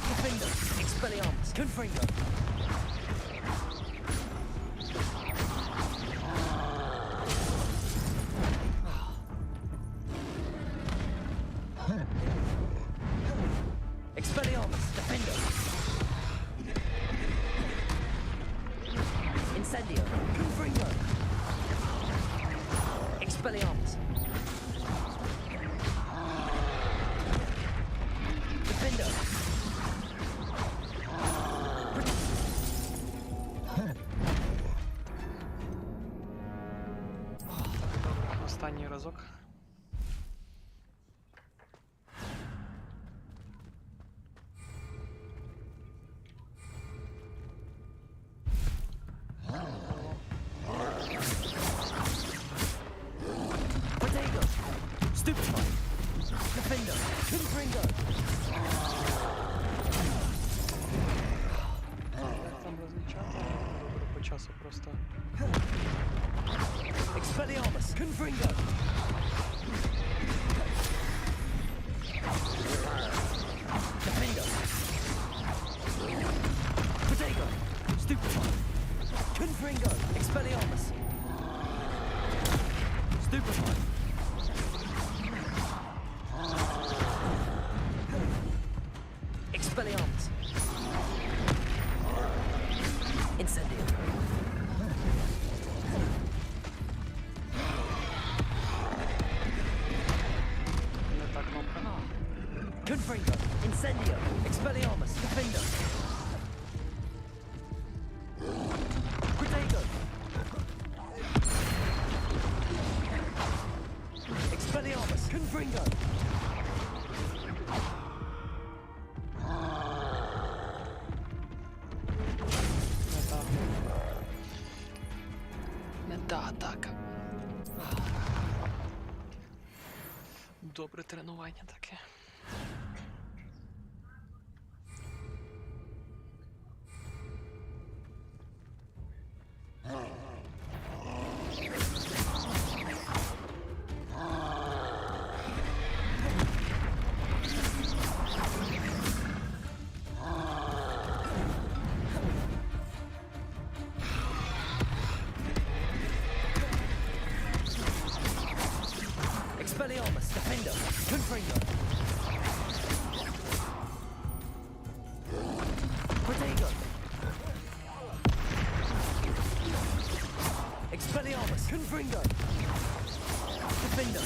[SPEAKER 20] Defender! Expelliarmus! Confringo! Expelliarmus! Defender! Incendio! Confringo! Expelliarmus! Defender!
[SPEAKER 1] Останній разок.
[SPEAKER 20] Potato! Stupefy! Defender! Confringo!
[SPEAKER 1] Як там розлічати? Добре, по часу просто.
[SPEAKER 20] Expelliarmus! Confringo! Defender! Potato! Stupefy! Confringo! Expelliarmus! Stupefy! Confringo. Incendio. Expelliarmus. Defender. Protego. Expelliarmus. Confringo.
[SPEAKER 1] Не та атака. Добре тренування таке.
[SPEAKER 20] Expelliarmus. Defender. Confringo. Protego. Expelliarmus. Confringo. Defender.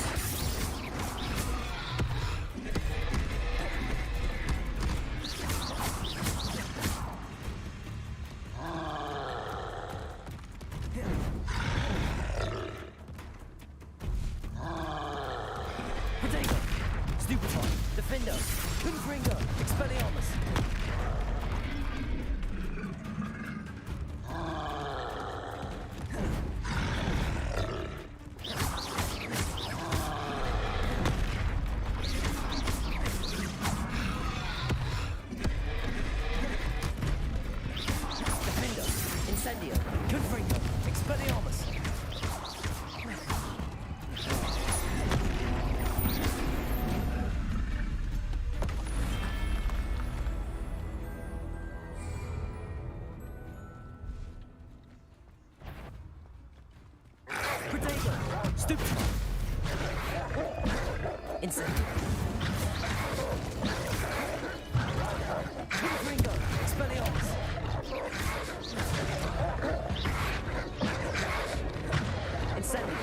[SPEAKER 20] Protego. Stupefy. Defender. Confringo. Expelliarmus. Defender. Incendio. Confringo. Expelliarmus. Protego. Stupid. Incendio. Confringo. Expelliarmus. Incendio.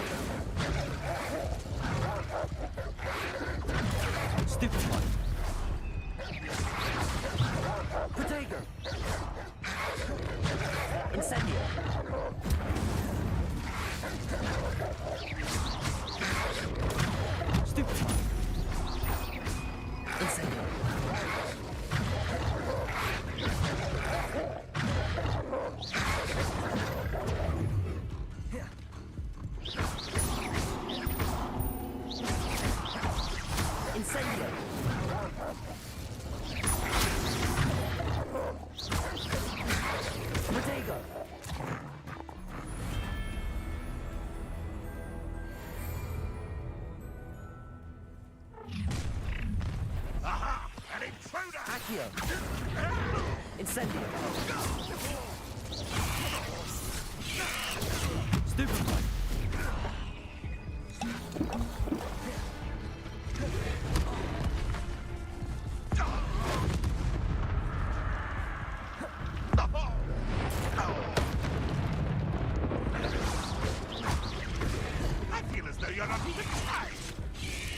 [SPEAKER 20] Stupid one. Protego. Incendio. Stupid one. Incendio. Incendio. Protego.
[SPEAKER 5] Aha! An intruder!
[SPEAKER 20] Accio. Incendio. Stupid one.
[SPEAKER 5] I feel as though you're not even trying.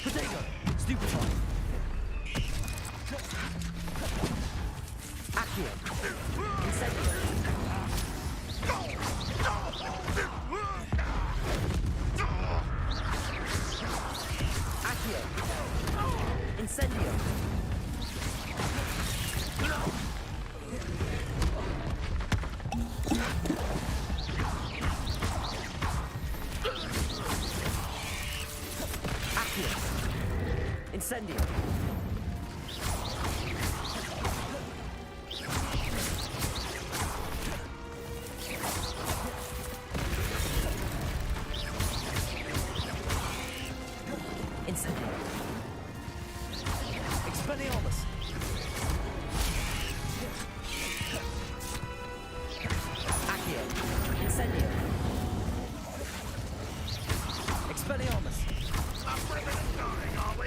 [SPEAKER 20] Protego. Stupid one. Accio. Incendio. Accio. Incendio. Accio. Incendio. Incendio. Expelliarmus. Accio. Incendio. Expelliarmus.
[SPEAKER 5] Up for a bit of dying, are we?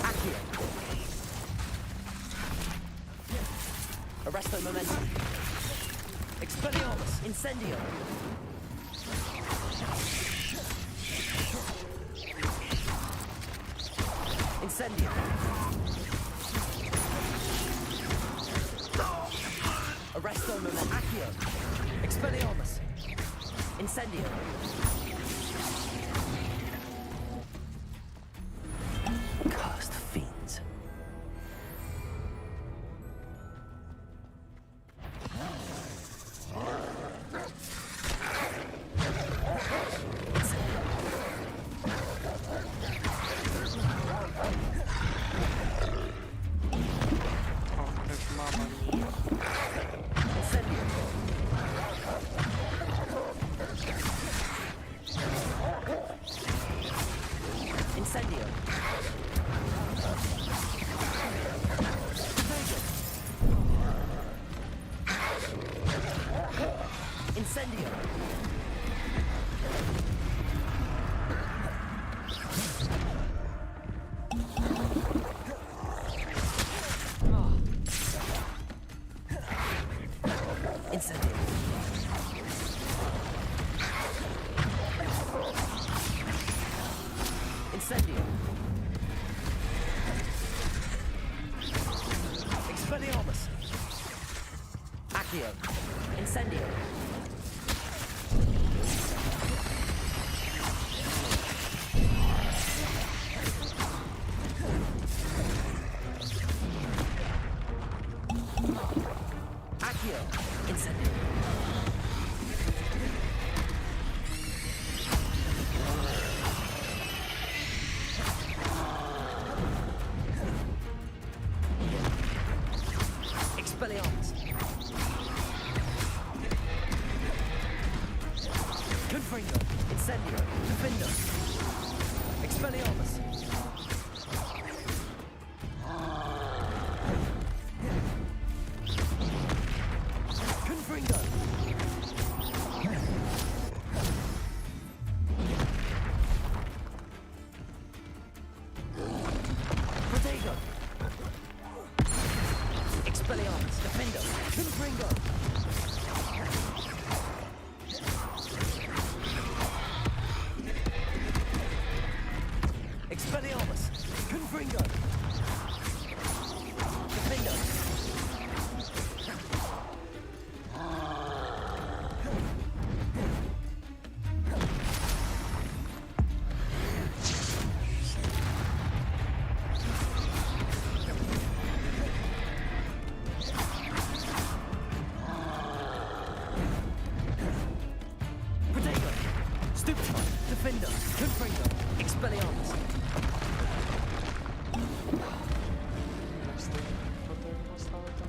[SPEAKER 20] Accio. Arresto momentum. Expelliarmus! Incendio! Incendio! Arresto Moment! Accio! Expelliarmus! Incendio!
[SPEAKER 3] Cursed fiends.
[SPEAKER 20] Incendio! Incendio! Incendio! Incendio! Expelliarmus! Accio! Incendio! Accio! Incendio! Expelliarmus! Confringo! Incendio! Defendo! Expelliarmus! Confringo! Protego! Expelliarmus! Defendo! Confringo! Expelliarmus! Confringo! Defendo! Protego! Stupefy! Defendo! Confringo! Expelliarmus!
[SPEAKER 1] Не встиг проти поставити.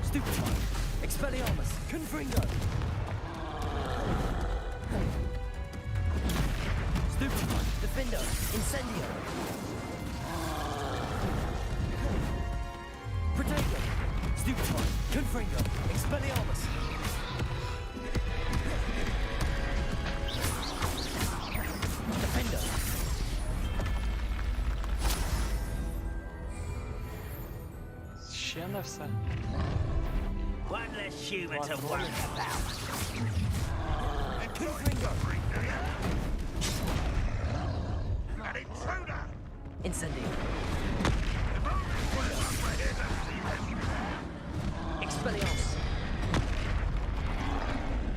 [SPEAKER 20] Stupefy! Expelliarmus! Confringo! Stupefy! Defendo! Incendio! Protego! Stupefy! Confringo! Expelliarmus! Defendo!
[SPEAKER 1] Ще не все.
[SPEAKER 15] One less human to worry about.
[SPEAKER 20] Confringo!
[SPEAKER 5] An intruder!
[SPEAKER 20] Incendio! Expelliarmus!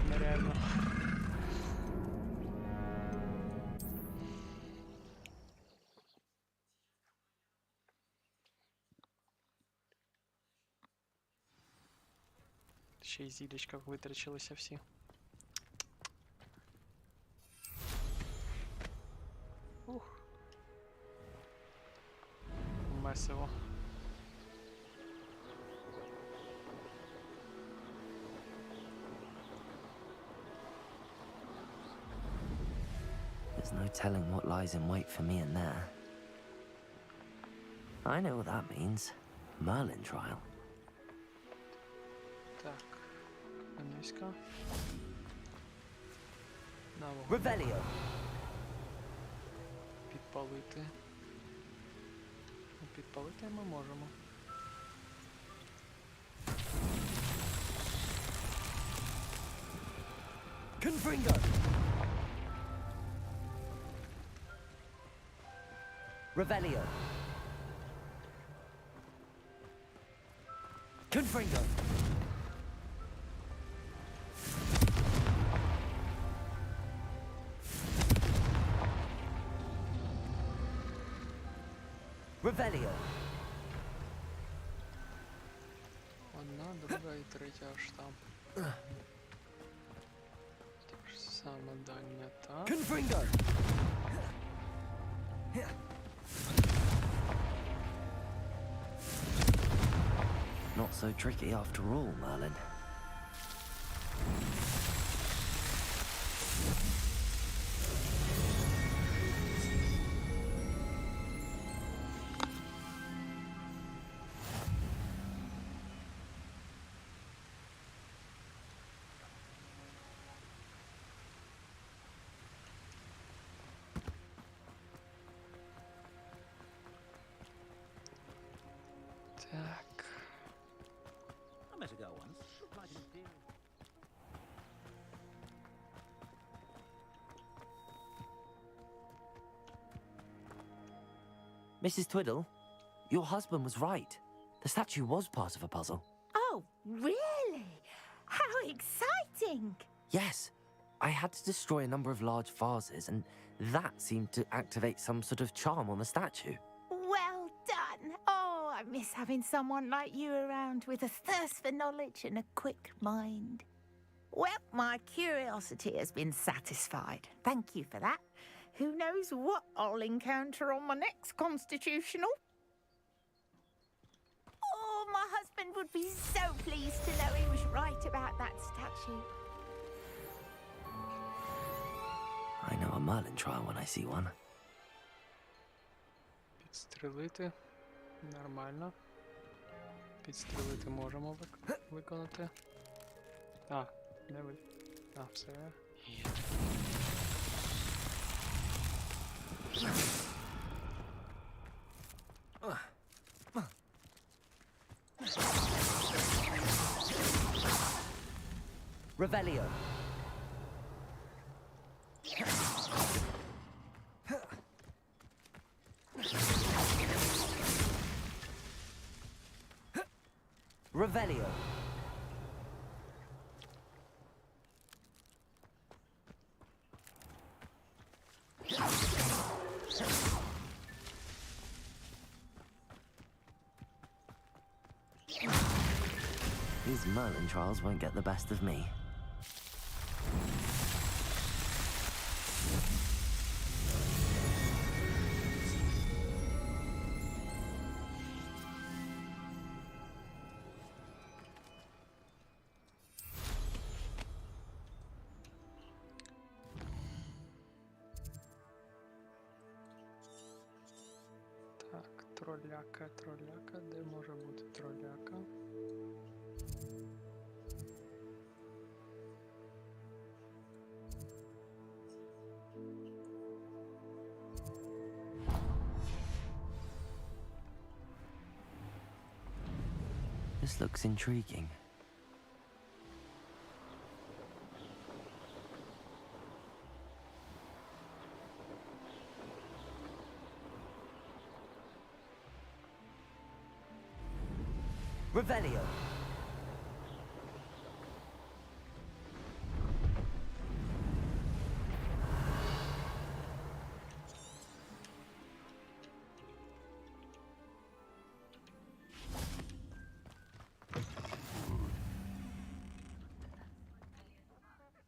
[SPEAKER 1] Нереально. Ще й зілечка витрачилися всі. Ух. Месиво.
[SPEAKER 3] There's no telling what lies in wait for me in there. I know what that means. Merlin trial.
[SPEAKER 1] Так. Низько.
[SPEAKER 20] Revelio!
[SPEAKER 1] Підпалити. Ну, підпалити ми можемо.
[SPEAKER 20] Confringo! Revelio. Confringo. Revelio.
[SPEAKER 1] Одна, друга і третя аж там. Тож саме дальня та.
[SPEAKER 20] Confringo. Not so tricky after all, Merlin.
[SPEAKER 1] Так.
[SPEAKER 11] I met a girl once. Looked like an imperial.
[SPEAKER 3] Mrs. Twiddle, your husband was right. The statue was part of a puzzle.
[SPEAKER 18] Oh, really? How exciting!
[SPEAKER 3] Yes, I had to destroy a number of large vases, and that seemed to activate some sort of charm on the statue.
[SPEAKER 18] Well done. Oh, I miss having someone like you around with a thirst for knowledge and a quick mind. Well, my curiosity has been satisfied. Thank you for that. Who knows what I'll encounter on my next constitutional? Oh, my husband would be so pleased to know he was right about that statue.
[SPEAKER 3] I know a Merlin trial when I see one.
[SPEAKER 1] Підстрелити. Нормально. Підстрелити можемо виконати. А, не ви. А, все. Є.
[SPEAKER 20] Revelio. Revelio. These Merlin trials won't get the best of me.
[SPEAKER 1] Так, тролляка, тролляка. Де може бути тролляка?
[SPEAKER 3] This looks intriguing.
[SPEAKER 20] Revelio.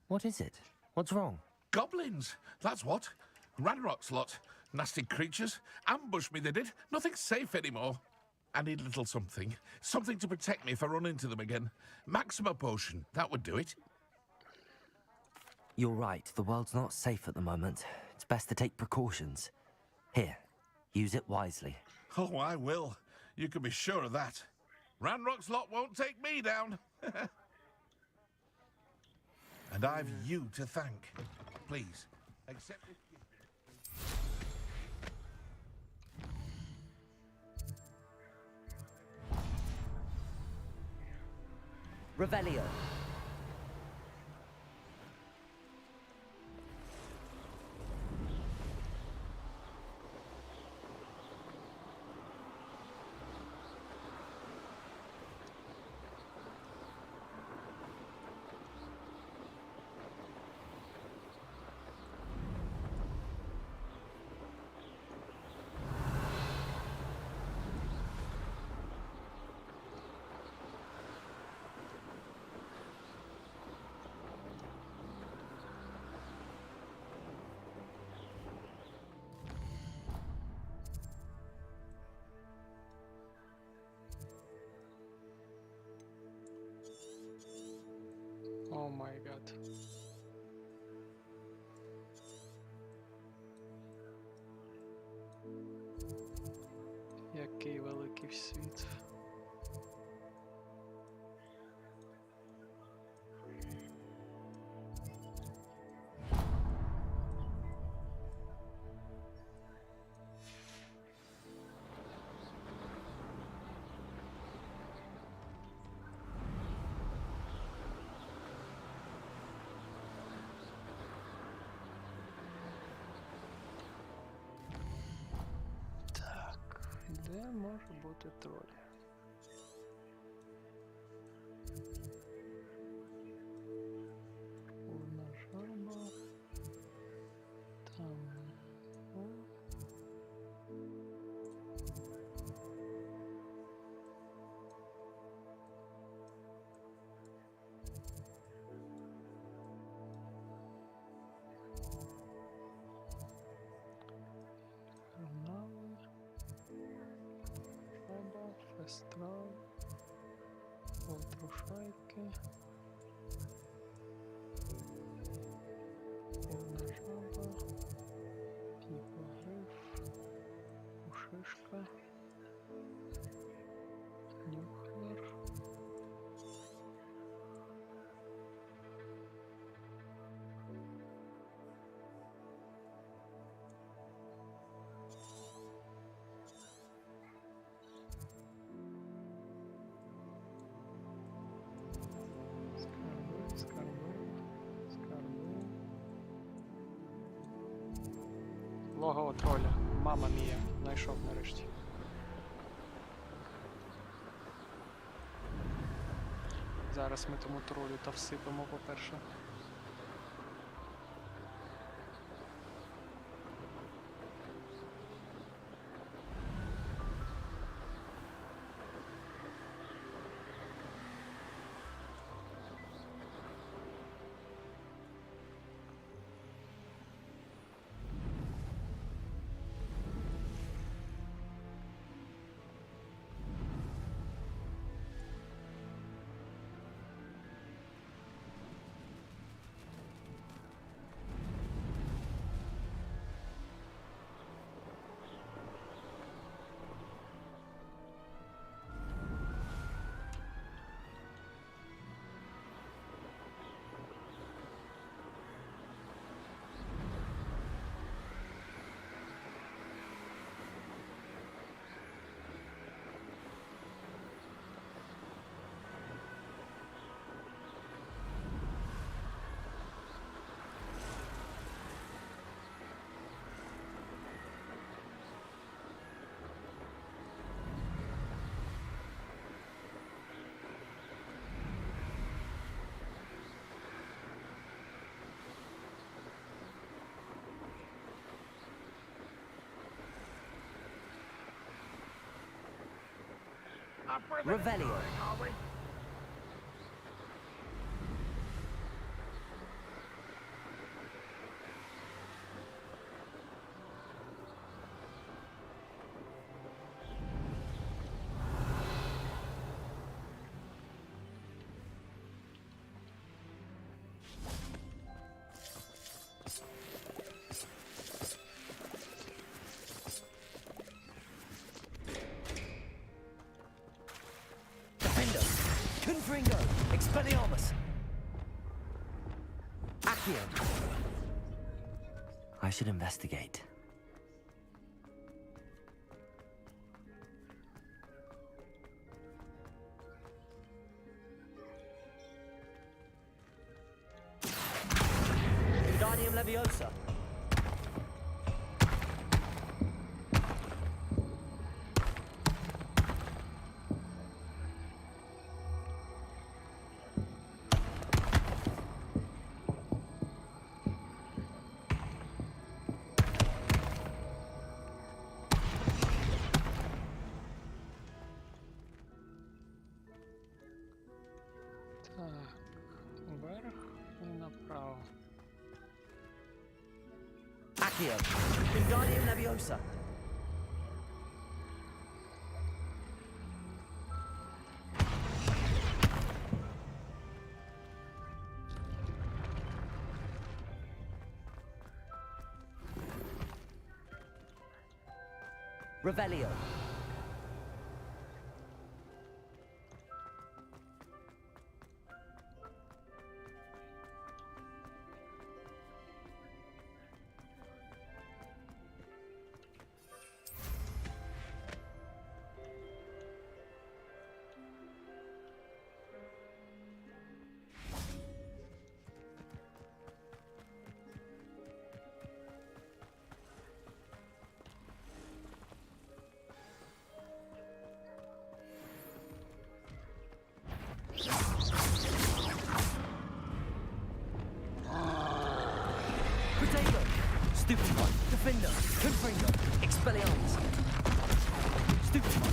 [SPEAKER 3] What is it? What's wrong?
[SPEAKER 5] Goblins, that's what. Ranrock's lot. Nasty creatures. Ambushed me, they did. Nothing's safe anymore. I need a little something. Something to protect me if I run into them again. Maxima potion, that would do it.
[SPEAKER 3] You're right, the world's not safe at the moment. It's best to take precautions. Here, use it wisely.
[SPEAKER 5] Oh, I will. You can be sure of that. Ranrock's lot won't take me down. And I've you to thank. Please, accept this gift.
[SPEAKER 20] Revelio.
[SPEAKER 1] май гад. Який великий світ. Де може бути троль? Одна жаба. Там. О. Канали. Жаба, фестрал, отрушайки, одна жаба, гіпогриф, ушишка, нюхлер. Скарби. Логово троля. Мама мія. Знайшов нарешті. Зараз ми тому тролю та всипемо, по-перше.
[SPEAKER 3] Revelio. Confringo, Expelliarmus. Accio. I should investigate. Wingardium Leviosa.
[SPEAKER 1] Вверх і направо.
[SPEAKER 3] Accio. Wingardium Leviosa. Revelio. Protego. Stupefy. Defender. Confringo. Expelliarmus. Stupefy.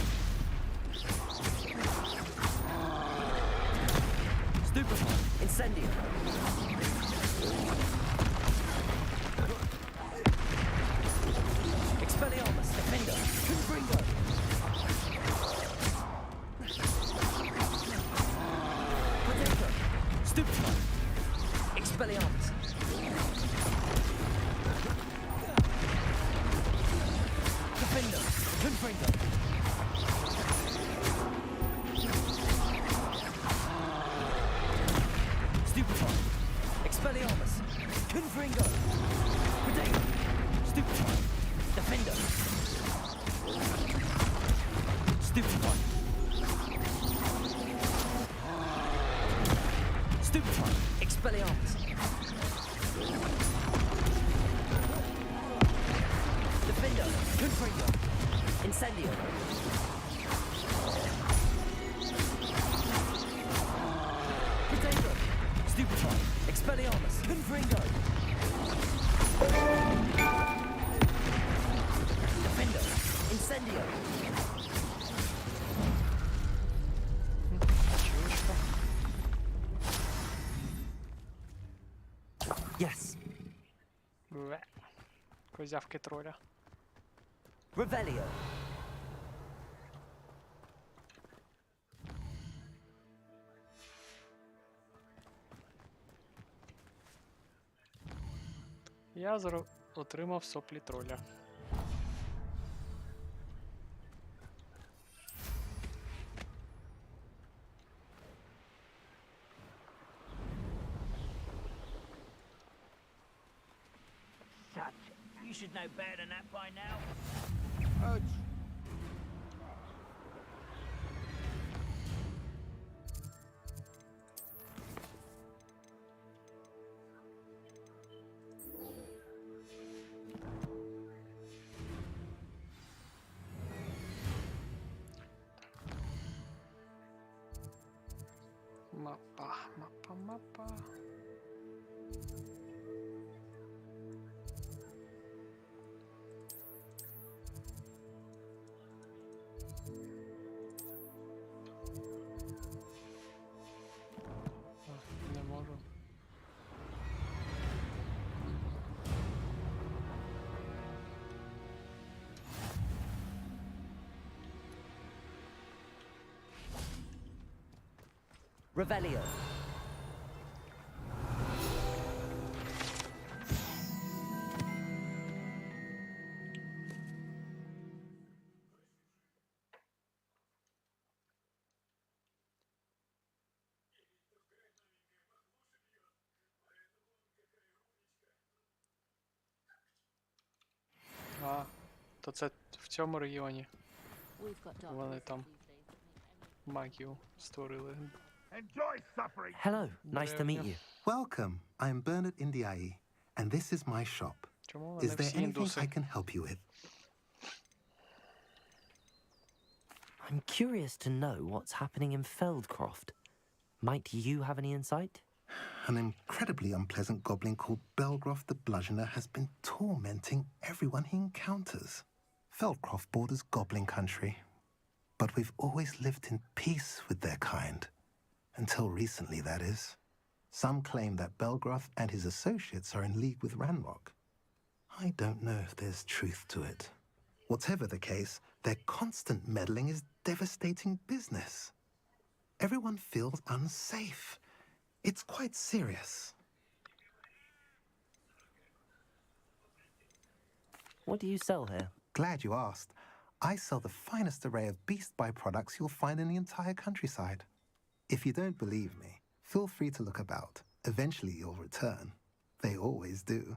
[SPEAKER 3] Stupefy. Incendio. Expelliarmus. Defender. Confringo. Protego. Stupefy. Expelliarmus. Defender. Confringo. Stupefy. Expelliarmus. Confringo. Protego. Stupefy. Defender. Stupefy. Stupefy. Expelliarmus. Defender. Confringo. Incendio. Protego. Stupefy. Expelliarmus. Confringo. Defender. Incendio. Yes.
[SPEAKER 1] Бе. Козявки троля.
[SPEAKER 3] Revelio.
[SPEAKER 1] Я отримав соплі троля.
[SPEAKER 15] Such. You should know better than that by now.
[SPEAKER 1] Мапа. Не можу.
[SPEAKER 3] Revelio.
[SPEAKER 1] А, то це в цьому регіоні. Вони там магію створили.
[SPEAKER 5] Enjoy suffering.
[SPEAKER 3] Hello, nice to meet you.
[SPEAKER 6] Welcome. I'm Bernard Indiaye, and this is my shop.
[SPEAKER 1] Чому
[SPEAKER 6] Is
[SPEAKER 1] вони
[SPEAKER 6] there
[SPEAKER 1] всі
[SPEAKER 6] anything
[SPEAKER 1] індуси?
[SPEAKER 6] I can help you with?
[SPEAKER 3] I'm curious to know what's happening in Feldcroft. Might you have any insight?
[SPEAKER 6] An incredibly unpleasant goblin called Belgroth the Bludgeoner has been tormenting everyone he encounters. Feldcroft borders goblin country, but we've always lived in peace with their kind. Until recently, that is. Some claim that Belgroth and his associates are in league with Ranrock. I don't know if there's truth to it. Whatever the case, their constant meddling is devastating business. Everyone feels unsafe. It's quite serious.
[SPEAKER 3] What do you sell here?
[SPEAKER 6] Glad you asked.
[SPEAKER 13] I sell the finest array of beast byproducts you'll find in the entire countryside. If you don't believe me, feel free to look about. Eventually you'll return. They always do.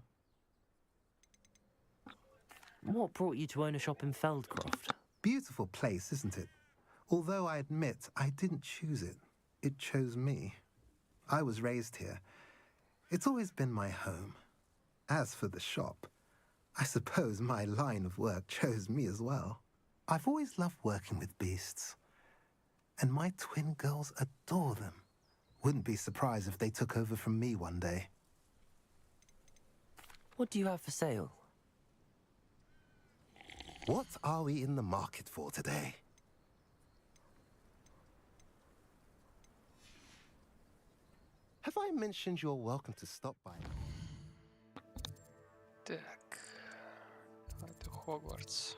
[SPEAKER 3] What brought you to own a shop in Feldcroft?
[SPEAKER 13] Beautiful place, isn't it? Although I admit I didn't choose it. It chose me. I was raised here. It's always been my home. As for the shop, I suppose my line of work chose me as well. I've always loved working with beasts. And my twin girls adore them. Wouldn't be surprised if they took over from me one day.
[SPEAKER 3] What do you have for sale?
[SPEAKER 13] What are we in the market for today? Have I mentioned you're welcome to stop by?
[SPEAKER 1] Так. Давайте Хогвартс.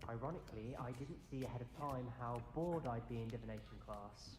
[SPEAKER 12] Ironically, I didn't see ahead of time how bored I'd be in divination class.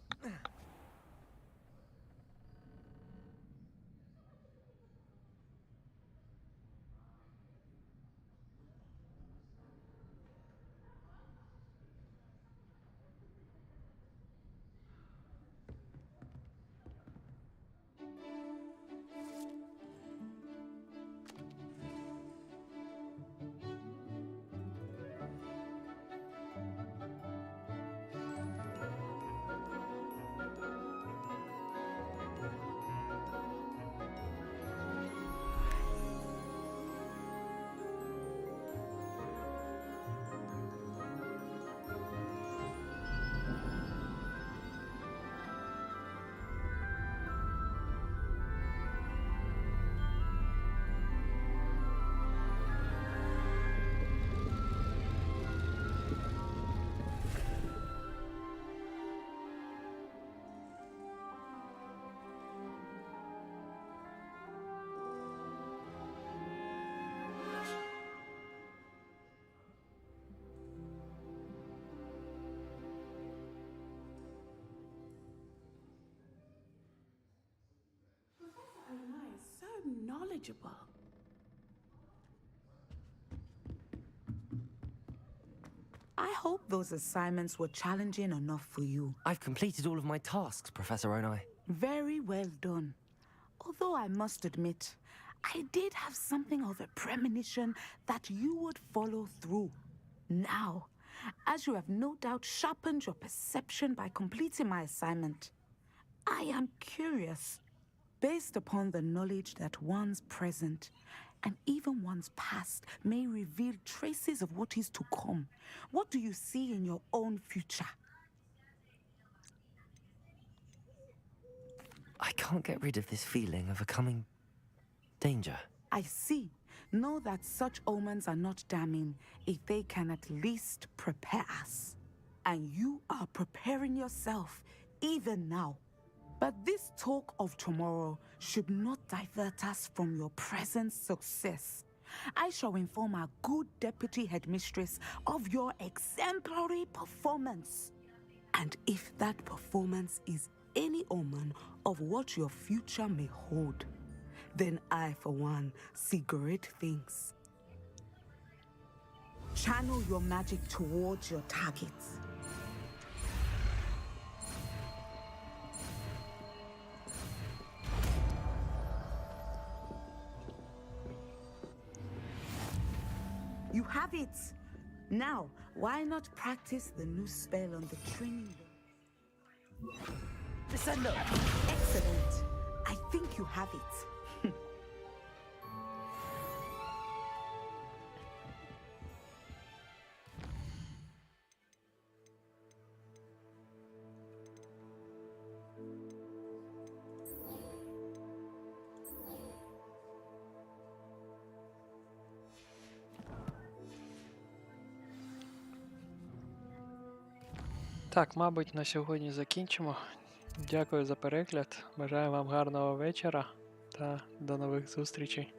[SPEAKER 10] Knowledgeable. I hope those assignments were challenging enough for you.
[SPEAKER 3] I've completed all of my tasks, Professor Onai.
[SPEAKER 10] Very well done. Although I must admit, I did have something of a premonition that you would follow through. Now, as you have no doubt sharpened your perception by completing my assignment, I am curious. Based upon the knowledge that one's present and even one's past may reveal traces of what is to come, what do you see in your own future?
[SPEAKER 3] I can't get rid of this feeling of a coming danger.
[SPEAKER 10] I see. Know that such omens are not damning if they can at least prepare us. And you are preparing yourself even now. But this talk of tomorrow should not divert us from your present success. I shall inform our good deputy headmistress of your exemplary performance. And if that performance is any omen of what your future may hold, then I, for one, see great things. Channel your magic towards your targets. You have it! Now, why not practice the new spell on the training wheel?
[SPEAKER 3] Descendo!
[SPEAKER 10] Excellent! I think you have it.
[SPEAKER 1] Так, мабуть, на сьогодні закінчимо. Дякую за перегляд. Бажаю вам гарного вечора та до нових зустрічей.